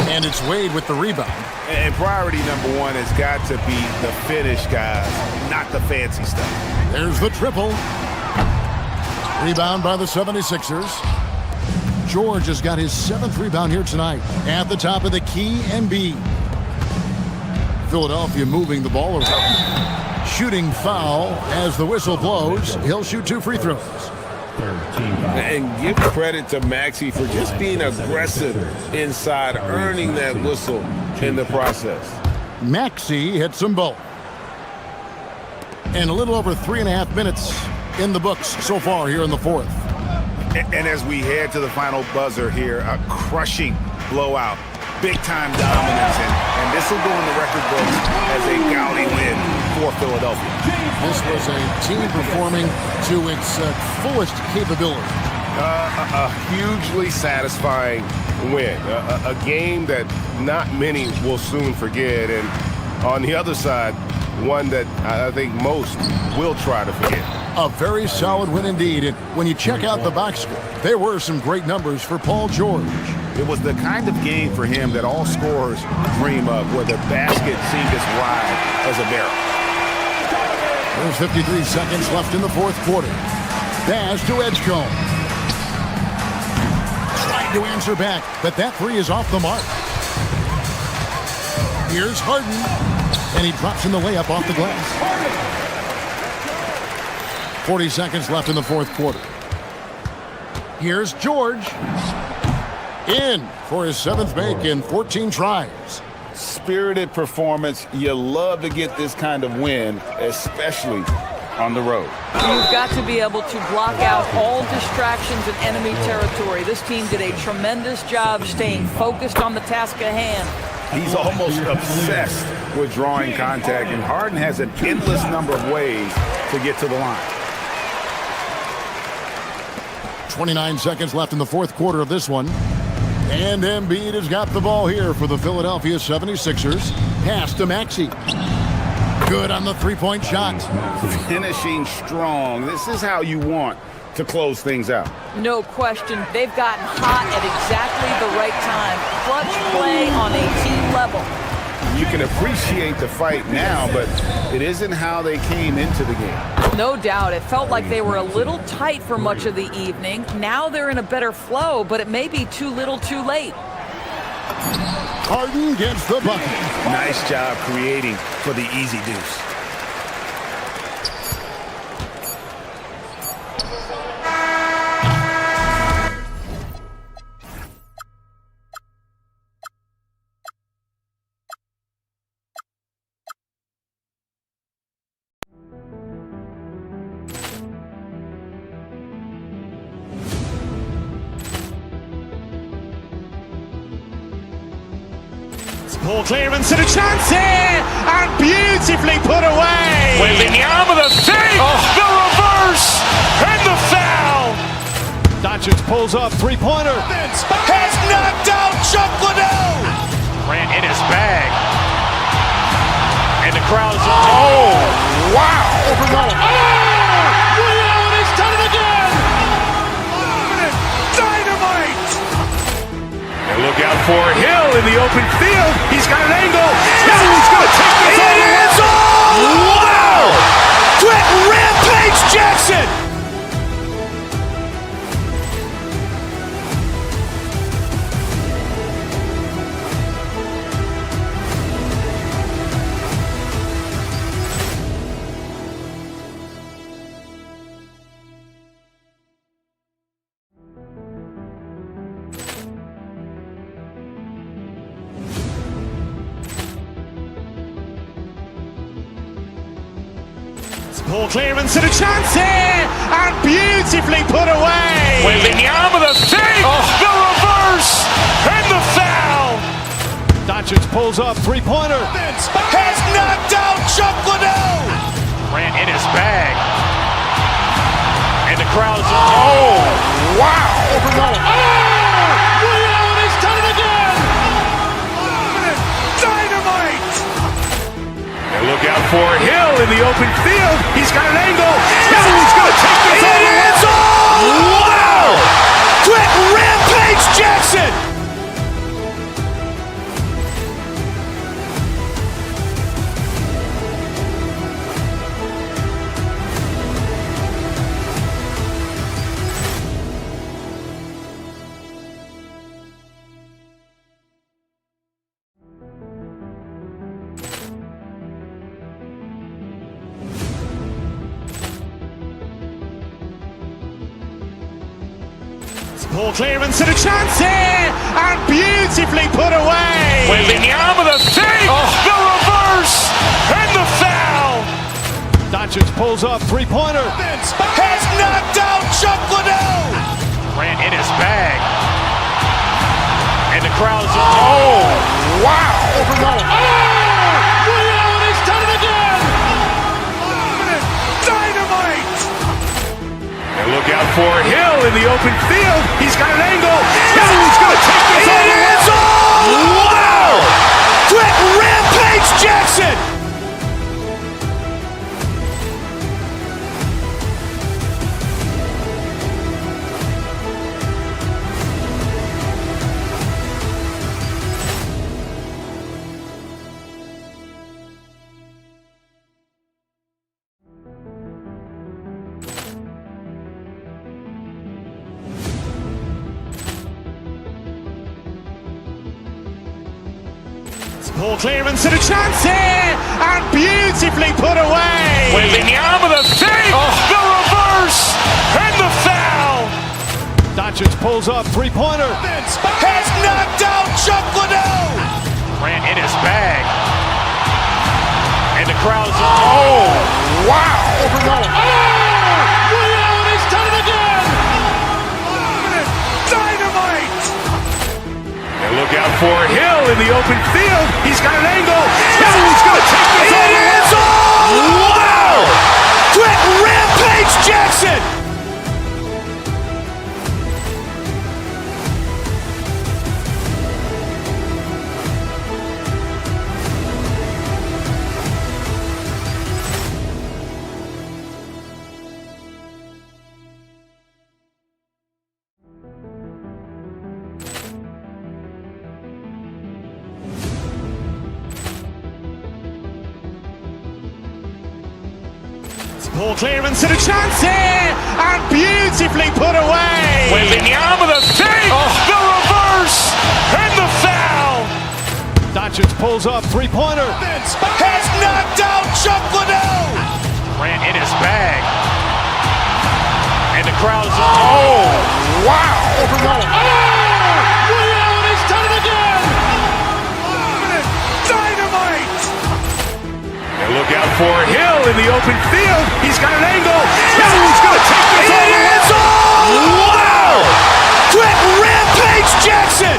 And it's Wade with the rebound. And priority number one has got to be the finish, guys, not the fancy stuff. There's the triple. Rebound by the 76ers. George has got his 7th rebound here tonight. At the top of the key, Embiid. Philadelphia moving the ball around. Shooting foul as the whistle blows. He'll shoot 2 free throws. And give credit to Maxey for just being aggressive inside, earning that whistle in the process. Maxey hits them both. And a little over 3.5 minutes in the books so far here in the 4th. And as we head to the final buzzer here, a crushing blowout, big-time dominance, and this will go in the record books as a gaudy win for Philadelphia. This was a team performing to its fullest capability. A hugely satisfying win, a game that not many will soon forget, and on the other side, one that I think most will try to forget. A very solid win indeed. And when you check out the box score, there were some great numbers for Paul George. It was the kind of game for him that all scorers dream of, where the basket seemed as wide as a barrel. There's 53 seconds left in the 4th quarter. Dash to Edgecombe. Trying to answer back, but that 3 is off the mark. Here's Harden, and he drops in the layup off the glass. 40 seconds left in the 4th quarter. Here's George. In for his 7th make in 14 tries. Spirited performance. You love to get this kind of win, especially on the road. You've got to be able to block out all distractions in enemy territory. This team did a tremendous job staying focused on the task at hand. He's almost obsessed with drawing contact, and Harden has an endless number of ways to get to the line. 29 seconds left in the 4th quarter of this one. And Embiid has got the ball here for the Philadelphia 76ers. Pass to Maxey. Good on the 3-point shot. Finishing strong. This is how you want to close things out. No question. They've gotten hot at exactly the right time. Clutch play on a team level. You can appreciate the fight now, but it isn't how they came into the game. No doubt. It felt like they were a little tight for much of the evening. Now they're in a better flow, but it may be too little too late. Harden gets the bucket. Nice job creating for the easy deuce. Ball clearance and a chance here, and beautifully put away. Wembanyama the fake, the reverse, and the foul. Doncic pulls up, 3-pointer. Has knocked out Chuck Liddell. Grant in his bag. And the crowd is... Oh, wow. Ray Allen has done it again. Dynamite. And look out for Hill in the open field. He's got an angle. Now he's going to take this all the way. Wow. Quick Rampage Jackson. Ball clearance and a chance here, and beautifully put away. Wembanyama the fake, the reverse, and the foul. Doncic pulls up, 3-pointer. Has knocked out Chuck Liddell. Grant in his bag. And the crowd is... Oh, wow. Ray Allen has done it again. Dynamite. And open field. He's got an angle. He's going to take this all the way. Wow! Quick rampage Jackson! Ball clearance and a chance here, and beautifully put away. Wembanyama the fake, the reverse, and the foul. Doncic pulls up, three-pointer. Has knocked out Chuck Liddell. Ran in his bag. And the crowd's, oh, wow. He's done it again. Dynamite. And look out for Hill in the open field. He's got an angle. He's going to take this all the way. Wow! Quick rampage Jackson. Ball clearance and a chance here, and beautifully put away. Wembanyama the fake, the reverse, and the foul. Doncic pulls up, three-pointer. Has knocked out Chuck Liddell. Ran in his bag. And the crowd's, oh, wow. He's done it again. Dynamite. And look out for Hill in the open field. He's got an angle. He's going to take this all the way. Wow! Quick rampage Jackson. Ball clearance and a chance here, and beautifully put away. Wembanyama the fake, the reverse, and the foul. Doncic pulls up, three-pointer. Has knocked out Chuck Liddell. Ran in his bag. And the crowd's, oh, wow. He's done it again. Dynamite. And look out for Hill in the open field. He's got an angle. He's going to take this all the way. Wow! Quick rampage Jackson.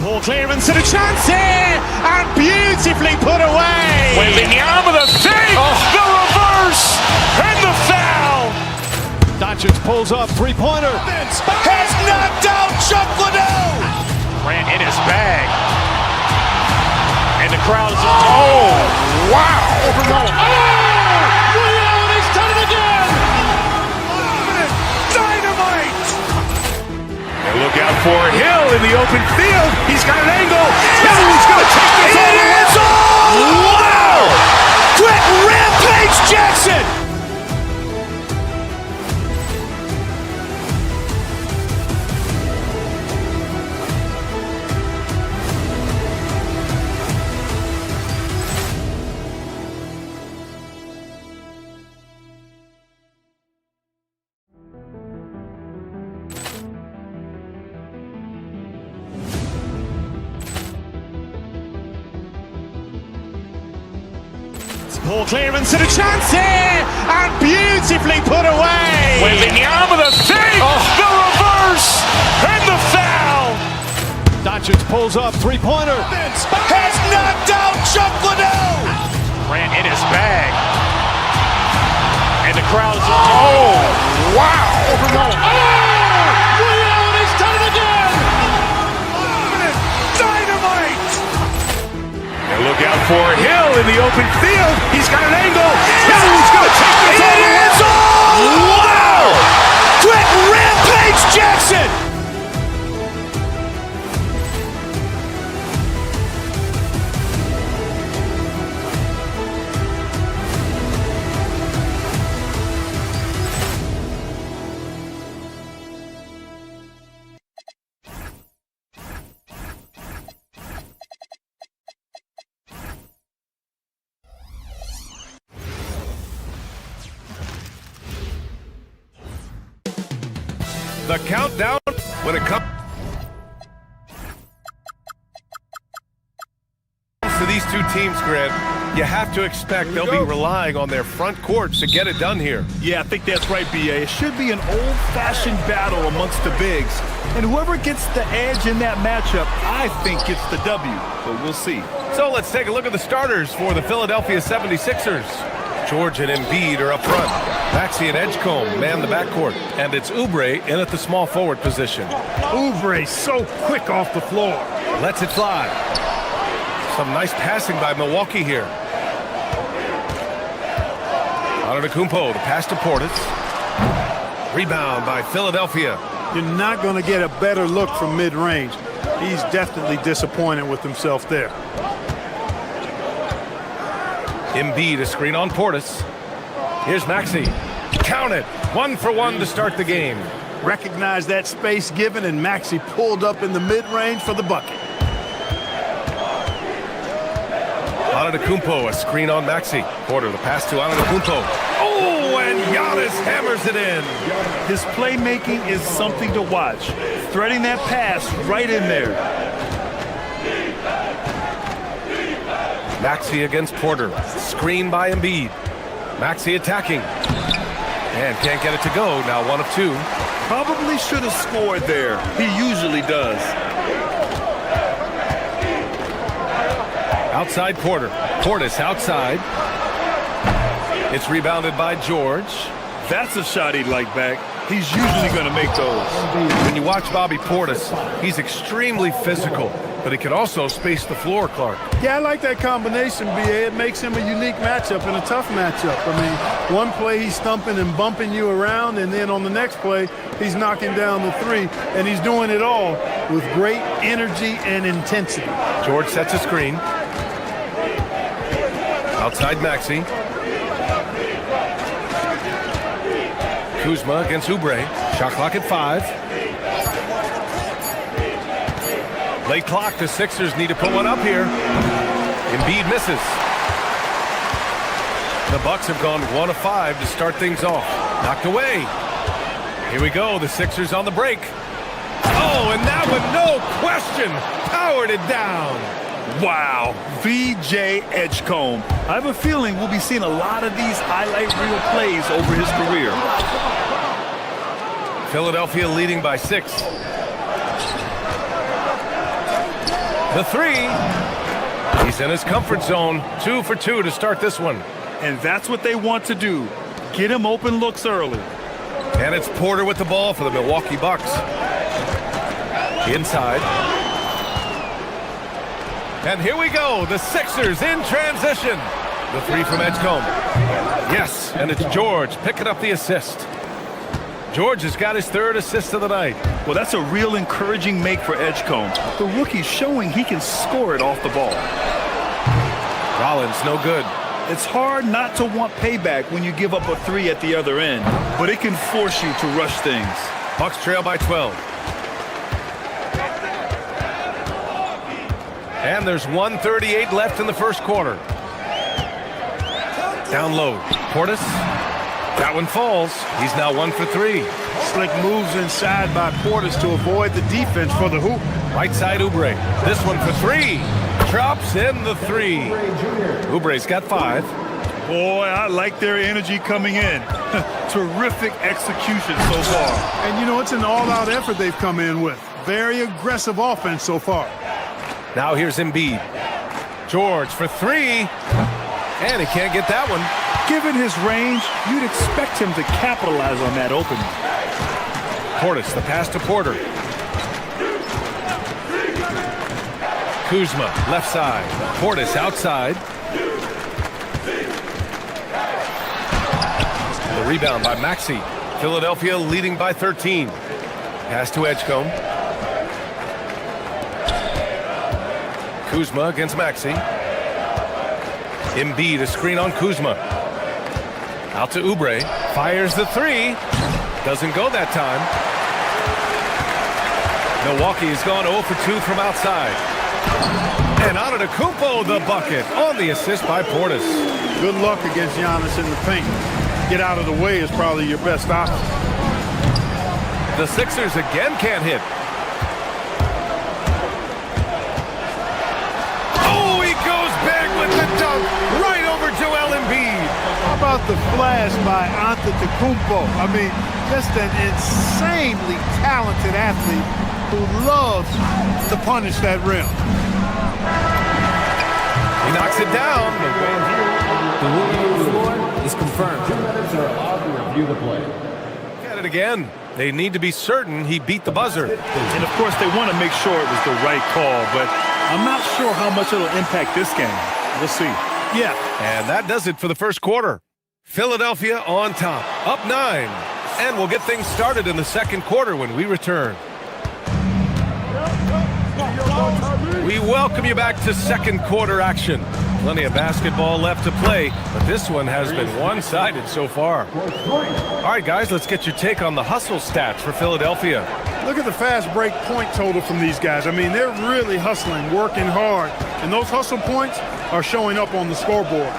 Ball clearance and a chance here, and beautifully put away. Wembanyama the fake, the reverse, and the foul. Doncic pulls up, three-pointer. Has knocked out Chuck Liddell. Ran in his bag. And the crowd's, oh, wow. He's done it again. Dynamite. And look out for Hill in the open field. He's got an angle. He's going to take this all the way. Wow! Quick rampage Jackson. Ball clearance and a chance here, and beautifully put away. Waving the arm of the save, the reverse, and the foul. Doncic pulls up, three-pointer. Has knocked out Chuck Liddell. Ran in his bag. And the crowd's, oh, wow. Leon has done it again. Dynamite. And look out for Hill in the open field. He's got an angle. He's going to take this all the way. Wow. Quick Rampage Jackson. The countdown when it comes to these two teams, Grant, you have to expect they'll be relying on their front courts to get it done here. Yeah, I think that's right, B.A. It should be an old-fashioned battle amongst the bigs. And whoever gets the edge in that matchup, I think gets the W. But we'll see. So let's take a look at the starters for the Philadelphia 76ers. George and Embiid are up front. Maxey and Edgecombe man the backcourt. And it's Oubre in at the small forward position. Oubre so quick off the floor. Lets it fly. Some nice passing by Milwaukee here. Antetokounmpo, the pass to Portis. Rebound by Philadelphia. You're not going to get a better look from mid-range. He's definitely disappointed with himself there. Embiid, a screen on Portis. Here's Maxey. Count it. 1 for 1 to start the game. Recognize that space given, and Maxey pulled up in the mid-range for the bucket. Antetokounmpo, a screen on Maxey. Porter, the pass to Antetokounmpo. Oh, and Giannis hammers it in. His playmaking is something to watch. Threading that pass right in there. Maxey against Porter. Screen by Embiid. Maxey attacking. And can't get it to go. Now 1 of 2. Probably should have scored there. He usually does. Outside Porter. Portis outside. It's rebounded by George. That's a shot he'd like back. He's usually going to make those. When you watch Bobby Portis, he's extremely physical, but he can also space the floor, Clark. Yeah, I like that combination, B.A. It makes him a unique matchup and a tough matchup. I mean, one play he's stumping and bumping you around, and then on the next play, he's knocking down the three, and he's doing it all with great energy and intensity. George sets a screen. Outside Maxey. Kuzma against Oubre. Shot clock at 5. Late clock. The Sixers need to put one up here. Embiid misses. The Bucks have gone 1 of 5 to start things off. Knocked away. Here we go. The Sixers on the break. Oh, and that one, no question, powered it down. Wow, V.J. Edgecombe. I have a feeling we'll be seeing a lot of these highlight reel plays over his career. Philadelphia leading by 6. The 3. He's in his comfort zone. 2 for 2 to start this one. And that's what they want to do. Get him open looks early. And it's Porter with the ball for the Milwaukee Bucks. Inside. And here we go, the Sixers in transition. The 3 from Edgecombe. Yes, and it's George picking up the assist. George has got his 3rd assist of the night. Well, that's a real encouraging make for Edgecombe. The rookie's showing he can score it off the ball. Rollins, no good. It's hard not to want payback when you give up a 3 at the other end, but it can force you to rush things. Bucks trail by 12. And there's 1:38 left in the first quarter. Down low. Portis. That one falls. He's now 1 for 3. Slick moves inside by Portis to avoid the defense for the hoop. Right side Oubre. This one for 3. Drops in the 3. Oubre's got 5. Boy, I like their energy coming in. Terrific execution so far. And, you know, it's an all-out effort they've come in with. Very aggressive offense so far. Now here's Embiid. George for three. And he can't get that one. Given his range, you'd expect him to capitalize on that opening. Portis, the pass to Porter. Kuzma, left side. Portis outside. The rebound by Maxey. Philadelphia leading by 13. Pass to Edgecombe. Kuzma against Maxey. Embiid, a screen on Kuzma. Out to Oubre. Fires the three. Doesn't go that time. Milwaukee has gone 0 for 2 from outside. And Antetokounmpo the bucket on the assist by Portis. Good luck against Giannis in the paint. Get out of the way is probably your best option. The Sixers again can't hit. Oh, he goes big with the dunk right over Joel Embiid. How about the flash by Antetokounmpo? I mean, just an insanely talented athlete who loves to punish that rim. He knocks it down. The ruling on the floor is confirmed. Review the play. At it again. They need to be certain he beat the buzzer. And, of course, they want to make sure it was the right call, but I'm not sure how much it'll impact this game. We'll see. Yeah. And that does it for the first quarter. Philadelphia on top, up 9. And we'll get things started in the second quarter when we return. We welcome you back to second quarter action. Plenty of basketball left to play, but this one has been one-sided so far. All right, guys, let's get your take on the hustle stats for Philadelphia. Look at the fast break point total from these guys. I mean, they're really hustling, working hard, and those hustle points are showing up on the scoreboard.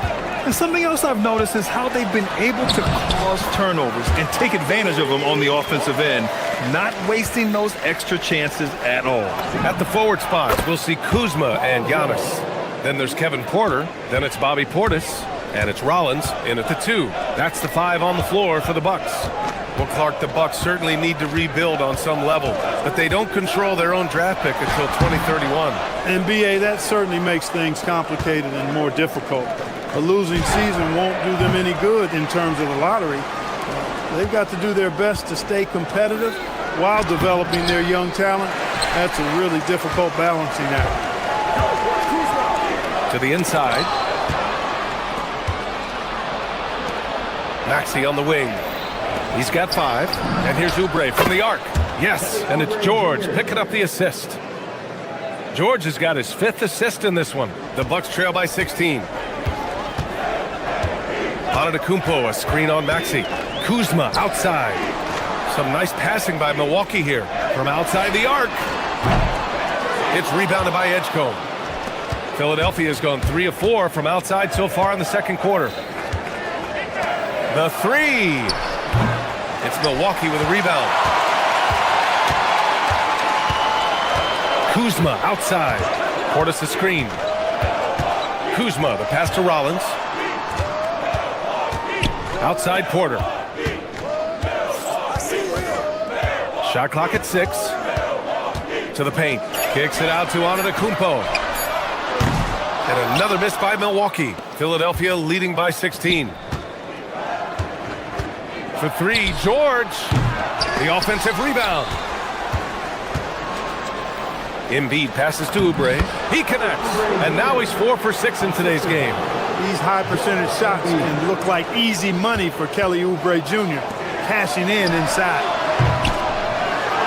And something else I've noticed is how they've been able to cause turnovers and take advantage of them on the offensive end, not wasting those extra chances at all. At the forward spots, we'll see Kuzma and Giannis. Then there's Kevin Porter. Then it's Bobby Portis. And it's Rollins in at the 2. That's the 5 on the floor for the Bucks. Well, Clark, the Bucks certainly need to rebuild on some level, but they don't control their own draft pick until 2031. And, B.A., that certainly makes things complicated and more difficult. A losing season won't do them any good in terms of the lottery. They've got to do their best to stay competitive while developing their young talent. That's a really difficult balancing act. To the inside. Maxey on the wing. He's got 5. And here's Oubre from the arc. Yes, and it's George picking up the assist. George has got his 5th assist in this one. The Bucks trail by 16. Antetokounmpo, a screen on Maxey. Kuzma outside. Some nice passing by Milwaukee here. From outside the arc. It's rebounded by Edgecombe. Philadelphia has gone 3 of 4 from outside so far in the second quarter. The 3. It's Milwaukee with a rebound. Kuzma outside. Portis the screen. Kuzma, the pass to Rollins. Outside Porter. Shot clock at 6. To the paint. Kicks it out to Antetokounmpo. And another miss by Milwaukee. Philadelphia leading by 16. For 3, George. The offensive rebound. Embiid passes to Oubre. He connects. And now he's 4 for 6 in today's game. These high percentage shots can look like easy money for Kelly Oubre Jr. Cashing in inside.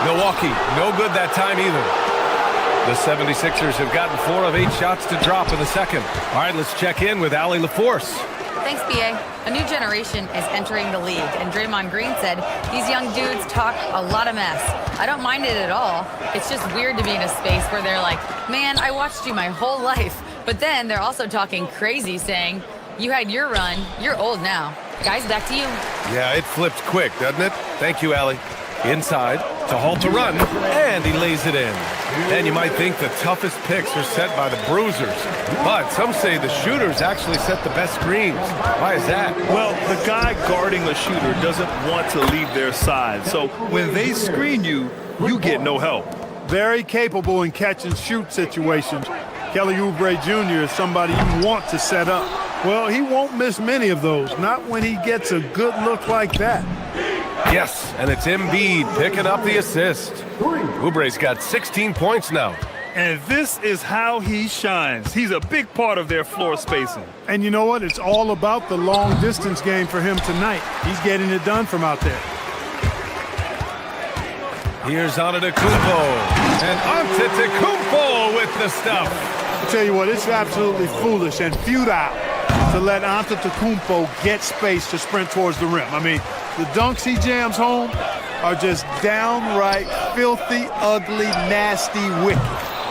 Milwaukee, no good that time either. The 76ers have gotten 4 of 8 shots to drop in the second. All right, let's check in with Allie LaForce. Thanks, B.A. A new generation is entering the league, and Draymond Green said these young dudes talk a lot of mess. I don't mind it at all. It's just weird to be in a space where they're like, man, I watched you my whole life. But then they're also talking crazy, saying, you had your run, you're old now. Guys, back to you. Yeah, it flipped quick, doesn't it? Thank you, Allie. Inside. to halt a run, and he lays it in. And you might think the toughest picks are set by the bruisers, but some say the shooters actually set the best screens. Why is that? Well, the guy guarding a shooter doesn't want to leave their side, so when they screen you, you get no help. Very capable in catch and shoot situations. Kelly Oubre Jr. is somebody you want to set up. Well, he won't miss many of those, not when he gets a good look like that. Yes, and it's Embiid picking up the assist. Oubre's got 16 points now. And this is how he shines. He's a big part of their floor spacing. And you know what? It's all about the long distance game for him tonight. He's getting it done from out there. Here's Antetokounmpo. And Antetokounmpo with the stuff. I'll tell you what, it's absolutely foolish and futile to let Antetokounmpo get space to sprint towards the rim. I mean, the dunks he jams home are just downright filthy, ugly, nasty, wicked.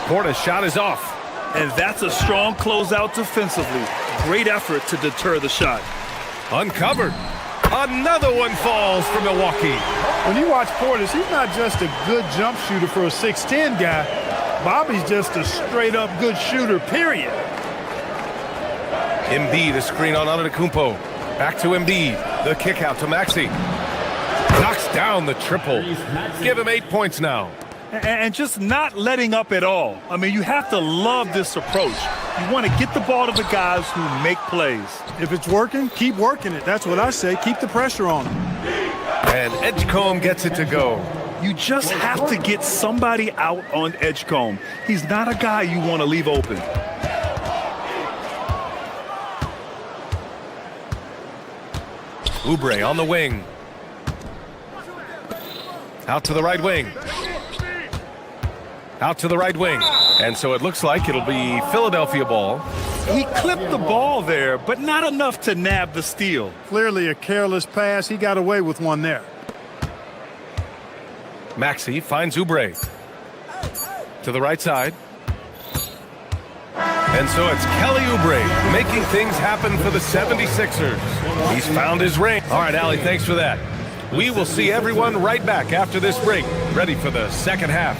Porter's shot is off. And that's a strong closeout defensively. Great effort to deter the shot. Uncovered. Another one falls for Milwaukee. When you watch Portis, he's not just a good jump shooter for a 6'10" guy. Bobby's just a straight-up good shooter, period. Embiid, a screen on Antetokounmpo. Back to Embiid. The kick out to Maxey. Knocks down the triple. Give him 8 points now. And just not letting up at all. I mean, you have to love this approach. You want to get the ball to the guys who make plays. If it's working, keep working it. That's what I say. Keep the pressure on him. And Edgecombe gets it to go. You just have to get somebody out on Edgecombe. He's not a guy you want to leave open. Oubre on the wing. Out to the right wing. Out to the right wing. And so it looks like it'll be Philadelphia ball. He clipped the ball there, but not enough to nab the steal. Clearly a careless pass. He got away with one there. Maxey finds Oubre. To the right side. And so it's Kelly Oubre making things happen for the 76ers. He's found his ring. All right, Allie, thanks for that. We will see everyone right back after this break, ready for the second half.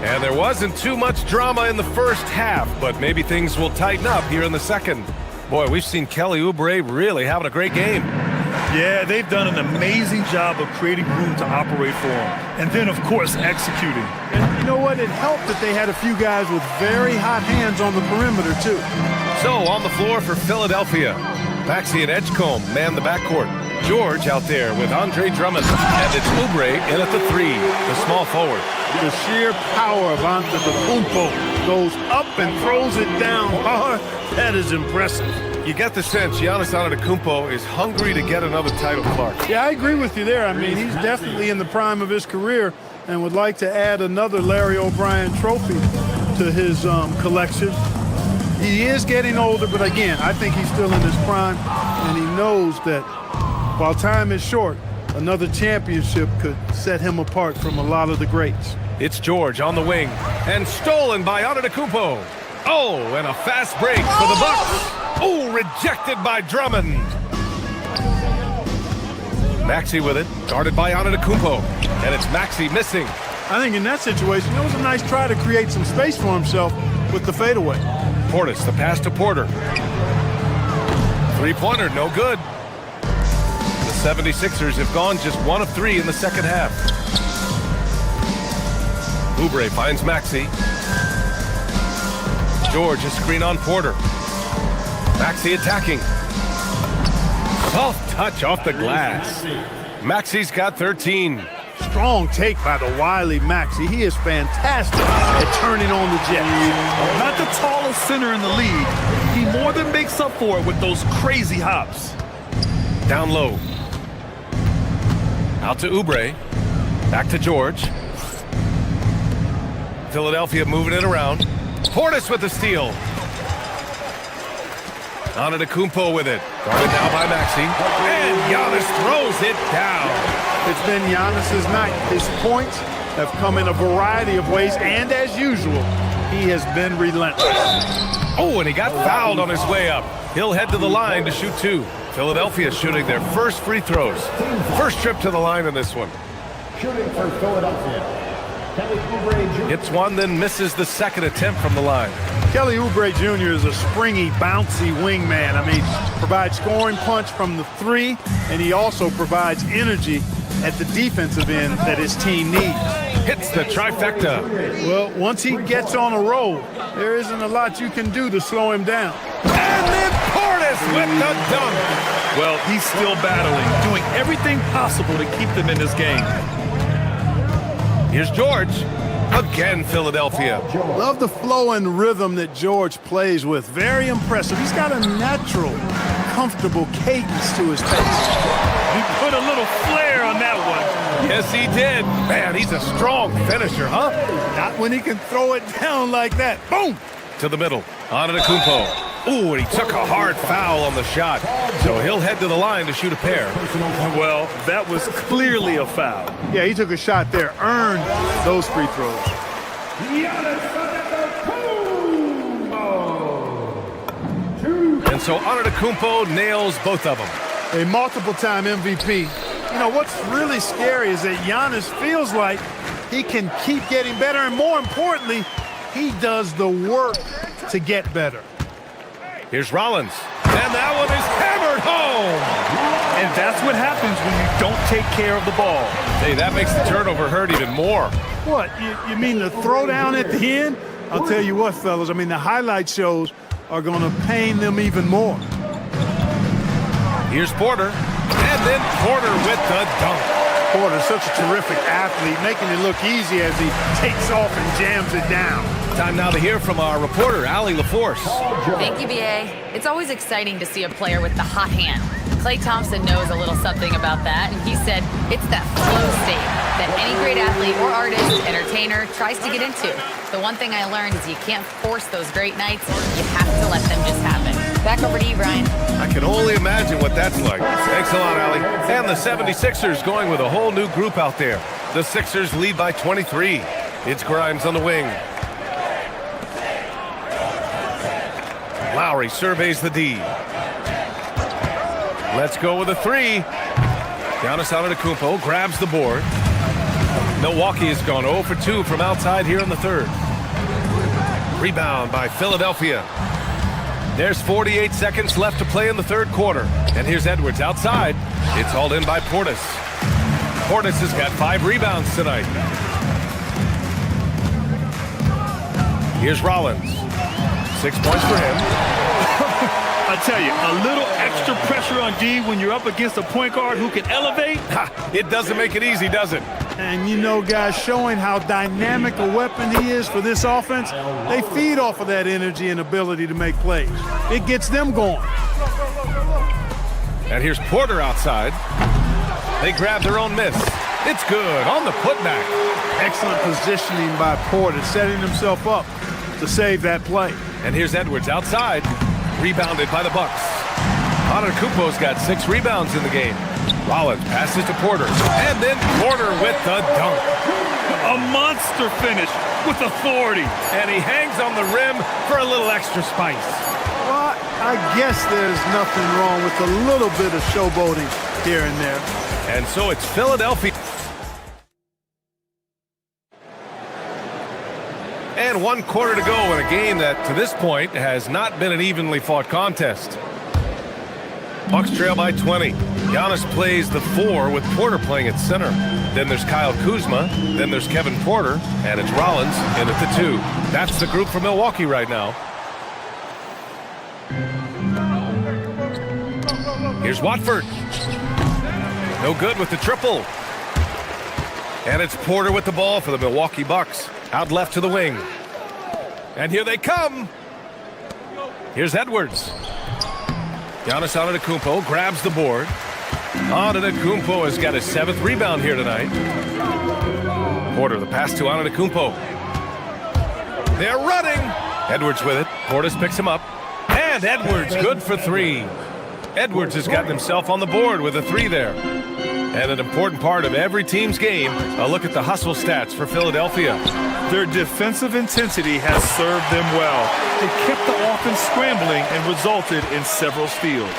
And there wasn't too much drama in the first half, but maybe things will tighten up here in the second. Boy, we've seen Kelly Oubre really having a great game. Yeah, they've done an amazing job of creating room to operate for him. And then, of course, executing. And you know what? It helped that they had a few guys with very hot hands on the perimeter, too. So, on the floor for Philadelphia, Maxey and Edgecombe man the backcourt. George out there with Andre Drummond. And it's Oubre in at the three, the small forward. The sheer power of Antetokounmpo goes up and throws it down hard. That is impressive. You get the sense Giannis Antetokounmpo is hungry to get another title, Clark. Yeah, I agree with you there. I mean, he's definitely in the prime of his career and would like to add another Larry O'Brien trophy to his collection. He is getting older, but again, I think he's still in his prime, and he knows that while time is short, another championship could set him apart from a lot of the greats. It's George on the wing, and stolen by Antetokounmpo. Oh, and a fast break for the Bucks. Oh, rejected by Drummond. Maxey with it, guarded by Antetokounmpo, and it's Maxey missing. I think in that situation, it was a nice try to create some space for himself with the fadeaway. Portis, the pass to Porter. Three-pointer, no good. The 76ers have gone just 1 of 3 in the second half. Oubre finds Maxey. George, a screen on Porter. Maxey attacking. Soft touch off the glass. Maxey's got 13. Strong take by the wily Maxey. He is fantastic at turning on the Jets. Not the tallest center in the league. He more than makes up for it with those crazy hops. Down low. Out to Oubre. Back to George. Philadelphia moving it around. Portis with the steal. Antetokounmpo with it. Guarded now by Maxey. And Giannis throws it down. It's been Giannis's night. His points have come in a variety of ways, and as usual, he has been relentless. Oh, and he got fouled on his way up. He'll head to the line to shoot 2. Philadelphia shooting their first free throws. First trip to the line in this one. Shooting for Philadelphia. Hits one, then misses the second attempt from the line. Kelly Oubre Jr. is a springy, bouncy wingman. I mean, provides scoring punch from the 3, and he also provides energy at the defensive end that his team needs. Hits the trifecta. Well, once he gets on a roll, there isn't a lot you can do to slow him down. And then Portis with the dunk. Well, he's still battling, doing everything possible to keep them in this game. Here's George. Again, Philadelphia. Love the flow and rhythm that George plays with. Very impressive. He's got a natural, comfortable cadence to his pace. He put a little flair on that one. Yes, he did. Man, he's a strong finisher, huh? Not when he can throw it down like that. Boom! To the middle. Antetokounmpo. Ooh, and he took a hard foul on the shot. So he'll head to the line to shoot a pair. Well, that was clearly a foul. Yeah, he took a shot there, earned those free throws. And so Antetokounmpo nails both of them. A multiple-time MVP. You know, what's really scary is that Giannis feels like he can keep getting better, and more importantly, he does the work to get better. Here's Rollins. And that one is hammered home. And that's what happens when you don't take care of the ball. Hey, that makes the turnover hurt even more. What, you mean the throwdown at the end? I'll tell you what, fellas, I mean, the highlight shows are going to pain them even more. Here's Porter. And then Porter with the dunk. Porter's such a terrific athlete, making it look easy as he takes off and jams it down. Time now to hear from our reporter, Allie LaForce. Thank you, B.A. It's always exciting to see a player with the hot hand. Klay Thompson knows a little something about that, and he said it's that flow state that any great athlete or artist, entertainer, tries to get into. The one thing I learned is you can't force those great nights. You have to let them just happen. Back over to you, Brian. I can only imagine what that's like. Thanks a lot, Allie. And the 76ers going with a whole new group out there. The Sixers lead by 23. It's Grimes on the wing. Lowry surveys the D. Let's go with a 3. Giannis Antetokounmpo grabs the board. Milwaukee has gone 0 for 2 from outside here in the third. Rebound by Philadelphia. There's 48 seconds left to play in the third quarter. And here's Edwards outside. It's hauled in by Portis. Portis has got 5 rebounds tonight. Here's Rollins. 6 points for him. I tell you, a little extra pressure on D when you're up against a point guard who can elevate. It doesn't make it easy, does it? And you know, guys, showing how dynamic a weapon he is for this offense, they feed off of that energy and ability to make plays. It gets them going. And here's Porter outside. They grab their own miss. It's good on the putback. Excellent positioning by Porter, setting himself up to save that play. And here's Edwards outside. Rebounded by the Bucks. Antetokounmpo's got 6 rebounds in the game. Rollins passes to Porter. And then Porter with the dunk. A monster finish with authority. And he hangs on the rim for a little extra spice. Well, I guess there's nothing wrong with a little bit of showboating here and there. And so it's Philadelphia. And 1 quarter to go in a game that, to this point, has not been an evenly fought contest. Bucks trail by 20. Giannis plays the 4 with Porter playing at center. Then there's Kyle Kuzma. Then there's Kevin Porter. And it's Rollins in at the 2. That's the group for Milwaukee right now. Here's Watford. No good with the triple. And it's Porter with the ball for the Milwaukee Bucks. Out left to the wing. And here they come. Here's Edwards. Giannis Antetokounmpo grabs the board. Antetokounmpo has got his 7th rebound here tonight. Porter, the pass to Antetokounmpo. They're running. Edwards with it. Portis picks him up. And Edwards good for 3. Edwards has gotten himself on the board with a 3 there. And an important part of every team's game, a look at the hustle stats for Philadelphia. Their defensive intensity has served them well. It kept the offense scrambling and resulted in several steals.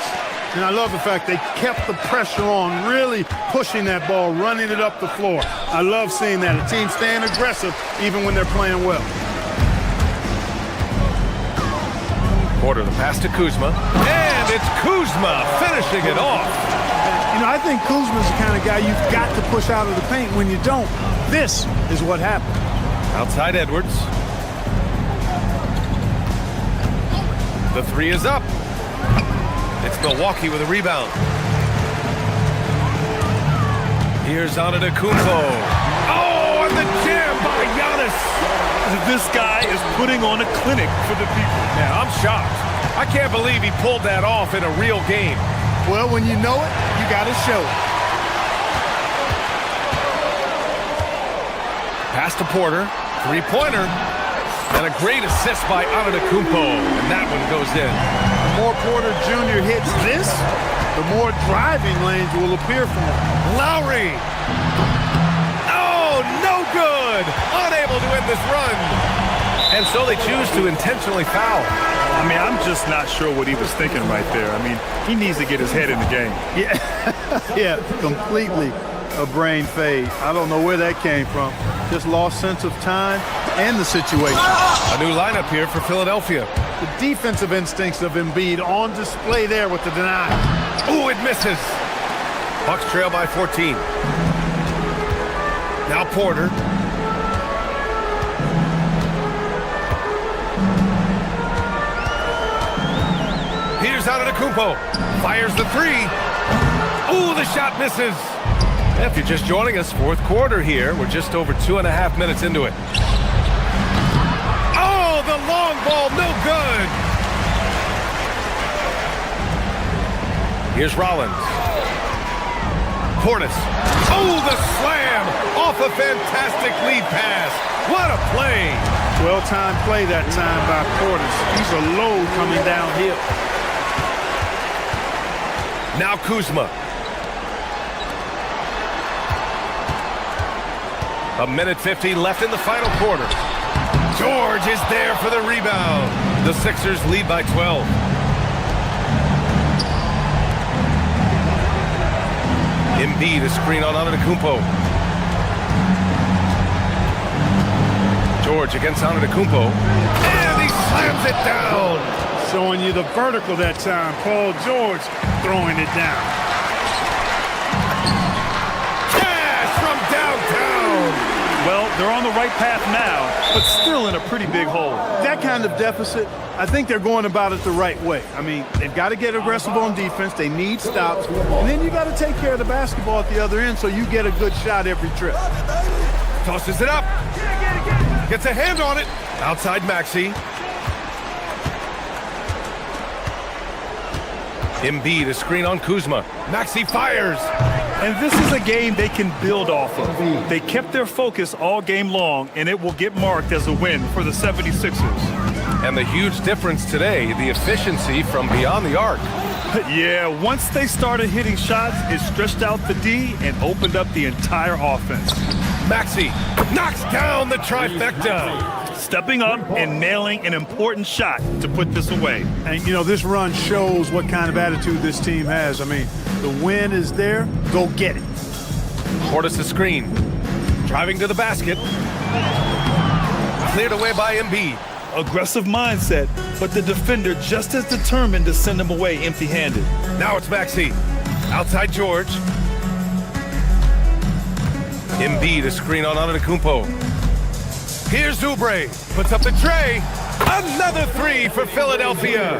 And I love the fact they kept the pressure on, really pushing that ball, running it up the floor. I love seeing that. A team staying aggressive even when they're playing well. Porter the pass to Kuzma. And it's Kuzma finishing it off. You know, I think Kuzma's the kind of guy you've got to push out of the paint. When you don't, this is what happened. Outside Edwards. The three is up. It's Milwaukee with a rebound. Here's Antetokounmpo. Oh, and the jam by Giannis. This guy is putting on a clinic for the people. Yeah, I'm shocked. I can't believe he pulled that off in a real game. Well, when you know it, you got to show it. Pass to Porter. Three-pointer. And a great assist by Antetokounmpo. And that one goes in. The more Porter Jr. hits this, the more driving lanes will appear for him. Lowry. Oh, no good. Unable to end this run. And so they choose to intentionally foul. I mean, I'm just not sure what he was thinking right there. I mean, he needs to get his head in the game. Yeah, completely a brain fade. I don't know where that came from. Just lost sense of time and the situation. A new lineup here for Philadelphia. The defensive instincts of Embiid on display there with the deny. Ooh, it misses. Bucks trail by 14. Now Porter. Here's Antetokounmpo. Fires the three. Ooh, the shot misses. If you're just joining us, fourth quarter here. We're just over 2.5 minutes into it. Oh, the long ball, no good. Here's Rollins. Portis. Oh, the slam off a fantastic lead pass. What a play. Well-timed play that time by Portis. He's a load coming downhill. Now Kuzma. A minute 15 left in the final quarter. George is there for the rebound. The Sixers lead by 12. Embiid, a screen on Antetokounmpo. George against Antetokounmpo. And he slams it down. Showing you the vertical that time. Paul George throwing it down. Cash from downtown. Well, they're on the right path now, but still in a pretty big hole. That kind of deficit, I think they're going about it the right way. I mean, they've got to get aggressive on defense. They need stops. And then you got to take care of the basketball at the other end so you get a good shot every trip. Tosses it up. Gets a hand on it. Outside Maxey. Embiid, a screen on Kuzma. Maxey fires. And this is a game they can build off of. They kept their focus all game long, and it will get marked as a win for the 76ers. And the huge difference today, the efficiency from beyond the arc. Yeah, once they started hitting shots, it stretched out the D and opened up the entire offense. Maxey knocks down the trifecta. Stepping up and nailing an important shot to put this away. And, you know, this run shows what kind of attitude this team has. I mean, the win is there. Go get it. Portis the screen. Driving to the basket. Cleared away by Embiid. Aggressive mindset, but the defender just as determined to send him away empty-handed. Now it's Maxey. Outside George. Embiid, a screen on Antetokounmpo. Here's Oubre. Puts up the tray. Another three for Philadelphia.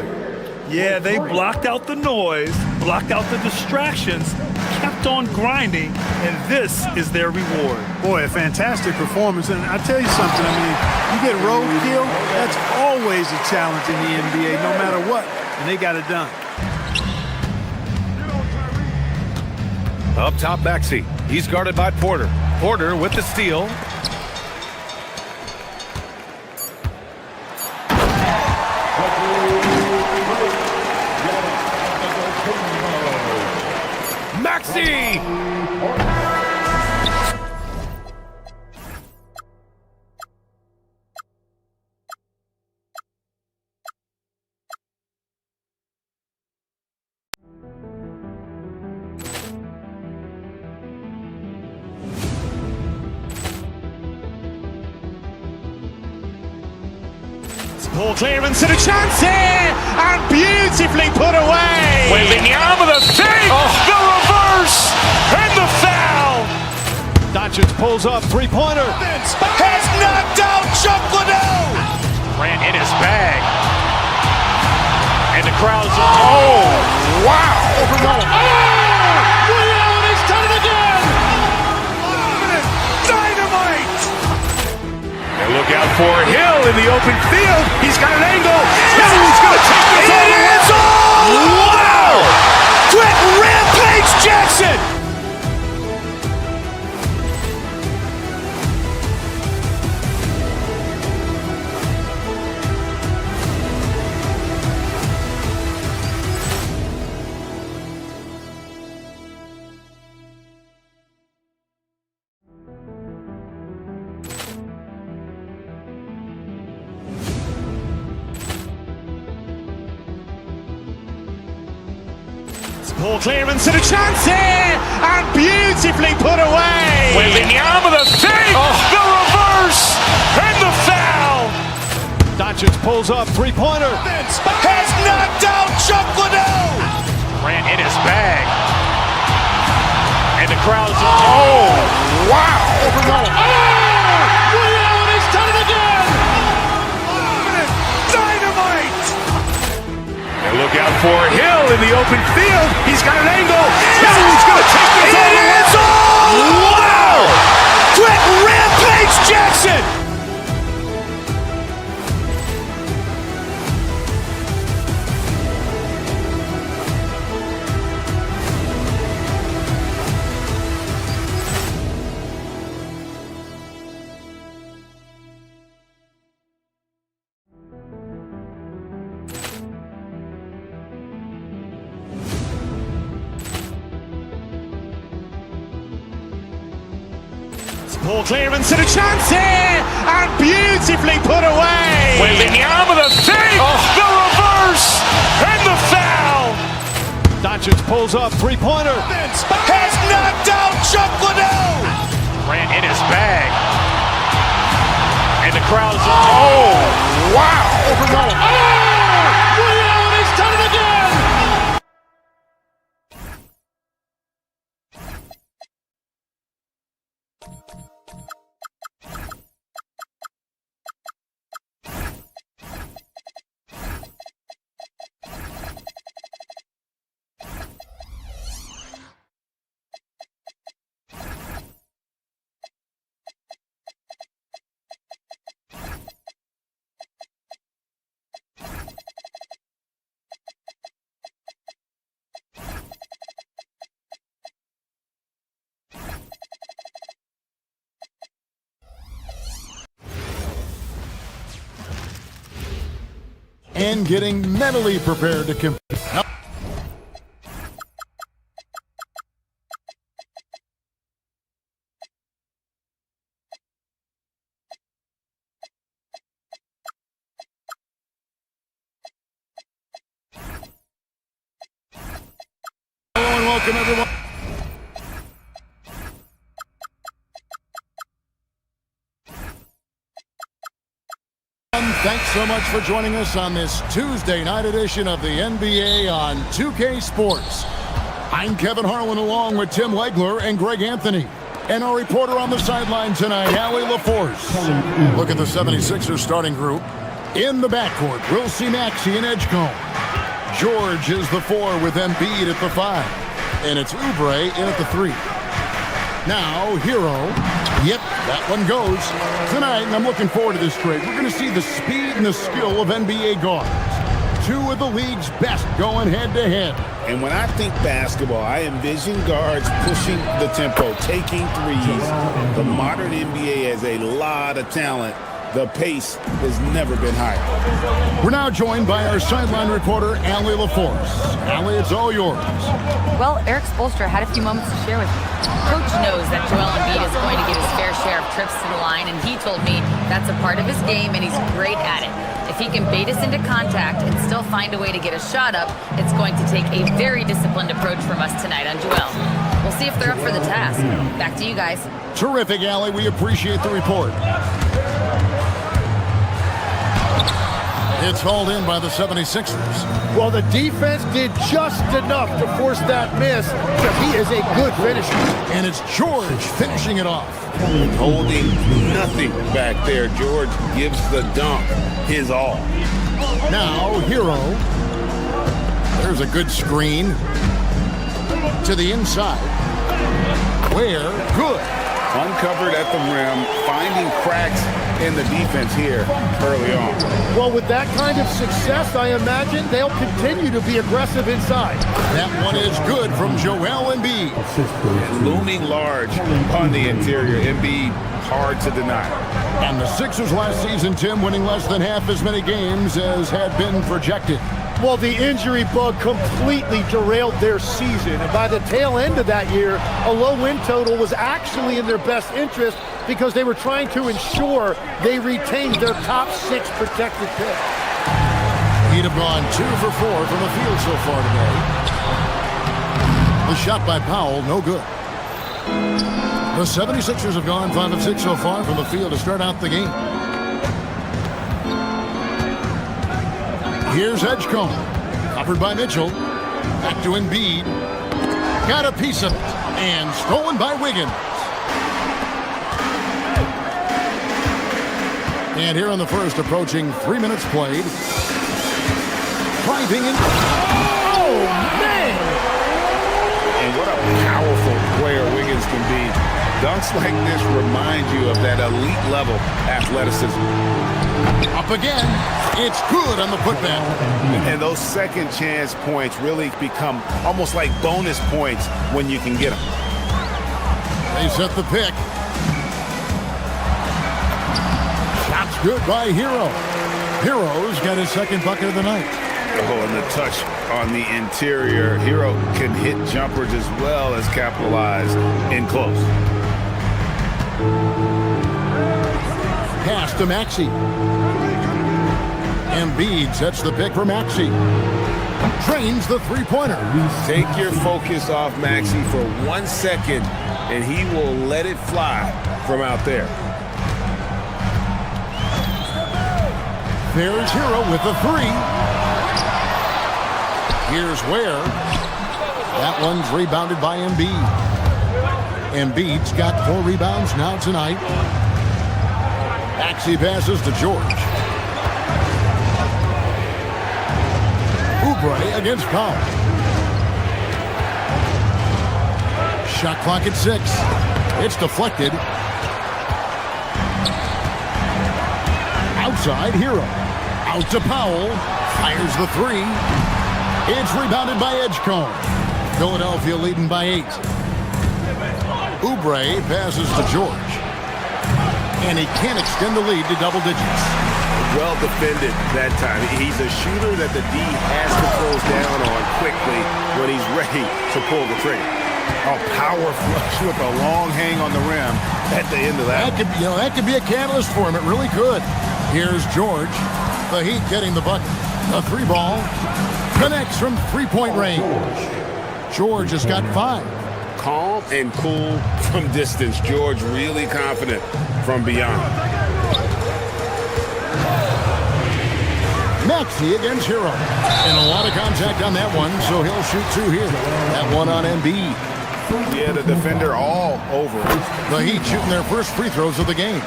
Yeah, they blocked out the noise, blocked out the distractions, kept on grinding, and this is their reward. Boy, a fantastic performance. And I tell you something, I mean, you get roadkill, that's always a challenge in the NBA, no matter what. And they got it done. Up top, Maxey. He's guarded by Porter. Porter with the steal. Maxey! Ball clearance and a chance here, and beautifully put away. Wembanyama the fake, the reverse, and the foul. Doncic pulls up, three-pointer. Has knocked out Chuck Liddell. Grant in his bag. And the crowd's, oh, wow. Ray Allen has done it again. Dynamite. And look out for Hill in the open field. He's got an angle. He's going to take this all the way. Wow. Quick Rampage Jackson. Ball clearance and a chance here, and beautifully put away. Wembanyama the fake, the reverse, and the foul. Doncic pulls up, three-pointer. Has knocked out Chuck Liddell. Grant in his bag. And the crowd's, oh, wow. Ray Allen has done it again. Dynamite. And look out for Hill in the open field. He's got an angle. He's going to take this all the way. Wow. Quick Rampage Jackson. Ball clearance and a chance here, and beautifully put away. Wembanyama the fake, the reverse, and the foul. Doncic pulls up, three-pointer. Has knocked out Chuck Liddell. Grant in his bag. And the crowd's, oh, wow. Ray Allen has done it again. And getting mentally prepared to compete. Hello and welcome everyone. Thanks so much for joining us on this Tuesday night edition of the NBA on 2K Sports. I'm Kevin Harlan along with Tim Legler and Greg Anthony. And our reporter on the sideline tonight, Allie LaForce. Look at the 76ers starting group. In the backcourt, we'll see Maxey and Edgecombe. George is the 4 with Embiid at the 5. And it's Oubre in at the 3. Now, Hero. Yep, that one goes. Tonight, and I'm looking forward to this trade, we're going to see the speed and the skill of NBA guards. 2 of the league's best going head-to-head. And when I think basketball, I envision guards pushing the tempo, taking threes. The modern NBA has a lot of talent. The pace has never been higher. We're now joined by our sideline reporter, Allie LaForce. Allie, it's all yours. Well, Eric Spoelstra had a few moments to share with me. Coach knows that Joel Embiid is going to get his fair share of trips to the line, and he told me that's a part of his game, and he's great at it. If he can bait us into contact and still find a way to get a shot up, it's going to take a very disciplined approach from us tonight on Joel. We'll see if they're up for the task. Back to you guys. Terrific, Allie. We appreciate the report. It's hauled in by the 76ers. Well, the defense did just enough to force that miss because he is a good finisher. And it's George finishing it off. Holding nothing back there. George gives the dunk his all. Now, Hero. There's a good screen. To the inside. Where? Good. Uncovered at the rim, finding cracks in the defense here early on. Well, with that kind of success, I imagine they'll continue to be aggressive inside. That one is good from Joel Embiid. Looming large on the interior. Embiid, hard to deny. And the Sixers last season, Tim, winning less than half as many games as had been projected. Well, the injury bug completely derailed their season. And by the tail end of that year, a low win total was actually in their best interest because they were trying to ensure they retained their top 6 protected pick. He'd have gone 2 for 4 from the field so far today. The shot by Powell, no good. The 76ers have gone 5 of 6 so far from the field to start out the game. Here's Edgecombe. Covered by Mitchell. Back to Embiid. Got a piece of it. And stolen by Wiggins. And here in the first, approaching 3 minutes played. Driving in. Oh, man! And what a powerful player Wiggins can be. Dunks like this remind you of that elite level athleticism. Up again. It's good on the putback. And those second chance points really become almost like bonus points when you can get them. They set the pick. Shot's good by Hero. Hero's got his second bucket of the night. Oh, and the touch on the interior. Hero can hit jumpers as well as capitalize in close. Pass to Maxey. Embiid sets the pick for Maxey. Trains the three-pointer. Take your focus off Maxey for 1 second, and he will let it fly from out there. There's Hero with the 3. Here's Ware. That one's rebounded by Embiid. Embiid's got 4 rebounds now tonight. Maxey passes to George. Oubre against Powell. Shot clock at 6. It's deflected. Outside, Hero. Out to Powell. Fires the 3. It's rebounded by Edgecombe. Philadelphia leading by 8. Oubre passes to George. And he can't extend the lead to double digits. Well defended that time. He's a shooter that the D has to close down on quickly when he's ready to pull the trigger. A power flush with a long hang on the rim at the end of that. That could be a catalyst for him. It really could. Here's George. The Heat getting the bucket. A 3 ball. Connects from 3-point range. George has got 5. Calm and cool from distance. George really confident from beyond. Maxey against Hero. And a lot of contact on that one, so he'll shoot 2 here. That one on Embiid. Yeah, the defender all over. The Heat shooting their first free throws of the game.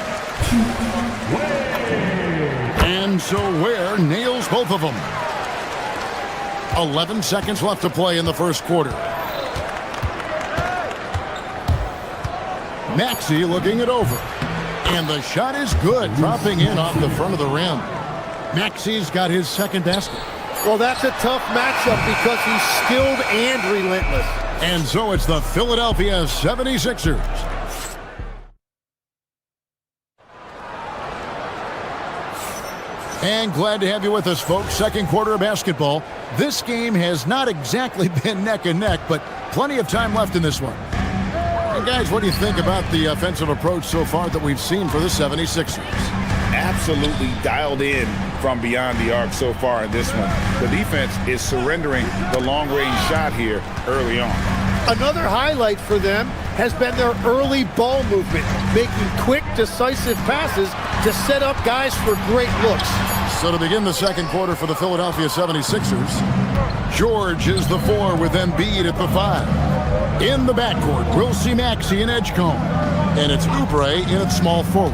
And so Ware nails both of them. 11 seconds left to play in the first quarter. Maxey looking it over. And the shot is good, dropping in off the front of the rim. Maxey's got his second basket. Well, that's a tough matchup because he's skilled and relentless. And so it's the Philadelphia 76ers. And glad to have you with us, folks. Second quarter of basketball. This game has not exactly been neck and neck, but plenty of time left in this one. And guys, what do you think about the offensive approach so far that we've seen for the 76ers? Absolutely dialed in from beyond the arc so far in this one. The defense is surrendering the long-range shot here early on. Another highlight for them has been their early ball movement, making quick, decisive passes to set up guys for great looks. So to begin the second quarter for the Philadelphia 76ers, George is the 4 with Embiid at the 5. In the backcourt, we'll see Maxey in Edgecombe. And it's Oubre in at small forward.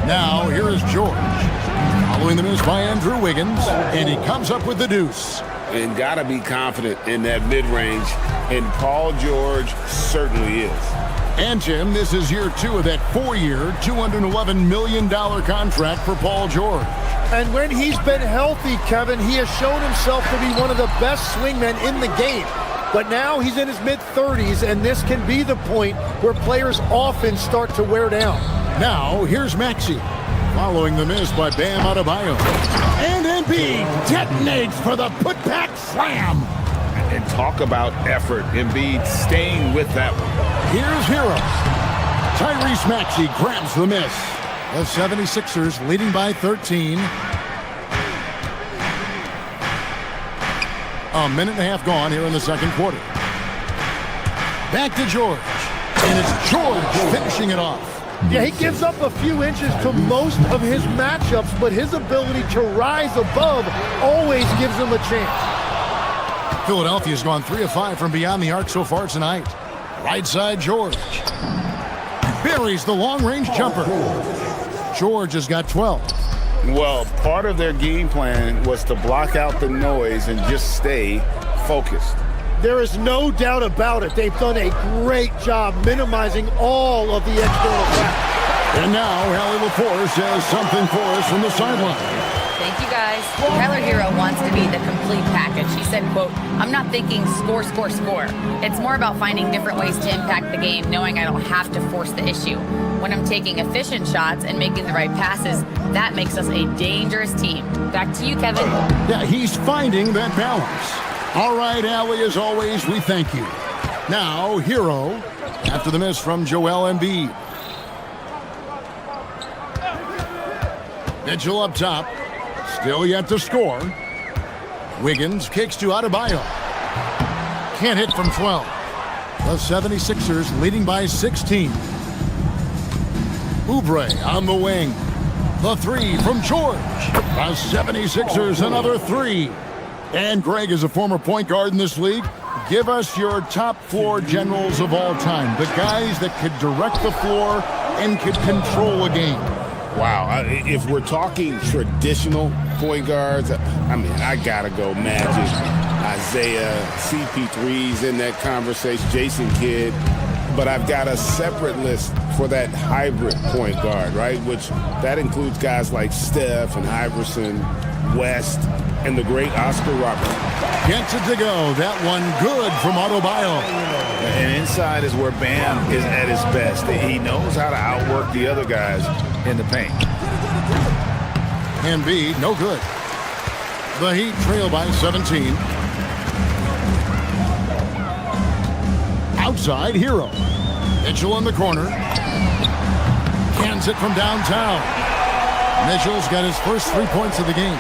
Now, here is George. Following the miss by Andrew Wiggins, and he comes up with the deuce. And got to be confident in that mid-range, and Paul George certainly is. And, Jim, this is year 2 of that 4-year, $211 million contract for Paul George. And when he's been healthy, Kevin, he has shown himself to be one of the best swingmen in the game. But now he's in his mid-30s, and this can be the point where players often start to wear down. Now, here's Maxey, following the miss by Bam Adebayo. And Embiid detonates for the putback slam. And talk about effort. Embiid staying with that one. Here's Hero. Tyrese Maxey grabs the miss. The 76ers leading by 13. A minute and a half gone here in the second quarter. Back to George. And it's George finishing it off. Yeah, he gives up a few inches to most of his matchups, but his ability to rise above always gives him a chance. Philadelphia's gone 3 of 5 from beyond the arc so far tonight. Right side, George. Buries the long-range jumper. George has got 12. Well, part of their game plan was to block out the noise and just stay focused. There is no doubt about it. They've done a great job minimizing all of the external factors. And now, Hallie LaForce says something for us from the sideline. Thank you, guys. Tyler Hero wants to be the complete package. He said, quote, "I'm not thinking score, score, score. It's more about finding different ways to impact the game, knowing I don't have to force the issue. When I'm taking efficient shots and making the right passes, that makes us a dangerous team." Back to you, Kevin. Yeah, he's finding that balance. All right, Allie, as always, we thank you. Now, Hero, after the miss from Joel Embiid. Mitchell up top, still yet to score. Wiggins kicks to Adebayo. Can't hit from 12. The 76ers leading by 16. Oubre on the wing. The 3 from George. The 76ers another 3. And Greg is a former point guard in this league. Give us your top 4 generals of all time. The guys that could direct the floor and could control a game. Wow, if we're talking traditional point guards, I mean, I gotta go Magic, Isaiah, CP3's in that conversation, Jason Kidd. But I've got a separate list for that hybrid point guard, right? Which that includes guys like Steph and Iverson, West, and the great Oscar Robertson. Gets it to go. That one good from Adebayo. And inside is where Bam is at his best. He knows how to outwork the other guys in the paint. Embiid, no good. The Heat trail by 17. Outside, Hero. Mitchell in the corner. Cans it from downtown. Mitchell's got his first 3 points of the game.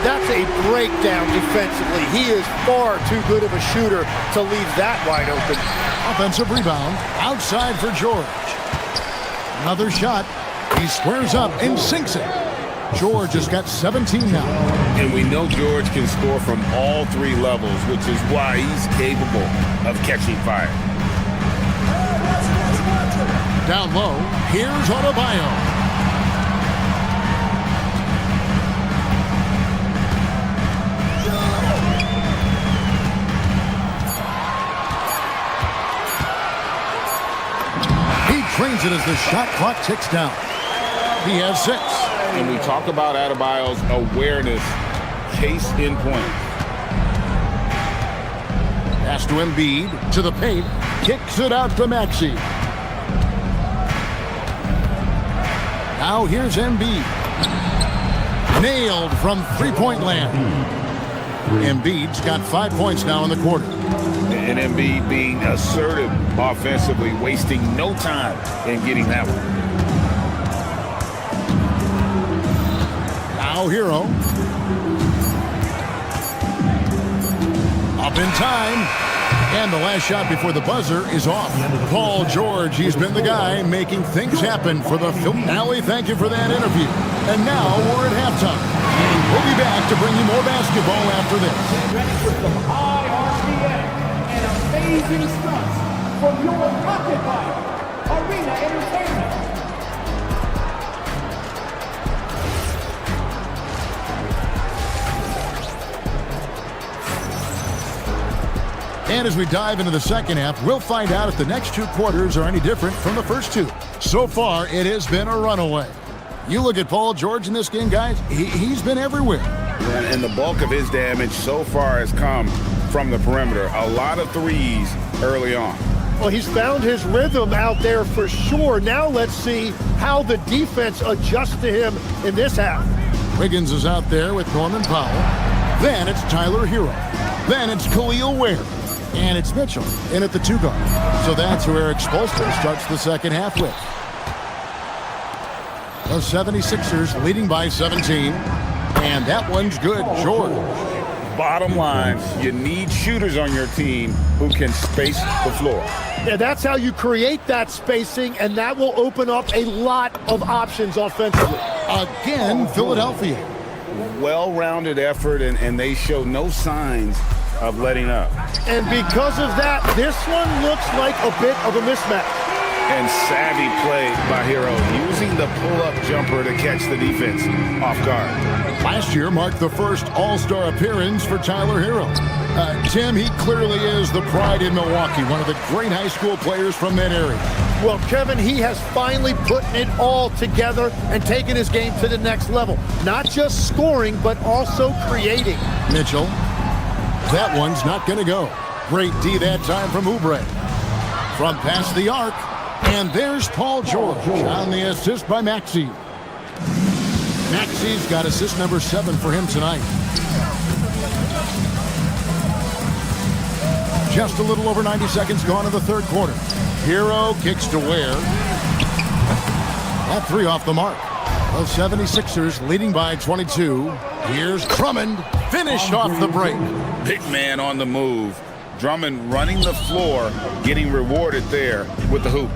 That's a breakdown defensively. He is far too good of a shooter to leave that wide open. Offensive rebound. Outside for George. Another shot. He squares up and sinks it. George has got 17 now. And we know George can score from all 3 levels, which is why he's capable of catching fire. Down low, here's Adebayo. He trains it as the shot clock ticks down. He has 6. And we talk about Adebayo's awareness, case in point. Pass to Embiid, to the paint, kicks it out to Maxey. Now here's Embiid. Nailed from three-point land. Embiid's got 5 points now in the quarter. And Embiid being assertive offensively, wasting no time in getting that one. Now Hero. Up in time. And the last shot before the buzzer is off. Paul George, he's been the guy making things happen for the Philly. Allie, thank you for that interview. And now we're at halftime. We'll be back to bring you more basketball after this. Get ready for some high RPM and amazing stunts from your pocket bike, Arena Entertainment. And as we dive into the second half, we'll find out if the next two quarters are any different from the first two. So far, it has been a runaway. You look at Paul George in this game, guys, he's been everywhere. And the bulk of his damage so far has come from the perimeter. A lot of threes early on. Well, he's found his rhythm out there for sure. Now let's see how the defense adjusts to him in this half. Wiggins is out there with Norman Powell. Then it's Tyler Hero. Then it's Khalil Ware. And it's Mitchell in at the 2 guard. So that's who Eric Spoelstra starts the second half with. The 76ers leading by 17. And that one's good, George. Bottom line, you need shooters on your team who can space the floor. Yeah, that's how you create that spacing, and that will open up a lot of options offensively. Again, Philadelphia. Well-rounded effort, and they show no signs of letting up. And because of that, this one looks like a bit of a mismatch. And savvy play by Hero, using the pull-up jumper to catch the defense off guard. Last year marked the first All-Star appearance for Tyler Hero. Tim, he clearly is the pride in Milwaukee, one of the great high school players from that area. Well, Kevin, he has finally put it all together and taken his game to the next level. Not just scoring, but also creating. Mitchell. That one's not going to go. Great D that time from Oubre. From past the arc, and there's Paul George on the assist by Maxey. Maxey's got assist number 7 for him tonight. Just a little over 90 seconds gone in the third quarter. Hero kicks to Ware. That 3 off the mark. The 76ers leading by 22. Here's Drummond. Finish off the break. Big man on the move. Drummond running the floor, getting rewarded there with the hoop.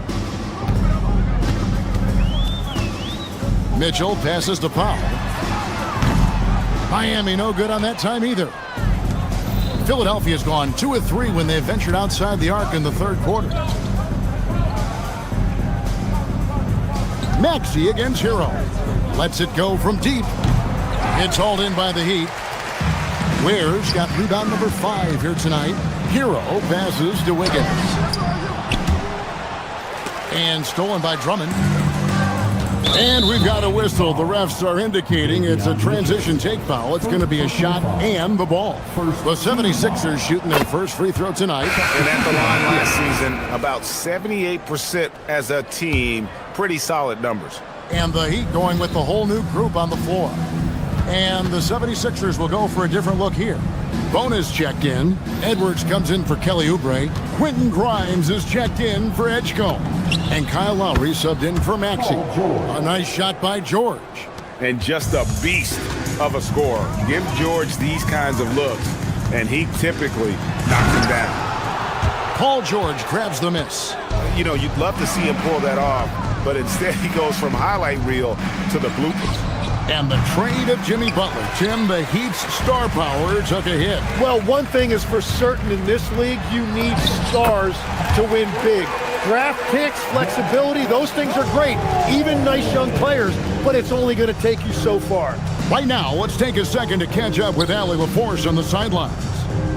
Mitchell passes to Powell. Miami no good on that time either. Philadelphia's gone 2 of 3 when they ventured outside the arc in the third quarter. Maxey against Hero. Lets it go from deep. It's hauled in by the Heat. Ware's got rebound number 5 here tonight. Hero passes to Wiggins. And stolen by Drummond. And we've got a whistle. The refs are indicating it's a transition take foul. It's going to be a shot and the ball. The 76ers shooting their first free throw tonight. And at the line last season, about 78% as a team. Pretty solid numbers. And the Heat going with the whole new group on the floor. And the 76ers will go for a different look here. Bonus checked in. Edwards comes in for Kelly Oubre. Quentin Grimes is checked in for Edgecombe. And Kyle Lowry subbed in for Maxey. A nice shot by George. And just a beast of a scorer. Give George these kinds of looks, and he typically knocks him down. Paul George grabs the miss. You know, you'd love to see him pull that off, but instead he goes from highlight reel to the bloopers. And the trade of Jimmy Butler. Tim, the Heat's star power took a hit. Well, one thing is for certain in this league, you need stars to win big. Draft picks, flexibility, those things are great. Even nice young players, but it's only going to take you so far. Right now, let's take a second to catch up with Allie LaForce on the sidelines.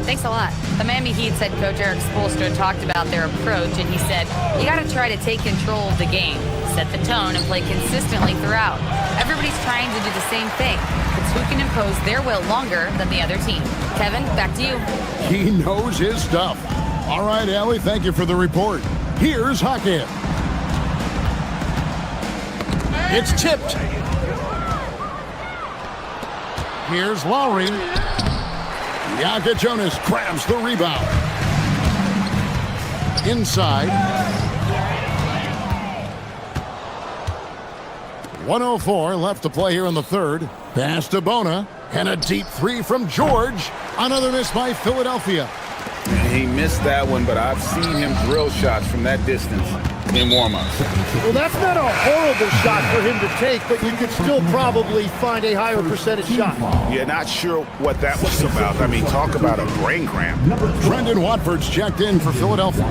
Thanks a lot. The Miami Heat's head coach Eric Spoelstra talked about their approach, and he said, you got to try to take control of the game, set the tone, and play consistently throughout. Everybody's trying to do the same thing. It's who can impose their will longer than the other team. Kevin, back to you. He knows his stuff. All right, Allie, thank you for the report. Here's Hackett. It's tipped. Here's Lowry. Yaka Jonas grabs the rebound. Inside. 1:04 left to play here in the third. Pass to Bona. And a deep 3 from George. Another miss by Philadelphia. He missed that one, but I've seen him drill shots from that distance. in warm-ups. Well, that's not a horrible shot for him to take, but you could still probably find a higher percentage shot. Yeah, not sure what that was about. I mean, talk about a brain cramp. Brendan Watford's checked in for Philadelphia.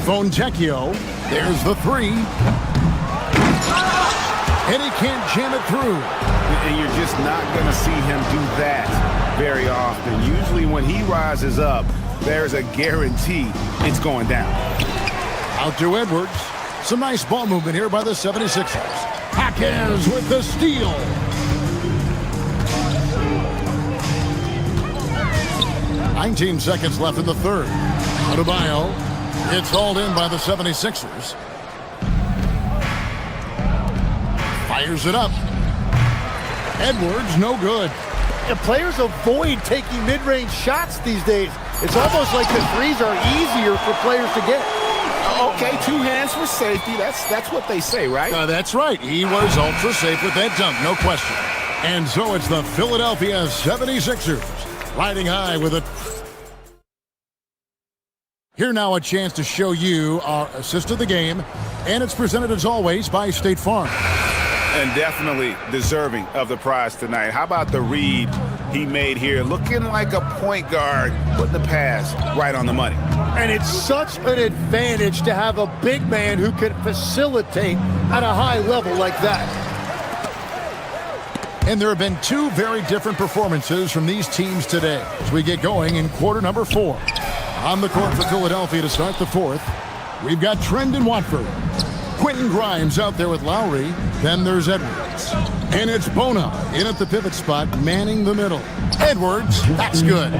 Fontecchio, there's the three. And he can't jam it through. And you're just not going to see him do that very often. Usually when he rises up, there's a guarantee it's going down. Out to Edwards. Some nice ball movement here by the 76ers. Jaquez with the steal. "19 seconds left in the third. Adebayo. It's hauled in by the 76ers. Fires it up. Edwards, no good. And players avoid taking mid-range shots these days. It's almost like the threes are easier for players to get. Okay, 2 hands for safety. That's what they say, right? That's right. He was ultra safe with that dunk, no question. And so it's the Philadelphia 76ers riding high with it. Here now a chance to show you our assist of the game, and it's presented as always by State Farm. And definitely deserving of the prize tonight. How about the read he made here? Looking like a point guard, putting the pass right on the money. And it's such an advantage to have a big man who can facilitate at a high level like that. And there have been 2 very different performances from these teams today as we get going in quarter number 4. On the court for Philadelphia to start the 4th, we've got Brendan Watford. Quentin Grimes out there with Lowry. Then there's Edwards. And it's Bona in at the pivot spot, manning the middle. Edwards, that's good.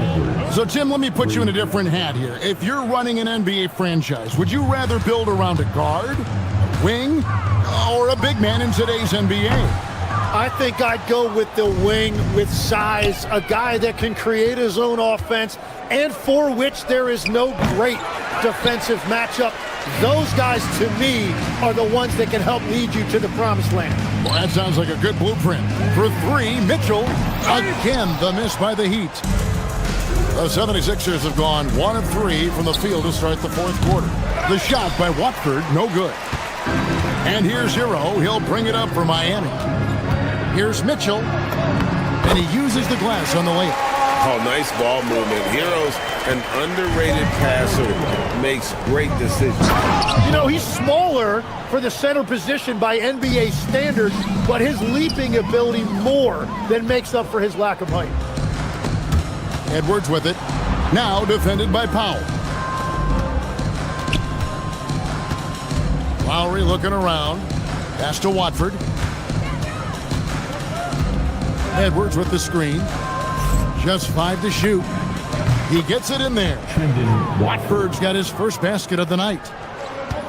So, Tim, let me put you in a different hat here. If you're running an NBA franchise, would you rather build around a guard, a wing, or a big man in today's NBA? I think I'd go with the wing with size, a guy that can create his own offense and for which there is no great defensive matchup. Those guys, to me, are the ones that can help lead you to the promised land. Well, that sounds like a good blueprint. For 3, Mitchell. Again, the miss by the Heat. The 76ers have gone 1 of 3 from the field to start the 4th quarter. The shot by Watford, no good. And here's Hero. He'll bring it up for Miami. Here's Mitchell. And he uses the glass on the layup. Oh, nice ball movement. Hero's an underrated passer, makes great decisions. You know, he's smaller for the center position by NBA standards, but his leaping ability more than makes up for his lack of height. Edwards with it. Now defended by Powell. Lowry looking around. Pass to Watford. Edwards with the screen. Just 5 to shoot. He gets it in there. Watford's got his first basket of the night.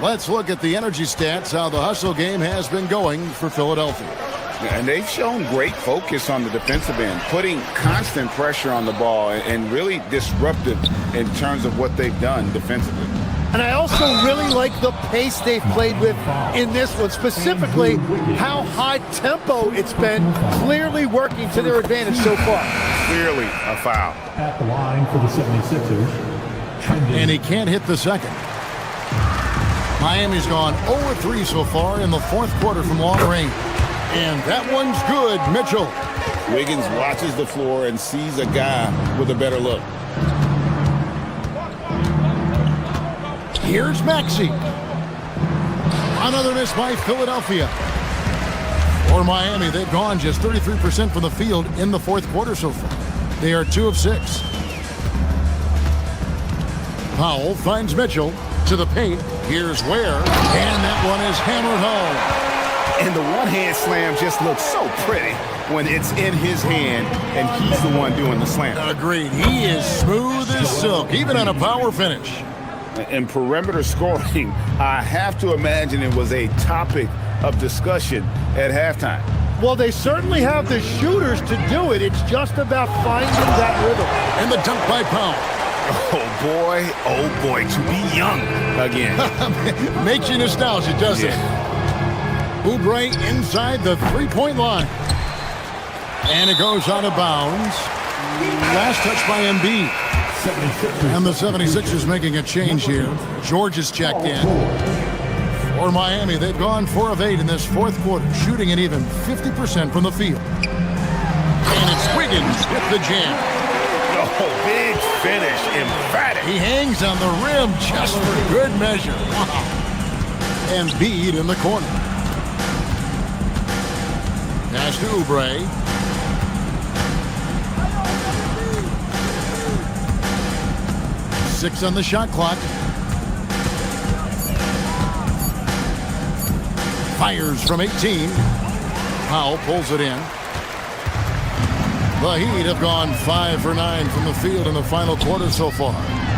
Let's look at the energy stats, how the hustle game has been going for Philadelphia. And they've shown great focus on the defensive end, putting constant pressure on the ball and really disruptive in terms of what they've done defensively. And I also really like the pace they've played with in this one, specifically how high tempo it's been, clearly working to their advantage so far. Clearly a foul. At the line for the 76ers. And he can't hit the second. Miami's gone 0-3 so far in the 4th quarter from long range. And that one's good, Mitchell. Wiggins watches the floor and sees a guy with a better look. Here's Maxey. Another miss by Philadelphia. For Miami, they've gone just 33% from the field in the 4th quarter so far. They are 2 of 6. Powell finds Mitchell to the paint. Here's Ware. And that one is hammered home. And the one-hand slam just looks so pretty when it's in his hand and he's the one doing the slam. Agreed. He is smooth as silk, even on a power finish. And perimeter scoring, I have to imagine it was a topic of discussion at halftime. Well, they certainly have the shooters to do it. It's just about finding that rhythm. And the dunk by Powell. Oh boy, to be young again. Makes you nostalgic, doesn't it? Oubre inside the 3-point line. And it goes out of bounds. Last touch by Embiid. And the 76ers making a change here. George is checked in. For Miami, they've gone 4 of 8 in this fourth quarter, shooting an even 50% from the field. And it's Wiggins with the jam. Oh, big finish, emphatic. He hangs on the rim just for good measure. Wow. Embiid in the corner. Pass to Oubre. Six on the shot clock. Fires from 18. Powell pulls it in. The Heat have gone 5 for 9 from the field in the final quarter so far.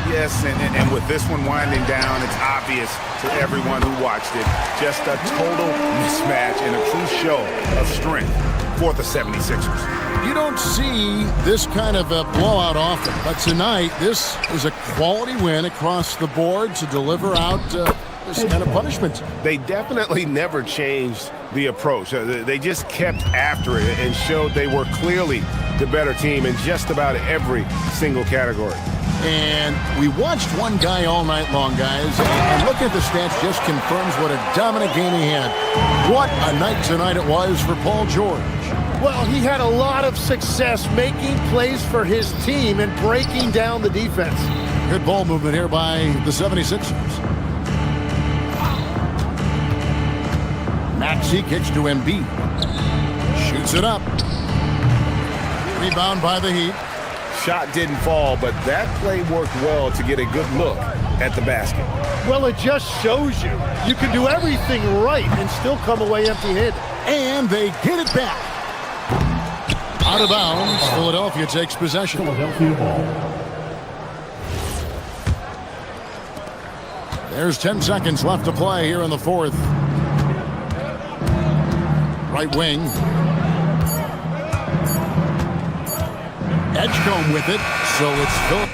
Yes, and with this one winding down, it's obvious to everyone who watched it. Just a total mismatch and a true show of strength for the 76ers. You don't see this kind of a blowout often, but tonight this is a quality win across the board to deliver out this kind of punishment. They definitely never changed the approach. They just kept after it and showed they were clearly the better team in just about every single category. And we watched one guy all night long, guys, and looking at the stats just confirms what a dominant game he had. What a night tonight it was for Paul George. Well, he had a lot of success making plays for his team and breaking down the defense. Good ball movement here by the 76ers. Maxey kicks to Embiid. Shoots it up. Rebound by the Heat. Shot didn't fall, but that play worked well to get a good look at the basket. Well, it just shows you can do everything right and still come away empty-handed. And they get it back. Out of bounds, Philadelphia takes possession. Philadelphia ball. There's 10 seconds left to play here in the fourth. Right wing. Edgecombe with it, so it's Phil.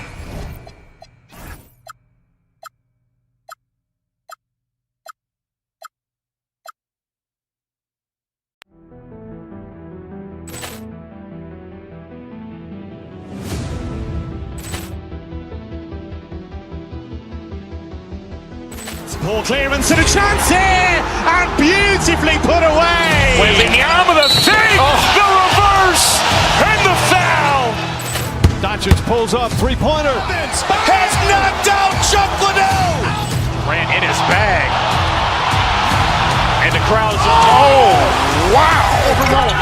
Ball clearance and a chance here, and beautifully put away. Wembanyama the save, the reverse, and the foul. Doncic pulls up, three-pointer. Has knocked out Chuck Liddell. Ran in his bag. And the crowd's, oh, wow. Leon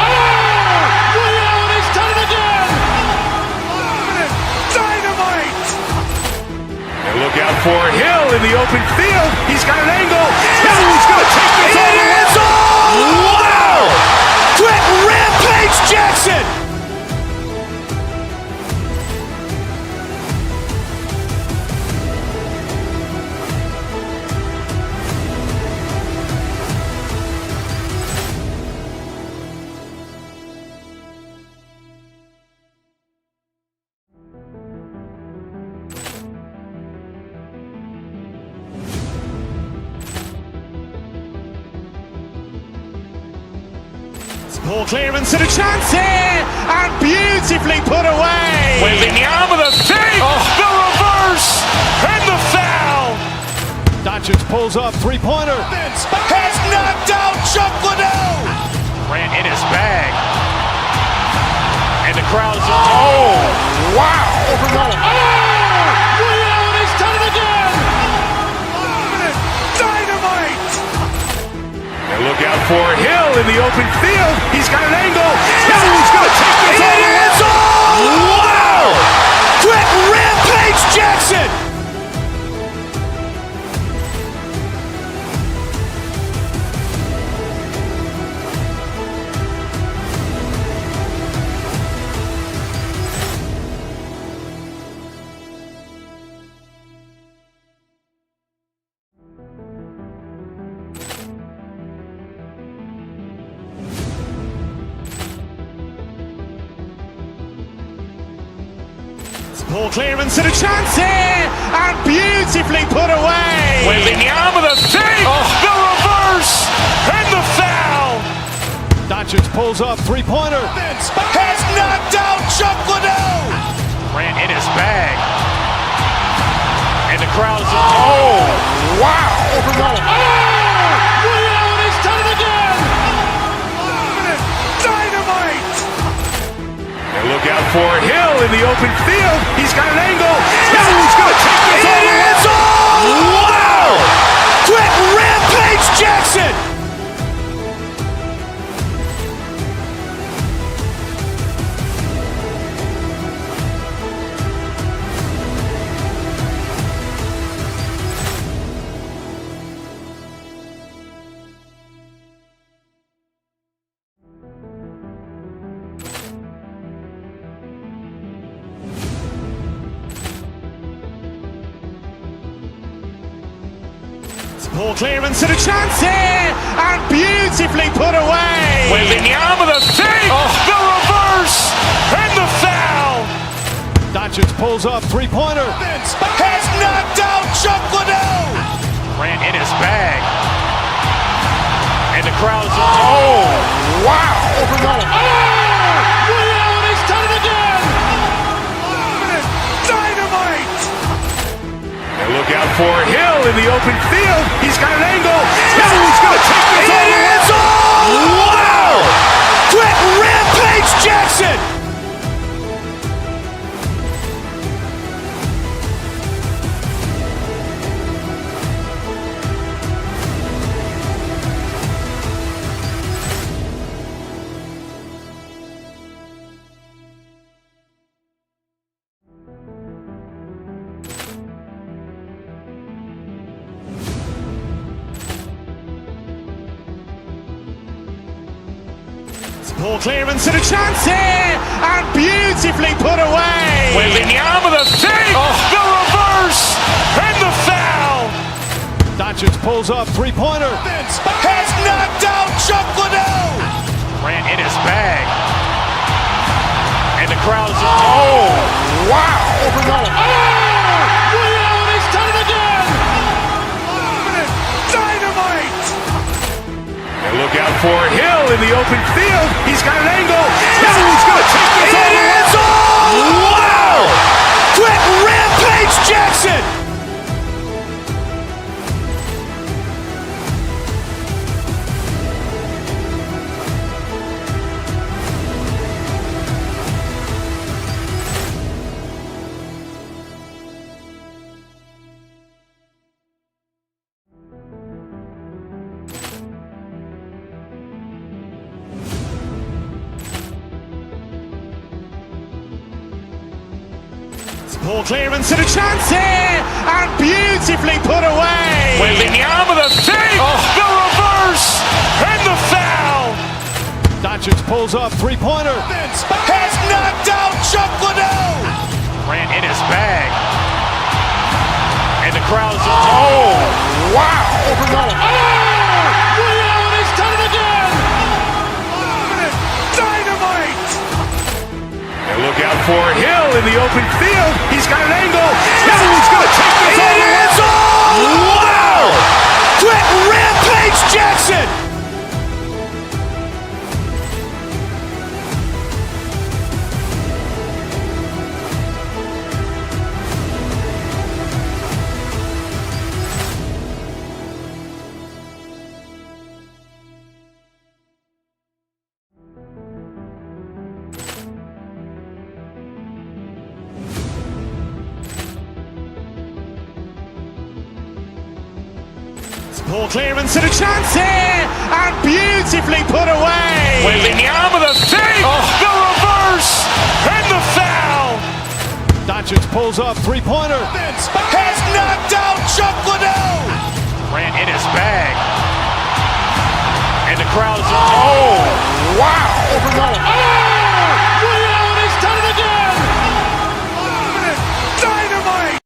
has done it again. Dynamite. And look out for Hill in the open field. He's got an angle. He's going to take this all the way. Wow. Quick rampage Jackson. Ball clearance and a chance here, and beautifully put away. Wembanyama the save, the reverse, and the foul. Doncic pulls up, three-pointer. Has knocked out Chuck Liddell. Ran in his bag. And the crowd's, oh, wow. Leon has done it again. Dynamite. And look out for Hill in the open field. He's got an angle. He's going to take this all the way. Wow. Quick rampage Jackson. Ball clearance and a chance here, and beautifully put away. Wembanyama the save, the reverse, and the foul. Doncic pulls up, three-pointer. Has knocked out Chuck Liddell. Ran in his bag. And the crowd's, oh, wow. Look out for Hill in the open field. He's got an angle. He's going to take this all the way. Wow! Quick rampage Jackson! Ball clearance and a chance here, and beautifully put away. Wembanyama the fake, the reverse, and the foul. Doncic pulls up, three-pointer. Has knocked out Chuck Liddell. Grant in his bag. And the crowd is, oh, wow. Ray Allen has done it again. Dynamite. And look out for Hill in the open field. He's got an angle. He's going to take this all the way. Wow. Quick rampage Jackson. Ball clearance and a chance here, and beautifully put away. Wembanyama the fake, the reverse, and the foul. Doncic pulls up, three-pointer. Has knocked out Chuck Liddell. Grant in his bag. And the crowd is, oh, wow. Ray Allen has done it again. Dynamite. And look out for Hill in the open field. He's got an angle. He's going to take this all the way. Wow. Quick rampage Jackson. Ball clearance and a chance here, and beautifully put away. Wembanyama the fake, the reverse, and the foul. Doncic pulls up, three-pointer. Has knocked out Chuck Liddell. Grant in his bag. And the crowd is, oh, wow. Ray Allen has done it again. Dynamite. And look out for Hill in the open field. He's got an angle. He's going to take this all the way. Wow. Quick rampage Jackson. Ball clearance and a chance here, and beautifully put away. Wembanyama the fake, the reverse, and the foul. Doncic pulls up, three-pointer. Has knocked out Chuck Liddell. Grant in his bag. And the crowd is, oh, wow. Ray Allen has done it again. Dynamite.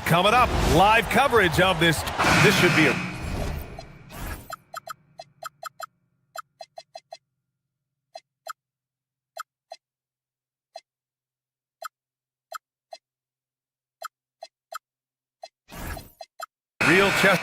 Coming up, live coverage of this. This should be a real chess.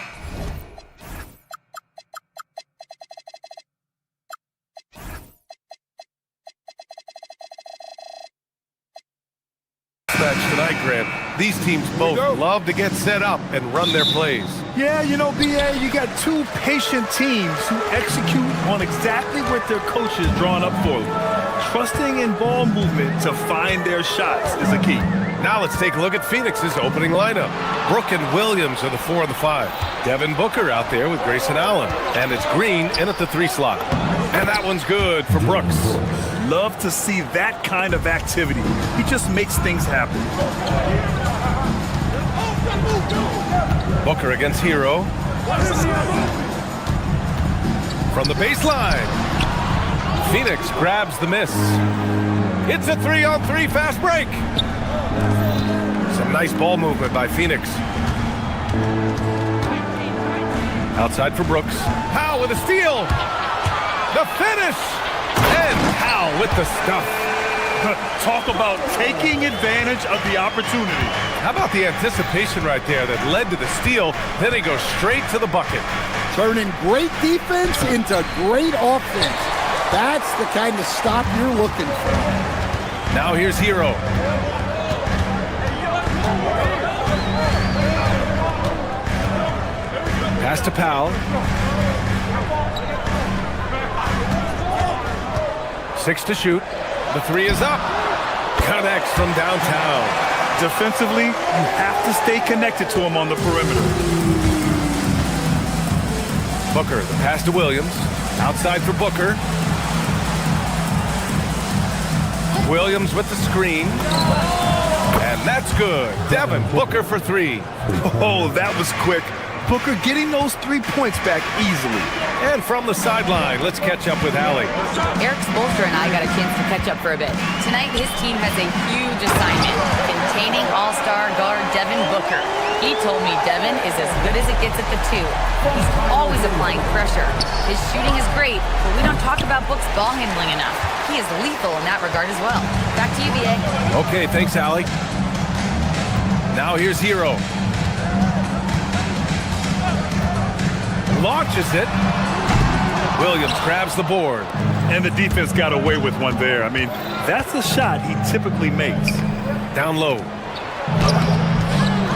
match tonight, Grant. These teams both love to get set up and run their plays. Yeah, you know, BA, you got two patient teams who execute on exactly what their coach has drawn up for them. Trusting in ball movement to find their shots is a key. Now let's take a look at Phoenix's opening lineup. Brooke and Williams are the 4 and the 5. Devin Booker out there with Grayson Allen. And it's Green in at the 3 slot. And that one's good for Brooks. Love to see that kind of activity. He just makes things happen. Booker against Hero. From the baseline. Phoenix grabs the miss. It's a 3-on-3 fast break. Some nice ball movement by Phoenix. Outside for Brooks. Howe with a steal. The finish. And Howe with the stuff. Talk about taking advantage of the opportunity. How about the anticipation right there that led to the steal? Then he goes straight to the bucket. Turning great defense into great offense. That's the kind of stop you're looking for. Now here's Hero. Pass to Powell. 6 to shoot. The 3 is up. Connects from downtown. Defensively, you have to stay connected to him on the perimeter. Booker, the pass to Williams. Outside for Booker. Williams with the screen. And that's good. Devin Booker for 3. Oh, that was quick. Booker getting those 3 points back easily. And from the sideline, let's catch up with Allie. Eric Spoelstra and I got a chance to catch up for a bit. Tonight, his team has a huge assignment, containing all-star guard Devin Booker. He told me Devin is as good as it gets at the 2. He's always applying pressure. His shooting is great, but we don't talk about Book's ball handling enough. He is lethal in that regard as well. Back to you, BA. Okay, thanks, Allie. Now here's Hero. Launches it. Williams grabs the board. And the defense got away with one there. I mean, that's a shot he typically makes. Down low.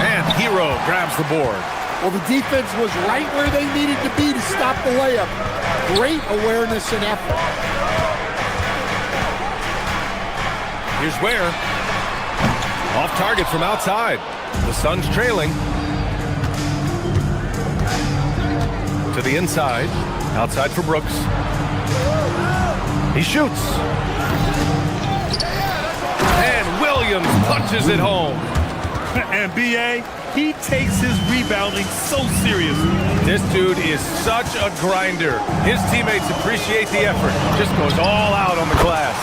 And Hero grabs the board. Well, the defense was right where they needed to be to stop the layup. Great awareness and effort. Here's Ware. Off target from outside. The Suns trailing. To the inside. Outside for Brooks. He shoots. And Williams punches it home. And BA, he takes his rebounding so seriously. This dude is such a grinder. His teammates appreciate the effort. Just goes all out on the glass.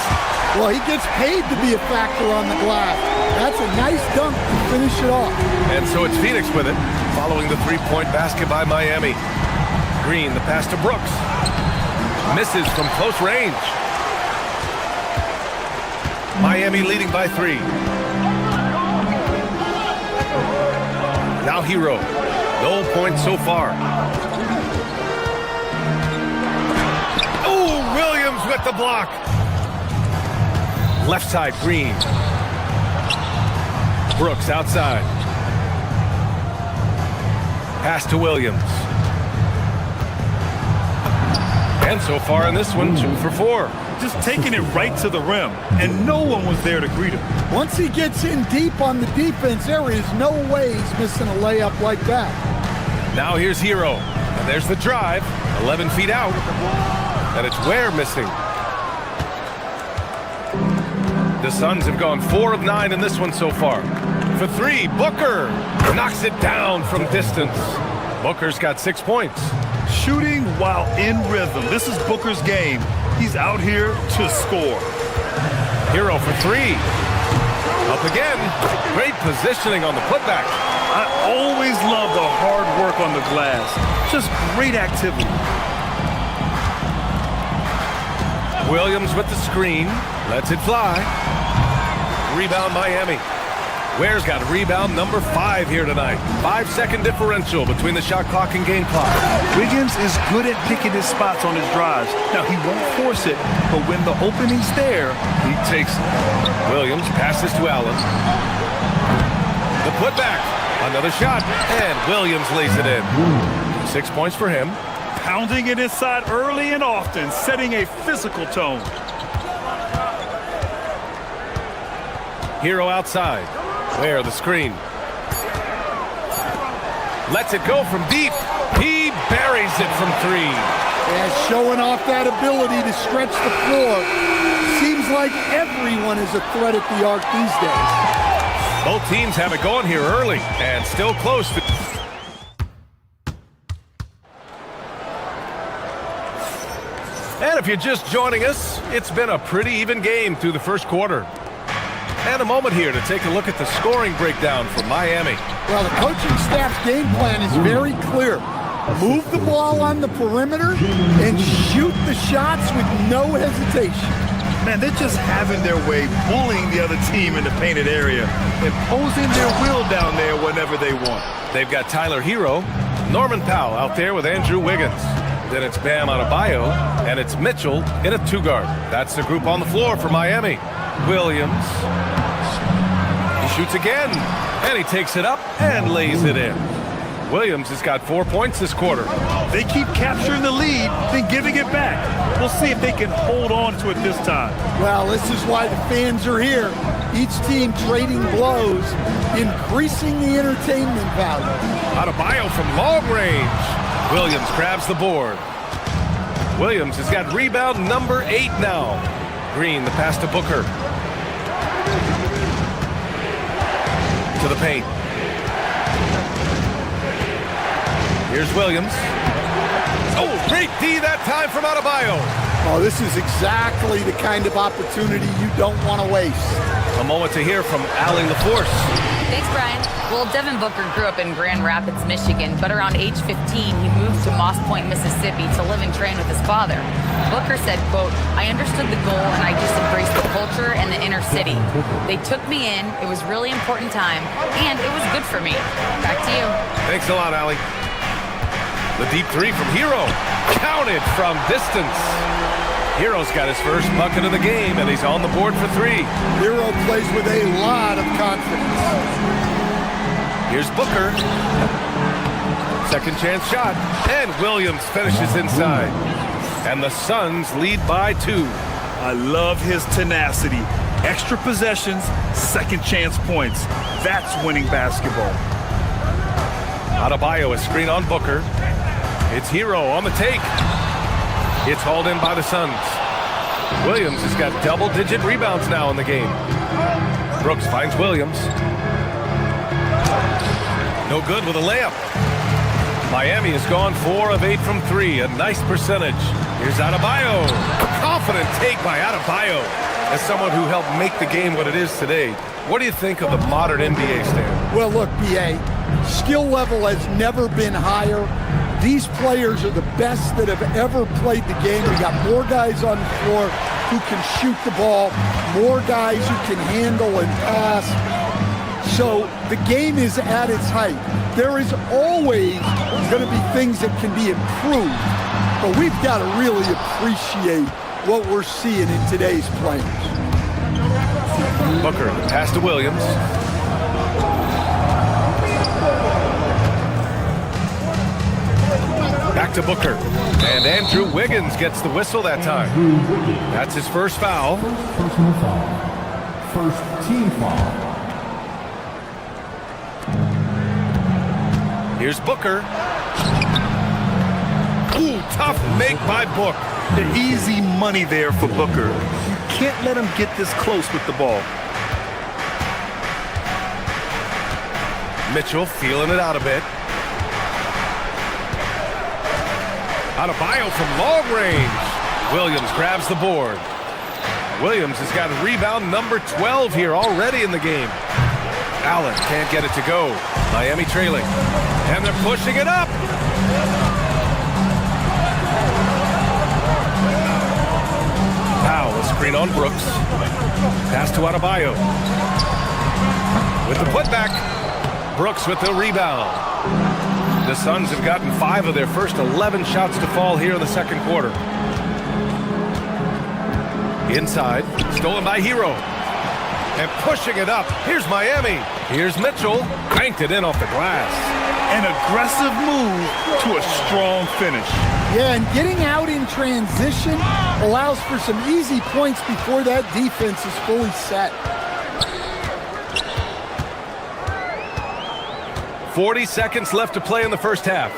Well, he gets paid to be a factor on the glass. That's a nice dunk to finish it off. And so it's Phoenix with it, following the 3-point basket by Miami. Green, the pass to Brooks. Misses from close range. Miami leading by 3. Now Hero. No points so far. Oh, Williams with the block. Left side, Green. Brooks outside. Pass to Williams. And so far in this one, 2 for 4. Just taking it right to the rim, and no one was there to greet him. Once he gets in deep on the defense, there is no way he's missing a layup like that. Now here's Hero. And there's the drive, 11 feet out. And it's Ware missing. The Suns have gone 4 of 9 in this one so far. For 3, Booker knocks it down from distance. Booker's got 6 points. Shooting while in rhythm. This is Booker's game. He's out here to score. Hero for 3. Up again. Great positioning on the putback. I always love the hard work on the glass. Just great activity. Williams with the screen. Lets it fly. Rebound Miami. Ware's got rebound number 5 here tonight. 5-second differential between the shot clock and game clock. Wiggins is good at picking his spots on his drives. Now, he won't force it, but when the opening's there, he takes it. Williams passes to Allen. The putback. Another shot, and Williams lays it in. 6 points for him. Pounding it inside early and often, setting a physical tone. Hero outside. Where the screen. Lets it go from deep. He buries it from 3. And showing off that ability to stretch the floor. Seems like everyone is a threat at the arc these days. Both teams have it going here early and still close to... And if you're just joining us, it's been a pretty even game through the first quarter. And a moment here to take a look at the scoring breakdown for Miami. Well, the coaching staff's game plan is very clear. Move the ball on the perimeter and shoot the shots with no hesitation. Man, they're just having their way, bullying the other team in the painted area, imposing their will down there whenever they want. They've got Tyler Hero, Norman Powell out there with Andrew Wiggins. Then it's Bam Adebayo, and it's Mitchell in a 2-guard. That's the group on the floor for Miami. Williams. He shoots again, and he takes it up and lays it in. Williams has got 4 points this quarter. They keep capturing the lead, then giving it back. We'll see if they can hold on to it this time. Well, this is why the fans are here. Each team trading blows, increasing the entertainment value. Adebayo from long range. Williams grabs the board. Williams has got rebound number 8 now. Green, the pass to Booker. To the paint. Here's Williams. Oh, great D that time from Adebayo. Oh, this is exactly the kind of opportunity you don't want to waste. A moment to hear from Allie LaForce. Thanks, Brian. Well, Devin Booker grew up in Grand Rapids, Michigan, but around age 15, he moved to Moss Point, Mississippi to live and train with his father. Booker said, quote, "I understood the goal and I just embraced the culture and the inner city. They took me in, it was really important time, and it was good for me." Back to you. Thanks a lot, Allie. The deep 3 from Hero. Counted from distance. Hero's got his first bucket of the game, and he's on the board for 3. Hero plays with a lot of confidence. Here's Booker. Second chance shot, and Williams finishes inside. And the Suns lead by 2. I love his tenacity. Extra possessions, second chance points. That's winning basketball. Adebayo is screen on Booker. It's Hero on the take. It's hauled in by the Suns. Williams has got double-digit rebounds now in the game. Brooks finds Williams. No good with a layup. Miami has gone 4 of 8 from 3, a nice percentage. Here's Adebayo. A confident take by Adebayo. As someone who helped make the game what it is today, what do you think of the modern NBA standard? Well, look, B.A., skill level has never been higher. These players are the best that have ever played the game. We got more guys on the floor who can shoot the ball, more guys who can handle and pass. So the game is at its height. There is always going to be things that can be improved, but we've got to really appreciate what we're seeing in today's players. Booker, pass to Williams. Back to Booker. And Andrew Wiggins gets the whistle that time. That's his first foul. Personal foul. First team foul. Here's Booker. Ooh, tough make by Book. The easy money there for Booker. You can't let him get this close with the ball. Mitchell feeling it out a bit. Adebayo from long range. Williams grabs the board. Williams has got rebound number 12 here already in the game. Allen can't get it to go. Miami trailing. And they're pushing it up. Powell, a screen on Brooks. Pass to Adebayo. with the putback. Brooks with the rebound. The Suns have gotten 5 of their first 11 shots to fall here in the second quarter. Inside, stolen by Hero. And pushing it up. Here's Miami. Here's Mitchell. Cranked it in off the glass. An aggressive move to a strong finish. Yeah, and getting out in transition allows for some easy points before that defense is fully set. 40 seconds left to play in the first half.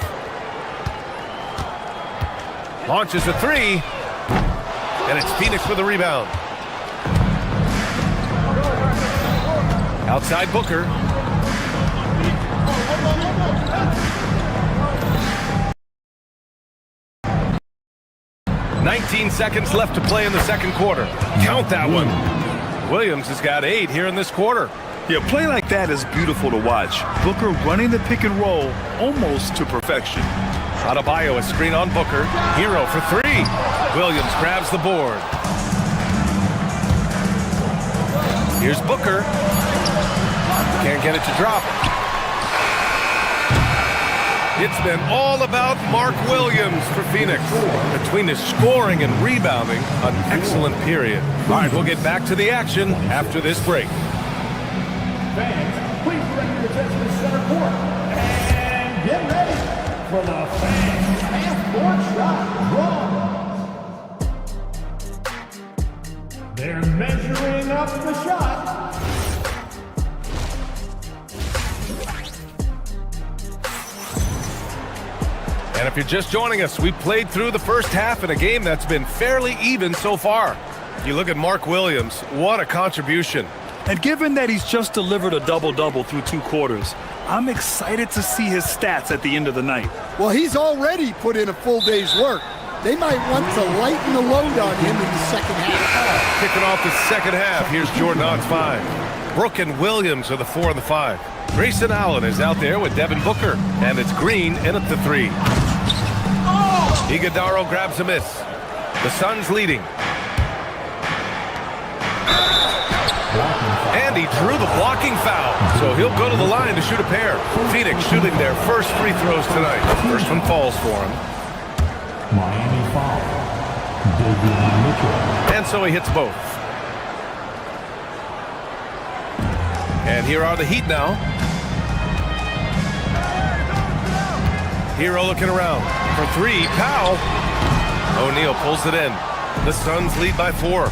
Launches a 3. And it's Phoenix with the rebound. Outside Booker. "19 seconds left to play in the second quarter. Count that one. Williams has got 8 here in this quarter. Yeah, play like that is beautiful to watch. Booker running the pick and roll almost to perfection. Adebayo a screen on Booker. Hero for 3. Williams grabs the board. Here's Booker. Can't get it to drop. It's been all about Mark Williams for Phoenix. Between his scoring and rebounding, an excellent period. All right, we'll get back to the action after this break. Fans, please direct your attention to center court. And get ready for the fans' half-court shot draw. They're measuring up the shot. And if you're just joining us, we played through the first half in a game that's been fairly even so far. You look at Mark Williams, what a contribution. And given that he's just delivered a double-double through 2 quarters, I'm excited to see his stats at the end of the night. Well, he's already put in a full day's work. They might want to lighten the load on him in the second half. Kicking off the second half, here's Jordan on 5. Brooke and Williams are the 4 and the 5. Grayson Allen is out there with Devin Booker, and it's Green in at the 3. Iguodaro grabs a miss. The Suns leading. And he drew the blocking foul, so he'll go to the line to shoot a pair. Phoenix shooting their first free throws tonight. First one falls for him. Miami foul. Mitchell. And so he hits both. And here are the Heat now. Hero looking around for 3. Powell. O'Neal pulls it in. The Suns lead by 4.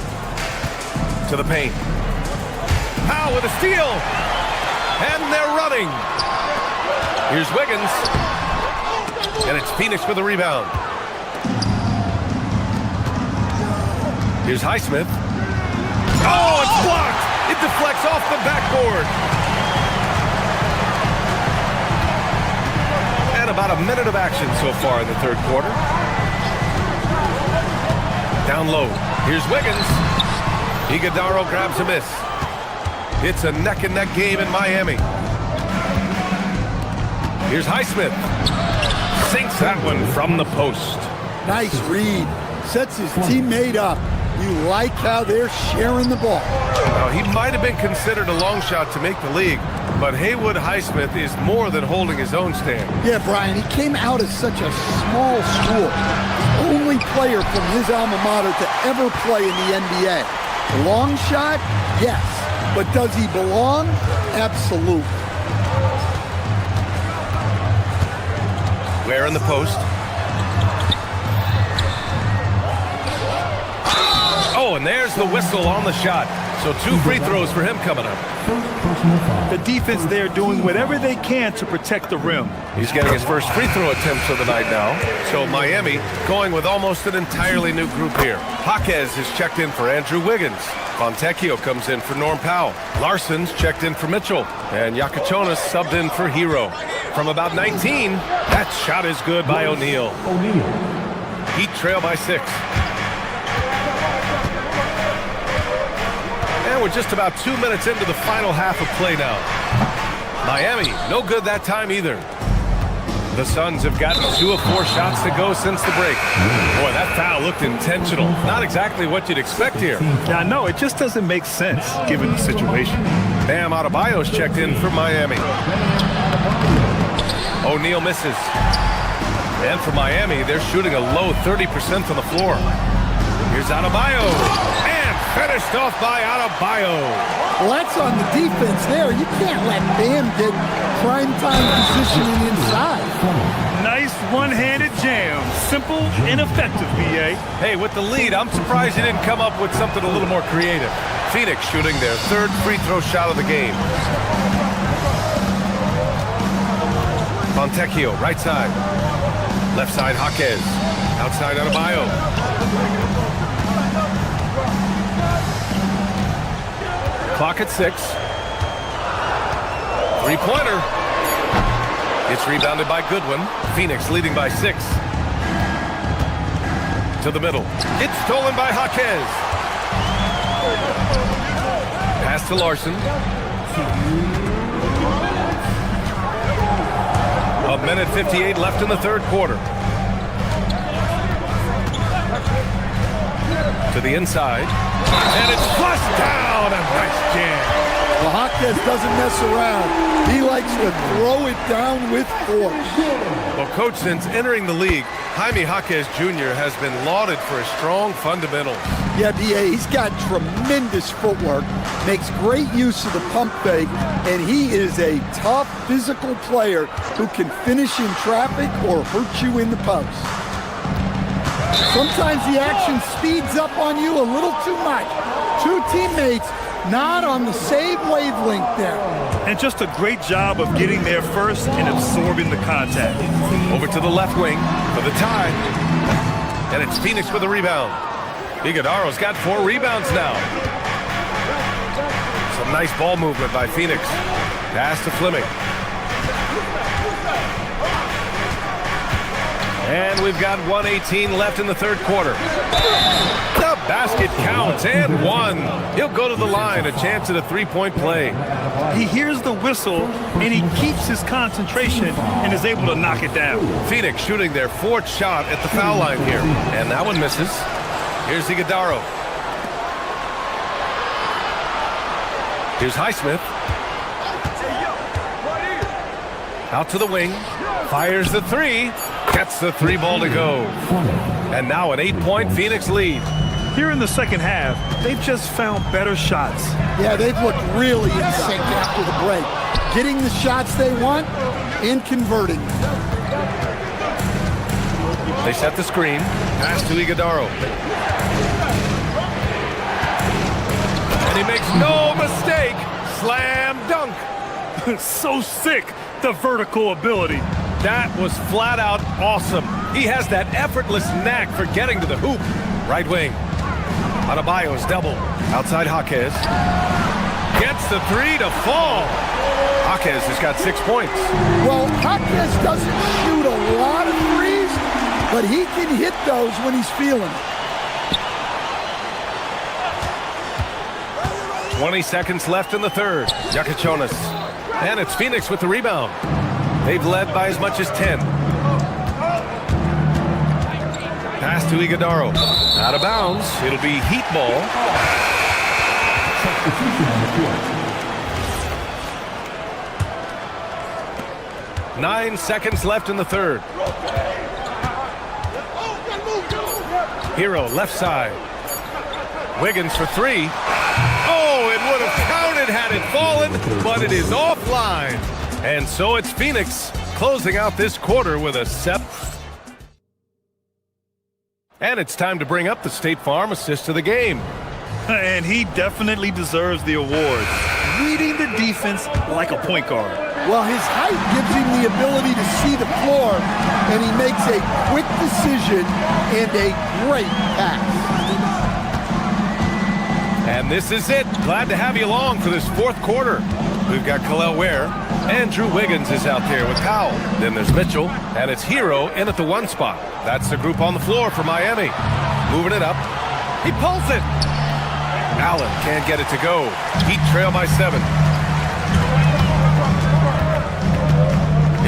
To the paint. Powell with a steal. And they're running. Here's Wiggins. And it's Phoenix with a rebound. Here's Highsmith. Oh, it's blocked. It deflects off the backboard. And about a minute of action so far in the third quarter. Down low. Here's Wiggins. Iguodaro grabs a miss. It's a neck-and-neck game in Miami. Here's Highsmith. Sinks that one from the post. Nice read. Sets his teammate up. You like how they're sharing the ball. Now, he might have been considered a long shot to make the league, but Haywood Highsmith is more than holding his own stand. Yeah, Brian, he came out of such a small school. The only player from his alma mater to ever play in the NBA. Long shot? Yes. But does he belong? Absolutely. Ware in the post. Oh, and there's the whistle on the shot. So 2 free throws for him coming up. The defense there doing whatever they can to protect the rim. He's getting his first free throw attempts of the night now. So Miami going with almost an entirely new group here. Jaquez is checked in for Andrew Wiggins. Fontecchio comes in for Norm Powell. Larson's checked in for Mitchell. And Yakachonis subbed in for Hero. From about 19, that shot is good by O'Neal. Heat trail by 6. And we're just about 2 minutes into the final half of play now. Miami, no good that time either. The Suns have gotten 2 of 4 shots to go since the break. Boy, that foul looked intentional. Not exactly what you'd expect here. Yeah, I know. It just doesn't make sense given the situation. Bam Adebayo's checked in for Miami. O'Neal misses. And for Miami, they're shooting a low 30% from the floor. Here's Adebayo. And finished off by Adebayo. Well, that's on the defense there. You can't let Bam get prime-time positioning inside. Nice one-handed jam. Simple and effective, B.A. Hey, with the lead, I'm surprised you didn't come up with something a little more creative. Phoenix shooting their 3rd free throw shot of the game. Fontecchio, right side. Left side, Jaquez. Outside, Adebayo. Clock at 6. Three-pointer. It's rebounded by Goodwin. Phoenix leading by 6. To the middle. It's stolen by Jaquez. Pass to Larson. A minute 58 left in the 3rd quarter. To the inside. And it's flushed down. A nice jam. Well, Jaquez doesn't mess around. He likes to throw it down with force. Well, Coach, since entering the league, Jaime Jaquez Jr. has been lauded for his strong fundamentals. Yeah, B.A., he's got tremendous footwork, makes great use of the pump fake, and he is a tough physical player who can finish in traffic or hurt you in the post. Sometimes the action speeds up on you a little too much. 2 teammates not on the same wavelength there. And just a great job of getting there first and absorbing the contact. Over to the left wing for the tie. And it's Phoenix with a rebound. Iguodaro's got 4 rebounds now. Some nice ball movement by Phoenix. Pass to Fleming. And we've got 1:18 left in the 3rd quarter. The basket counts and 1. He'll go to the line, a chance at a 3-point play. He hears the whistle, and he keeps his concentration and is able to knock it down. Phoenix shooting their 4th shot at the foul line here. And that one misses. Here's Iguodaro. Here's Highsmith. Out to the wing. Fires the 3. Gets the 3 ball to go. And now an 8-point Phoenix lead. Here in the second half, they've just found better shots. Yeah, they've looked really in sync after the break. Getting the shots they want and converting. They set the screen. Pass to Iguodaro. And he makes no mistake. Slam dunk. So sick, the vertical ability. That was flat out awesome. He has that effortless knack for getting to the hoop. Right wing. Adebayo's double. Outside Jaquez. Gets the 3 to fall. Jaquez has got 6 points. Well, Jaquez doesn't shoot a lot of threes, but he can hit those when he's feeling it. 20 seconds left in the 3rd. Jakichonis. And it's Phoenix with the rebound. They've led by as much as 10. Pass to Iguodaro. Out of bounds. It'll be Heat ball. Nine seconds left in the 3rd. Hero left side. Wiggins for 3. Oh, it would have counted had it fallen, but it is offline. And so it's Phoenix closing out this quarter with a 7. And it's time to bring up the State Farm assist of the game. And he definitely deserves the award. Reading the defense like a point guard. Well, his height gives him the ability to see the floor, and he makes a quick decision and a great pass. And this is it. Glad to have you along for this 4th quarter. We've got Khalil Ware. Andrew Wiggins is out there with Powell. Then there's Mitchell, and it's Hero in at the 1 spot. That's the group on the floor for Miami. Moving it up. He pulls it. Allen can't get it to go. Heat trail by 7.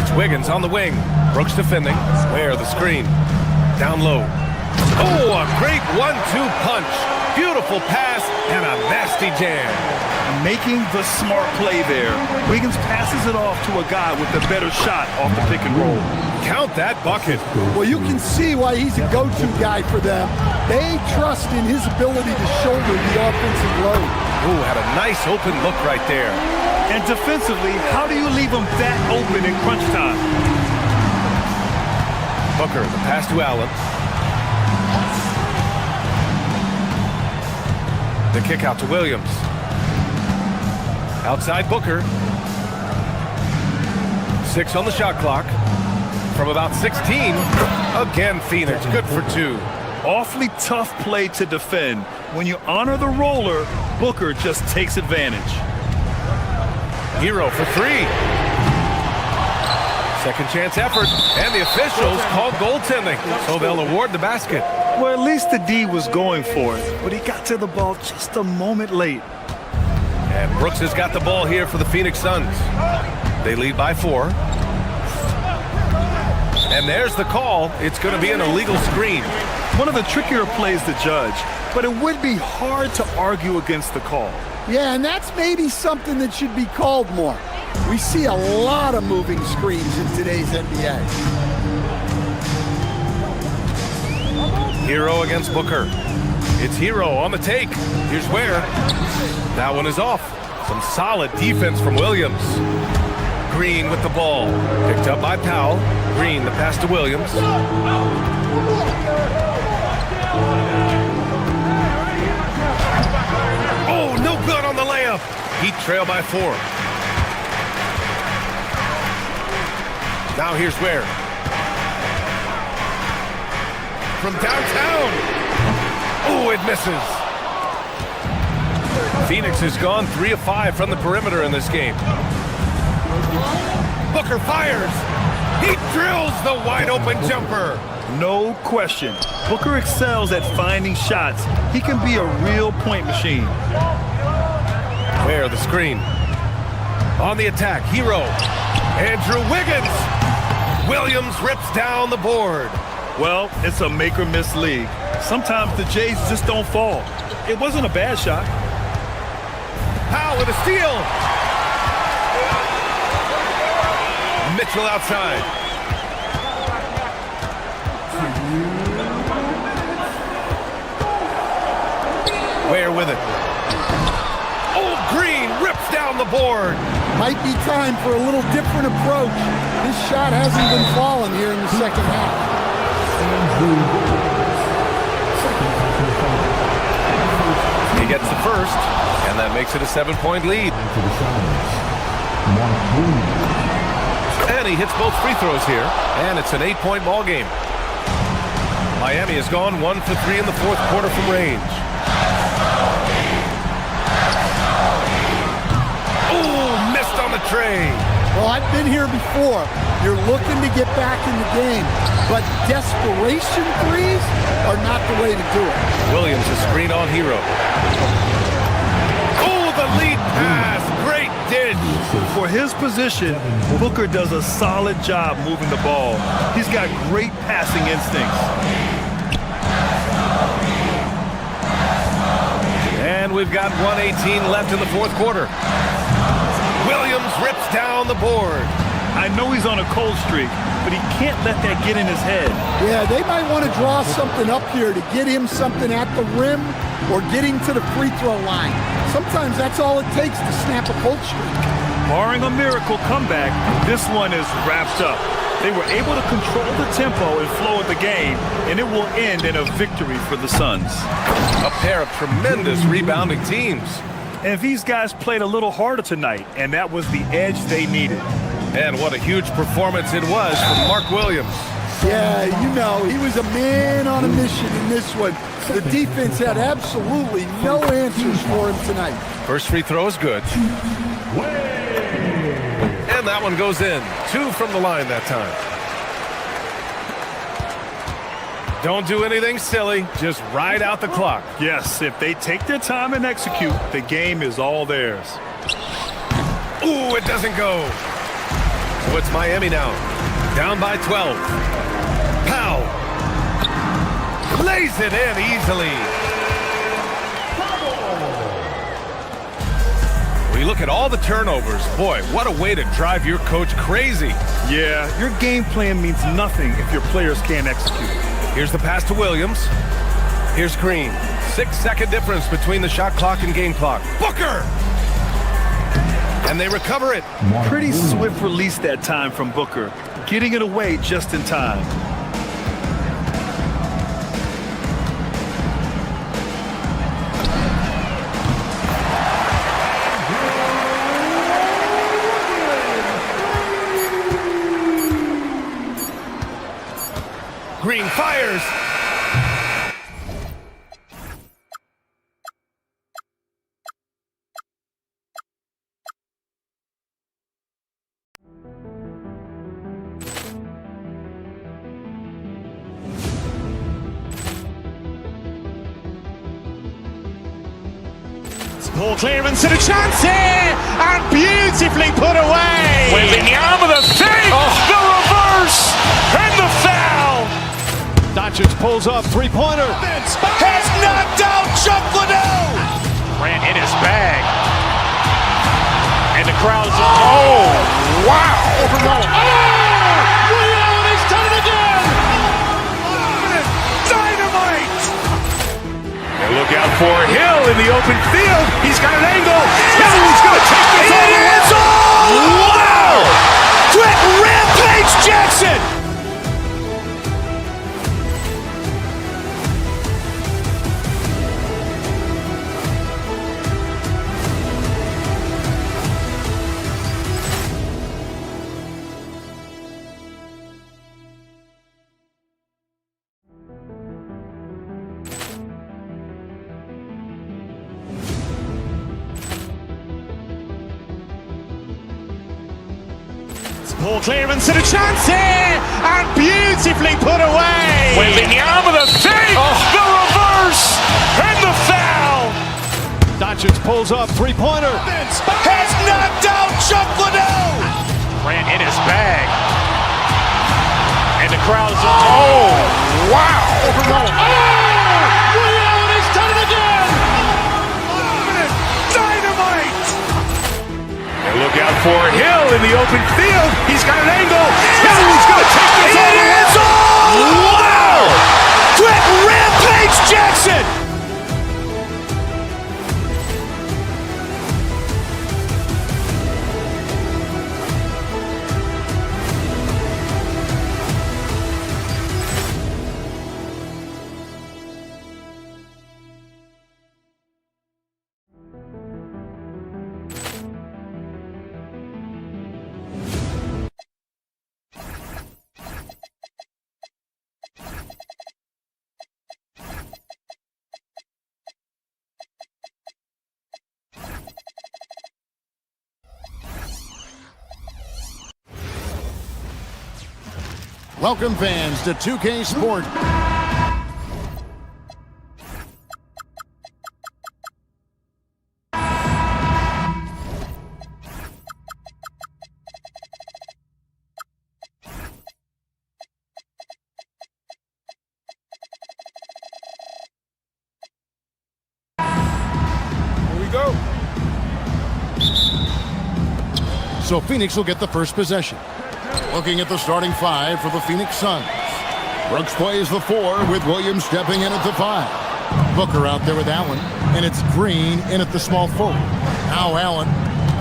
It's Wiggins on the wing. Brooks defending. Where the screen. Down low. Oh, a great 1-2 punch. Beautiful pass and a nasty jam. Making the smart play there. Wiggins passes it off to a guy with a better shot off the pick and roll. Count that bucket. Well, you can see why he's a go-to guy for them. They trust in his ability to shoulder the offensive load. Ooh, had a nice open look right there. And defensively, how do you leave them that open in crunch time? Booker, the pass to Allen. The kick out to Williams. Outside Booker. 6 on the shot clock. From about 16. Again, Phoenix, good for 2. Awfully tough play to defend. When you honor the roller, Booker just takes advantage. Hero for 3. Second chance effort, and the officials called goaltending, so they'll award the basket. Well, at least the D was going for it, but he got to the ball just a moment late. And Brooks has got the ball here for the Phoenix Suns. They lead by 4. And there's the call. It's going to be an illegal screen. One of the trickier plays to judge, but it would be hard to argue against the call. Yeah, and that's maybe something that should be called more. We see a lot of moving screens in today's NBA. Hero against Booker. It's Hero on the take. Here's where. That one is off. Some solid defense from Williams. Green with the ball. Picked up by Powell. Green, the pass to Williams. Oh, no good on the layup. Heat trail by 4. Now here's where. From downtown. Oh, it misses. Phoenix has gone 3 of 5 from the perimeter in this game. Booker fires. He drills the wide open jumper. No question. Booker excels at finding shots. He can be a real point machine. Where the screen. On the attack, Hero. Andrew Wiggins. Williams rips down the board. Well, it's a make or miss league. Sometimes the Jays just don't fall. It wasn't a bad shot. Powell with a steal. Mitchell outside. Where with it? Oh, Green rips down the board. Might be time for a little different approach. This shot hasn't been falling here in the second half. He gets the first, and that makes it a 7-point lead. And he hits both free throws here, and it's an 8-point ball game. Miami has gone 1 for 3 in the fourth quarter from range. Oh, missed on the tray. Well, I've been here before. You're looking to get back in the game, but desperation threes are not the way to do it. Williams is screen on Hero. Oh, the lead pass. Great dish. For his position, Booker does a solid job moving the ball. He's got great passing instincts. And we've got 1:18 left in the fourth quarter. Williams rips down the board. I know he's on a cold streak, but he can't let that get in his head. Yeah, they might want to draw something up here to get him something at the rim or get him to the free throw line. Sometimes that's all it takes to snap a cold streak. Barring a miracle comeback, this one is wrapped up. They were able to control the tempo and flow of the game, and it will end in a victory for the Suns. A pair of tremendous rebounding teams. And these guys played a little harder tonight, and that was the edge they needed. And what a huge performance it was from Mark Williams. Yeah, you know, he was a man on a mission in this one. The defense had absolutely no answers for him tonight. First free throw is good. And that one goes in. 2 from the line that time. Don't do anything silly. Just ride out the clock. Yes, if they take their time and execute, the game is all theirs. Ooh, it doesn't go. So it's Miami now. Down by 12. Powell. Lays it in easily. When you look at all the turnovers, boy, what a way to drive your coach crazy. Yeah, your game plan means nothing if your players can't execute. Here's the pass to Williams. Here's Green. 6-second difference between the shot clock and game clock. Booker! And they recover it. Pretty swift release that time from Booker, getting it away just in time. Green fires. Ball clearance and a chance here, and beautifully put away. Wembanyama the save, the reverse, and the foul. Doncic pulls up, three-pointer. Has knocked out Chuck Liddell. Ran in his bag. And the crowd's oh, wow. Ray Allen has done it again. Dynamite. And look out for Hill in the open field. He's got an angle. Hill's going to take this all the way. Wow. Quick Rampage Jackson. Ball clearance and a chance here, and beautifully put away. Wembanyama the save, the reverse, and the foul. Doncic pulls up, three-pointer. Has knocked out Chuck Liddell. Ran in his bag. And the crowd's oh, wow. Ray Allen has done it again. Dynamite. And look out for Hill in the open field. He's got an angle. Hill's going to take this all the way. Wow. Quick Rampage Jackson. Welcome fans to 2K Sport. Here we go. So Phoenix will get the first possession. Looking at the starting five for the Phoenix Suns. Brooks plays the 4 with Williams stepping in at the 5. Booker out there with Allen, and it's Green in at the small forward. Now Allen.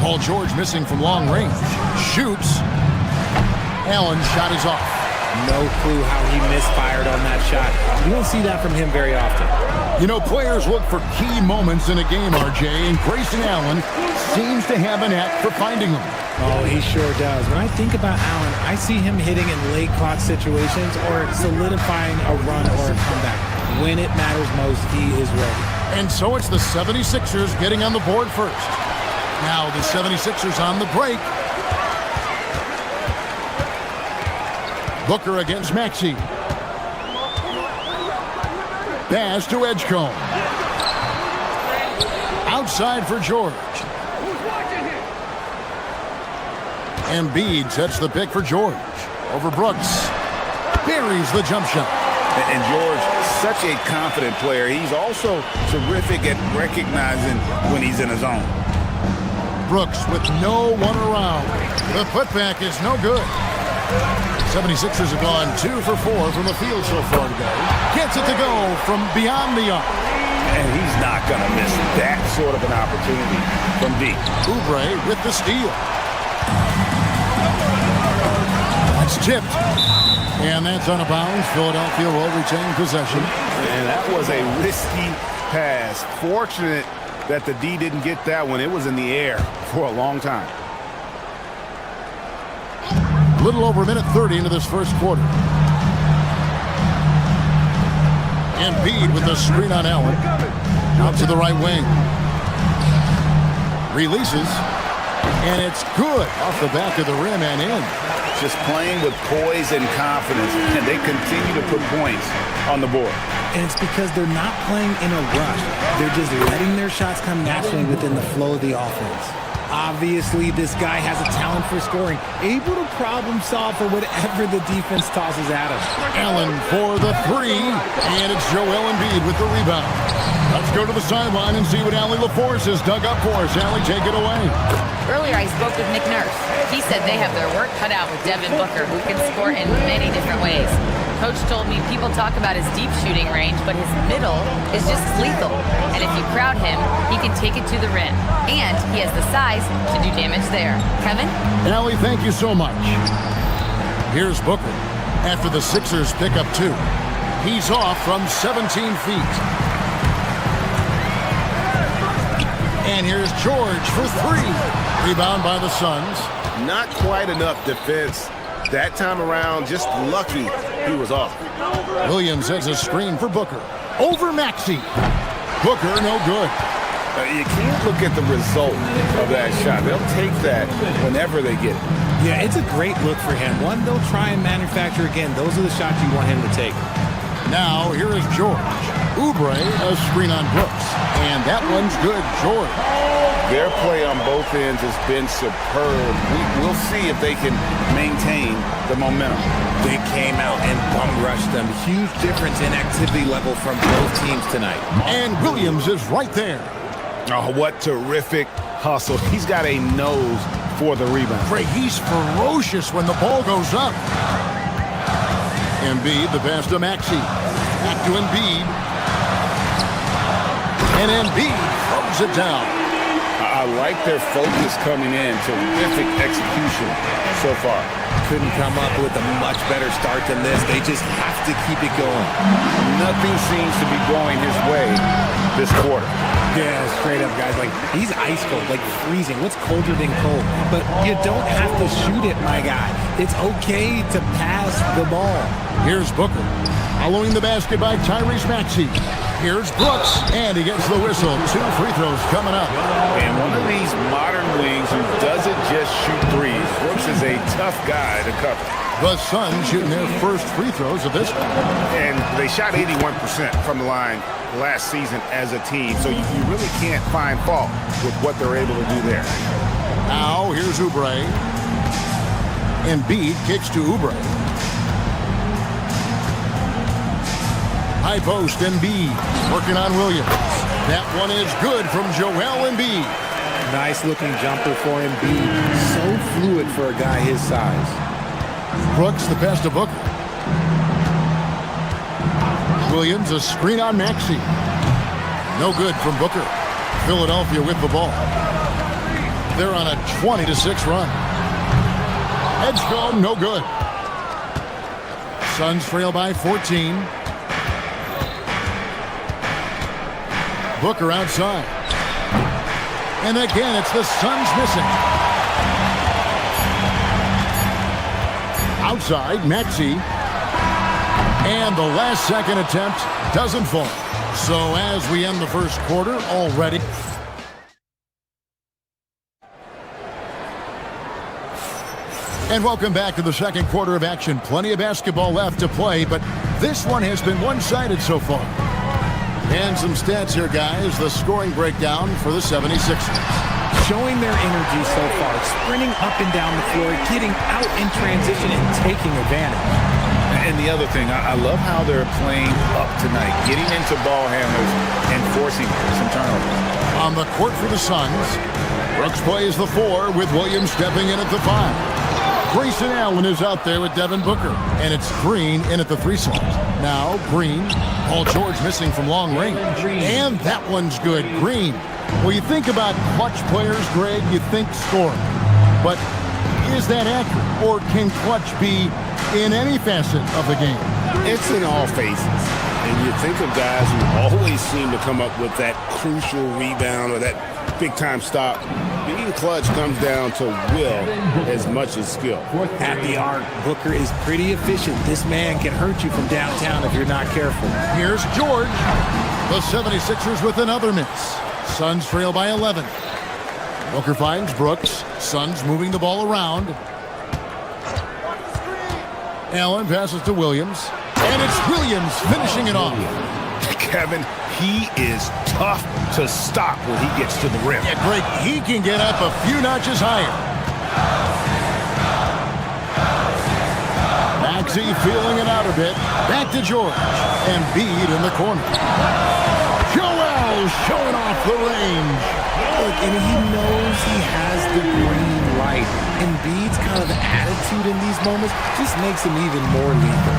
Paul George missing from long range. Shoots. Allen's shot is off. No clue how he misfired on that shot. You don't see that from him very often. You know, players look for key moments in a game, RJ, and Grayson Allen seems to have a knack for finding them. Oh, he sure does. When I think about Allen, I see him hitting in late clock situations or solidifying a run or a comeback. When it matters most, he is ready. And so it's the 76ers getting on the board first. Now the 76ers on the break. Booker against Maxey. Pass to Edgecombe. Outside for George. Embiid sets the pick for George. Over Brooks. Buries the jump shot. And George, such a confident player. He's also terrific at recognizing when he's in his zone. Brooks with no one around. The putback is no good. 76ers have gone 2 for 4 from the field so far today. Gets it to go from beyond the arc. And he's not going to miss that sort of an opportunity from deep. Oubre with the steal. That's tipped. And that's out of bounds. Philadelphia will retain possession. And that was a risky pass. Fortunate that the D didn't get that one. It was in the air for a long time. A little over a minute 30 into this first quarter. Embiid with the screen on Allen. Out to the right wing. Releases. And it's good off the back of the rim and in. Just playing with poise and confidence. And they continue to put points on the board. And it's because they're not playing in a rush. They're just letting their shots come naturally within the flow of the offense. Obviously, this guy has a talent for scoring, able to problem solve for whatever the defense tosses at him. Allen for the three, and it's Joel Embiid with the rebound. Let's go to the sideline and see what Allie LaForce has dug up for us. Allie, take it away. Earlier, I spoke with Nick Nurse. He said they have their work cut out with Devin Booker, who can score in many different ways. Coach told me people talk about his deep shooting range, but his middle is just lethal. And if you crowd him, he can take it to the rim. And he has the size to do damage there. Kevin? Allie, thank you so much. Here's Booker. After the Sixers pick up 2. He's off from 17 feet. And here's George for 3. Rebound by the Suns. Not quite enough defense that time around. Just lucky he was off. Williams has a screen for Booker. Over Maxey. Booker, no good. You can't look at the result of that shot. They'll take that whenever they get it. Yeah, it's a great look for him. One they'll try and manufacture again. Those are the shots you want him to take. Now, here is George. Oubre, a screen on Brooks. And that one's good, George. Their play on both ends has been superb. We'll see if they can maintain the momentum. They came out and bum rushed them. Huge difference in activity level from both teams tonight. And Williams is right there. Oh, what terrific hustle. He's got a nose for the rebound. Craig, he's ferocious when the ball goes up. Embiid, the pass to Maxey. Back to Embiid. And Embiid throws it down. I like their focus coming in. Terrific execution so far. Couldn't come up with a much better start than this. They just have to keep it going. Nothing seems to be going his way this quarter. Yeah, straight up, guys. Like, he's ice cold, like freezing. What's colder than cold? But you don't have to shoot it, my guy. It's okay to pass the ball. Here's Booker. Following the basket by Tyrese Maxey. Here's Brooks, and he gets the whistle. 2 free throws coming up. And one of these modern wings who doesn't just shoot threes. Brooks is a tough guy to cover. The Suns shooting their first free throws of this one. And they shot 81% from the line last season as a team, so you really can't find fault with what they're able to do there. Now, here's Oubre. Embiid kicks to Oubre. High post, Embiid working on Williams. That one is good from Joel Embiid. Nice looking jumper for Embiid. So fluid for a guy his size. Brooks, the pass to Booker. Williams, a screen on Maxey. No good from Booker. Philadelphia with the ball. They're on a 20-6 run. Edge comb, no good. Suns trail by 14. Booker outside. And again, it's the Suns missing. Outside, Maxey. And the last second attempt doesn't fall. So as we end the first quarter already. And welcome back to the second quarter of action. Plenty of basketball left to play, but this one has been one-sided so far. And some stats here, guys. The scoring breakdown for the 76ers. showing their energy so far, sprinting up and down the floor, getting out in transition and taking advantage. And the other thing, I love how they're playing up tonight, getting into ball handlers and forcing some turnovers. On the court for the Suns, Brooks plays the 4 with Williams stepping in at the 5. Grayson Allen is out there with Devin Booker, and it's Green in at the 3 slot. Now Green, Paul George missing from long range, and that one's good. Green. Well, you think about clutch players, Greg, you think scoring, but is that accurate, or can clutch be in any facet of the game? It's in all phases. And you think of guys who always seem to come up with that crucial rebound or that big-time stop. Being clutch comes down to will as much as skill. At the arc, Booker is pretty efficient. This man can hurt you from downtown if you're not careful. Here's George. The 76ers with another miss. Suns trail by 11. Booker finds Brooks. Suns moving the ball around. Allen passes to Williams. And it's Williams finishing it off. Kevin, he is tough to stop when he gets to the rim. Yeah, Greg, he can get up a few notches higher. Maxey feeling it out a bit. Back to George. And Embiid in the corner. Joel showing off the range. Look, and he knows he has the green light. Embiid's kind of attitude in these moments just makes him even more lethal.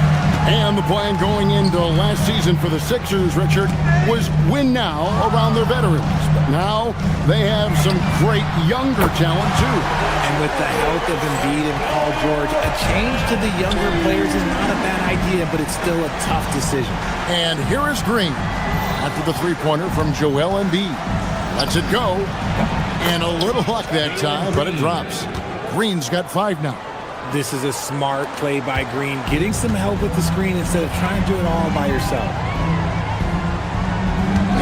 And the plan going into last season for the Sixers, Richard, was win now around their veterans. But now they have some great younger talent, too. And with the health of Embiid and Paul George, a change to the younger players is not a bad idea, but it's still a tough decision. And here is Green after the three-pointer from Joel Embiid. Lets it go. And a little luck that time, but it drops. Green's got 5 now. This is a smart play by Green, getting some help with the screen instead of trying to do it all by yourself.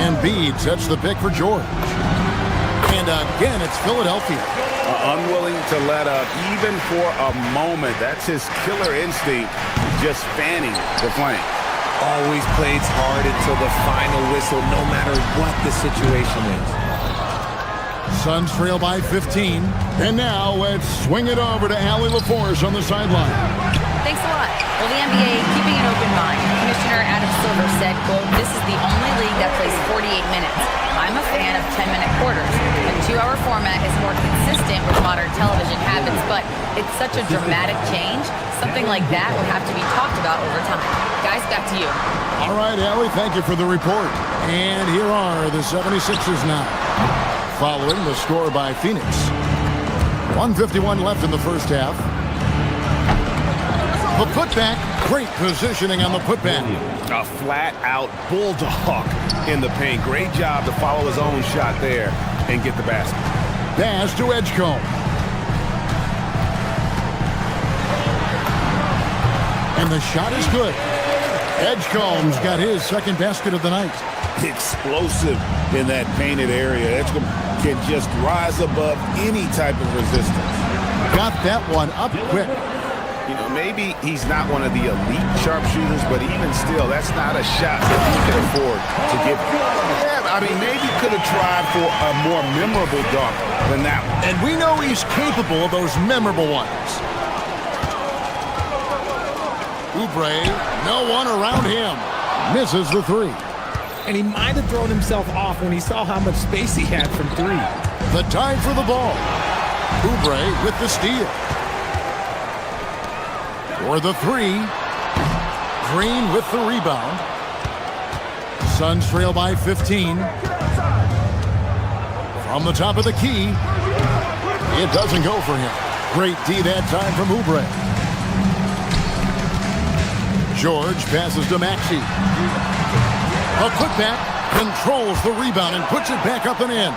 Embiid sets the pick for George. And again, it's Philadelphia. Unwilling to let up even for a moment. That's his killer instinct, just fanning the flank. Always plays hard until the final whistle, no matter what the situation is. Suns trail by 15. And now let's swing it over to Allie LaForce on the sideline. Thanks a lot. Well, the NBA keeping an open mind. Commissioner Adam Silver said, quote, "This is the only league that plays 48 minutes. I'm a fan of 10-minute quarters. A 2-hour format is more consistent with modern television habits, but it's such a dramatic change. Something like that would have to be talked about over time." Guys, back to you. All right, Allie, thank you for the report. And here are the 76ers now, following the score by Phoenix. 1:51 left in the first half. The putback, great positioning on the putback. A flat-out bulldog in the paint. Great job to follow his own shot there and get the basket. Pass to Edgecombe. And the shot is good. Edgecombe's got his second basket of the night. Explosive in that painted area. Edgecombe can just rise above any type of resistance. Got that one up quick. You know, maybe he's not one of the elite sharpshooters, but even still, that's not a shot that he can afford to give. Yeah, I mean, maybe could have tried for a more memorable dunk than that one. And we know he's capable of those memorable ones. Oubre, no one around him. Misses the 3. And he might have thrown himself off when he saw how much space he had from 3. The time for the ball. Oubre with the steal. For the 3. Green with the rebound. Suns trail by 15. From the top of the key. It doesn't go for him. Great D that time from Oubre. George passes to Maxey. A putback, controls the rebound and puts it back up and in.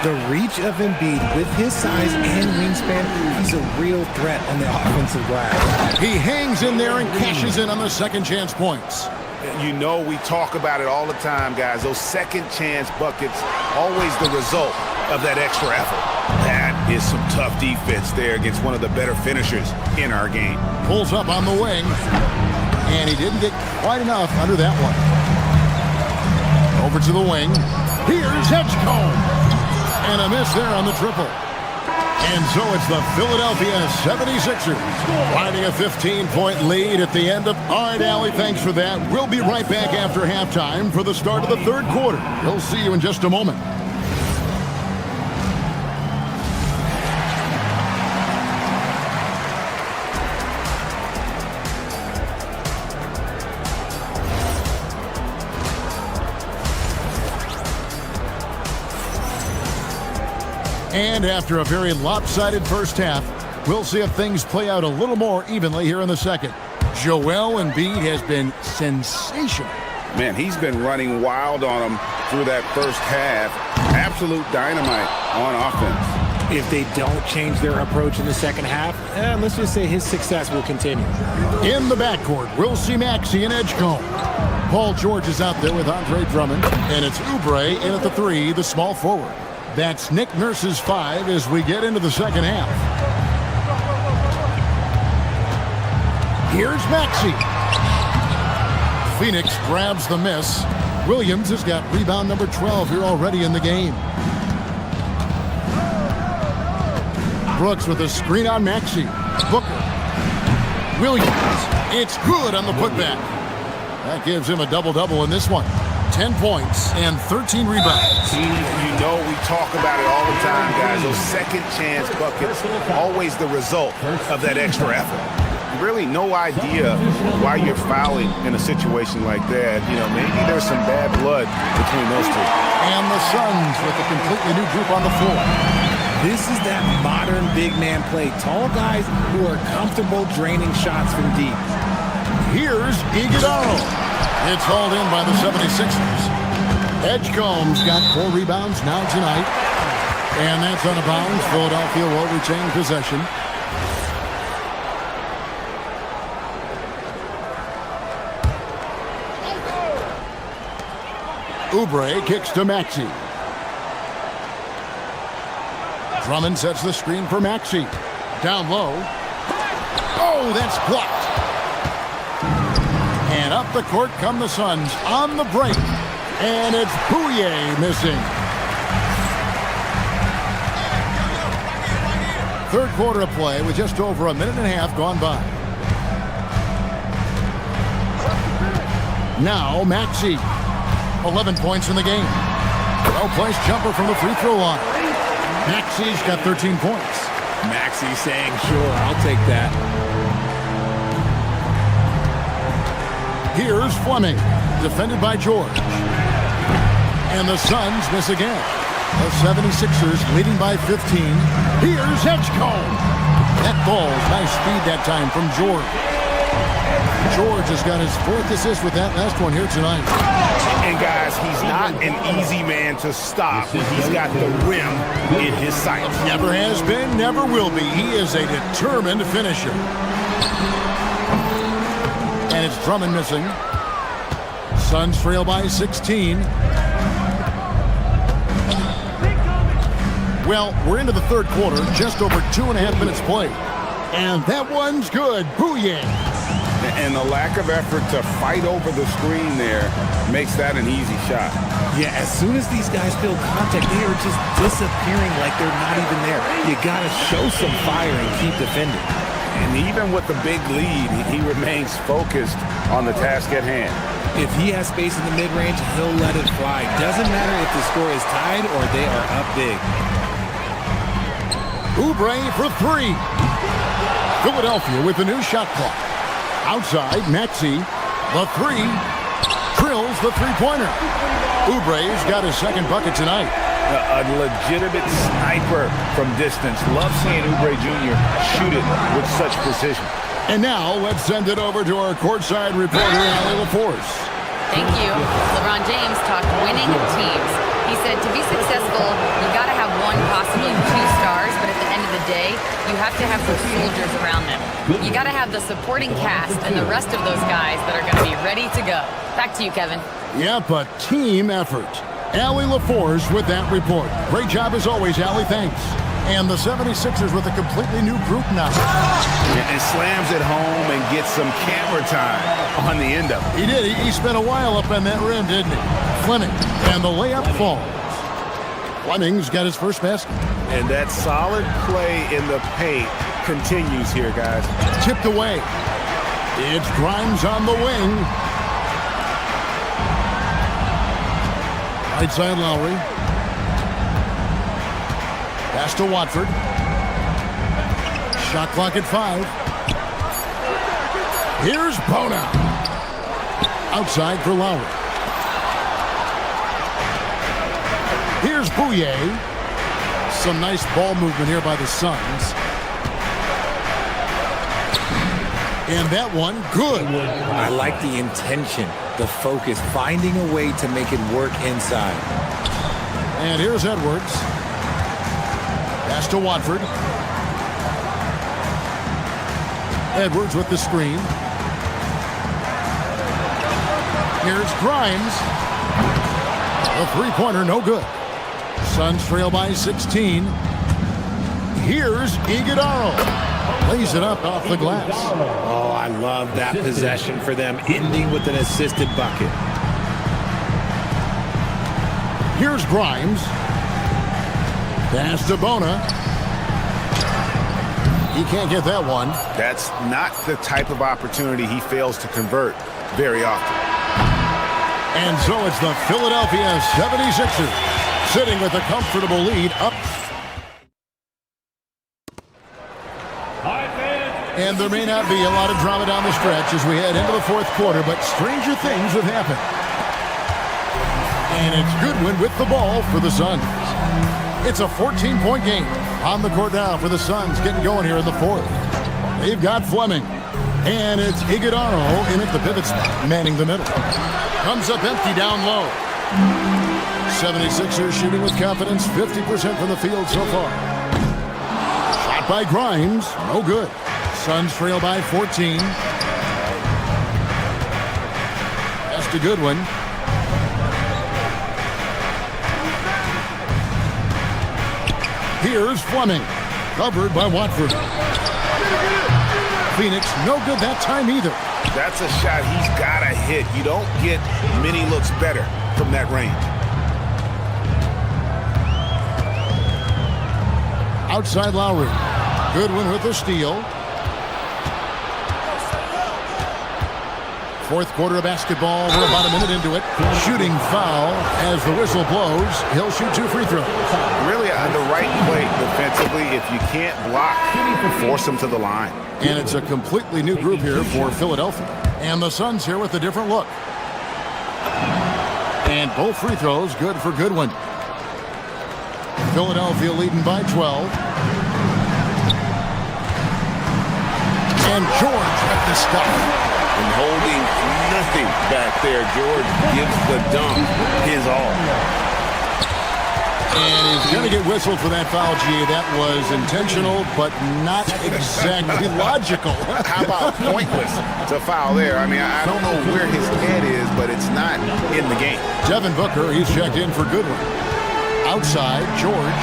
The reach of Embiid with his size and wingspan, he's a real threat on the offensive glass. He hangs in there and cashes in on the second chance points. You know, we talk about it all the time, guys. Those second chance buckets, always the result of that extra effort. That is some tough defense there against one of the better finishers in our game. Pulls up on the wing, and he didn't get quite enough under that one. Over to the wing. Here's Edgecombe. And a miss there on the triple. And so it's the Philadelphia 76ers finding a 15-point lead at the end of. All right, Allie, thanks for that. We'll be right back after halftime for the start of the third quarter. We'll see you in just a moment. And after a very lopsided first half, we'll see if things play out a little more evenly here in the second. Joel Embiid has been sensational. Man, he's been running wild on him through that first half. Absolute dynamite on offense. If they don't change their approach in the second half, let's just say his success will continue. In the backcourt, we'll see Maxey and Edgecombe. Paul George is out there with Andre Drummond, and it's Oubre in at the 3, the small forward. That's Nick Nurse's 5 as we get into the second half. Here's Maxey. Phoenix grabs the miss. Williams has got rebound number 12 here already in the game. Brooks with a screen on Maxey. Booker. Williams. It's good on the putback. That gives him a double-double in this one. 10 points and 13 rebounds. You know we talk about it all the time, guys. Those second chance buckets, always the result of that extra effort. Really no idea why you're fouling in a situation like that. You know, maybe there's some bad blood between those two. And the Suns with a completely new group on the floor. This is that modern big man play. Tall guys who are comfortable draining shots from deep. Here's Iguodala. It's hauled in by the 76ers. Edgecombe's got 4 rebounds now tonight. And that's out of bounds. Philadelphia will retain possession. Oubre kicks to Maxey. Drummond sets the screen for Maxey. Down low. Oh, that's blocked. And up the court come the Suns on the break. And it's Bouye missing. Third quarter of play with just over a minute and a half gone by. Now Maxey. 11 points in the game. Well-placed jumper from the free throw line. Maxey's got 13 points. Maxey saying, sure, I'll take that. Here's Fleming, defended by George. And the Suns miss again. The 76ers leading by 15. Here's Edgecombe. That ball's nice speed that time from George. George has got his 4th assist with that last one here tonight. And guys, he's not an easy man to stop. He's got the rim in his sights. Never has been, never will be. He is a determined finisher. And it's Drummond missing. Suns trail by 16. Well, we're into the third quarter, just over 2.5 minutes played. And that one's good. Bouye. And the lack of effort to fight over the screen there makes that an easy shot. Yeah, as soon as these guys feel contact, they are just disappearing like they're not even there. You got to show some fire and keep defending. And even with the big lead, he remains focused on the task at hand. If he has space in the mid-range, he'll let it fly. Doesn't matter if the score is tied or they are up big. Oubre for 3. Philadelphia with the new shot clock. Outside, Maxey, the 3. Drills the three-pointer. Oubre's got his second bucket tonight. A legitimate sniper from distance. Love seeing Oubre Jr. shoot it with such precision. And now, let's send it over to our courtside reporter, Allie LaForce. Thank you. LeBron James talked winning teams. He said to be successful, you got to have 1, possibly 2 stars, but at the end of the day, you have to have those soldiers around them. You got to have the supporting cast and the rest of those guys that are going to be ready to go. Back to you, Kevin. Yep, a team effort. Allie LaForce with that report. Great job as always, Allie. Thanks. And the 76ers with a completely new group now. And slams it home and gets some camera time on the end of it. He did. He spent a while up on that rim, didn't he? Fleming. And the layup falls. Fleming's got his first basket. And that solid play in the paint continues here, guys. Tipped away. It's Grimes on the wing. Right side Lowry. Pass to Watford. Shot clock at 5. Here's Bona. Outside for Lowry. Here's Bouye. Some nice ball movement here by the Suns. And that one, good. I like the intention, the focus, finding a way to make it work inside. And here's Edwards. Pass to Watford. Edwards with the screen. Here's Grimes. A three-pointer, no good. Suns trail by 16. Here's Iguodala. Lays it up off the glass. Oh, I love that possession for them, ending with an assisted bucket. Here's Grimes. Pass to Bona. He can't get that one. That's not the type of opportunity he fails to convert very often. And so it's the Philadelphia 76ers sitting with a comfortable lead up. And there may not be a lot of drama down the stretch as we head into the fourth quarter, but stranger things have happened. And it's Goodwin with the ball for the Suns. It's a 14-point game on the court now for the Suns getting going here in the fourth. They've got Fleming. And it's Iguodala in at the pivot spot, manning the middle. Comes up empty down low. 76ers shooting with confidence, 50% from the field so far. Shot by Grimes, no good. Suns trail by 14. Pass to Goodwin. Here's Fleming, covered by Watford. Phoenix, no good that time either. That's a shot he's got to hit. You don't get many looks better from that range. Outside Lowry. Goodwin with the steal. Fourth quarter of basketball. We're about a minute into it. Shooting foul as the whistle blows. He'll shoot 2 free throws. Really the right play defensively. If you can't block, force him to the line. And it's a completely new group here for Philadelphia. And the Suns here with a different look. And both free throws good for Goodwin. Philadelphia leading by 12. And George with the stop. And holding nothing back there. George gives the dunk his all. And he's going to get whistled for that foul, G. That was intentional, but not exactly logical. How about pointless to foul there? I mean, I don't know where his head is, but it's not in the game. Devin Booker, he's checked in for Goodwin. Outside, George.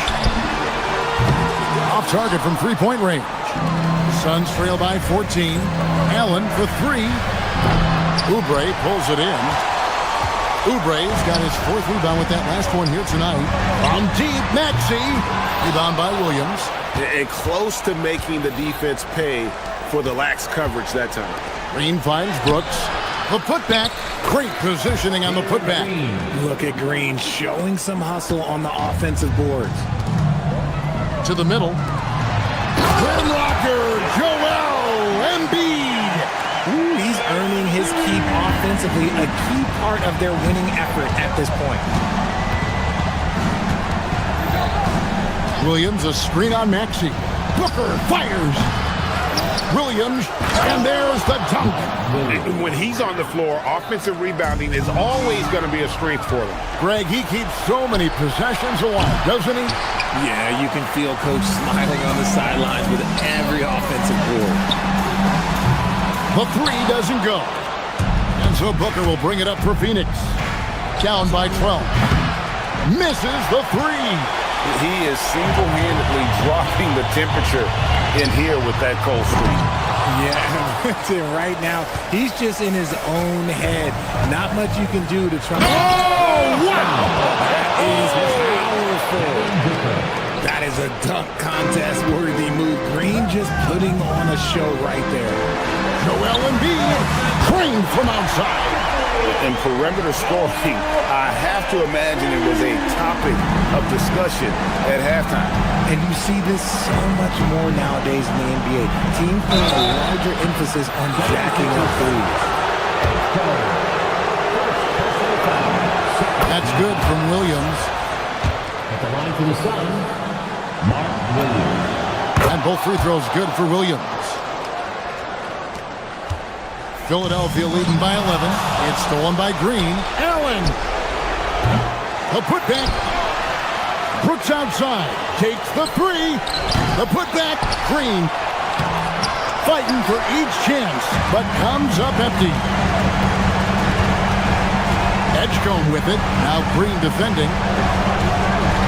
Off target from three-point range. Suns trail by 14. Allen for 3. Oubre pulls it in. Oubre's got his 4th rebound with that last one here tonight. On deep, Maxey. Rebound by Williams. And close to making the defense pay for the lax coverage that time. Green finds Brooks. The putback. Great positioning on the putback. Look at Green showing some hustle on the offensive boards. To the middle. Grimlocker, Joel Embiid. Ooh, he's earning his keep offensively, a key part of their winning effort at this point. Williams, a screen on Maxey. Booker fires. Williams, and there's the dunk. When he's on the floor, offensive rebounding is always going to be a strength for them. Greg, he keeps so many possessions alive, doesn't he? Yeah, you can feel Coach smiling on the sidelines with every offensive board. The 3 doesn't go. And so Booker will bring it up for Phoenix. Down by 12. Misses the 3. He is single-handedly dropping the temperature in here with that cold streak. Yeah, right now, he's just in his own head. Not much you can do to try. Oh, wow! That is powerful. full. That is a dunk contest-worthy move. Green just putting on a show right there. Joel Embiid, creamed from outside. In perimeter scoring, I have to imagine it was a topic of discussion at halftime. And you see this so much more nowadays in the NBA. Teams put a larger emphasis on jacking up threes. That's good from Williams. At the line for the Suns, Mark Williams. And both free throws good for Williams. Philadelphia leading by 11. It's stolen by Green. Allen. The putback. Brooks outside. Takes the three. The putback. Green. Fighting for each chance, but comes up empty. Edgecombe with it. Now Green defending.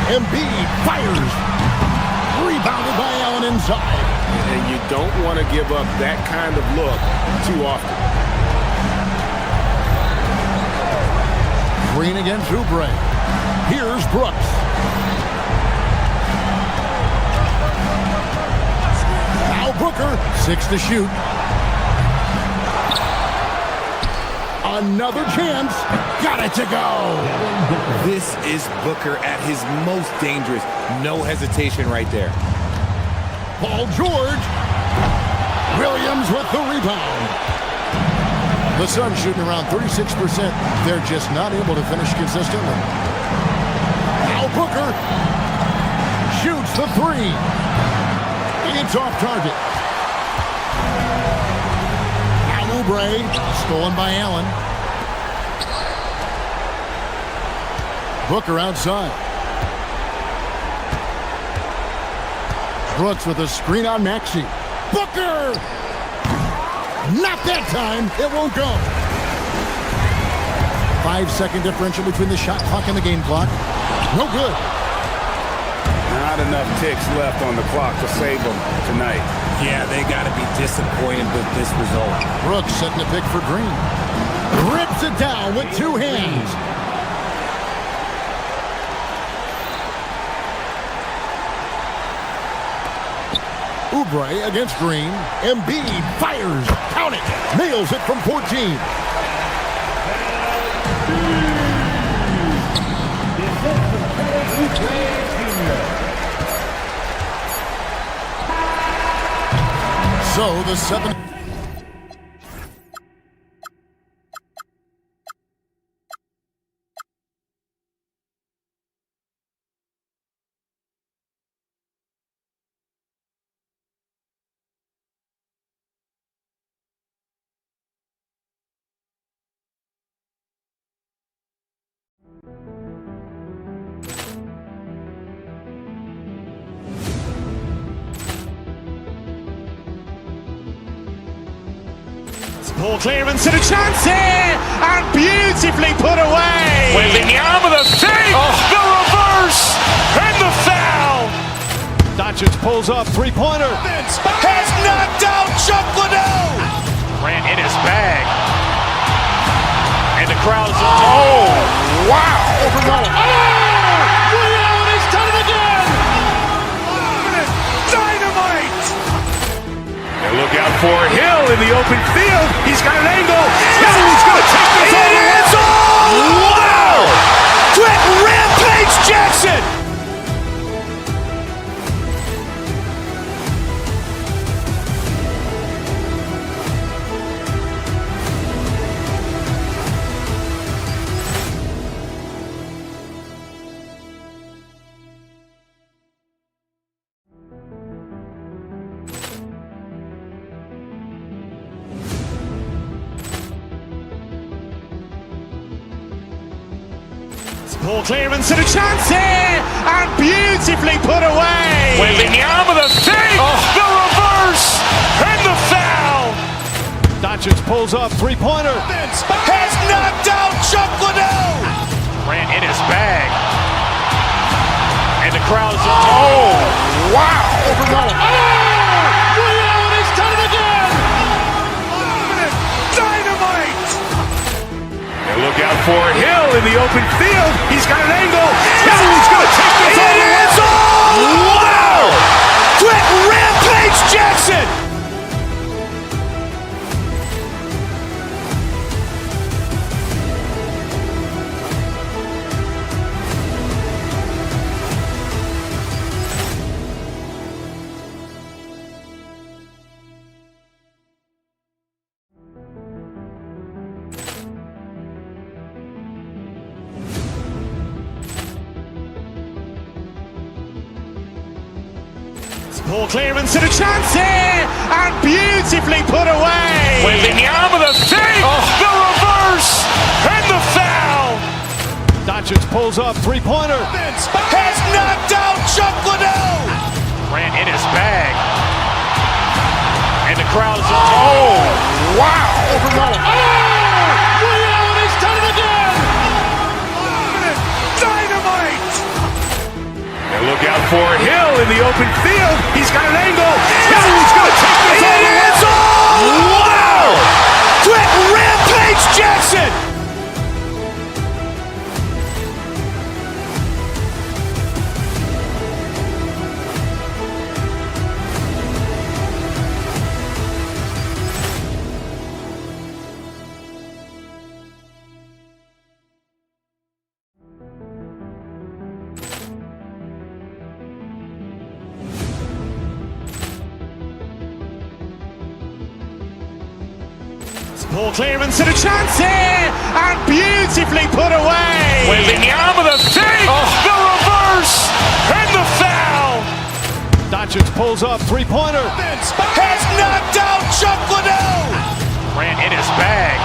Embiid fires. Rebounded by Allen inside. And you don't want to give up that kind of look too often. Green against Oubre. Here's Brooks. Now Booker, 6 to shoot. Another chance. Got it to go. This is Booker at his most dangerous. No hesitation right there. Paul George. Williams with the rebound. The Suns shooting around 36%. They're just not able to finish consistently. Now Booker shoots the three. It's off target. Now Oubre, stolen by Allen. Booker outside. Brooks with a screen on Maxey. Booker! Not that time. It won't go. 5-second differential between the shot clock and the game clock. No good. Not enough ticks left on the clock to save them tonight. Yeah, they got to be disappointed with this result. Brooks setting the pick for Green. Rips it down with two hands. Oubre against Green. Embiid fires. Count it. Nails it from 14. So the 7. Ball clearance and a chance here, and beautifully put away. Wembanyama the save, the reverse, and the foul. Doncic pulls up, three-pointer. Has knocked out Chuck Liddell. Ran in his bag. And the crowd's oh, wow. Overrun. Ray Allen has done it again. Dynamite. And look out for Hill in the open field. He's got an angle. He's going to take this all the way. Wow. Quick Rampage Jackson. Ball clearance and a chance here, and beautifully put away. Wembanyama the save, the reverse, and the foul. Doncic pulls up, three-pointer. Has knocked out Chuck Liddell. Ran in his bag. And the crowd's oh, wow. Overrun. Ray Allen has done it again. Dynamite. And look Look out for Hill in the open field. He's got an angle. Hill is going to take this all the way. Wow! Quick rampage Jackson! Ball clearance and a chance here, and beautifully put away. Wembanyama the fake, the reverse, and the foul. Doncic pulls up, three-pointer. Has knocked out Chuck Liddell. Ran in his bag. And the crowd is, oh, wow. He's done it again. Dynamite. And look out for Hill in the open field. He's got an angle. Hill is going to take this all the way. Wow. Quick rampage Jackson. Ball clearance and a chance here, and beautifully put away. Wembanyama the fake, the reverse, and the foul. Doncic pulls up, three-pointer. Has knocked out Chuck Liddell. Ran in his bag.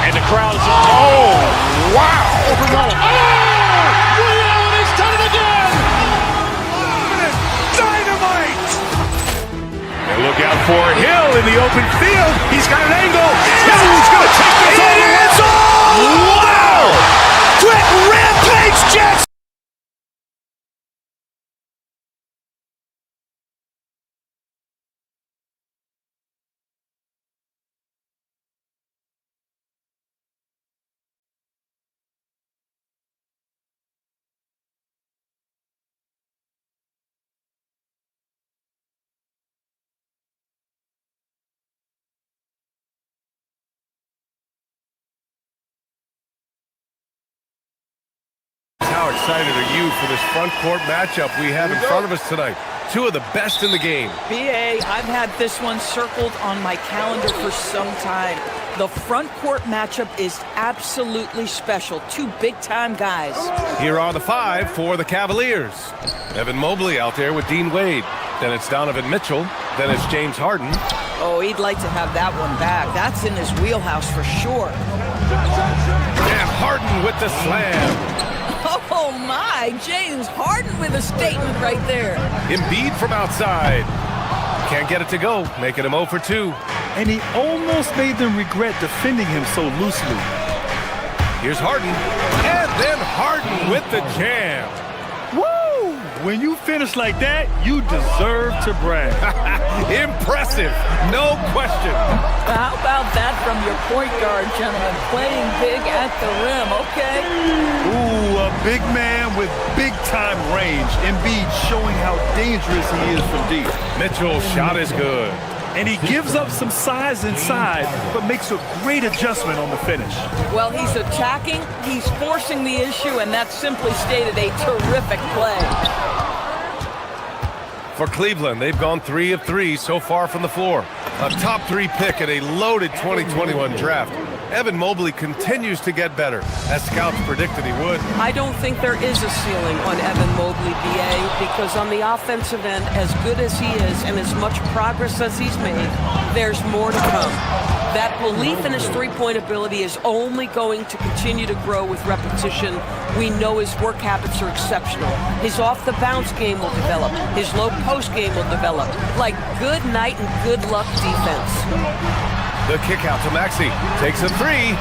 And the crowd is, oh, wow. He's done it again. Dynamite. And look out for Hill in the open field. He's got an angle. Hill is going to take this all the way. Wow. Quick rampage Jackson. How excited are you for this front court matchup we have in front of us tonight? Two of the best in the game. BA, I've had this one circled on my calendar for some time. The front court matchup is absolutely special. Two big-time guys. Here are the five for the Cavaliers. Evan Mobley out there with Dean Wade. Then it's Donovan Mitchell. Then it's James Harden. Oh, he'd like to have that one back. That's in his wheelhouse for sure. And Harden with the slam. Oh my, James Harden with a statement right there. Embiid from outside. Can't get it to go, making him 0 for 2. And he almost made them regret defending him so loosely. Here's Harden. And then Harden with the jam. Woo! When you finish like that, you deserve to brag. Impressive, no question. How about that from your point guard, gentlemen? Playing big at the rim, okay? Ooh, a big man with big-time range. Embiid showing how dangerous he is from deep. Mitchell's shot is good. And he gives up some size inside, but makes a great adjustment on the finish. Well, he's attacking, he's forcing the issue, and that's simply stated a terrific play. For Cleveland, they've gone 3 of 3 so far from the floor. A top 3 pick in a loaded 2021 draft. Evan Mobley continues to get better, as scouts predicted he would. I don't think there is a ceiling on Evan Mobley, BA, because on the offensive end, as good as he is and as much progress as he's made, there's more to come. That belief in his three-point ability is only going to continue to grow with repetition. We know his work habits are exceptional. His off-the-bounce game will develop. His low-post game will develop. Like good night and good luck defense. The kick out to Maxey. Takes a 3.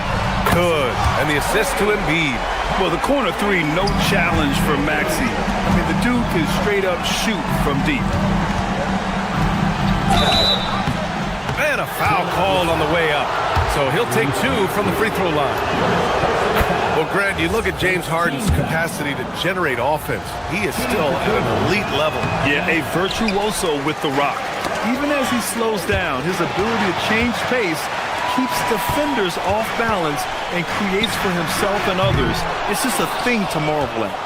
Good. And the assist to Embiid. Well, the corner 3, no challenge for Maxey. I mean, the dude can straight up shoot from deep. And a foul called on the way up. so he'll take 2 from the free throw line. Well, Grant, you look at James Harden's capacity to generate offense. He is still at an elite level. Yeah, a virtuoso with the rock. Even as he slows down, his ability to change pace keeps defenders off balance and creates for himself and others. It's just a thing to marvel at.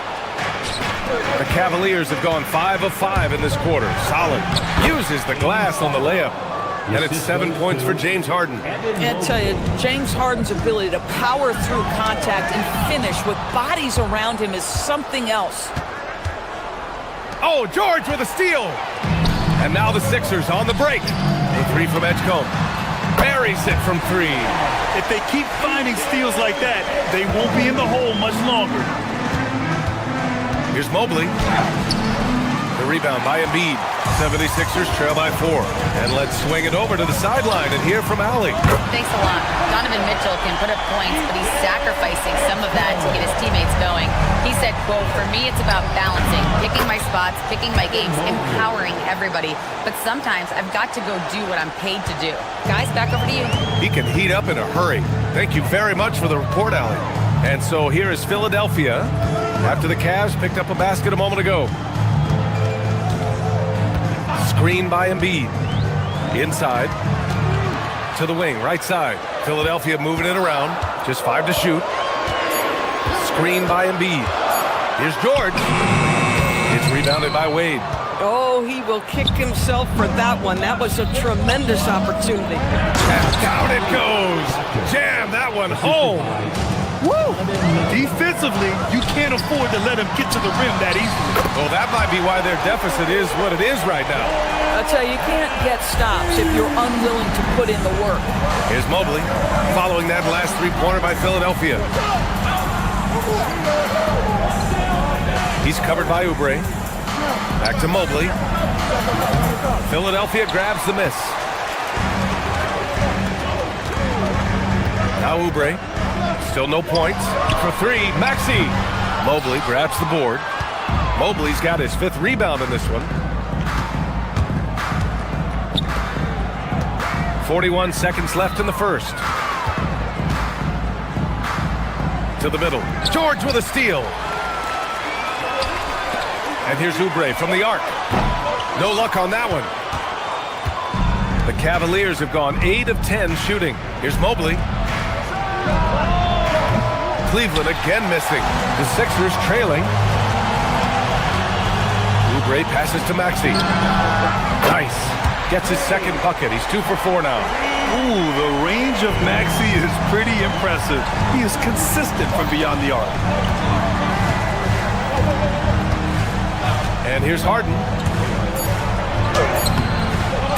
The Cavaliers have gone 5 of 5 in this quarter. Solid. Uses the glass on the layup. And it's 7 points for James Harden. And I tell you, James Harden's ability to power through contact and finish with bodies around him is something else. Oh, George with a steal. And now the Sixers on the break. The 3 from Edgecombe. Buries it from 3. If they keep finding steals like that, they won't be in the hole much longer. Here's Mobley. The rebound by Embiid. 76ers trail by 4. And let's swing it over to the sideline and hear from Allie. Thanks a lot. Donovan Mitchell can put up points, but he's sacrificing some of that to get his teammates going. He said, quote, "For me, it's about balancing, picking my spots, picking my games, empowering everybody. But sometimes I've got to go do what I'm paid to do." Guys, back over to you. He can heat up in a hurry. Thank you very much for the report, Allie. And so here is Philadelphia after the Cavs picked up a basket a moment ago. Screen by Embiid. Inside to the wing, right side. Philadelphia moving it around. Just 5 to shoot. Screen by Embiid. Here's George. It's rebounded by Wade. Oh, he will kick himself for that one. That was a tremendous opportunity. And down it goes. Jam that one home. Woo! Defensively, you can't afford to let him get to the rim that easily. Well, that might be why their deficit is what it is right now. I tell you, you can't get stops if you're unwilling to put in the work. Here's Mobley, following that last three-pointer by Philadelphia. He's covered by Oubre. Back to Mobley. Philadelphia grabs the miss. Now Oubre. Still no points. For 3, Maxey. Mobley grabs the board. Mobley's got his 5th rebound in this one. 41 seconds left in the first. To the middle. George with a steal. And here's Oubre from the arc. No luck on that one. The Cavaliers have gone 8 of 10 shooting. Here's Mobley. Cleveland again missing. The Sixers trailing. Oubre passes to Maxey. Nice. Gets his second bucket. He's 2 for 4 now. Ooh, the range of Maxey is pretty impressive. He is consistent from beyond the arc. And here's Harden.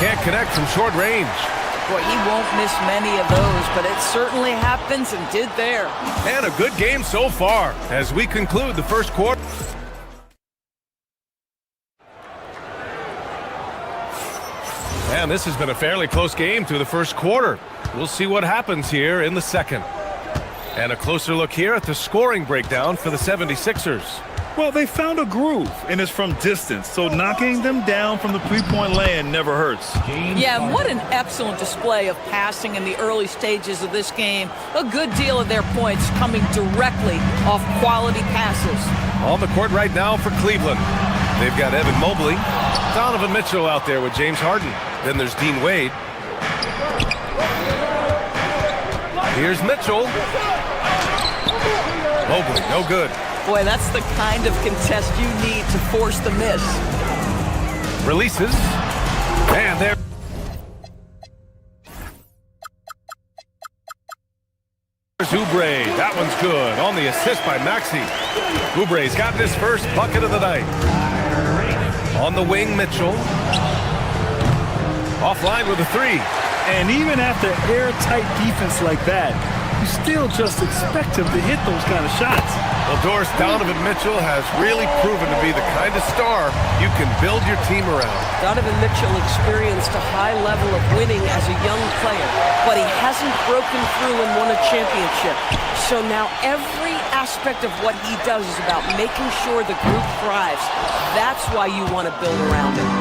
Can't connect from short range. Boy, he won't miss many of those, but it certainly happens and did there. And a good game so far as we conclude the first quarter. And this has been a fairly close game through the first quarter. We'll see what happens here in the second. And a closer look here at the scoring breakdown for the 76ers. Well, they found a groove, and it's from distance, so knocking them down from the three-point land never hurts. Yeah, and what an excellent display of passing in the early stages of this game. A good deal of their points coming directly off quality passes. On the court right now for Cleveland. They've got Evan Mobley, Donovan Mitchell out there with James Harden. Then there's Dean Wade. Here's Mitchell. Mobley, no good. Boy, that's the kind of contest you need to force the miss. Releases. And there. There's Oubre. That one's good. On the assist by Maxey. Oubre's got his first bucket of the night. On the wing, Mitchell. Offline with a 3. And even after airtight defense like that, you still just expect him to hit those kind of shots. Well, Doris, Donovan Mitchell has really proven to be the kind of star you can build your team around. Donovan Mitchell experienced a high level of winning as a young player, but he hasn't broken through and won a championship. So now every aspect of what he does is about making sure the group thrives. That's why you want to build around him.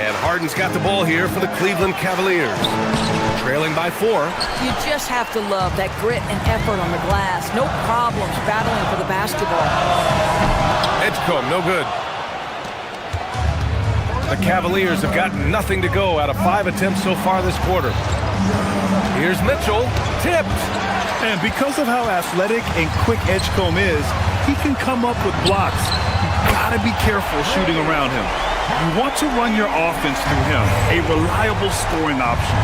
And Harden's got the ball here for the Cleveland Cavaliers. Trailing by 4. You just have to love that grit and effort on the glass. No problems battling for the basketball. Edgecombe, no good. The Cavaliers have got nothing to go out of 5 attempts so far this quarter. Here's Mitchell, tipped. And because of how athletic and quick Edgecombe is, he can come up with blocks. You gotta be careful shooting around him. You want to run your offense through him, a reliable scoring option.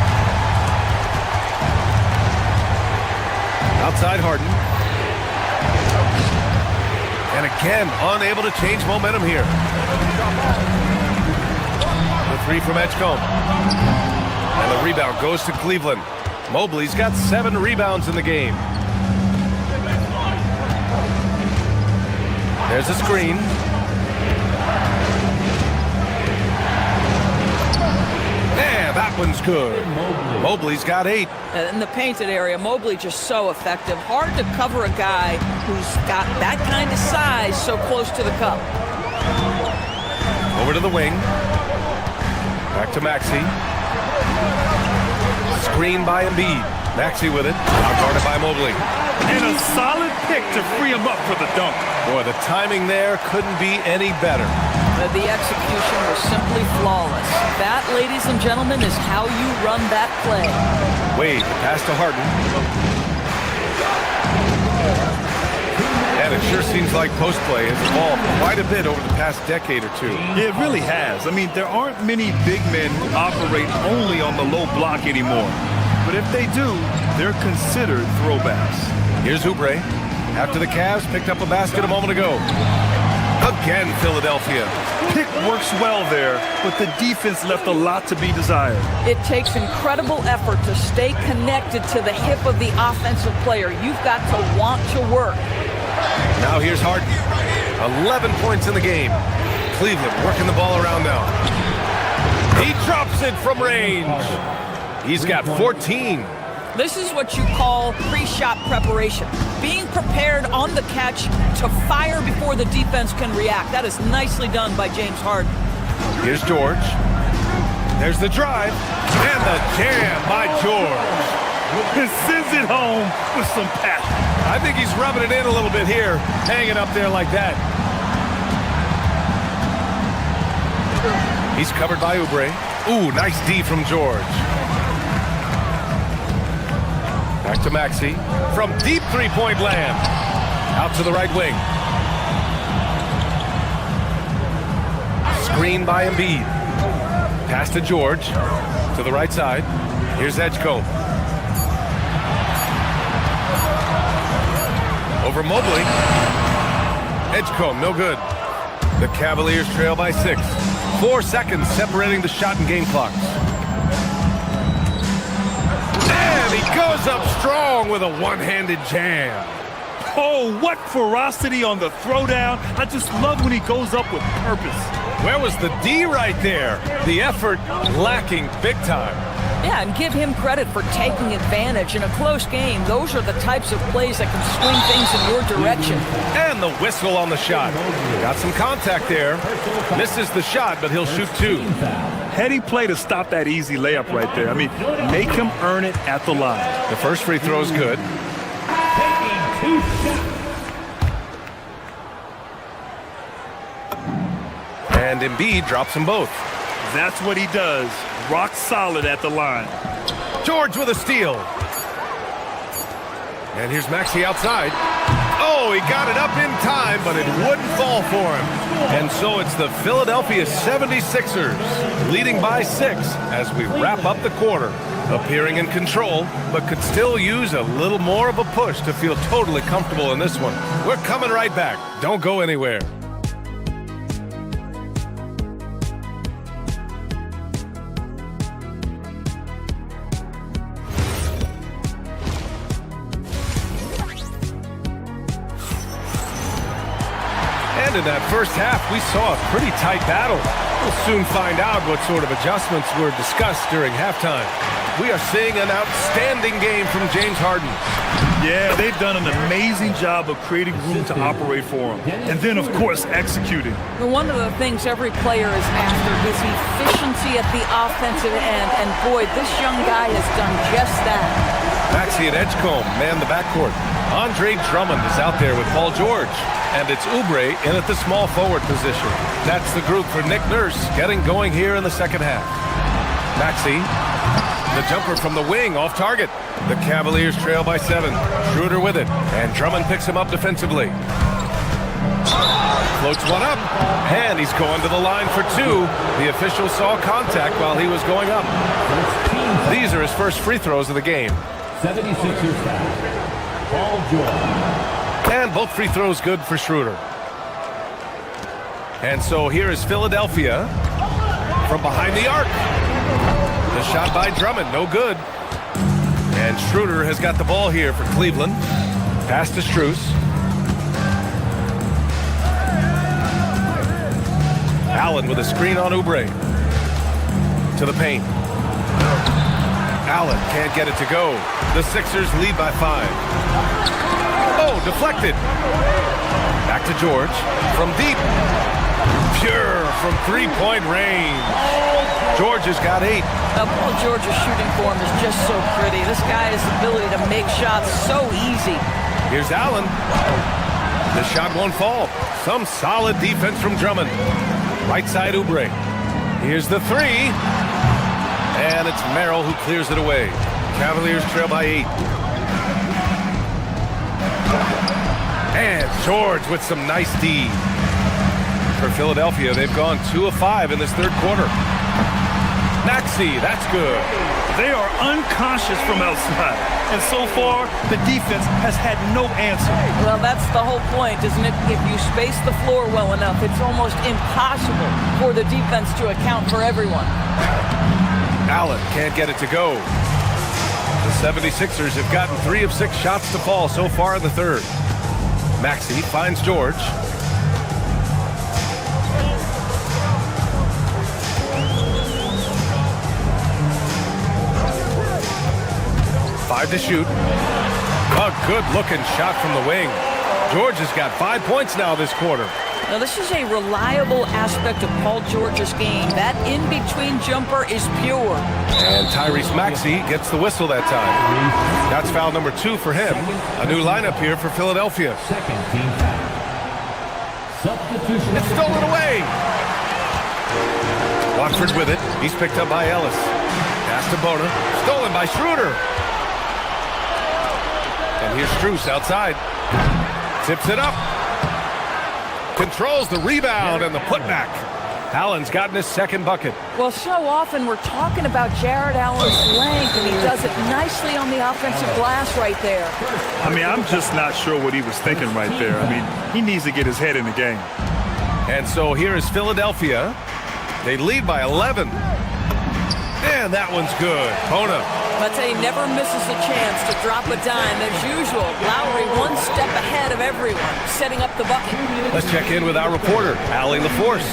Outside Harden. And again, unable to change momentum here. The 3 from Edgecombe. And the rebound goes to Cleveland. Mobley's got 7 rebounds in the game. There's a screen. Yeah, that one's good. Mobley's got 8. In the painted area, Mobley just so effective. Hard to cover a guy who's got that kind of size so close to the cup. Over to the wing. Back to Maxey. Screen by Embiid. Maxey with it. Now guarded by Mobley. And a solid pick to free him up for the dunk. Boy, the timing there couldn't be any better. The execution was simply flawless. That, ladies and gentlemen, is how you run that play. Wade, pass to Harden. And it sure seems like post play has evolved quite a bit over the past decade or two. It really has. I mean, there aren't many big men who operate only on the low block anymore. But if they do, they're considered throwbacks. Here's Oubre. After the Cavs picked up a basket a moment ago. Again, Philadelphia. Pick works well there, but the defense left a lot to be desired. It takes incredible effort to stay connected to the hip of the offensive player. You've got to want to work. Now here's Harden. 11 points in the game. Cleveland working the ball around now. He drops it from range. He's got 14. This is what you call pre-shot preparation. Being prepared on the catch to fire before the defense can react. That is nicely done by James Harden. Here's George. There's the drive. And the jam by George. And sends it home with some passion. I think he's rubbing it in a little bit here. Hanging up there like that. He's covered by Oubre. Ooh, nice D from George. Back to Maxey. From deep three-point land. Out to the right wing. Screen by Embiid. Pass to George. To the right side. Here's Edgecombe. Over Mobley. Edgecombe, no good. The Cavaliers trail by 6. 4 seconds separating the shot and game clocks. And he goes up strong with a one-handed jam. Oh, what ferocity on the throwdown. I just love when he goes up with purpose. Where was the D right there? The effort lacking big time. Yeah, and give him credit for taking advantage in a close game. Those are the types of plays that can swing things in your direction. And the whistle on the shot. Got some contact there. Misses the shot, but he'll shoot 2. Heady play to stop that easy layup right there. I mean, make him earn it at the line. The first free throw is good. And Embiid drops them both. That's what he does. Rock solid at the line. George with a steal. And here's Maxey outside. Oh, he got it up in time, but it wouldn't fall for him. And so it's the Philadelphia 76ers leading by 6 as we wrap up the quarter. Appearing in control, but could still use a little more of a push to feel totally comfortable in this one. We're coming right back. Don't go anywhere. And in that first half, we saw a pretty tight battle. We'll soon find out what sort of adjustments were discussed during halftime. We are seeing an outstanding game from James Harden. Yeah, they've done an amazing job of creating room to operate for him. And then, of course, executing. One of the things every player is after is efficiency at the offensive end. And boy, this young guy has done just that. Maxey and Edgecombe man the backcourt. Andre Drummond is out there with Paul George. And it's Oubre in at the small forward position. That's the group for Nick Nurse getting going here in the second half. Maxey, the jumper from the wing off target. The Cavaliers trail by 7. Schroeder with it. And Drummond picks him up defensively. Floats one up. And he's going to the line for 2. The official saw contact while he was going up. These are his first free throws of the game. 76ers foul. Paul George. And both free throws good for Schroeder. And so here is Philadelphia from behind the arc. The shot by Drummond, no good. And Schroeder has got the ball here for Cleveland. Pass to Strus. Allen with a screen on Oubre. To the paint. Allen can't get it to go. The Sixers lead by 5. Oh, deflected. Back to George from deep. Pure from three-point range. George has got 8. Paul George's shooting form is just so pretty. This guy has the ability to make shots so easy. Here's Allen. The shot won't fall. Some solid defense from Drummond. Right side Oubre. Here's the 3. And it's Merrill who clears it away. Cavaliers trail by 8. And George with some nice D. For Philadelphia, they've gone 2 of 5 in this third quarter. Maxey, that's good. They are unconscious from outside. And so far, the defense has had no answer. Well, that's the whole point, isn't it? If you space the floor well enough, it's almost impossible for the defense to account for everyone. Allen can't get it to go. The 76ers have gotten 3 of 6 shots to fall so far in the third. Maxey finds George. Five to shoot. A good-looking shot from the wing. George has got 5 points now this quarter. Now, this is a reliable aspect of Paul George's game. That in-between jumper is pure. And Tyrese Maxey gets the whistle that time. That's foul number 2 for him. A new lineup here for Philadelphia. Second team foul. Substitution. It's stolen away. Watford with it. He's picked up by Ellis. Pass to Bona. Stolen by Schroeder. And here's Strus outside. Tips it up. Controls the rebound and the putback. Allen's gotten his second bucket. Well, so often we're talking about Jared Allen's length, and he does it nicely on the offensive glass right there. I mean, I'm just not sure what he was thinking right there. I mean, he needs to get his head in the game. And so here is Philadelphia. They lead by 11. And that one's good. Bona. But he never misses a chance to drop a dime. As usual, Lowry one step ahead of everyone, setting up the bucket. Let's check in with our reporter, Allie LaForce.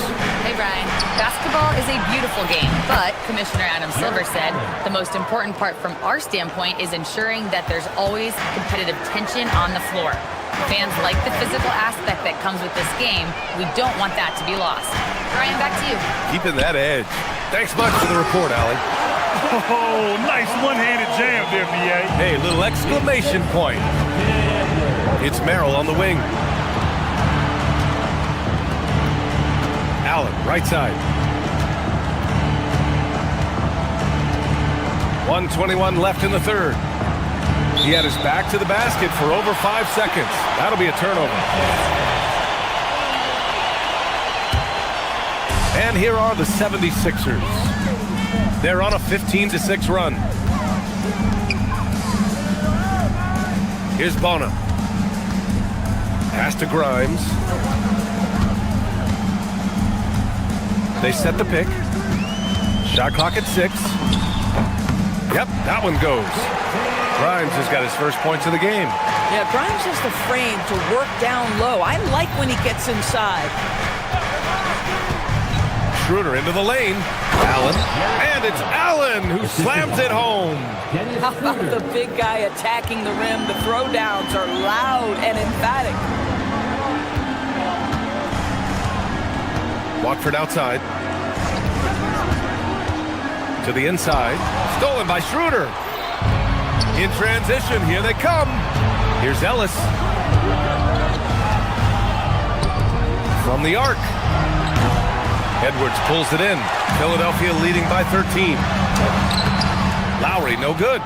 Hey, Brian. Basketball is a beautiful game, but Commissioner Adam Silver said the most important part from our standpoint is ensuring that there's always competitive tension on the floor. Fans like the physical aspect that comes with this game. We don't want that to be lost. Brian, back to you. Keeping that edge. Thanks much for the report, Allie. Oh, nice one-handed jam there, B.A. Hey, little exclamation point. It's Merrill on the wing. Allen, right side. 1:21 left in the third. He had his back to the basket for over 5 seconds. That'll be a turnover. And here are the 76ers. They're on a 15-6 run. Here's Bona. Pass to Grimes. They set the pick. Shot clock at 6. Yep, that one goes. Grimes has got his first points of the game. Yeah, Grimes has the frame to work down low. I like when he gets inside. Schroeder into the lane. Allen. And it's Allen who slams it home. How about the big guy attacking the rim? The throwdowns are loud and emphatic. Watford outside. To the inside. Stolen by Schroeder. In transition, here they come. Here's Ellis. From the arc. Edwards pulls it in. Philadelphia leading by 13. Lowry, no good.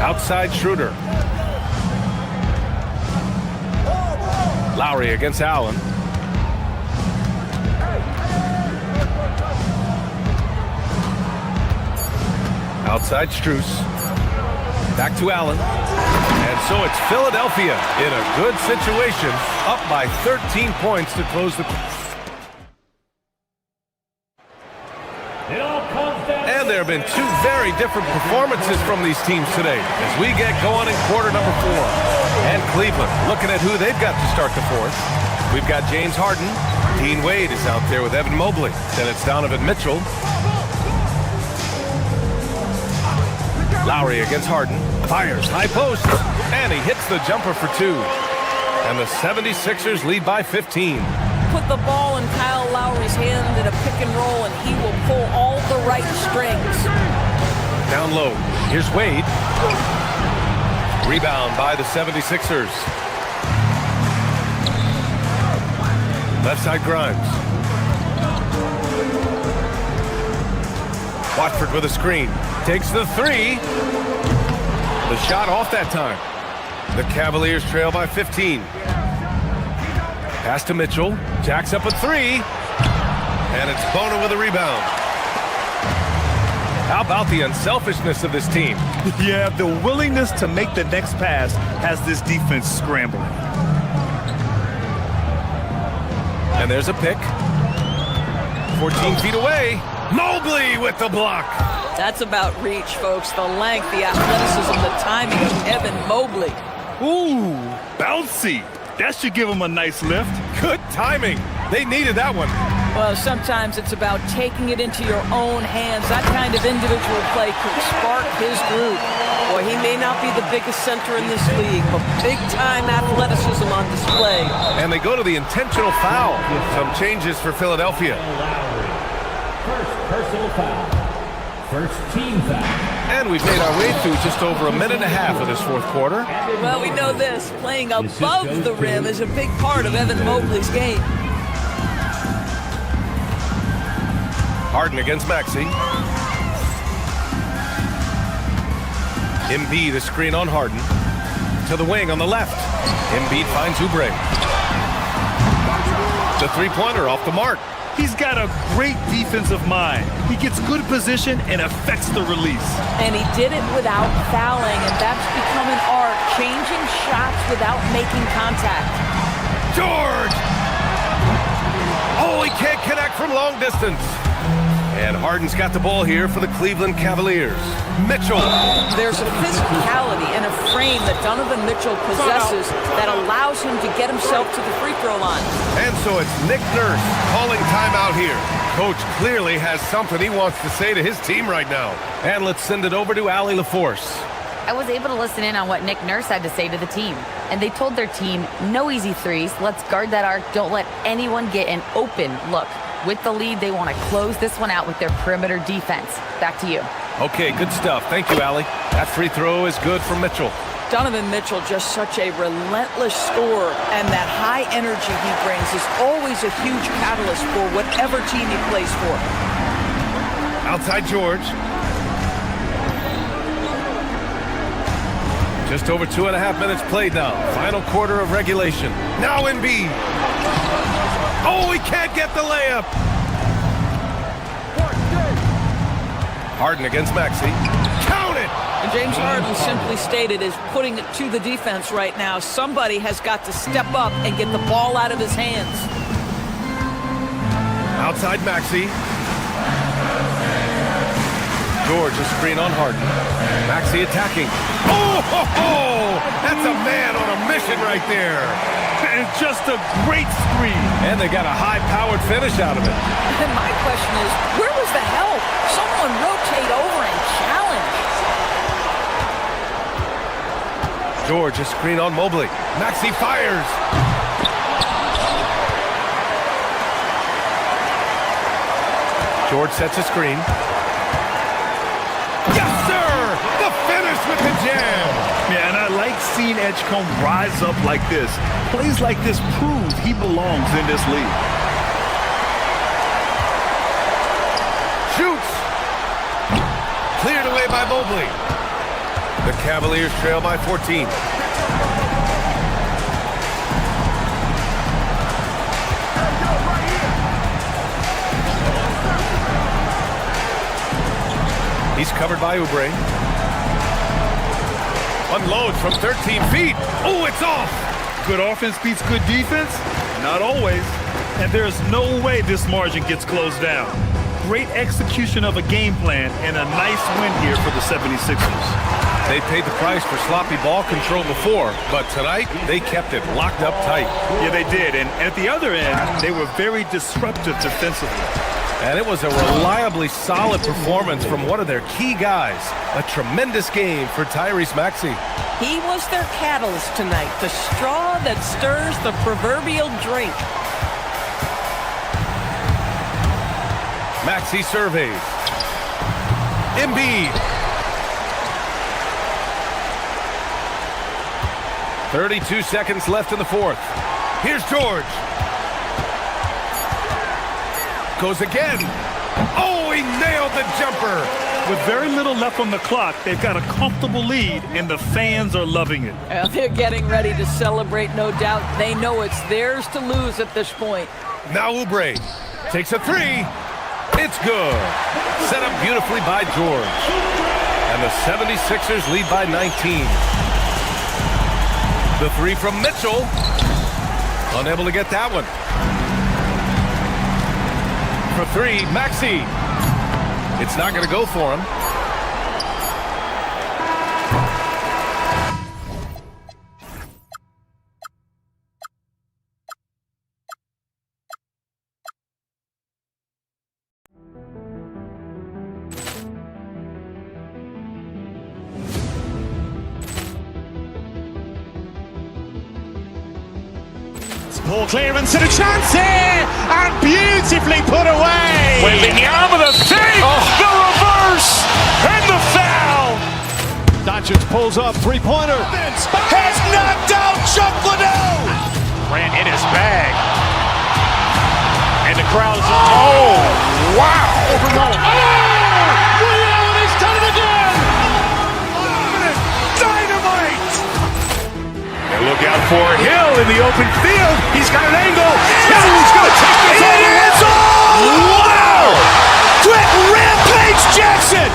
Outside Schroeder. Lowry against Allen. Outside Strus. Back to Allen. And so it's Philadelphia in a good situation, up by 13 points to close the... And there have been two very different performances from these teams today as we get going in quarter number 4. And Cleveland looking at who they've got to start the fourth. We've got James Harden. Dean Wade is out there with Evan Mobley. Then it's Donovan Mitchell. Lowry against Harden. Fires high post. And he hits the jumper for 2. And the 76ers lead by 15. Put the ball in Kyle Lowry's hand in a pick and roll, and he will pull all the right strings. Down low. Here's Wade. Rebound by the 76ers. Left side Grimes. Watford with a screen. Takes the 3. The shot off that time. The Cavaliers trail by 15. Pass to Mitchell. Jacks up a 3. And it's Bona with a rebound. How about the unselfishness of this team? Yeah, the willingness to make the next pass has this defense scrambling. And there's a pick. 14 feet away. Mobley with the block. That's about reach, folks. The length, the athleticism, the timing of Evan Mobley. Ooh, bouncy. That should give him a nice lift. Good timing. They needed that one. Well, sometimes it's about taking it into your own hands. That kind of individual play could spark his group. Boy, he may not be the biggest center in this league, but big-time athleticism on display. And they go to the intentional foul. Some changes for Philadelphia. First personal foul. First team foul. And we've made our way through just over a minute and a half of this fourth quarter. Well, we know this. Playing above the rim is a big part of Evan Mobley's game. Harden against Maxey. Embiid, a screen on Harden. To the wing on the left. Embiid finds Oubre. The three-pointer off the mark. He's got a great defensive mind. He gets good position and affects the release. And he did it without fouling, and that's become an art, changing shots without making contact. George! Oh, he can't connect from long distance. And Harden's got the ball here for the Cleveland Cavaliers. Mitchell. There's a physicality and a frame that Donovan Mitchell possesses that allows him to get himself to the free throw line. And so it's Nick Nurse calling timeout here. Coach clearly has something he wants to say to his team right now. And let's send it over to Allie LaForce. I was able to listen in on what Nick Nurse had to say to the team. And they told their team, no easy threes. Let's guard that arc. Don't let anyone get an open look. With the lead, they want to close this one out with their perimeter defense. Back to you. Okay, good stuff. Thank you, Allie. That free throw is good for Mitchell. Donovan Mitchell, just such a relentless scorer, and that high energy he brings is always a huge catalyst for whatever team he plays for. Outside George. Just over 2.5 minutes played now. Final quarter of regulation. Now Embiid. Oh, he can't get the layup. Harden against Maxey. Count it! And James Harden simply stated is putting it to the defense right now. Somebody has got to step up and get the ball out of his hands. Outside Maxey. George, a screen on Harden. Maxey attacking. Oh, ho, ho! That's a man on a mission right there. And just a great screen. And they got a high-powered finish out of it. And my question is, where was the help? Someone rotate over and challenge. George, a screen on Mobley. Maxey fires. George sets a screen. Yes, sir! The finish with the jam! Yeah, and I like seeing Edgecombe rise up like this. Plays like this prove he belongs in this league. Shoots! Cleared away by Mobley. The Cavaliers trail by 14. He's covered by Oubre. Unloads from 13 feet. Oh, it's off. Good offense beats good defense? Not always. And there's no way this margin gets closed down. Great execution of a game plan and a nice win here for the 76ers. They paid the price for sloppy ball control before, but tonight they kept it locked up tight. Yeah, they did. And at the other end, they were very disruptive defensively. And it was a reliably solid performance from one of their key guys. A tremendous game for Tyrese Maxey. He was their catalyst tonight, the straw that stirs the proverbial drink. Maxey surveys. Embiid. 32 seconds left in the fourth. Here's George. Goes again. Oh, he nailed the jumper. With very little left on the clock, they've got a comfortable lead, and the fans are loving it. Well, they're getting ready to celebrate, no doubt. They know it's theirs to lose at this point. Now Oubre takes a three. It's good. Set up beautifully by George. And the 76ers lead by 19. The three from Mitchell. Unable to get that one. For three, Maxey. It's not going to go for him. Ball clearance and a chance here, and beautifully put away. Wembanyama the save, the reverse, and the foul. Doncic pulls up, three-pointer. Has knocked out Chuck Liddell. Ran in his bag. And the crowd is, oh, wow. He's done it again. Dynamite. And look out for Hill in the open field. He's got an angle. He's going to take this all the way. Wow. Quick rampage Jackson.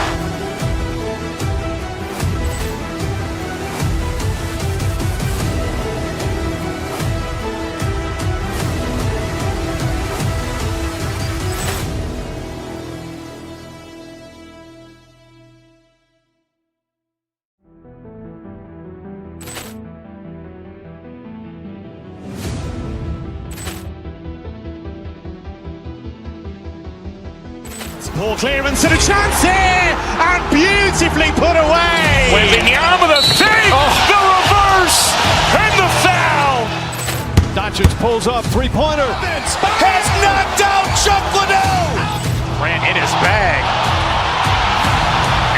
Ball clearance and a chance here, and beautifully put away. Wembanyama the save, the reverse, and the foul. Doncic pulls up, three-pointer. Has knocked out Chuck Liddell. Ran in his bag.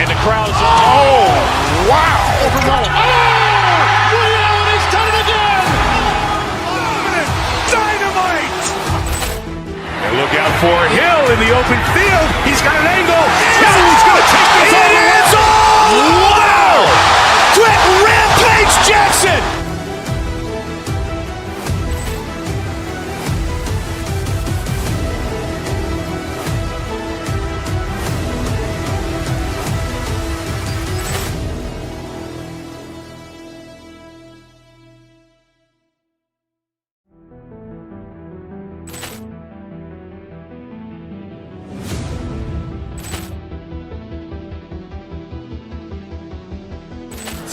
And the crowd is, oh, wow. He's done it again. Dynamite. And look out for Hill in the open field. He's got an angle. He's going to take this all the way. Wow! Quick rampage Jackson.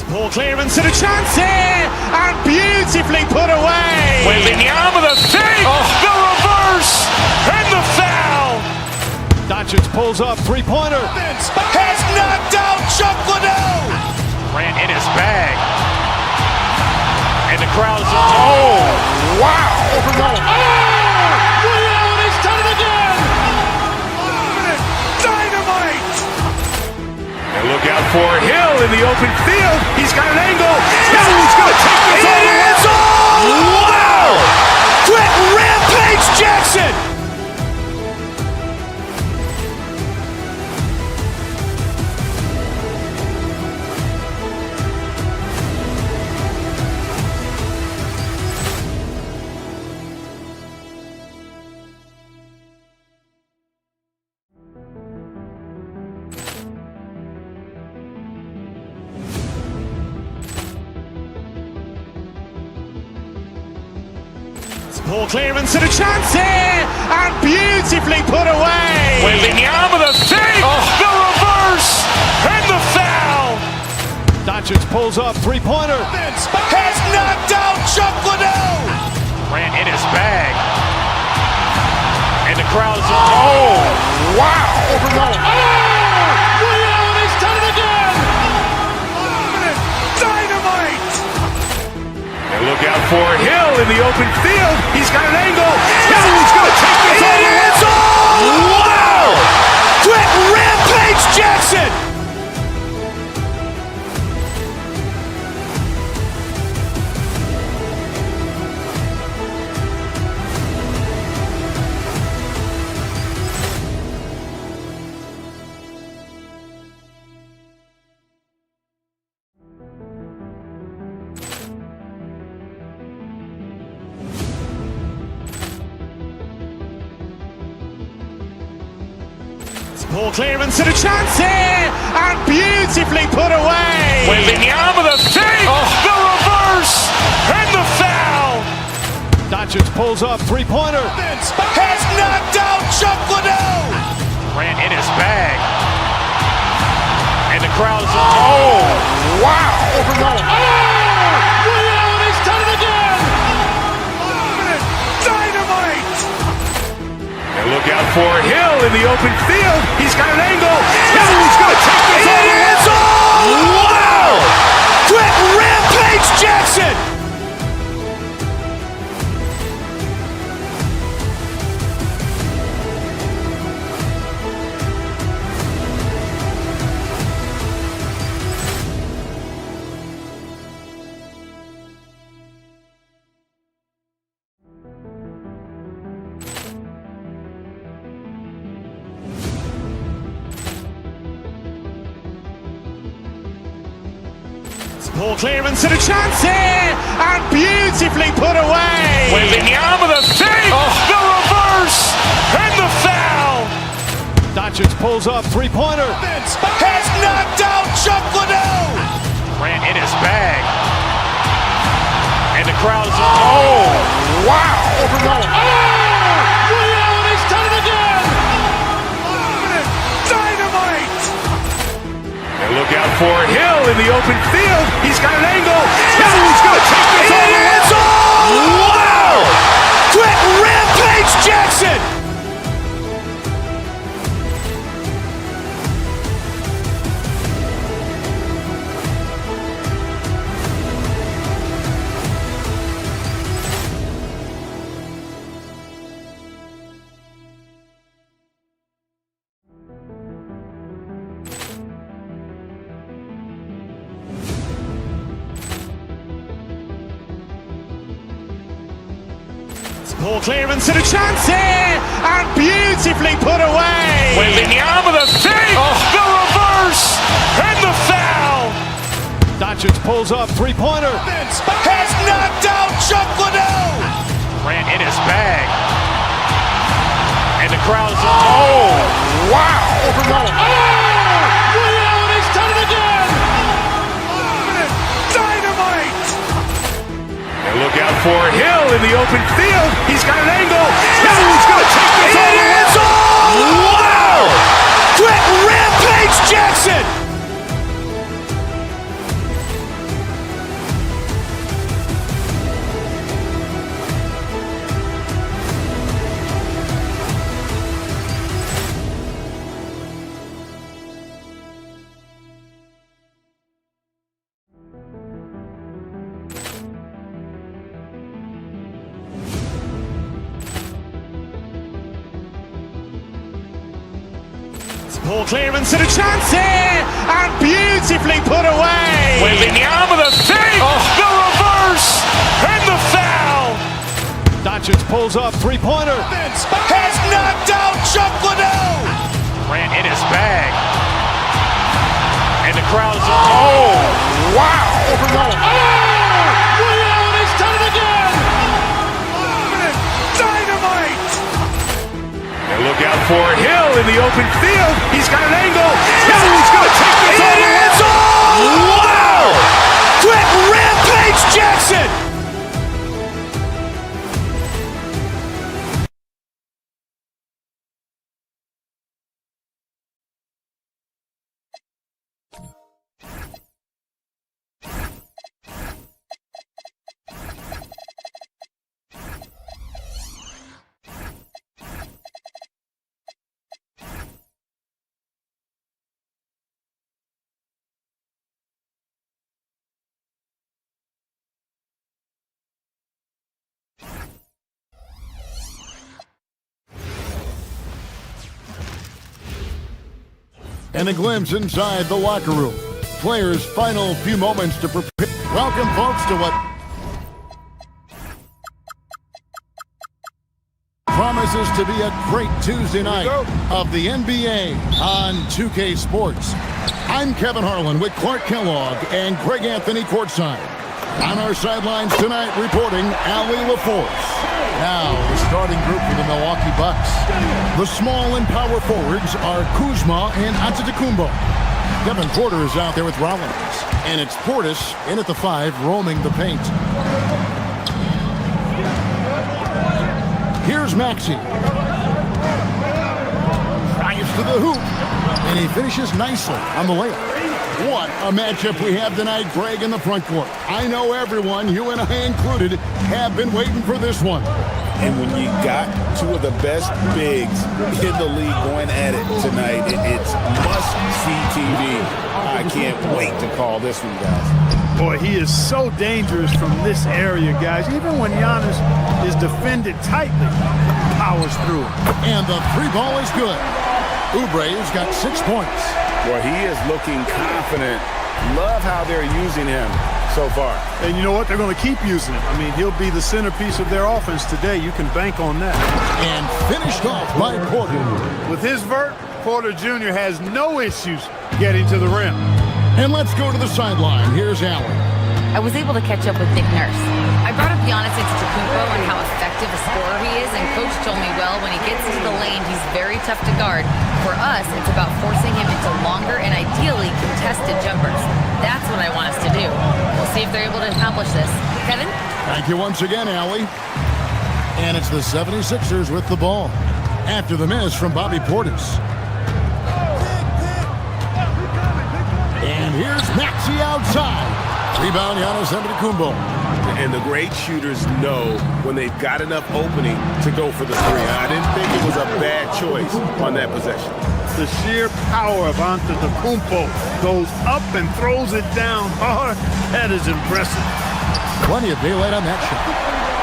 Ball clearance and a chance here, and beautifully put away. Wembanyama the fake, the reverse, and the foul. Doncic pulls up, three-pointer. Has knocked out Chuck Liddell. Ran in his bag. And the crowd is, oh, wow. Ray Allen has done it again. Dynamite. And look out for Hill in the open field. He's got an angle. Now he's going to take this all the way. Wow. Quick Rampage Jackson. Ball clearance and a chance here, and beautifully put away. Wembanyama the fake, the reverse, and the foul. Doncic pulls up, three-pointer. Has knocked out Chuck Liddell. Ran in his bag. And the crowd is, oh, wow. Ray Allen has done it again. Dynamite. And look out for Hill in the open field. He's got an angle. Now he's going to take this all the way. Wow. Quick Rampage Jackson. Ball clearance and a chance here, and beautifully put away. Wembanyama the fake, the reverse, and the foul. Doncic pulls up, three-pointer. Has knocked out Chuck Liddell. Ran in his bag. And the crowd is, oh, wow. Ray Allen has done it again. Dynamite. And look out for Hill in the open field. He's got an angle. Now he's going to take this all the way. Wow. Quick Rampage Jackson. Ball clearance and a chance here, and beautifully put away. Wembanyama the fake, the reverse, and the foul. Doncic pulls up, three-pointer. Has knocked out Chuck Liddell. Ran in his bag. And the crowd is, oh, wow. Ray Allen has done it again. Dynamite. And look out for Hill in the open field. He's got an angle. Now he's going to take this all the way. Wow. Quick Rampage Jackson. Ball clearance and a chance here, and beautifully put away. Wembanyama the fake, the reverse, and the foul. Doncic pulls up, three-pointer. Has knocked out Chuck Liddell. Ran in his bag. And the crowd is, oh, wow. Ray Allen has done it again. Dynamite. And look out for Hill in the open field. He's got an angle. Now he's going to take this all the way. Wow. Quick Rampage Jackson. Poor clearance and a chance here, and beautifully put away. Wembanyama with a fake, the reverse, and the foul. Doncic pulls up, three-pointer. Has knocked out Chuck Liddell. Ran in his bag. And the crowd is, oh, wow. Ray Allen has done it again. Dynamite. And look out for Hill in the open field. He's got an angle. He's going to take this all the way. Wow. Quick rampage Jackson. And a glimpse inside the locker room. Players' final few moments to prepare. Welcome, folks, to what promises to be a great Tuesday night of the NBA on 2K Sports. I'm Kevin Harlan with Clark Kellogg and Greg Anthony courtside. On our sidelines tonight, reporting Allie LaForce. Now, the starting group for the Milwaukee Bucks. The small and power forwards are Kuzma and Antetokounmpo. Devin Porter is out there with Rollins. And it's Portis in at the 5, roaming the paint. Here's Maxey. Drives to the hoop. And he finishes nicely on the layup. What a matchup we have tonight, Greg, in the front court. I know everyone, you and I included, have been waiting for this one. And when you got two of the best bigs in the league going at it tonight, it's must-see TV. I can't wait to call this one, guys. Boy, he is so dangerous from this area, guys. Even when Giannis is defended tightly, powers through it. And the 3 ball is good. Oubre's got 6 points. Well, he is looking confident. Love how they're using him so far. And you know what? They're going to keep using him. I mean, he'll be the centerpiece of their offense today. You can bank on that. And finished off by Porter. With his vert, Porter Jr. has no issues getting to the rim. And let's go to the sideline. Here's Allen. I was able to catch up with Nick Nurse. I brought up Giannis Antetokounmpo and how effective a scorer he is, and Coach told me, well, when he gets into the lane, he's very tough to guard. For us, it's about forcing him into longer and ideally contested jumpers. That's what I want us to do. We'll see if they're able to accomplish this. Kevin? Thank you once again, Allie. And it's the 76ers with the ball. After the miss from Bobby Portis. And here's Maxey outside. Rebound, Giannis Antetokounmpo. And the great shooters know when they've got enough opening to go for the 3. I didn't think it was a bad choice on that possession. The sheer power of Antetokounmpo goes up and throws it down hard. That is impressive. Plenty of daylight on that shot.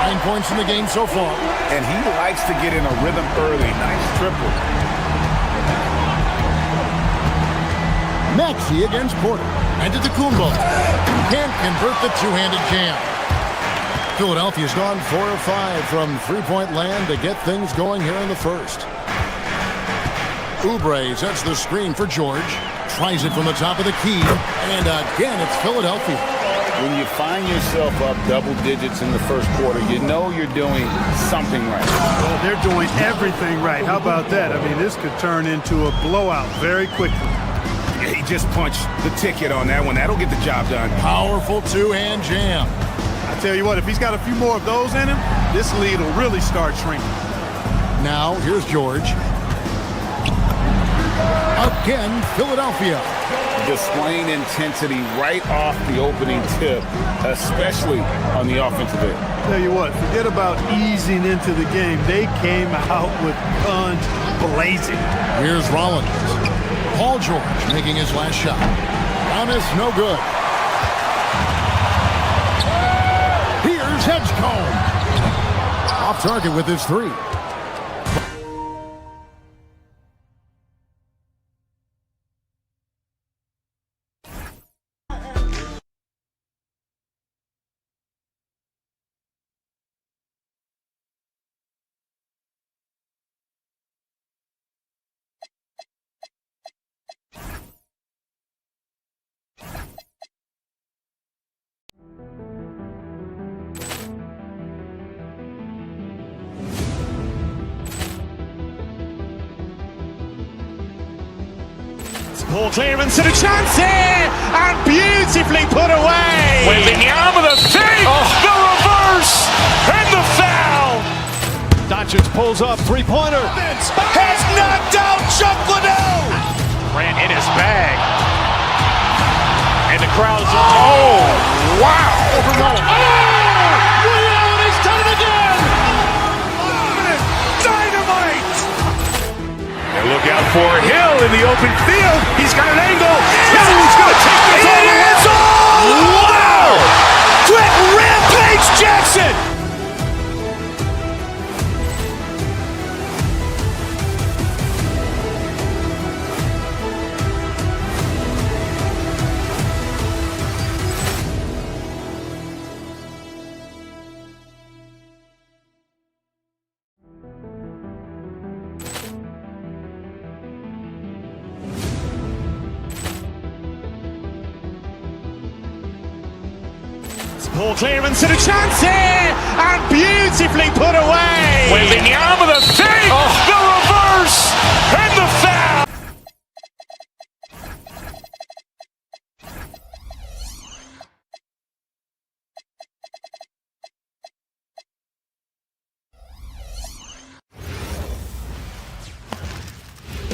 9 points in the game so far. And he likes to get in a rhythm early. Nice triple. Maxey against Porter. Antetokounmpo can't convert the two-handed jam. Philadelphia's gone 4 of 5 from three-point land to get things going here in the first. Oubre sets the screen for George. Tries it from the top of the key. And again, it's Philadelphia. When you find yourself up double digits in the first quarter, you know you're doing something right. Well, they're doing everything right. How about that? I mean, this could turn into a blowout very quickly. He just punched the ticket on that one. That'll get the job done. Powerful two-hand jam. I tell you what, if he's got a few more of those in him, this lead will really start shrinking. Now, here's George. Again, Philadelphia. Displaying intensity right off the opening tip, especially on the offensive end. Tell you what, forget about easing into the game. They came out with guns blazing. Here's Rollins. Paul George making his last shot. Giannis, no good. Here's Hedgecombe. Off target with his 3. Ball clearance and a chance here, and beautifully put away. Wembanyama with a three, the reverse, and the foul. Doncic pulls up, three-pointer. Has knocked out Chuck Liddell. Ran in his bag. And the crowd's wow. Liddell, he's done it again. Dynamite. And look out for Hill in the open field. He's got an angle. Hill's going to take this all the way. Wow. Quick rampage Jackson. Ball clearance and a chance here, and beautifully put away. Wembanyama with a three, the reverse, and the foul.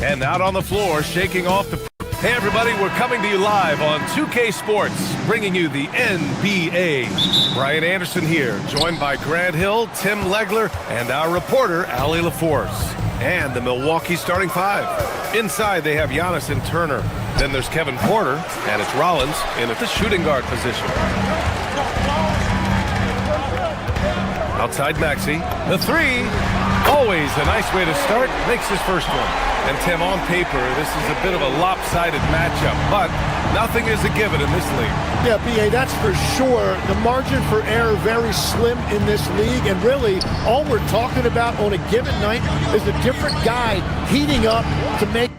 And out on the floor, shaking off the... Hey everybody, we're coming to you live on 2K Sports, bringing you the NBA. Brian Anderson here, joined by Grant Hill, Tim Legler, and our reporter, Allie LaForce. And the Milwaukee starting five. Inside, they have Giannis and Turner. Then there's Kevin Porter, and it's Rollins in at the shooting guard position. Outside Maxey, the three. Always a nice way to start, makes his first one. And Tim, on paper, this is a bit of a lopsided matchup, but nothing is a given in this league. Yeah, B.A., that's for sure. The margin for error very slim in this league, and really, all we're talking about on a given night is a different guy heating up to make...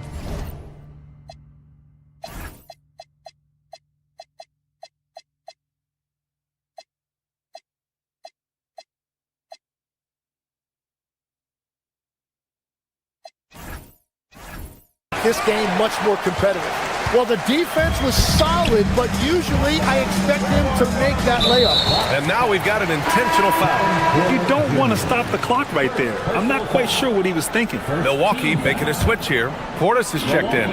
this game much more competitive. Well, the defense was solid, but usually I expect them to make that layup. And now we've got an intentional foul. You don't want to stop the clock right there. I'm not quite sure what he was thinking. Milwaukee making a switch here. Portis is checked in.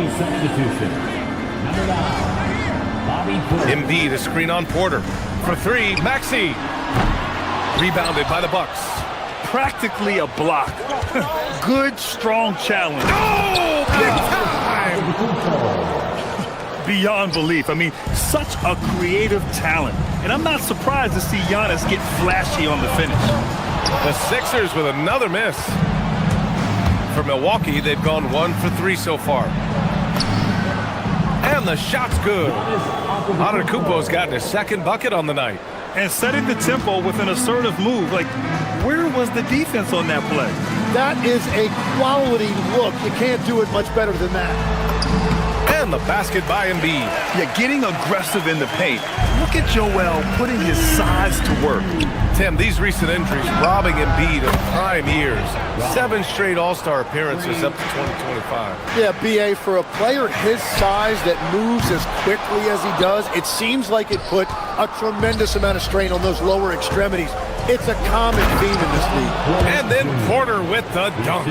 Embiid, a screen on Porter. For three, Maxey. Rebounded by the Bucks. Practically a block. Good, strong challenge. Oh, big time! Beyond belief. I mean, such a creative talent. And I'm not surprised to see Giannis get flashy on the finish. The Sixers with another miss. For Milwaukee, they've gone 1 for 3 so far. And the shot's good. Antetokounmpo's gotten his second bucket on the night. And setting the tempo with an assertive move. Like, where was the defense on that play? That is a quality look. You can't do it much better than that. And the basket by Embiid. Yeah, getting aggressive in the paint. Look at Joel putting his size to work. Tim, these recent injuries robbing Embiid of prime years. 7 straight All-Star appearances up to 2025. Yeah, B.A., for a player his size that moves as quickly as he does, it seems like it put a tremendous amount of strain on those lower extremities. It's a common theme in this league. And then Porter with the dunk.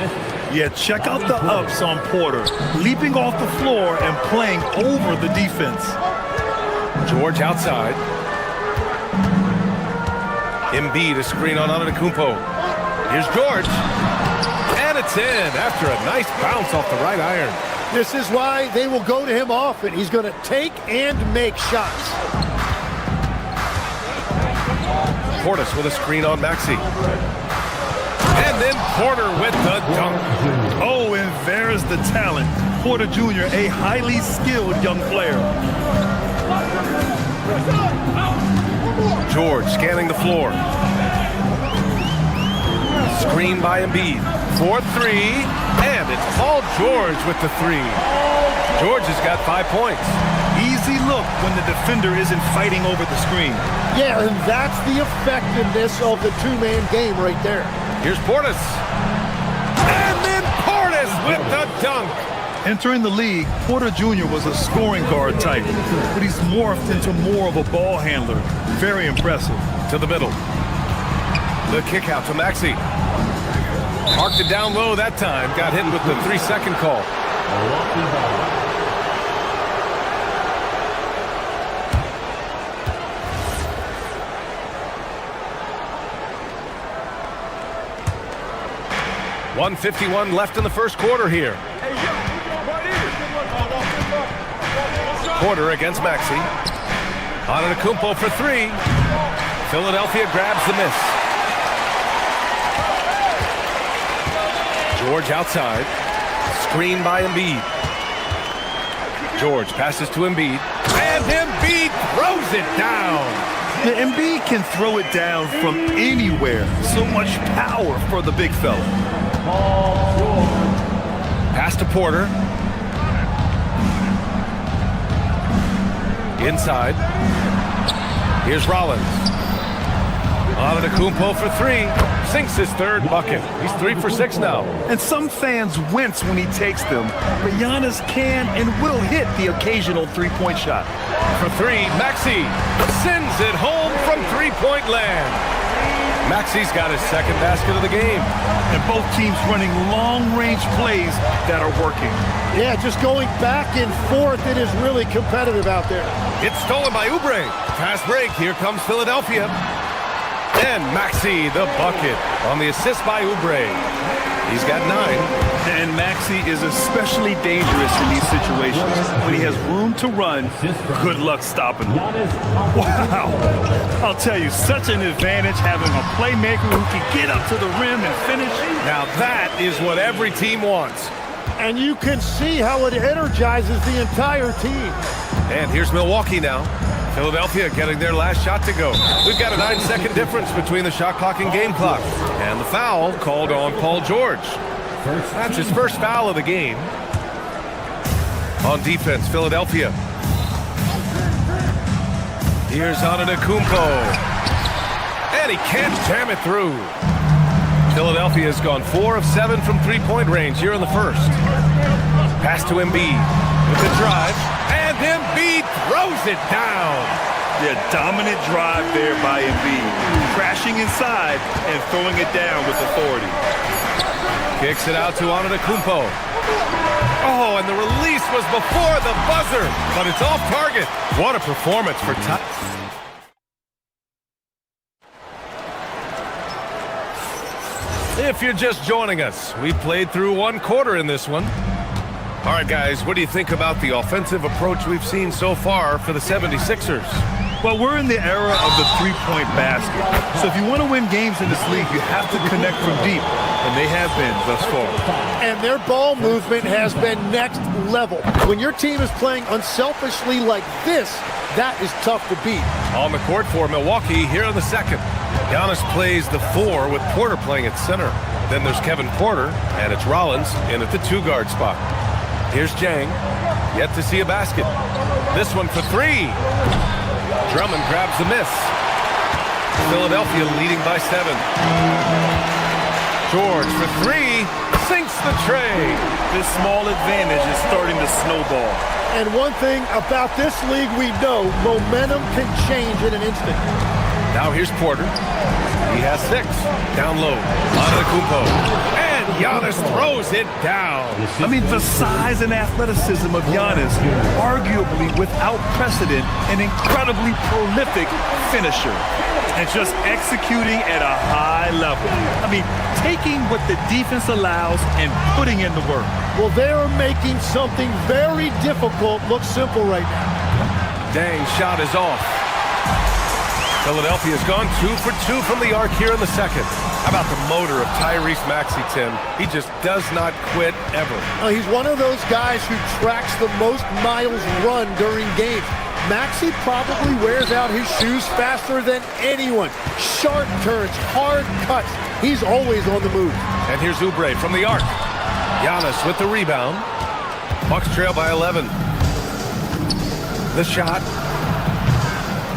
Yeah, check out the ups on Porter. Leaping off the floor and playing over the defense. George outside. Embiid, a screen on Antetokounmpo. Here's George. And it's in after a nice bounce off the right iron. This is why they will go to him often. He's going to take and make shots. Portis with a screen on Maxey. And then Porter with the dunk. Oh, and there's the talent. Porter Jr., a highly skilled young player. George scanning the floor. Screen by Embiid. 4-3. And it's Paul George with the three. George has got 5 points. Easy look when the defender isn't fighting over the screen. Yeah, and that's the effectiveness of the two-man game right there. Here's Portis. And then Portis with the dunk. Entering the league, Porter Jr. was a scoring guard type, but he's morphed into more of a ball handler. Very impressive. To the middle. The kick out to Maxey. Marked it down low that time. Got hit with the 3-second call. .151 left in the first quarter here. Porter against Maxey. Antetokounmpo for three. Philadelphia grabs the miss. George outside. Screen by Embiid. George passes to Embiid. And Embiid throws it down. Yeah, Embiid can throw it down from anywhere. So much power for the big fella. Pass to Porter. Inside. Here's Rollins. Antetokounmpo for three. Sinks his third bucket. He's 3 for 6 now. And some fans wince when he takes them, but Giannis can and will hit the occasional three-point shot. For three, Maxey sends it home from three-point land. Maxey's got his second basket of the game. And both teams running long-range plays that are working. Yeah, just going back and forth, it is really competitive out there. It's stolen by Oubre. Fast break, here comes Philadelphia. And Maxey, the bucket, on the assist by Oubre. He's got 9. And Maxey is especially dangerous in these situations. When he has room to run, good luck stopping him. Wow. I'll tell you, such an advantage having a playmaker who can get up to the rim and finish. Now that is what every team wants. And you can see how it energizes the entire team. And here's Milwaukee now. Philadelphia getting their last shot to go. We've got a 9-second difference between the shot clock and game clock. And the foul called on Paul George. That's his first foul of the game. On defense, Philadelphia. Here's Antetokounmpo. And he can't jam it through. Philadelphia has gone 4 of 7 from three-point range here in the first. Pass to Embiid with the drive. And Embiid throws it down. The dominant drive there by Embiid. Crashing inside and throwing it down with authority. Kicks it out to Antetokounmpo. Oh, and the release was before the buzzer, but it's off target. What a performance for Ty. If you're just joining us, we played through one quarter in this one. All right, guys, what do you think about the offensive approach we've seen so far for the 76ers? Well, we're in the era of the three-point basket. So if you want to win games in this league, you have to connect from deep, and they have been thus far. And their ball movement has been next level. When your team is playing unselfishly like this, that is tough to beat. On the court for Milwaukee here in the second. Giannis plays the 4 with Porter playing at center. Then there's Kevin Porter, and it's Rollins in at the 2-guard spot. Here's Jang, yet to see a basket. This one for 3. Drummond grabs the miss. Philadelphia leading by 7. George for 3, sinks the tray. This small advantage is starting to snowball. And one thing about this league we know, momentum can change in an instant. Now here's Porter. He has 6. Down low. Antetokounmpo. And Giannis throws it down. I mean, the size and athleticism of Giannis, arguably without precedent, an incredibly prolific finisher. And just executing at a high level. I mean, taking what the defense allows and putting in the work. Well, they're making something very difficult look simple right now. Dang, shot is off. Philadelphia's gone 2 for 2 from the arc here in the second. How about the motor of Tyrese Maxey, Tim? He just does not quit ever. He's one of those guys who tracks the most miles run during games. Maxey probably wears out his shoes faster than anyone. Sharp turns, hard cuts. He's always on the move. And here's Oubre from the arc. Giannis with the rebound. Bucks trail by 11. The shot.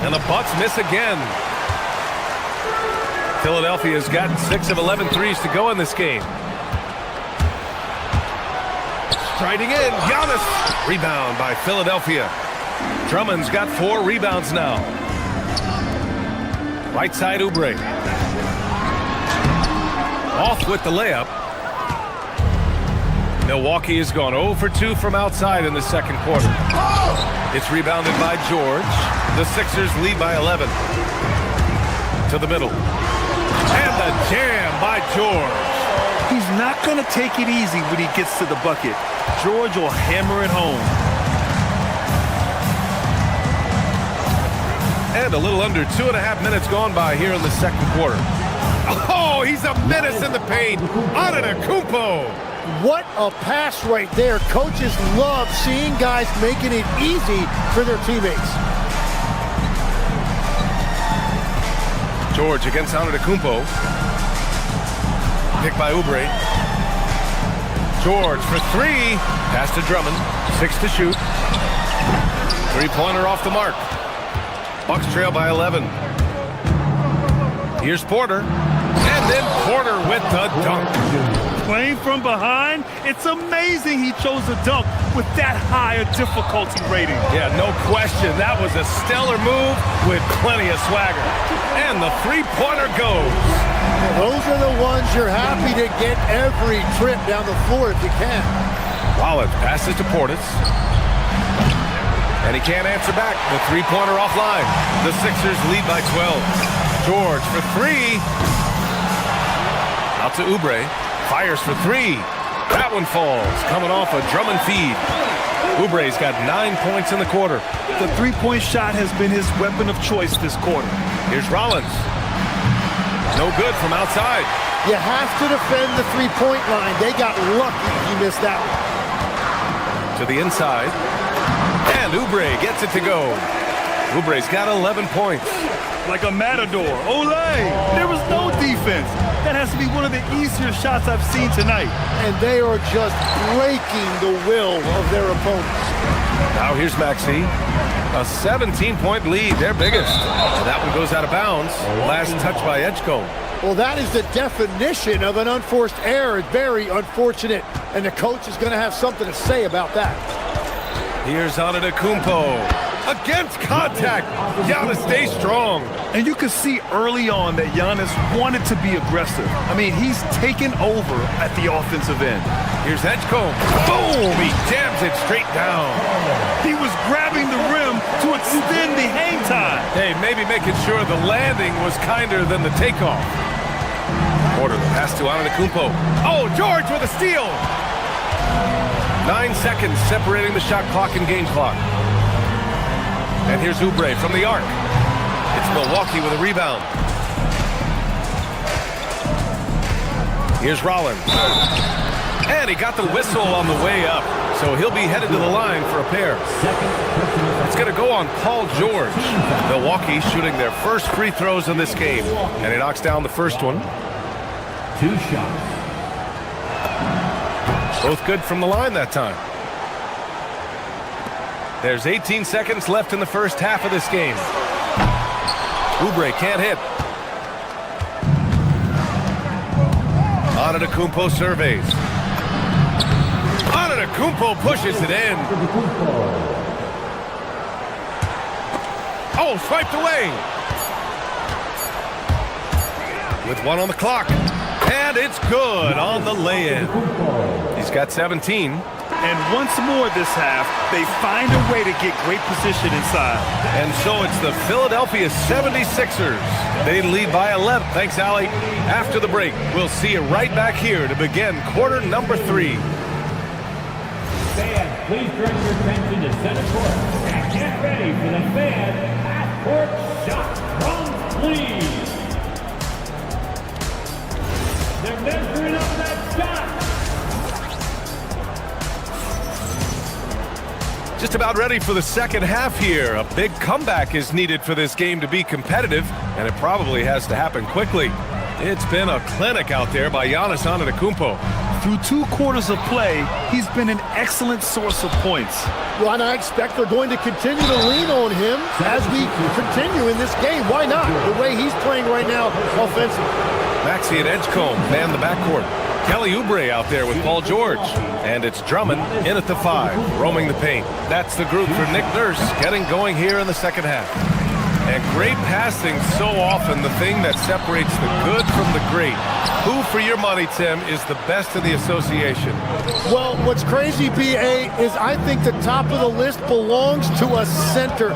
And the Bucks miss again. Philadelphia's gotten 6 of 11 threes to go in this game. Striding in, Giannis. Rebound by Philadelphia. Drummond's got 4 rebounds now. Right side, Oubre. Off with the layup. Milwaukee has gone 0 for 2 from outside in the second quarter. It's rebounded by George. The Sixers lead by 11. To the middle. And the jam by George. He's not going to take it easy when he gets to the bucket. George will hammer it home. And a little under 2.5 minutes gone by here in the second quarter. Oh, he's a menace in the paint. Antetokounmpo. What a pass right there. Coaches love seeing guys making it easy for their teammates. George against Antetokounmpo. Picked by Oubre. George for 3. Pass to Drummond. 6 to shoot. 3-pointer off the mark. Bucks trail by 11. Here's Porter. And then Porter with the dunk. Playing from behind, it's amazing he chose a dunk with that high a difficulty rating. Yeah, no question. That was a stellar move with plenty of swagger. And the 3-pointer goes. Those are the ones you're happy to get every trip down the floor if you can. Rollins passes to Portis. And he can't answer back. The 3-pointer offline. The Sixers lead by 12. George for 3. Out to Oubre. Fires for 3. That one falls. Coming off a Drummond feed. Oubre's got 9 points in the quarter. The 3-point shot has been his weapon of choice this quarter. Here's Rollins. No good from outside. You have to defend the 3-point line. They got lucky he missed that one. To the inside. And Oubre gets it to go. Oubre's got 11 points. Like a matador. Olé! There was no defense. That has to be one of the easier shots I've seen tonight. And they are just breaking the will of their opponents. Now here's Maxey. A 17-point lead, their biggest. And that one goes out of bounds. Last touch by Edgecombe. Well, that is the definition of an unforced error. It's very unfortunate. And the coach is going to have something to say about that. Here's Antetokounmpo. Against contact. Giannis stays strong. And you can see early on that Giannis wanted to be aggressive. I mean, he's taken over at the offensive end. Here's Edgecombe. Boom! He jams it straight down. He was grabbing the rim to extend the hang time. Hey, maybe making sure the landing was kinder than the takeoff. Porter, the pass to Antetokounmpo. Oh, George with a steal. 9 seconds separating the shot clock and game clock. And here's Oubre from the arc. It's Milwaukee with a rebound. Here's Rollins. And he got the whistle on the way up. So he'll be headed to the line for a pair. It's going to go on Paul George. Milwaukee shooting their first free throws in this game. And he knocks down the first one. 2 shots. Both good from the line that time. There's 18 seconds left in the first half of this game. Oubre can't hit. Antetokounmpo surveys. Antetokounmpo pushes it in. Oh, swiped away. With 1 on the clock. And it's good on the lay-in. He's got 17. And once more this half, they find a way to get great position inside. And so it's the Philadelphia 76ers. They lead by 11. Thanks, Allie. After the break, we'll see you right back here to begin quarter number 3. Fans, please direct your attention to center court and get ready for the fan half-court shot from Lee. They're measuring up that shot. Just about ready for the second half here. A big comeback is needed for this game to be competitive, and it probably has to happen quickly. It's been a clinic out there by Giannis Antetokounmpo. Through 2 quarters of play, he's been an excellent source of points. Well, and I expect they're going to continue to lean on him as we continue in this game. Why not? The way he's playing right now offensively. Maxey and Edgecombe man the backcourt. Kelly Oubre out there with Paul George. And it's Drummond in at the 5, roaming the paint. That's the group for Nick Nurse getting going here in the second half. And great passing, so often the thing that separates the good from the great. Who, for your money, Tim, is the best in the association? Well, what's crazy, B.A., is I think the top of the list belongs to a center.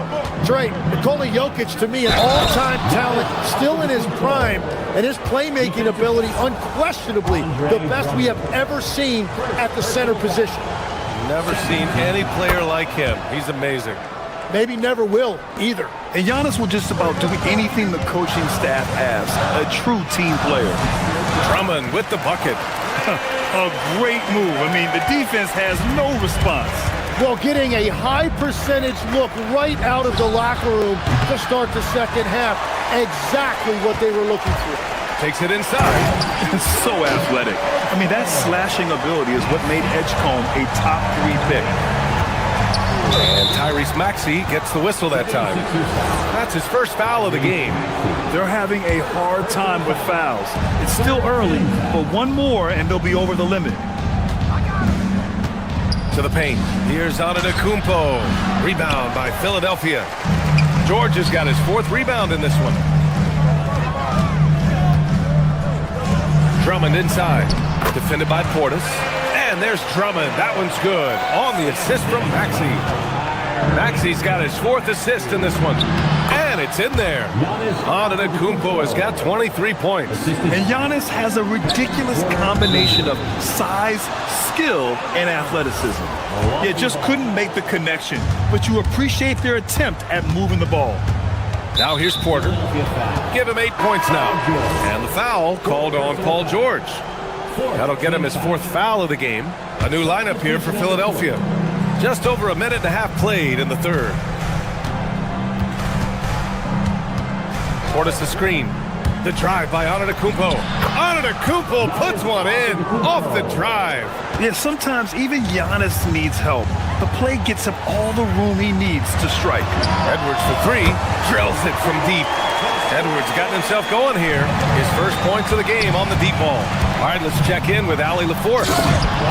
Dre, Nikola Jokic, to me, an all-time talent, still in his prime, and his playmaking ability, unquestionably the best we have ever seen at the center position. Never seen any player like him. He's amazing. Maybe never will either. And Giannis will just about do anything the coaching staff asks. A true team player. Drummond with the bucket. A great move. I mean, the defense has no response. Well, getting a high percentage look right out of the locker room to start the second half. Exactly what they were looking for. Takes it inside. So athletic. I mean, that slashing ability is what made Edgecombe a top 3 pick. And Tyrese Maxey gets the whistle that time. That's his first foul of the game. They're having a hard time with fouls. It's still early, but one more and they'll be over the limit. To the paint. Here's Antetokounmpo. Rebound by Philadelphia. George has got his 4th rebound in this one. Drummond inside. Defended by Portis. And there's Drummond. That one's good. On the assist from Maxey. Maxey's got his 4th assist in this one. And it's in there. Antetokounmpo has got 23 points. And Giannis has a ridiculous combination of size, skill, and athleticism. Yeah, just couldn't make the connection. But you appreciate their attempt at moving the ball. Now here's Porter. Give him 8 points now. And the foul called on Paul George. That'll get him his 4th foul of the game. A new lineup here for Philadelphia. Just over a minute and a half played in the 3rd. Portis the screen. The drive by Antetokounmpo. Antetokounmpo puts one in off the drive. Yeah, sometimes even Giannis needs help. The play gets him all the room he needs to strike. Edwards for 3. Drills it from deep. Edwards gotten himself going here. His first points of the game on the deep ball. All right, let's check in with Allie LaForce.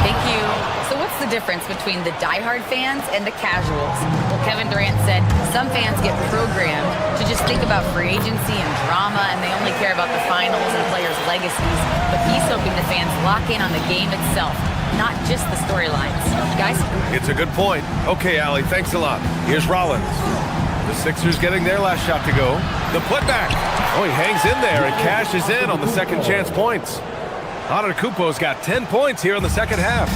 Thank you. So what's the difference between the diehard fans and the casuals? Well, Kevin Durant said some fans get programmed to just think about free agency and drama, and they only care about the finals and players' legacies. But he's hoping the fans lock in on the game itself, not just the storylines. Guys? It's a good point. Okay, Allie, thanks a lot. Here's Rollins. The Sixers getting their last shot to go. The putback. Oh, he hangs in there and cashes in on the second chance points. Antetokounmpo's got 10 points here in the second half.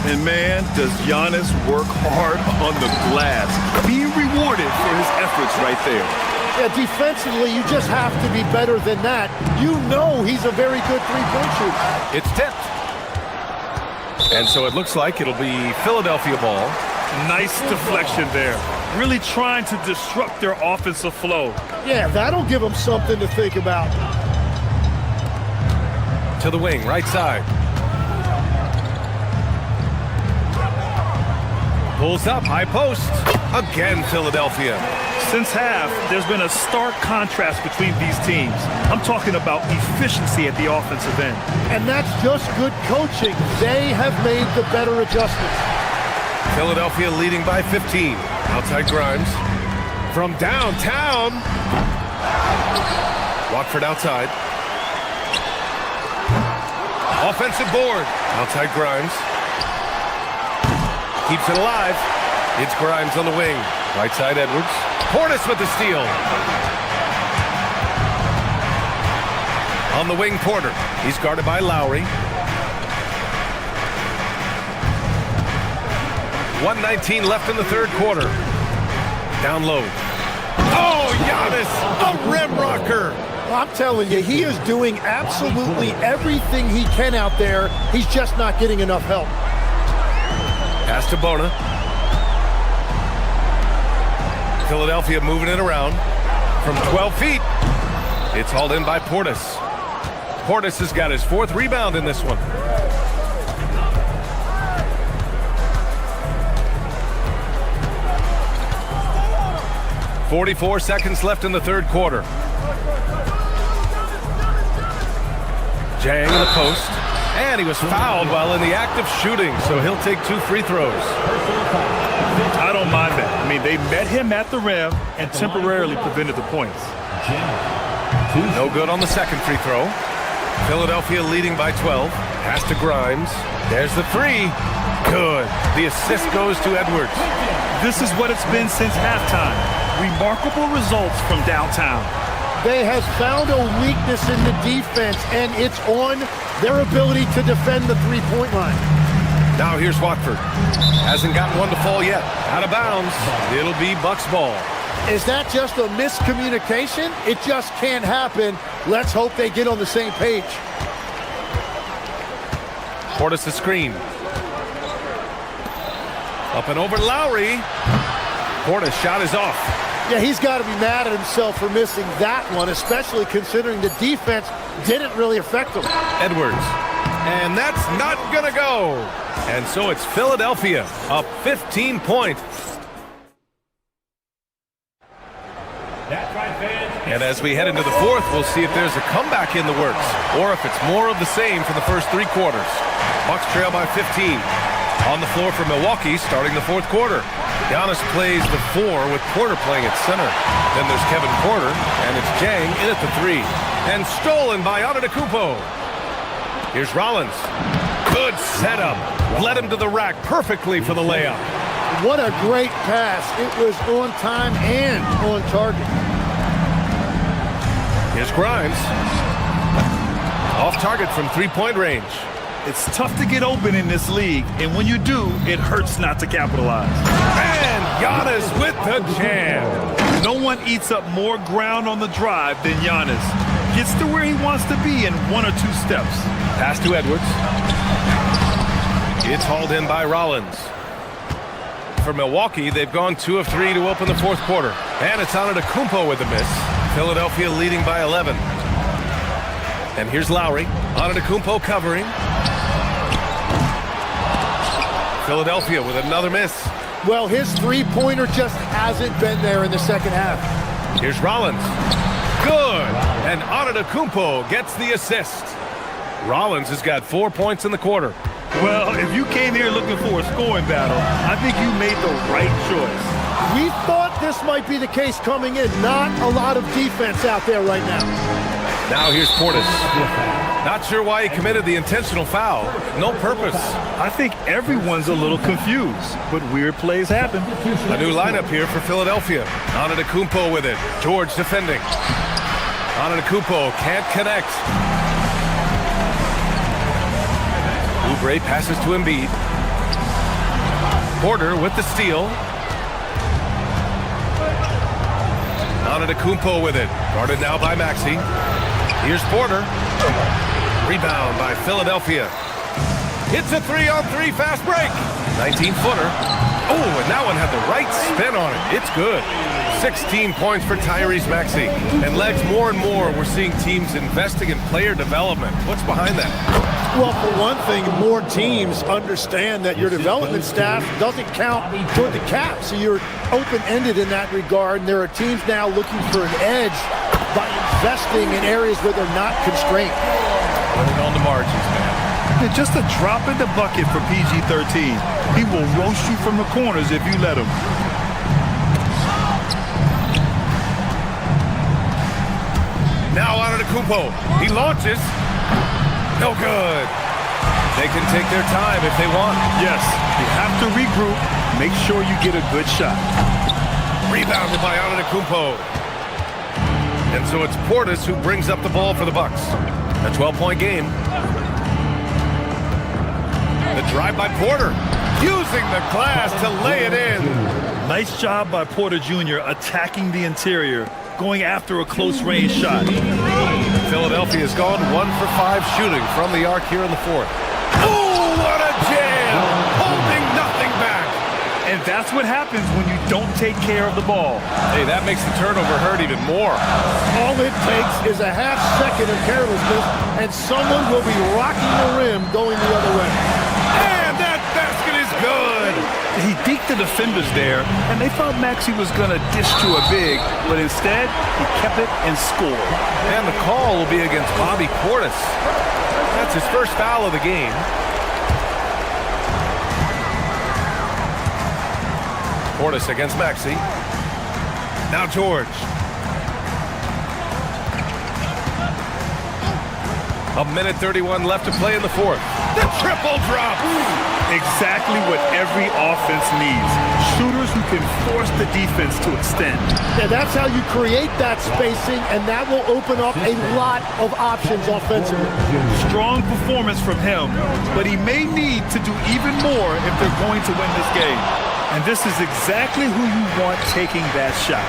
And man, does Giannis work hard on the glass. Being rewarded for his efforts right there. Yeah, defensively, you just have to be better than that. You know he's a very good three-point shooter. It's tipped. And so it looks like it'll be Philadelphia ball. Nice deflection there. Really trying to disrupt their offensive flow. Yeah, that'll give them something to think about. To the wing, right side. Pulls up, high post. Again, Philadelphia. Since half, there's been a stark contrast between these teams. I'm talking about efficiency at the offensive end. And that's just good coaching. They have made the better adjustments. Philadelphia leading by 15. Outside Grimes. From downtown. Watford outside. Offensive board. Outside Grimes. Keeps it alive. It's Grimes on the wing. Right side Edwards. Portis with the steal. On the wing, Porter. He's guarded by Lowry. 1:19 left in the 3rd quarter. Down low. Oh, Giannis, a rim rocker. I'm telling you, he is doing absolutely everything he can out there. He's just not getting enough help. Pass to Bona. Philadelphia moving it around from 12 feet. It's hauled in by Portis. Portis has got his 4th rebound in this one. .44 seconds left in the 3rd quarter. Jang in the post. And he was fouled while in the act of shooting, so he'll take 2 free throws. I don't mind that. I mean, they met him at the rim and temporarily prevented the points. No good on the second free throw. Philadelphia leading by 12. Pass to Grimes. There's the 3. Good. The assist goes to Edwards. This is what it's been since halftime. Remarkable results from downtown. They have found a weakness in the defense, and it's on their ability to defend the three-point line. Now here's Watford. Hasn't gotten one to fall yet. Out of bounds. It'll be Bucks ball. Is that just a miscommunication? It just can't happen. Let's hope they get on the same page. Portis the screen. Up and over Lowry. Portis shot is off. Yeah, he's got to be mad at himself for missing that one, especially considering the defense didn't really affect him. Edwards. And that's not going to go. And so it's Philadelphia up 15 points. And as we head into the fourth, we'll see if there's a comeback in the works or if it's more of the same for the first 3 quarters. Bucks trail by 15. On the floor for Milwaukee starting the fourth quarter. Giannis plays the 4 with Porter playing at center. Then there's Kevin Porter, and it's Jang in at the 3. And stolen by Antetokounmpo. Here's Rollins. Good setup. Led him to the rack perfectly for the layup. What a great pass. It was on time and on target. Here's Grimes. Off target from 3-point range. It's tough to get open in this league, and when you do, it hurts not to capitalize. And Giannis with the jam. No one eats up more ground on the drive than Giannis. Gets to where he wants to be in 1 or 2 steps. Pass to Edwards. It's hauled in by Rollins. For Milwaukee, they've gone 2 of 3 to open the fourth quarter. And it's Antetokounmpo with the miss. Philadelphia leading by 11. And here's Lowry. Antetokounmpo covering. Philadelphia with another miss. Well, his three-pointer just hasn't been there in the second half. Here's Rollins. Good. And Antetokounmpo gets the assist. Rollins has got 4 points in the quarter. Well, if you came here looking for a scoring battle, I think you made the right choice. We thought this might be the case coming in. Not a lot of defense out there right now. Now here's Portis. Not sure why he committed the intentional foul. No purpose. I think everyone's a little confused, but weird plays happen. A new lineup here for Philadelphia. Antetokounmpo with it. George defending. Antetokounmpo can't connect. Oubre passes to Embiid. Porter with the steal. Antetokounmpo with it. Guarded now by Maxey. Here's Porter. Rebound by Philadelphia. It's a 3-on-3 fast break. 19-footer. Oh, and that one had the right spin on it. It's good. 16 points for Tyrese Maxey. And Legs, more and more, we're seeing teams investing in player development. What's behind that? Well, for one thing, more teams understand that your development staff doesn't count toward the cap. So you're open-ended in that regard. And there are teams now looking for an edge by investing in areas where they're not constrained. Putting on the margins, man. Just a drop in the bucket for PG-13. He will roast you from the corners if you let him. Now Antetokounmpo. He launches. No good. They can take their time if they want. Yes, you have to regroup. Make sure you get a good shot. Rebounded by Antetokounmpo. And so it's Portis who brings up the ball for the Bucks. A 12-point game. The drive by Porter. Using the glass to lay it in. Nice job by Porter Jr. attacking the interior, going after a close-range shot. Philadelphia's gone 1 for 5 shooting from the arc here in the fourth. Oh, what a jam! Holding nothing back. And that's what happens when you don't take care of the ball. Hey, that makes the turnover hurt even more. All it takes is a half second of carelessness, and someone will be rocking the rim going the other way. And that basket is good. He deked the defenders there, and they thought Maxey was going to dish to a big, but instead, he kept it and scored. And the call will be against Bobby Portis. That's his first foul of the game. Portis against Maxey. Now George. A minute 31 left to play in the fourth. The triple drop. Exactly what every offense needs. Shooters who can force the defense to extend. Yeah, that's how you create that spacing, and that will open up a lot of options offensively. Strong performance from him, but he may need to do even more if they're going to win this game. And this is exactly who you want taking that shot.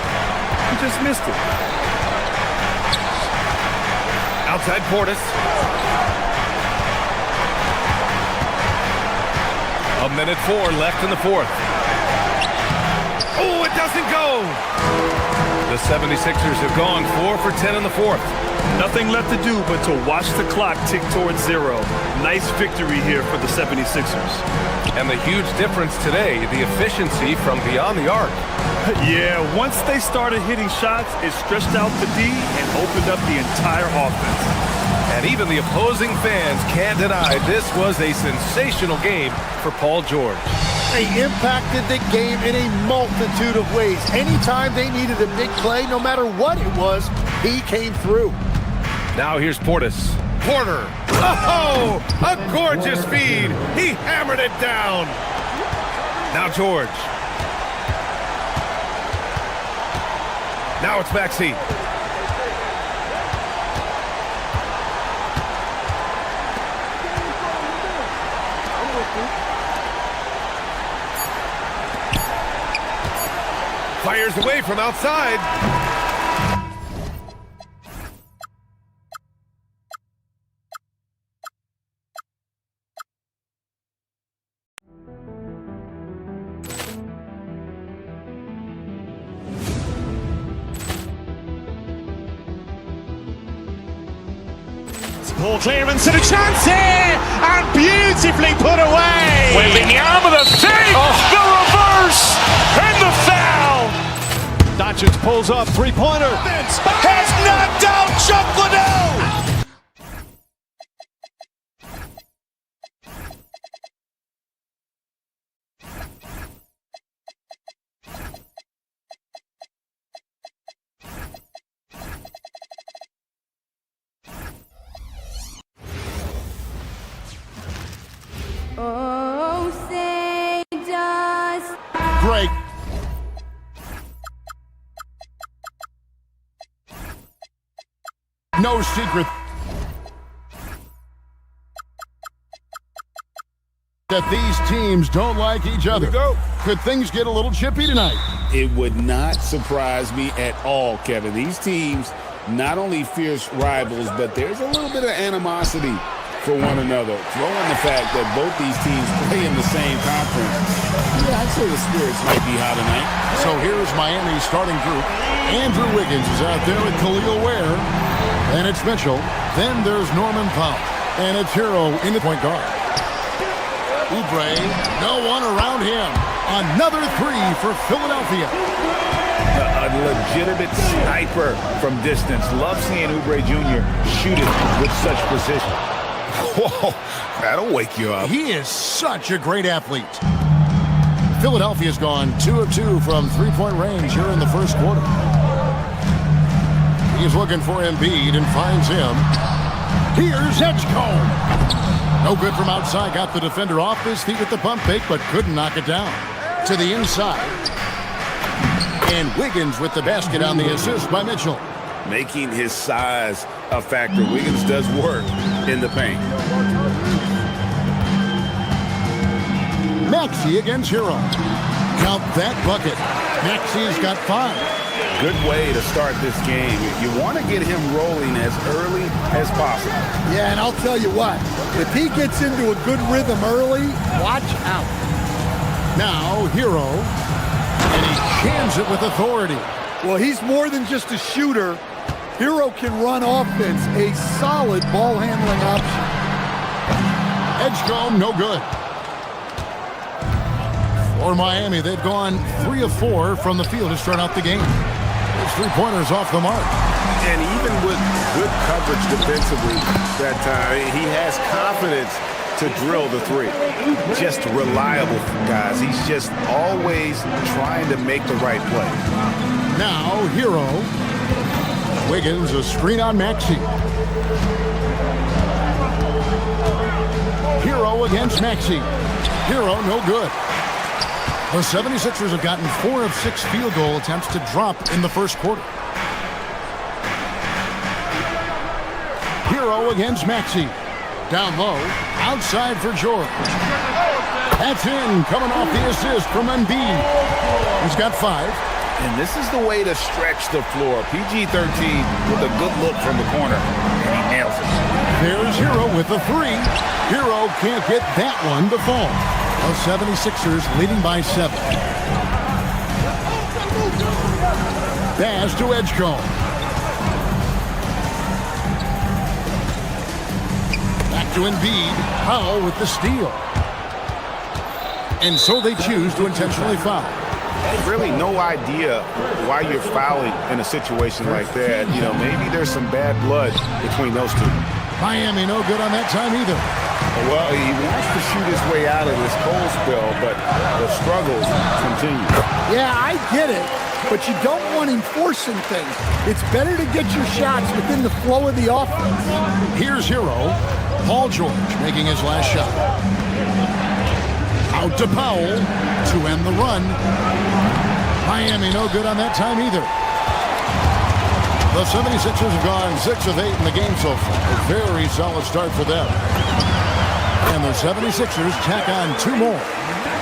He just missed it. Outside Portis. A minute 4 left in the fourth. Oh, it doesn't go. The 76ers have gone 4 for 10 in the fourth. Nothing left to do but to watch the clock tick towards 0. Nice victory here for the 76ers. And the huge difference today, the efficiency from beyond the arc. Yeah, once they started hitting shots, it stretched out the D and opened up the entire offense. And even the opposing fans can't deny this was a sensational game for Paul George. They impacted the game in a multitude of ways. Anytime they needed a big play, no matter what it was, he came through. Now here's Portis. Porter. Oh, a gorgeous feed. He hammered it down. Now George. Now it's Maxey. Fires away from outside. Ball clearance and a chance here, and beautifully put away. Wembanyama the save, the reverse, and the foul. Doncic pulls up, three-pointer. Has knocked out Chuck Liddell. Oh, say just Great. No secret that these teams don't like each other. Could things get a little chippy tonight? It would not surprise me at all, Kevin. These teams, not only fierce rivals, but there's a little bit of animosity for one another. Throw in the fact that both these teams play in the same conference. Yeah, I'd say the spirits might be high tonight. So here's Miami's starting group. Andrew Wiggins is out there with Khalil Ware. And it's Mitchell. Then there's Norman Powell. And it's Hero in the point guard. Oubre, no one around him. Another three for Philadelphia. A legitimate sniper from distance. Love seeing Oubre Jr. shoot it with such precision. Whoa, that'll wake you up. He is such a great athlete. Philadelphia's gone 2 of 2 from three-point range here in the first quarter. He's looking for Embiid and finds him. Here's Edgecombe. No good from outside. Got the defender off his feet with the pump fake, but couldn't knock it down. To the inside. And Wiggins with the basket on the assist by Mitchell. Making his size a factor. Wiggins does work in the paint. Maxey against Hero. Count that bucket. Maxey's got 5. Good way to start this game. You want to get him rolling as early as possible. Yeah, and I'll tell you what, if he gets into a good rhythm early, watch out. Now, Hero. And he jams it with authority. Well, he's more than just a shooter. Hero can run offense, a solid ball handling option. Edgecombe, no good. For Miami, they've gone 3 of 4 from the field to start out the game. Those three-pointers off the mark. And even with good coverage defensively that time, he has confidence to drill the three. Just reliable, guys. He's just always trying to make the right play. Now, Hero. Wiggins, a screen on Maxey. Hero against Maxey. Hero, no good. The 76ers have gotten 4 of 6 field goal attempts to drop in the first quarter. Hero against Maxey. Down low, outside for George. That's in, coming off the assist from Embiid. He's got 5. And this is the way to stretch the floor. PG-13 with a good look from the corner, and he nails it. There's Hero with the 3. Hero can't get that one to fall. The 76ers leading by 7. Pass to Edgecombe. Back to Embiid. Powell with the steal. And so they choose to intentionally foul. Really no idea why you're fouling in a situation like that. You know, maybe there's some bad blood between those two. Miami no good on that time either. Well, he wants to shoot his way out of this cold spell, but the struggles continue. Yeah, I get it, but you don't want him forcing things. It's better to get your shots within the flow of the offense. Here's Hero. Paul George making his last shot. Out to Powell to end the run. Miami no good on that time either. The 76ers have gone 6 of 8 in the game so far. A very solid start for them. And the 76ers tack on 2 more.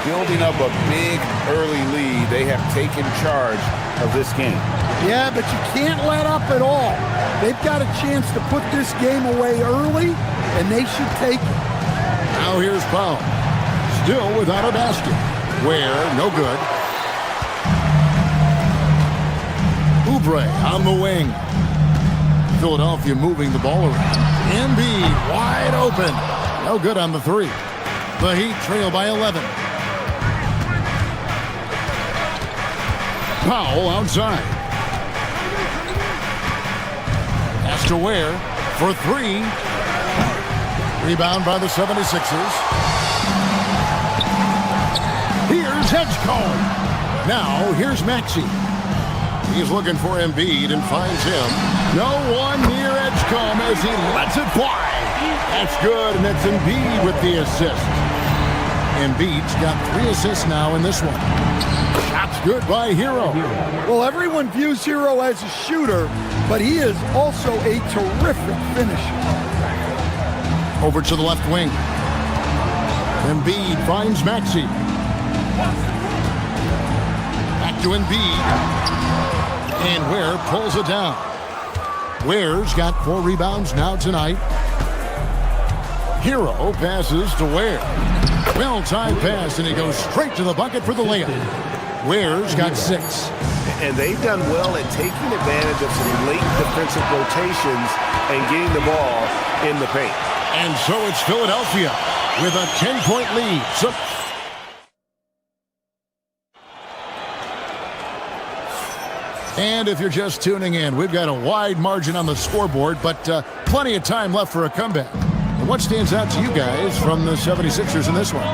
Building up a big early lead, they have taken charge of this game. Yeah, but you can't let up at all. They've got a chance to put this game away early, and they should take it. Now here's Powell. Still without a basket. Where, no good. Oubre on the wing. Philadelphia moving the ball around. Embiid wide open. No good on the 3. The Heat trail by 11. Powell outside. Pass to Ware for 3. Rebound by the 76ers. Here's Edgecombe. Now, here's Maxey. He's looking for Embiid and finds him. No one near Edgecombe as he lets it fly. That's good, and it's Embiid with the assist. Embiid's got 3 assists now in this one. Shot's good by Hero. Well, everyone views Hero as a shooter, but he is also a terrific finisher. Over to the left wing. Embiid finds Maxey. Back to Embiid. And Ware pulls it down. Ware's got 4 rebounds now tonight. Hero passes to Ware. Well-timed pass, and he goes straight to the bucket for the layup. Ware's got 6. And they've done well at taking advantage of some late defensive rotations and getting the ball in the paint. And so it's Philadelphia with a 10-point lead. And if you're just tuning in, we've got a wide margin on the scoreboard, but plenty of time left for a comeback. And what stands out to you guys from the 76ers in this one?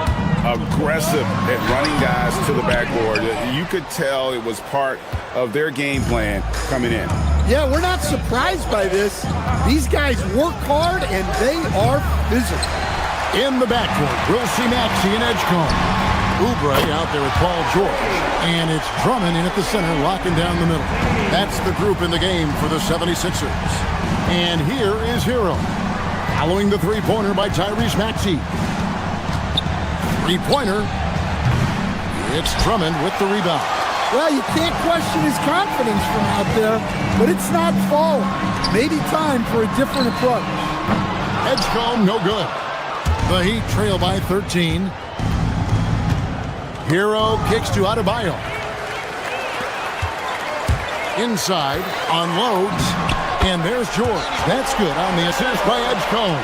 Aggressive at running guys to the backboard. You could tell it was part of their game plan coming in. Yeah, we're not surprised by this. These guys work hard, and they are physical. In the backcourt, we'll see Maxey and Edgecombe. Oubre out there with Paul George. And it's Drummond in at the center, locking down the middle. That's the group in the game for the 76ers. And here is Hero. Following the three-pointer by Tyrese Maxey. Three-pointer. It's Drummond with the rebound. Well, you can't question his confidence from out there, but it's not falling. Maybe time for a different approach. Edgecombe, no good. The Heat trail by 13. Hero kicks to Adebayo. Inside, unloads, and there's George. That's good on the assist by Edgecombe.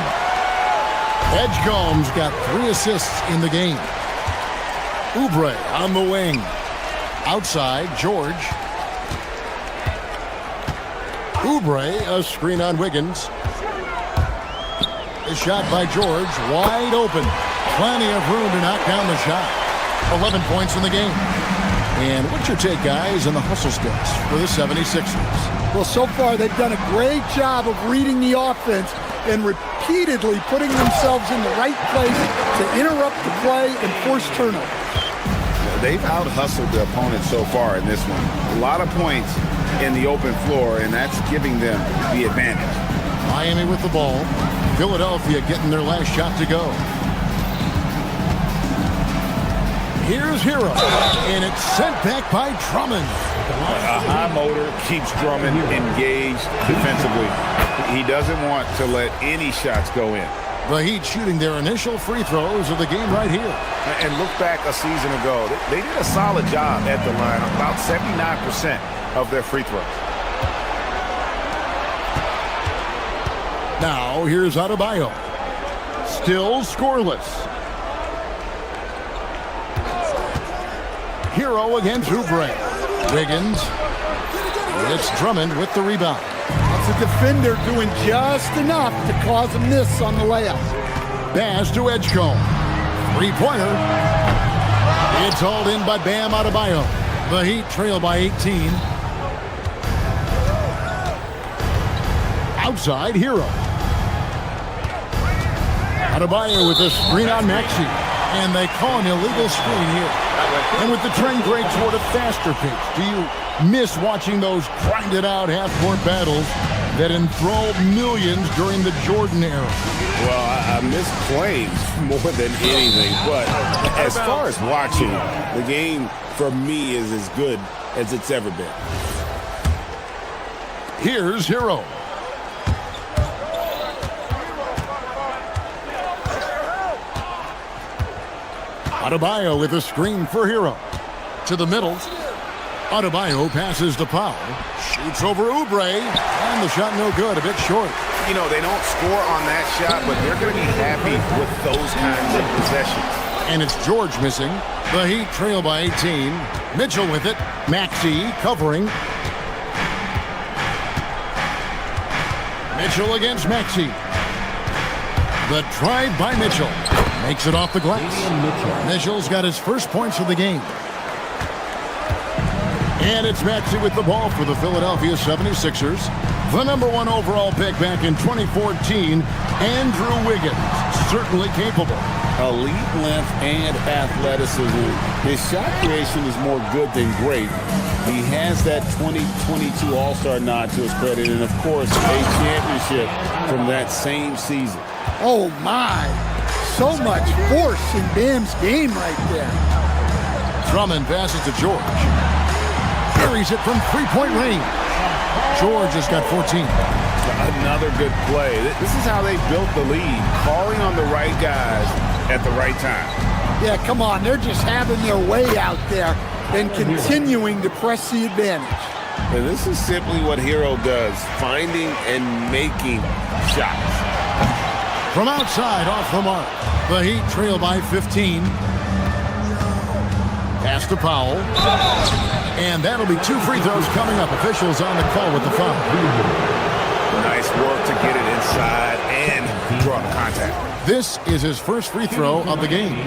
Edgecombe's got 3 assists in the game. Oubre on the wing. Outside, George. Oubre, a screen on Wiggins. A shot by George, wide open. Plenty of room to knock down the shot. 11 points in the game. And what's your take, guys, on the hustle sticks for the 76ers? Well, so far they've done a great job of reading the offense and repeatedly putting themselves in the right place to interrupt the play and force turnover. They've out-hustled the opponent so far in this one. A lot of points in the open floor, and that's giving them the advantage. Miami with the ball. Philadelphia getting their last shot to go. Here's Hero, and it's sent back by Drummond. A high motor keeps Drummond engaged defensively. He doesn't want to let any shots go in. The Heat shooting their initial free throws of the game right here. And look back a season ago. They did a solid job at the line, about 79% of their free throws. Now, here's Adebayo. Still scoreless. Hero against Oubre. Wiggins. It's Drummond with the rebound. That's a defender doing just enough to cause a miss on the layup. Pass to Edgecombe. Three-pointer. It's hauled in by Bam Adebayo. The Heat trail by 18. Outside, Hero. Adebayo with a screen on Maxey. And they call an illegal screen here. And with the trend great toward a faster pace, do you miss watching those grinded-out half-court battles that enthralled millions during the Jordan era? Well, I miss playing more than anything. But as far as watching, the game for me is as good as it's ever been. Here's Hero. Adebayo with a screen for Hero. To the middle. Adebayo passes to Powell. Shoots over Oubre. And the shot no good, a bit short. You know, they don't score on that shot, but they're going to be happy with those kinds of possessions. And it's George missing. The Heat trail by 18. Mitchell with it. Maxey covering. Mitchell against Maxey. The drive by Mitchell. Makes it off the glass. Mitchell's got his first points of the game. And it's Maxey with the ball for the Philadelphia 76ers. The #1 overall pick back in 2014, Andrew Wiggins. Certainly capable. Elite length and athleticism. His shot creation is more good than great. He has that 2022 All-Star nod to his credit, and of course, a championship from that same season. Oh my! So much force in Bam's game right there. Drummond passes to George. Carries it from three-point range. George has got 14. Another good play. This is how they built the lead, calling on the right guys at the right time. Yeah, come on. They're just having their way out there and continuing to press the advantage. And this is simply what Hero does, finding and making shots. From outside, off the mark. The Heat trail by 15. Pass to Powell. And that'll be 2 free throws coming up. Officials on the call with the foul. Nice work to get it inside and draw contact. This is his first free throw of the game.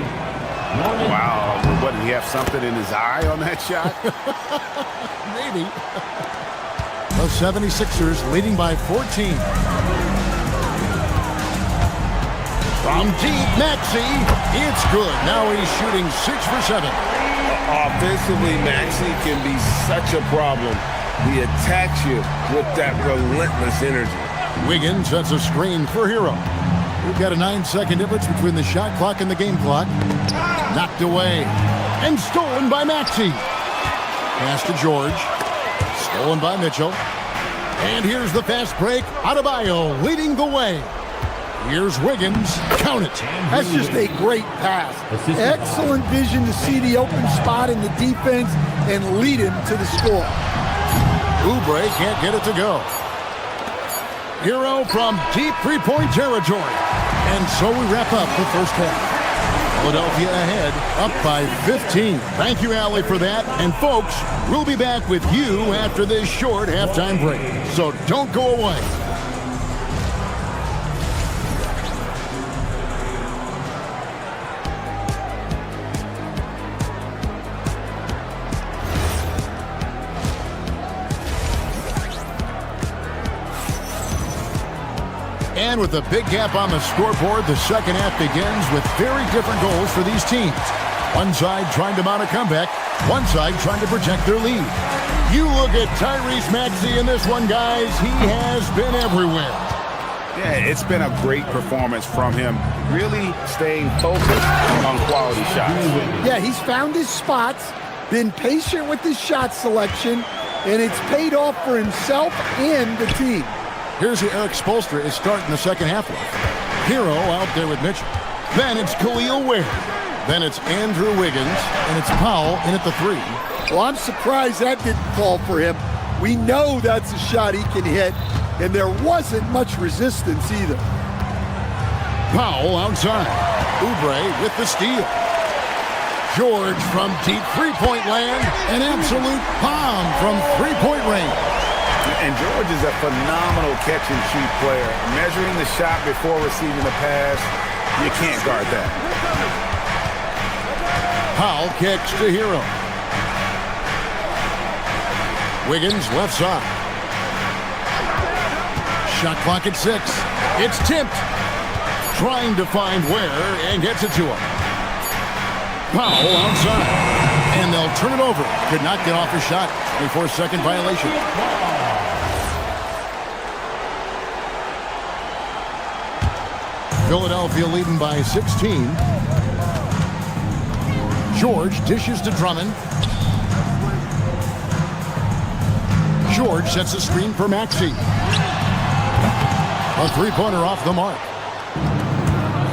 Wow. What, did he have something in his eye on that shot? Maybe. The 76ers leading by 14. From deep, Maxey. It's good. Now he's shooting 6 for 7. Offensively, Maxey can be such a problem. He attacks you with that relentless energy. Wiggins sets a screen for Hero. We've got a 9-second difference between the shot clock and the game clock. Knocked away and stolen by Maxey. Pass to George. Stolen by Mitchell. And here's the fast break. Adebayo leading the way. Here's Wiggins. Count it. That's just a great pass. Excellent vision to see the open spot in the defense and lead him to the score. Oubre can't get it to go. Hero from deep three-point territory. And so we wrap up the first half. Philadelphia ahead, up by 15. Thank you, Allie, for that. And folks, we'll be back with you after this short halftime break. So don't go away. And with a big gap on the scoreboard, the second half begins with very different goals for these teams. One side trying to mount a comeback, one side trying to protect their lead. You look at Tyrese Maxey in this one, guys. He has been everywhere. Yeah, it's been a great performance from him, really staying focused on quality shots. Yeah, he's found his spots, been patient with his shot selection, and it's paid off for himself and the team. Here's who Eric Spoelstra is starting the second half with. Hero out there with Mitchell. Then it's Khalil Ware. Then it's Andrew Wiggins, and it's Powell in at the 3. Well, I'm surprised that didn't fall for him. We know that's a shot he can hit, and there wasn't much resistance either. Powell outside. Oubre with the steal. George from deep three-point land. An absolute bomb from three-point range. And George is a phenomenal catch-and-shoot player. Measuring the shot before receiving the pass, you can't guard that. Powell kicks to Hero. Wiggins left side. Shot clock at 6. It's tipped. Trying to find Ware and gets it to him. Powell outside. And they'll turn it over. Could not get off a shot. 24-second violation. Philadelphia leading by 16. George dishes to Drummond. George sets a screen for Maxey. A three-pointer off the mark.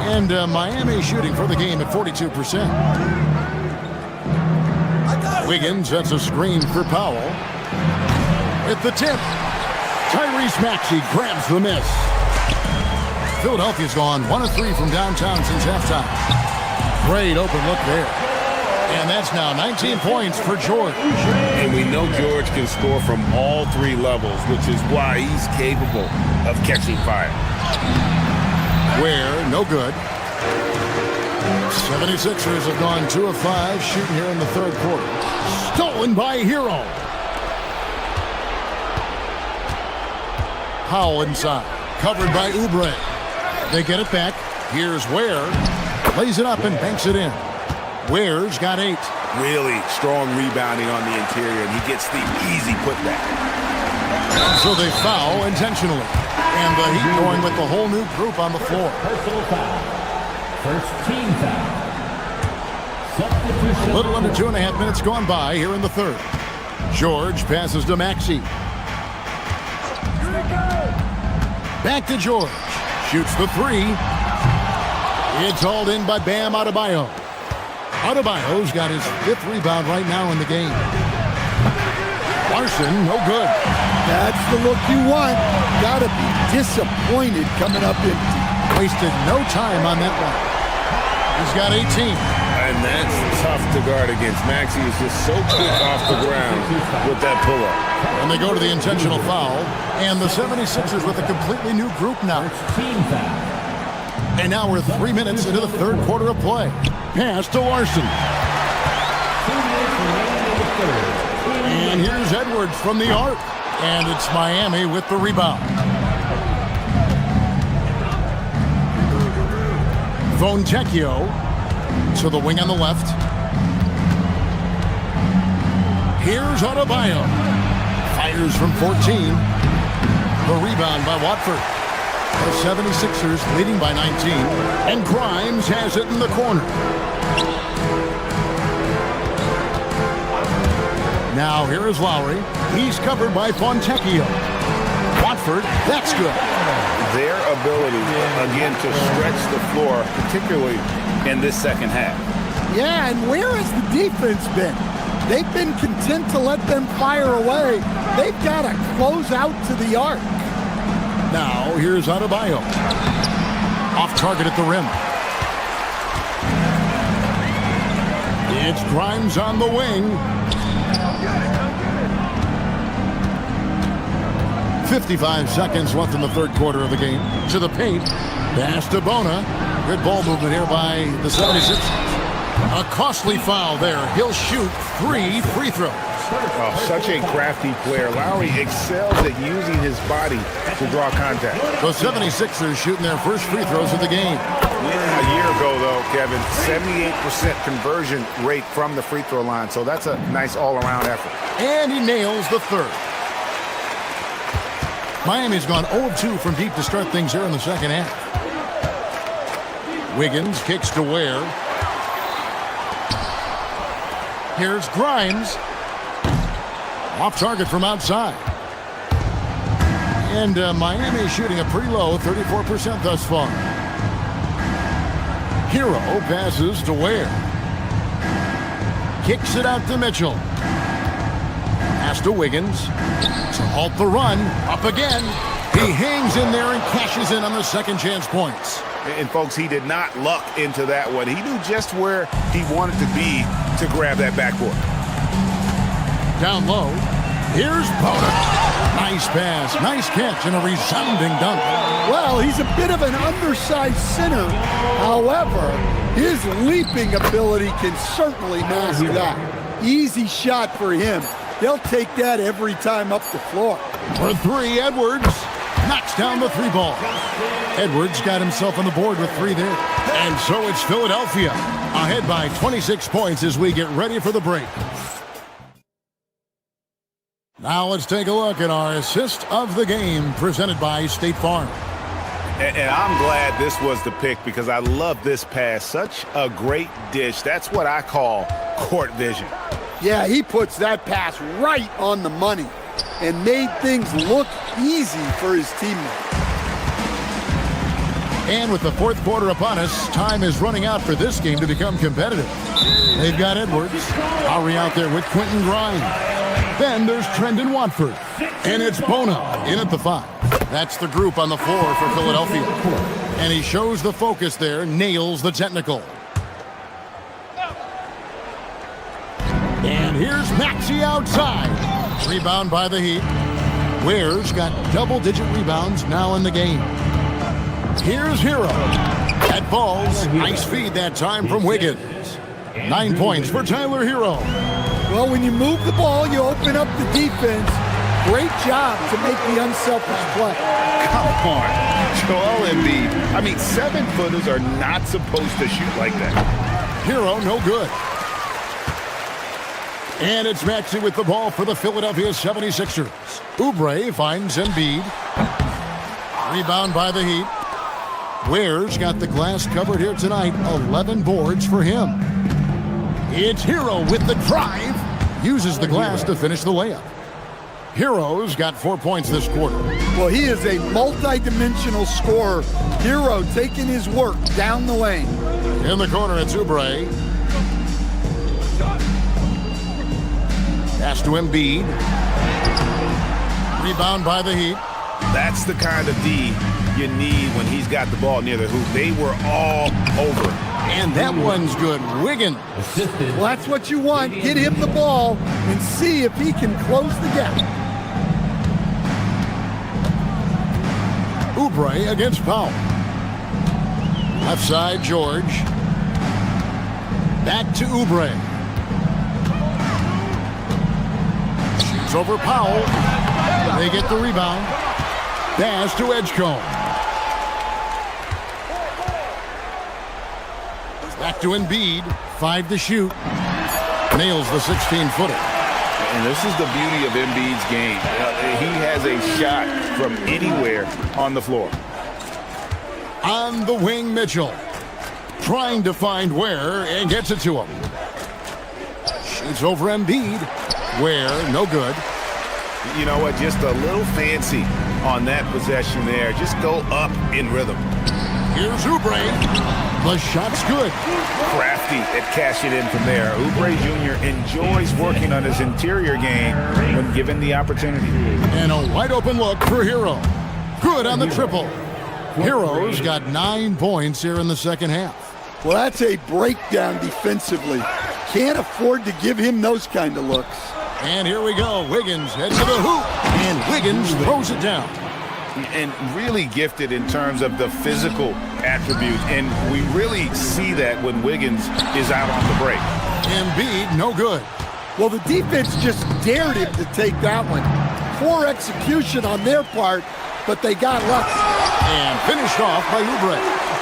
And Miami shooting for the game at 42%. Wiggins sets a screen for Powell. At the tip, Tyrese Maxey grabs the miss. Philadelphia's gone 1 of 3 from downtown since halftime. Great open look there. And that's now 19 points for George. And we know George can score from all 3 levels, which is why he's capable of catching fire. Ware, no good. 76ers have gone 2 of 5 shooting here in the third quarter. Stolen by Hero. Powell inside. Covered by Oubre. They get it back. Here's Ware. Lays it up and banks it in. Ware's got 8. Really strong rebounding on the interior, and he gets the easy putback. So they foul intentionally. And the Heat going with the whole new group on the floor. Personal foul. First team foul. A little under 2.5 minutes gone by here in the third. George passes to Maxey. Back to George. Shoots the 3. It's hauled in by Bam Adebayo. Adebayo's got his 5th rebound right now in the game. Larson, no good. That's the look you want. Gotta be disappointed coming up empty. Wasted no time on that one. He's got 18. And that's tough to guard against. Maxey is just so quick off the ground with that pull-up. And they go to the intentional foul. And the 76ers with a completely new group now. And now we're 3 minutes into the third quarter of play. Pass to Larson. And here's Edwards from the arc. And it's Miami with the rebound. Fontecchio to the wing on the left. Here's Adebayo. Fires from 14. The rebound by Watford. The 76ers leading by 19. And Grimes has it in the corner. Now here is Lowry. He's covered by Fontecchio. Watford, that's good. Their ability, again, to stretch the floor, particularly in this second half. Yeah, and where has the defense been? They've been content to let them fire away. They've got to close out to the arc. Now, here's Adebayo. Off target at the rim. It's Grimes on the wing. 55 seconds left in the third quarter of the game. To the paint. Pass to Bona. Good ball movement here by the 76ers. A costly foul there. He'll shoot 3 free throws. Oh, such a crafty player. Lowry excels at using his body to draw contact. The 76ers shooting their first free throws of the game. A year ago, though, Kevin, 78% conversion rate from the free throw line. So that's a nice all-around effort. And he nails the third. Miami's gone 0 of 2 from deep to start things here in the second half. Wiggins kicks to Ware. Here's Grimes. Off target from outside. And Miami shooting a pretty low 34% thus far. Hero passes to Ware. Kicks it out to Mitchell. Pass to Wiggins. To halt the run. Up again. He hangs in there and cashes in on the second chance points. And, folks, he did not luck into that one. He knew just where he wanted to be to grab that backboard. Down low. Here's Bona. Nice pass, nice catch, and a resounding dunk. Well, he's a bit of an undersized center. However, his leaping ability can certainly mask that. Easy shot for him. They'll take that every time up the floor. For 3, Edwards knocks down the 3 ball. Edwards got himself on the board with 3 there. And so it's Philadelphia ahead by 26 points as we get ready for the break. Now let's take a look at our assist of the game presented by State Farm. And I'm glad this was the pick because I love this pass. Such a great dish. That's what I call court vision. Yeah, he puts that pass right on the money and made things look easy for his teammates. And with the fourth quarter upon us, time is running out for this game to become competitive. They've got Edwards. Lowry out there with Quentin Grimes. Then there's Trendon Watford. And it's Bona in at the 5. That's the group on the floor for Philadelphia. And he shows the focus there, nails the technical. And here's Maxey outside. Rebound by the Heat. Ware's got double-digit rebounds now in the game. Here's Hero. That falls. Nice feed that time from Wiggins. 9 points for Tyler Hero. Well, when you move the ball, you open up the defense. Great job to make the unselfish play. Come on, Joel Embiid. I mean, 7-footers are not supposed to shoot like that. Hero, no good. And it's Maxey with the ball for the Philadelphia 76ers. Oubre finds Embiid. Rebound by the Heat. Ware's got the glass covered here tonight. 11 boards for him. It's Hero with the drive. Uses the glass to finish the layup. Hero's got 4 points this quarter. Well, he is a multi-dimensional scorer. Hero taking his work down the lane. In the corner, it's Oubre. Pass to Embiid. Rebound by the Heat. That's the kind of D you need when he's got the ball near the hoop. They were all over. And that one's good. Wiggins. Well, that's what you want. Get him the ball and see if he can close the gap. Oubre against Powell. Left side, George. Back to Oubre. Shoots over Powell. They get the rebound. Pass to Edgecombe. Back to Embiid. 5 to shoot. Nails the 16-footer. And this is the beauty of Embiid's game. He has a shot from anywhere on the floor. On the wing, Mitchell. Trying to find Ware and gets it to him. Shoots over Embiid. Ware, no good. You know what? Just a little fancy on that possession there. Just go up in rhythm. Here's Oubre. The shot's good. Crafty at cashing in from there. Oubre Jr. enjoys working on his interior game when given the opportunity. And a wide open look for Hero. Good on the triple. Hero's got 9 points here in the second half. Well, that's a breakdown defensively. can't afford to give him those kind of looks. And here we go. Wiggins heads to the hoop, and Wiggins throws it down. And really gifted in terms of the physical attributes. And we really see that when Wiggins is out on the break. Embiid, no good. Well, the defense just dared him to take that one. Poor execution on their part, but they got lucky. And finished off by Oubre.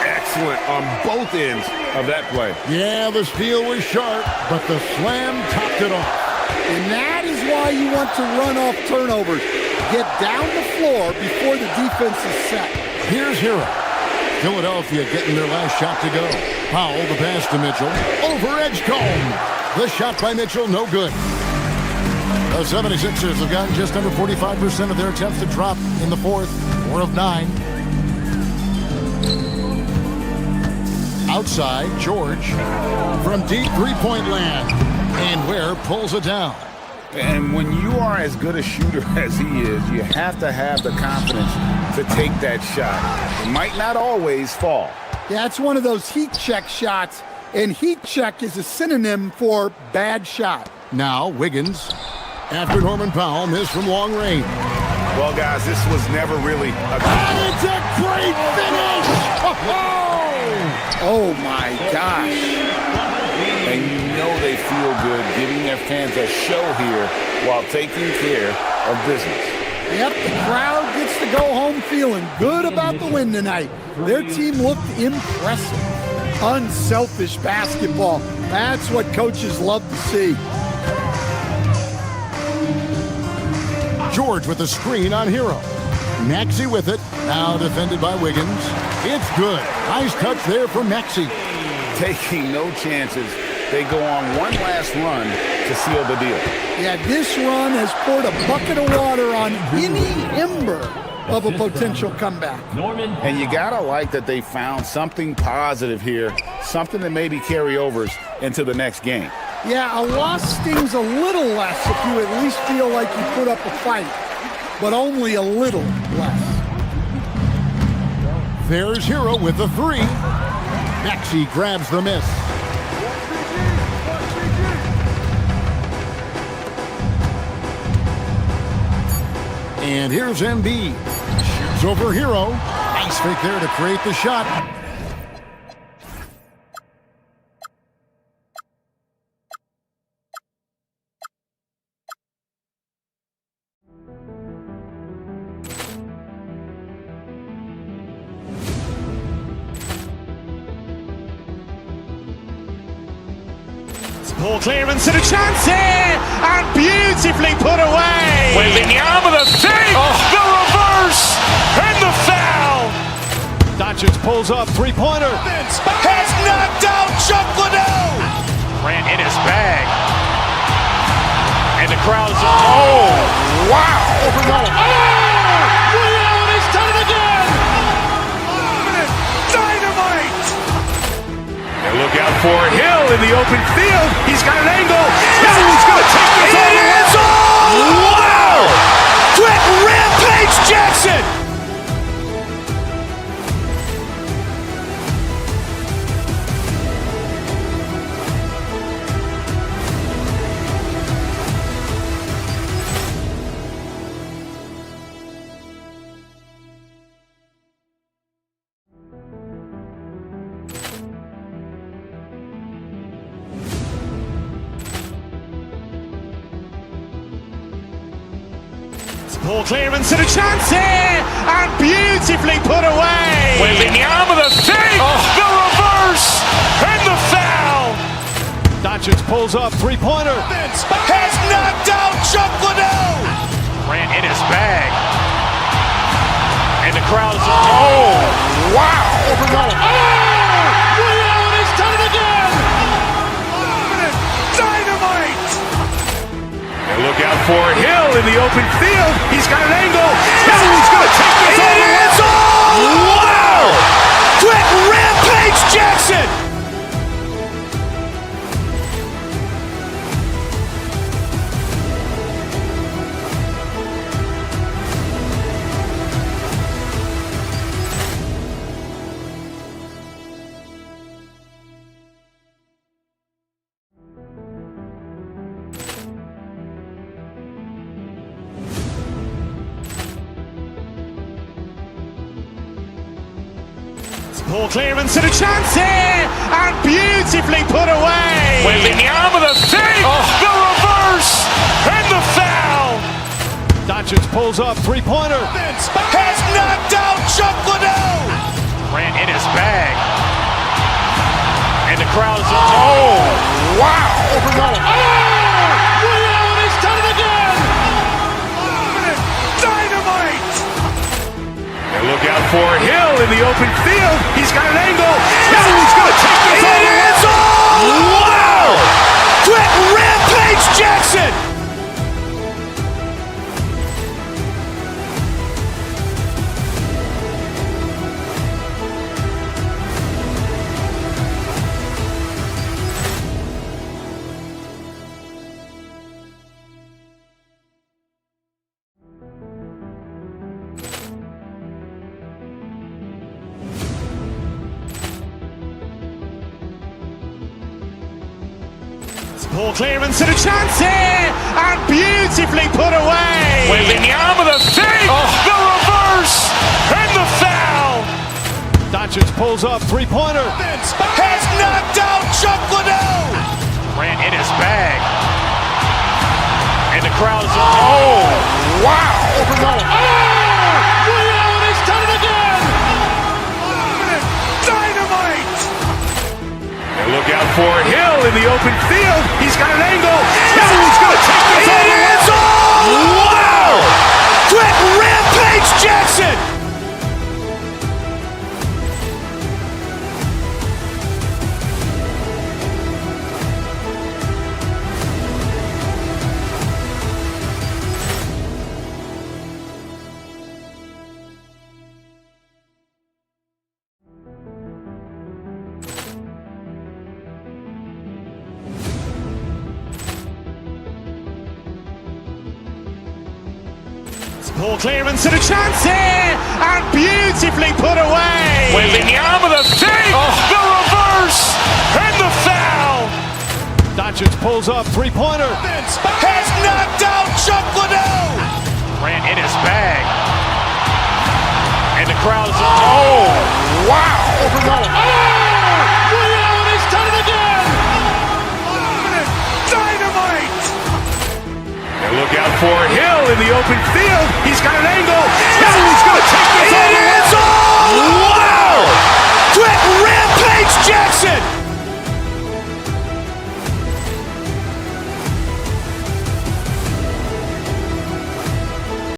Excellent on both ends of that play. Yeah, the steal was sharp, but the slam topped it off. And that is why you want to run off turnovers. Get down the floor before the defense is set. Here's Hero. Philadelphia getting their last shot to go. Powell, the pass to Mitchell. Over Edgecombe. The shot by Mitchell, no good. The 76ers have gotten just under 45% of their attempts to drop in the fourth. 4 of 9. Outside, George from deep three-point land. And Ware pulls it down. And when you are as good a shooter as he is, you have to have the confidence to take that shot. It might not always fall. Yeah, it's one of those heat check shots, and heat check is a synonym for bad shot. Now Wiggins, after Norman Powell missed from long range. Well, guys, this was never really a... And it's a great finish! Oh, my gosh. And you know they feel good giving their fans a show here while taking care of business. Yep, the crowd gets to go home feeling good about the win tonight. Their team looked impressive. Unselfish basketball. That's what coaches love to see. George with the screen on Hero. Maxey with it. Now defended by Wiggins. It's good. Nice touch there from Maxey. Taking no chances. They go on one last run to seal the deal. Yeah, this run has poured a bucket of water on any ember of a potential comeback. And you gotta like that they found something positive here, something that maybe carry overs into the next game. Yeah, a loss stings a little less if you at least feel like you put up a fight, but only a little less. There's Hero with the three. Maxey grabs the miss. And here's Embiid. Shoots over Hero. Nice fake there to create the shot. Ball clearance and a chance here, and beautifully put away. Wembanyama the fake, the reverse, and the foul. Doncic pulls up, three-pointer. Has knocked out Chuck Liddell. Ran in his bag. And the crowd is, oh, wow. Overrun. Ray Allen has done it again. Dynamite. And look out for Hill in the open field. He's got an angle. He's going to take this all the way. Wow. Quick Rampage Jackson. Ball clearance and a chance here, and beautifully put away. Wembanyama the fake, the reverse, and the foul. Doncic pulls up, three-pointer. Has knocked out Chuck Liddell. Ran in his bag. And the crowd is, oh, wow. Overrun. Ray Allen has done it again. Dynamite. And look out for Hill in the open field. He's got an angle. He's going to take this all the way. Wow. Quick Rampage Jackson. Ball clearance and a chance here, and beautifully put away. Wembanyama with a fake, the reverse, and the foul. Doncic pulls up, three-pointer. Has knocked out Chuck Liddell. Grant in his bag. And the crowd is, oh, wow. Ray Allen has done it again. Dynamite. And look out for Hill in the open field. He's got an angle. Now he's going to take this all the way. Wow. Quick Rampage Jackson. Ball clearance and a chance here, and beautifully put away. Wembanyama with a fake, the reverse, and the foul. Doncic pulls up, three-pointer. Has knocked out Chuck Liddell. Grant in his bag. And the crowd is, oh, wow. Ray Allen has done it again. Dynamite. And look out for Hill in the open field. He's got an angle. Now he's going to take this all the way. Wow. Quick Rampage Jackson. Ball clearance and a chance here, and beautifully put away. Wembanyama with a fake, the reverse, and the foul. Doncic pulls up, three-pointer. Has knocked out Chuck Liddell. Grant in his bag. And the crowd is, oh, wow. Ray Allen has done it again. Dynamite. And look out for Hill in the open field. He's got an angle.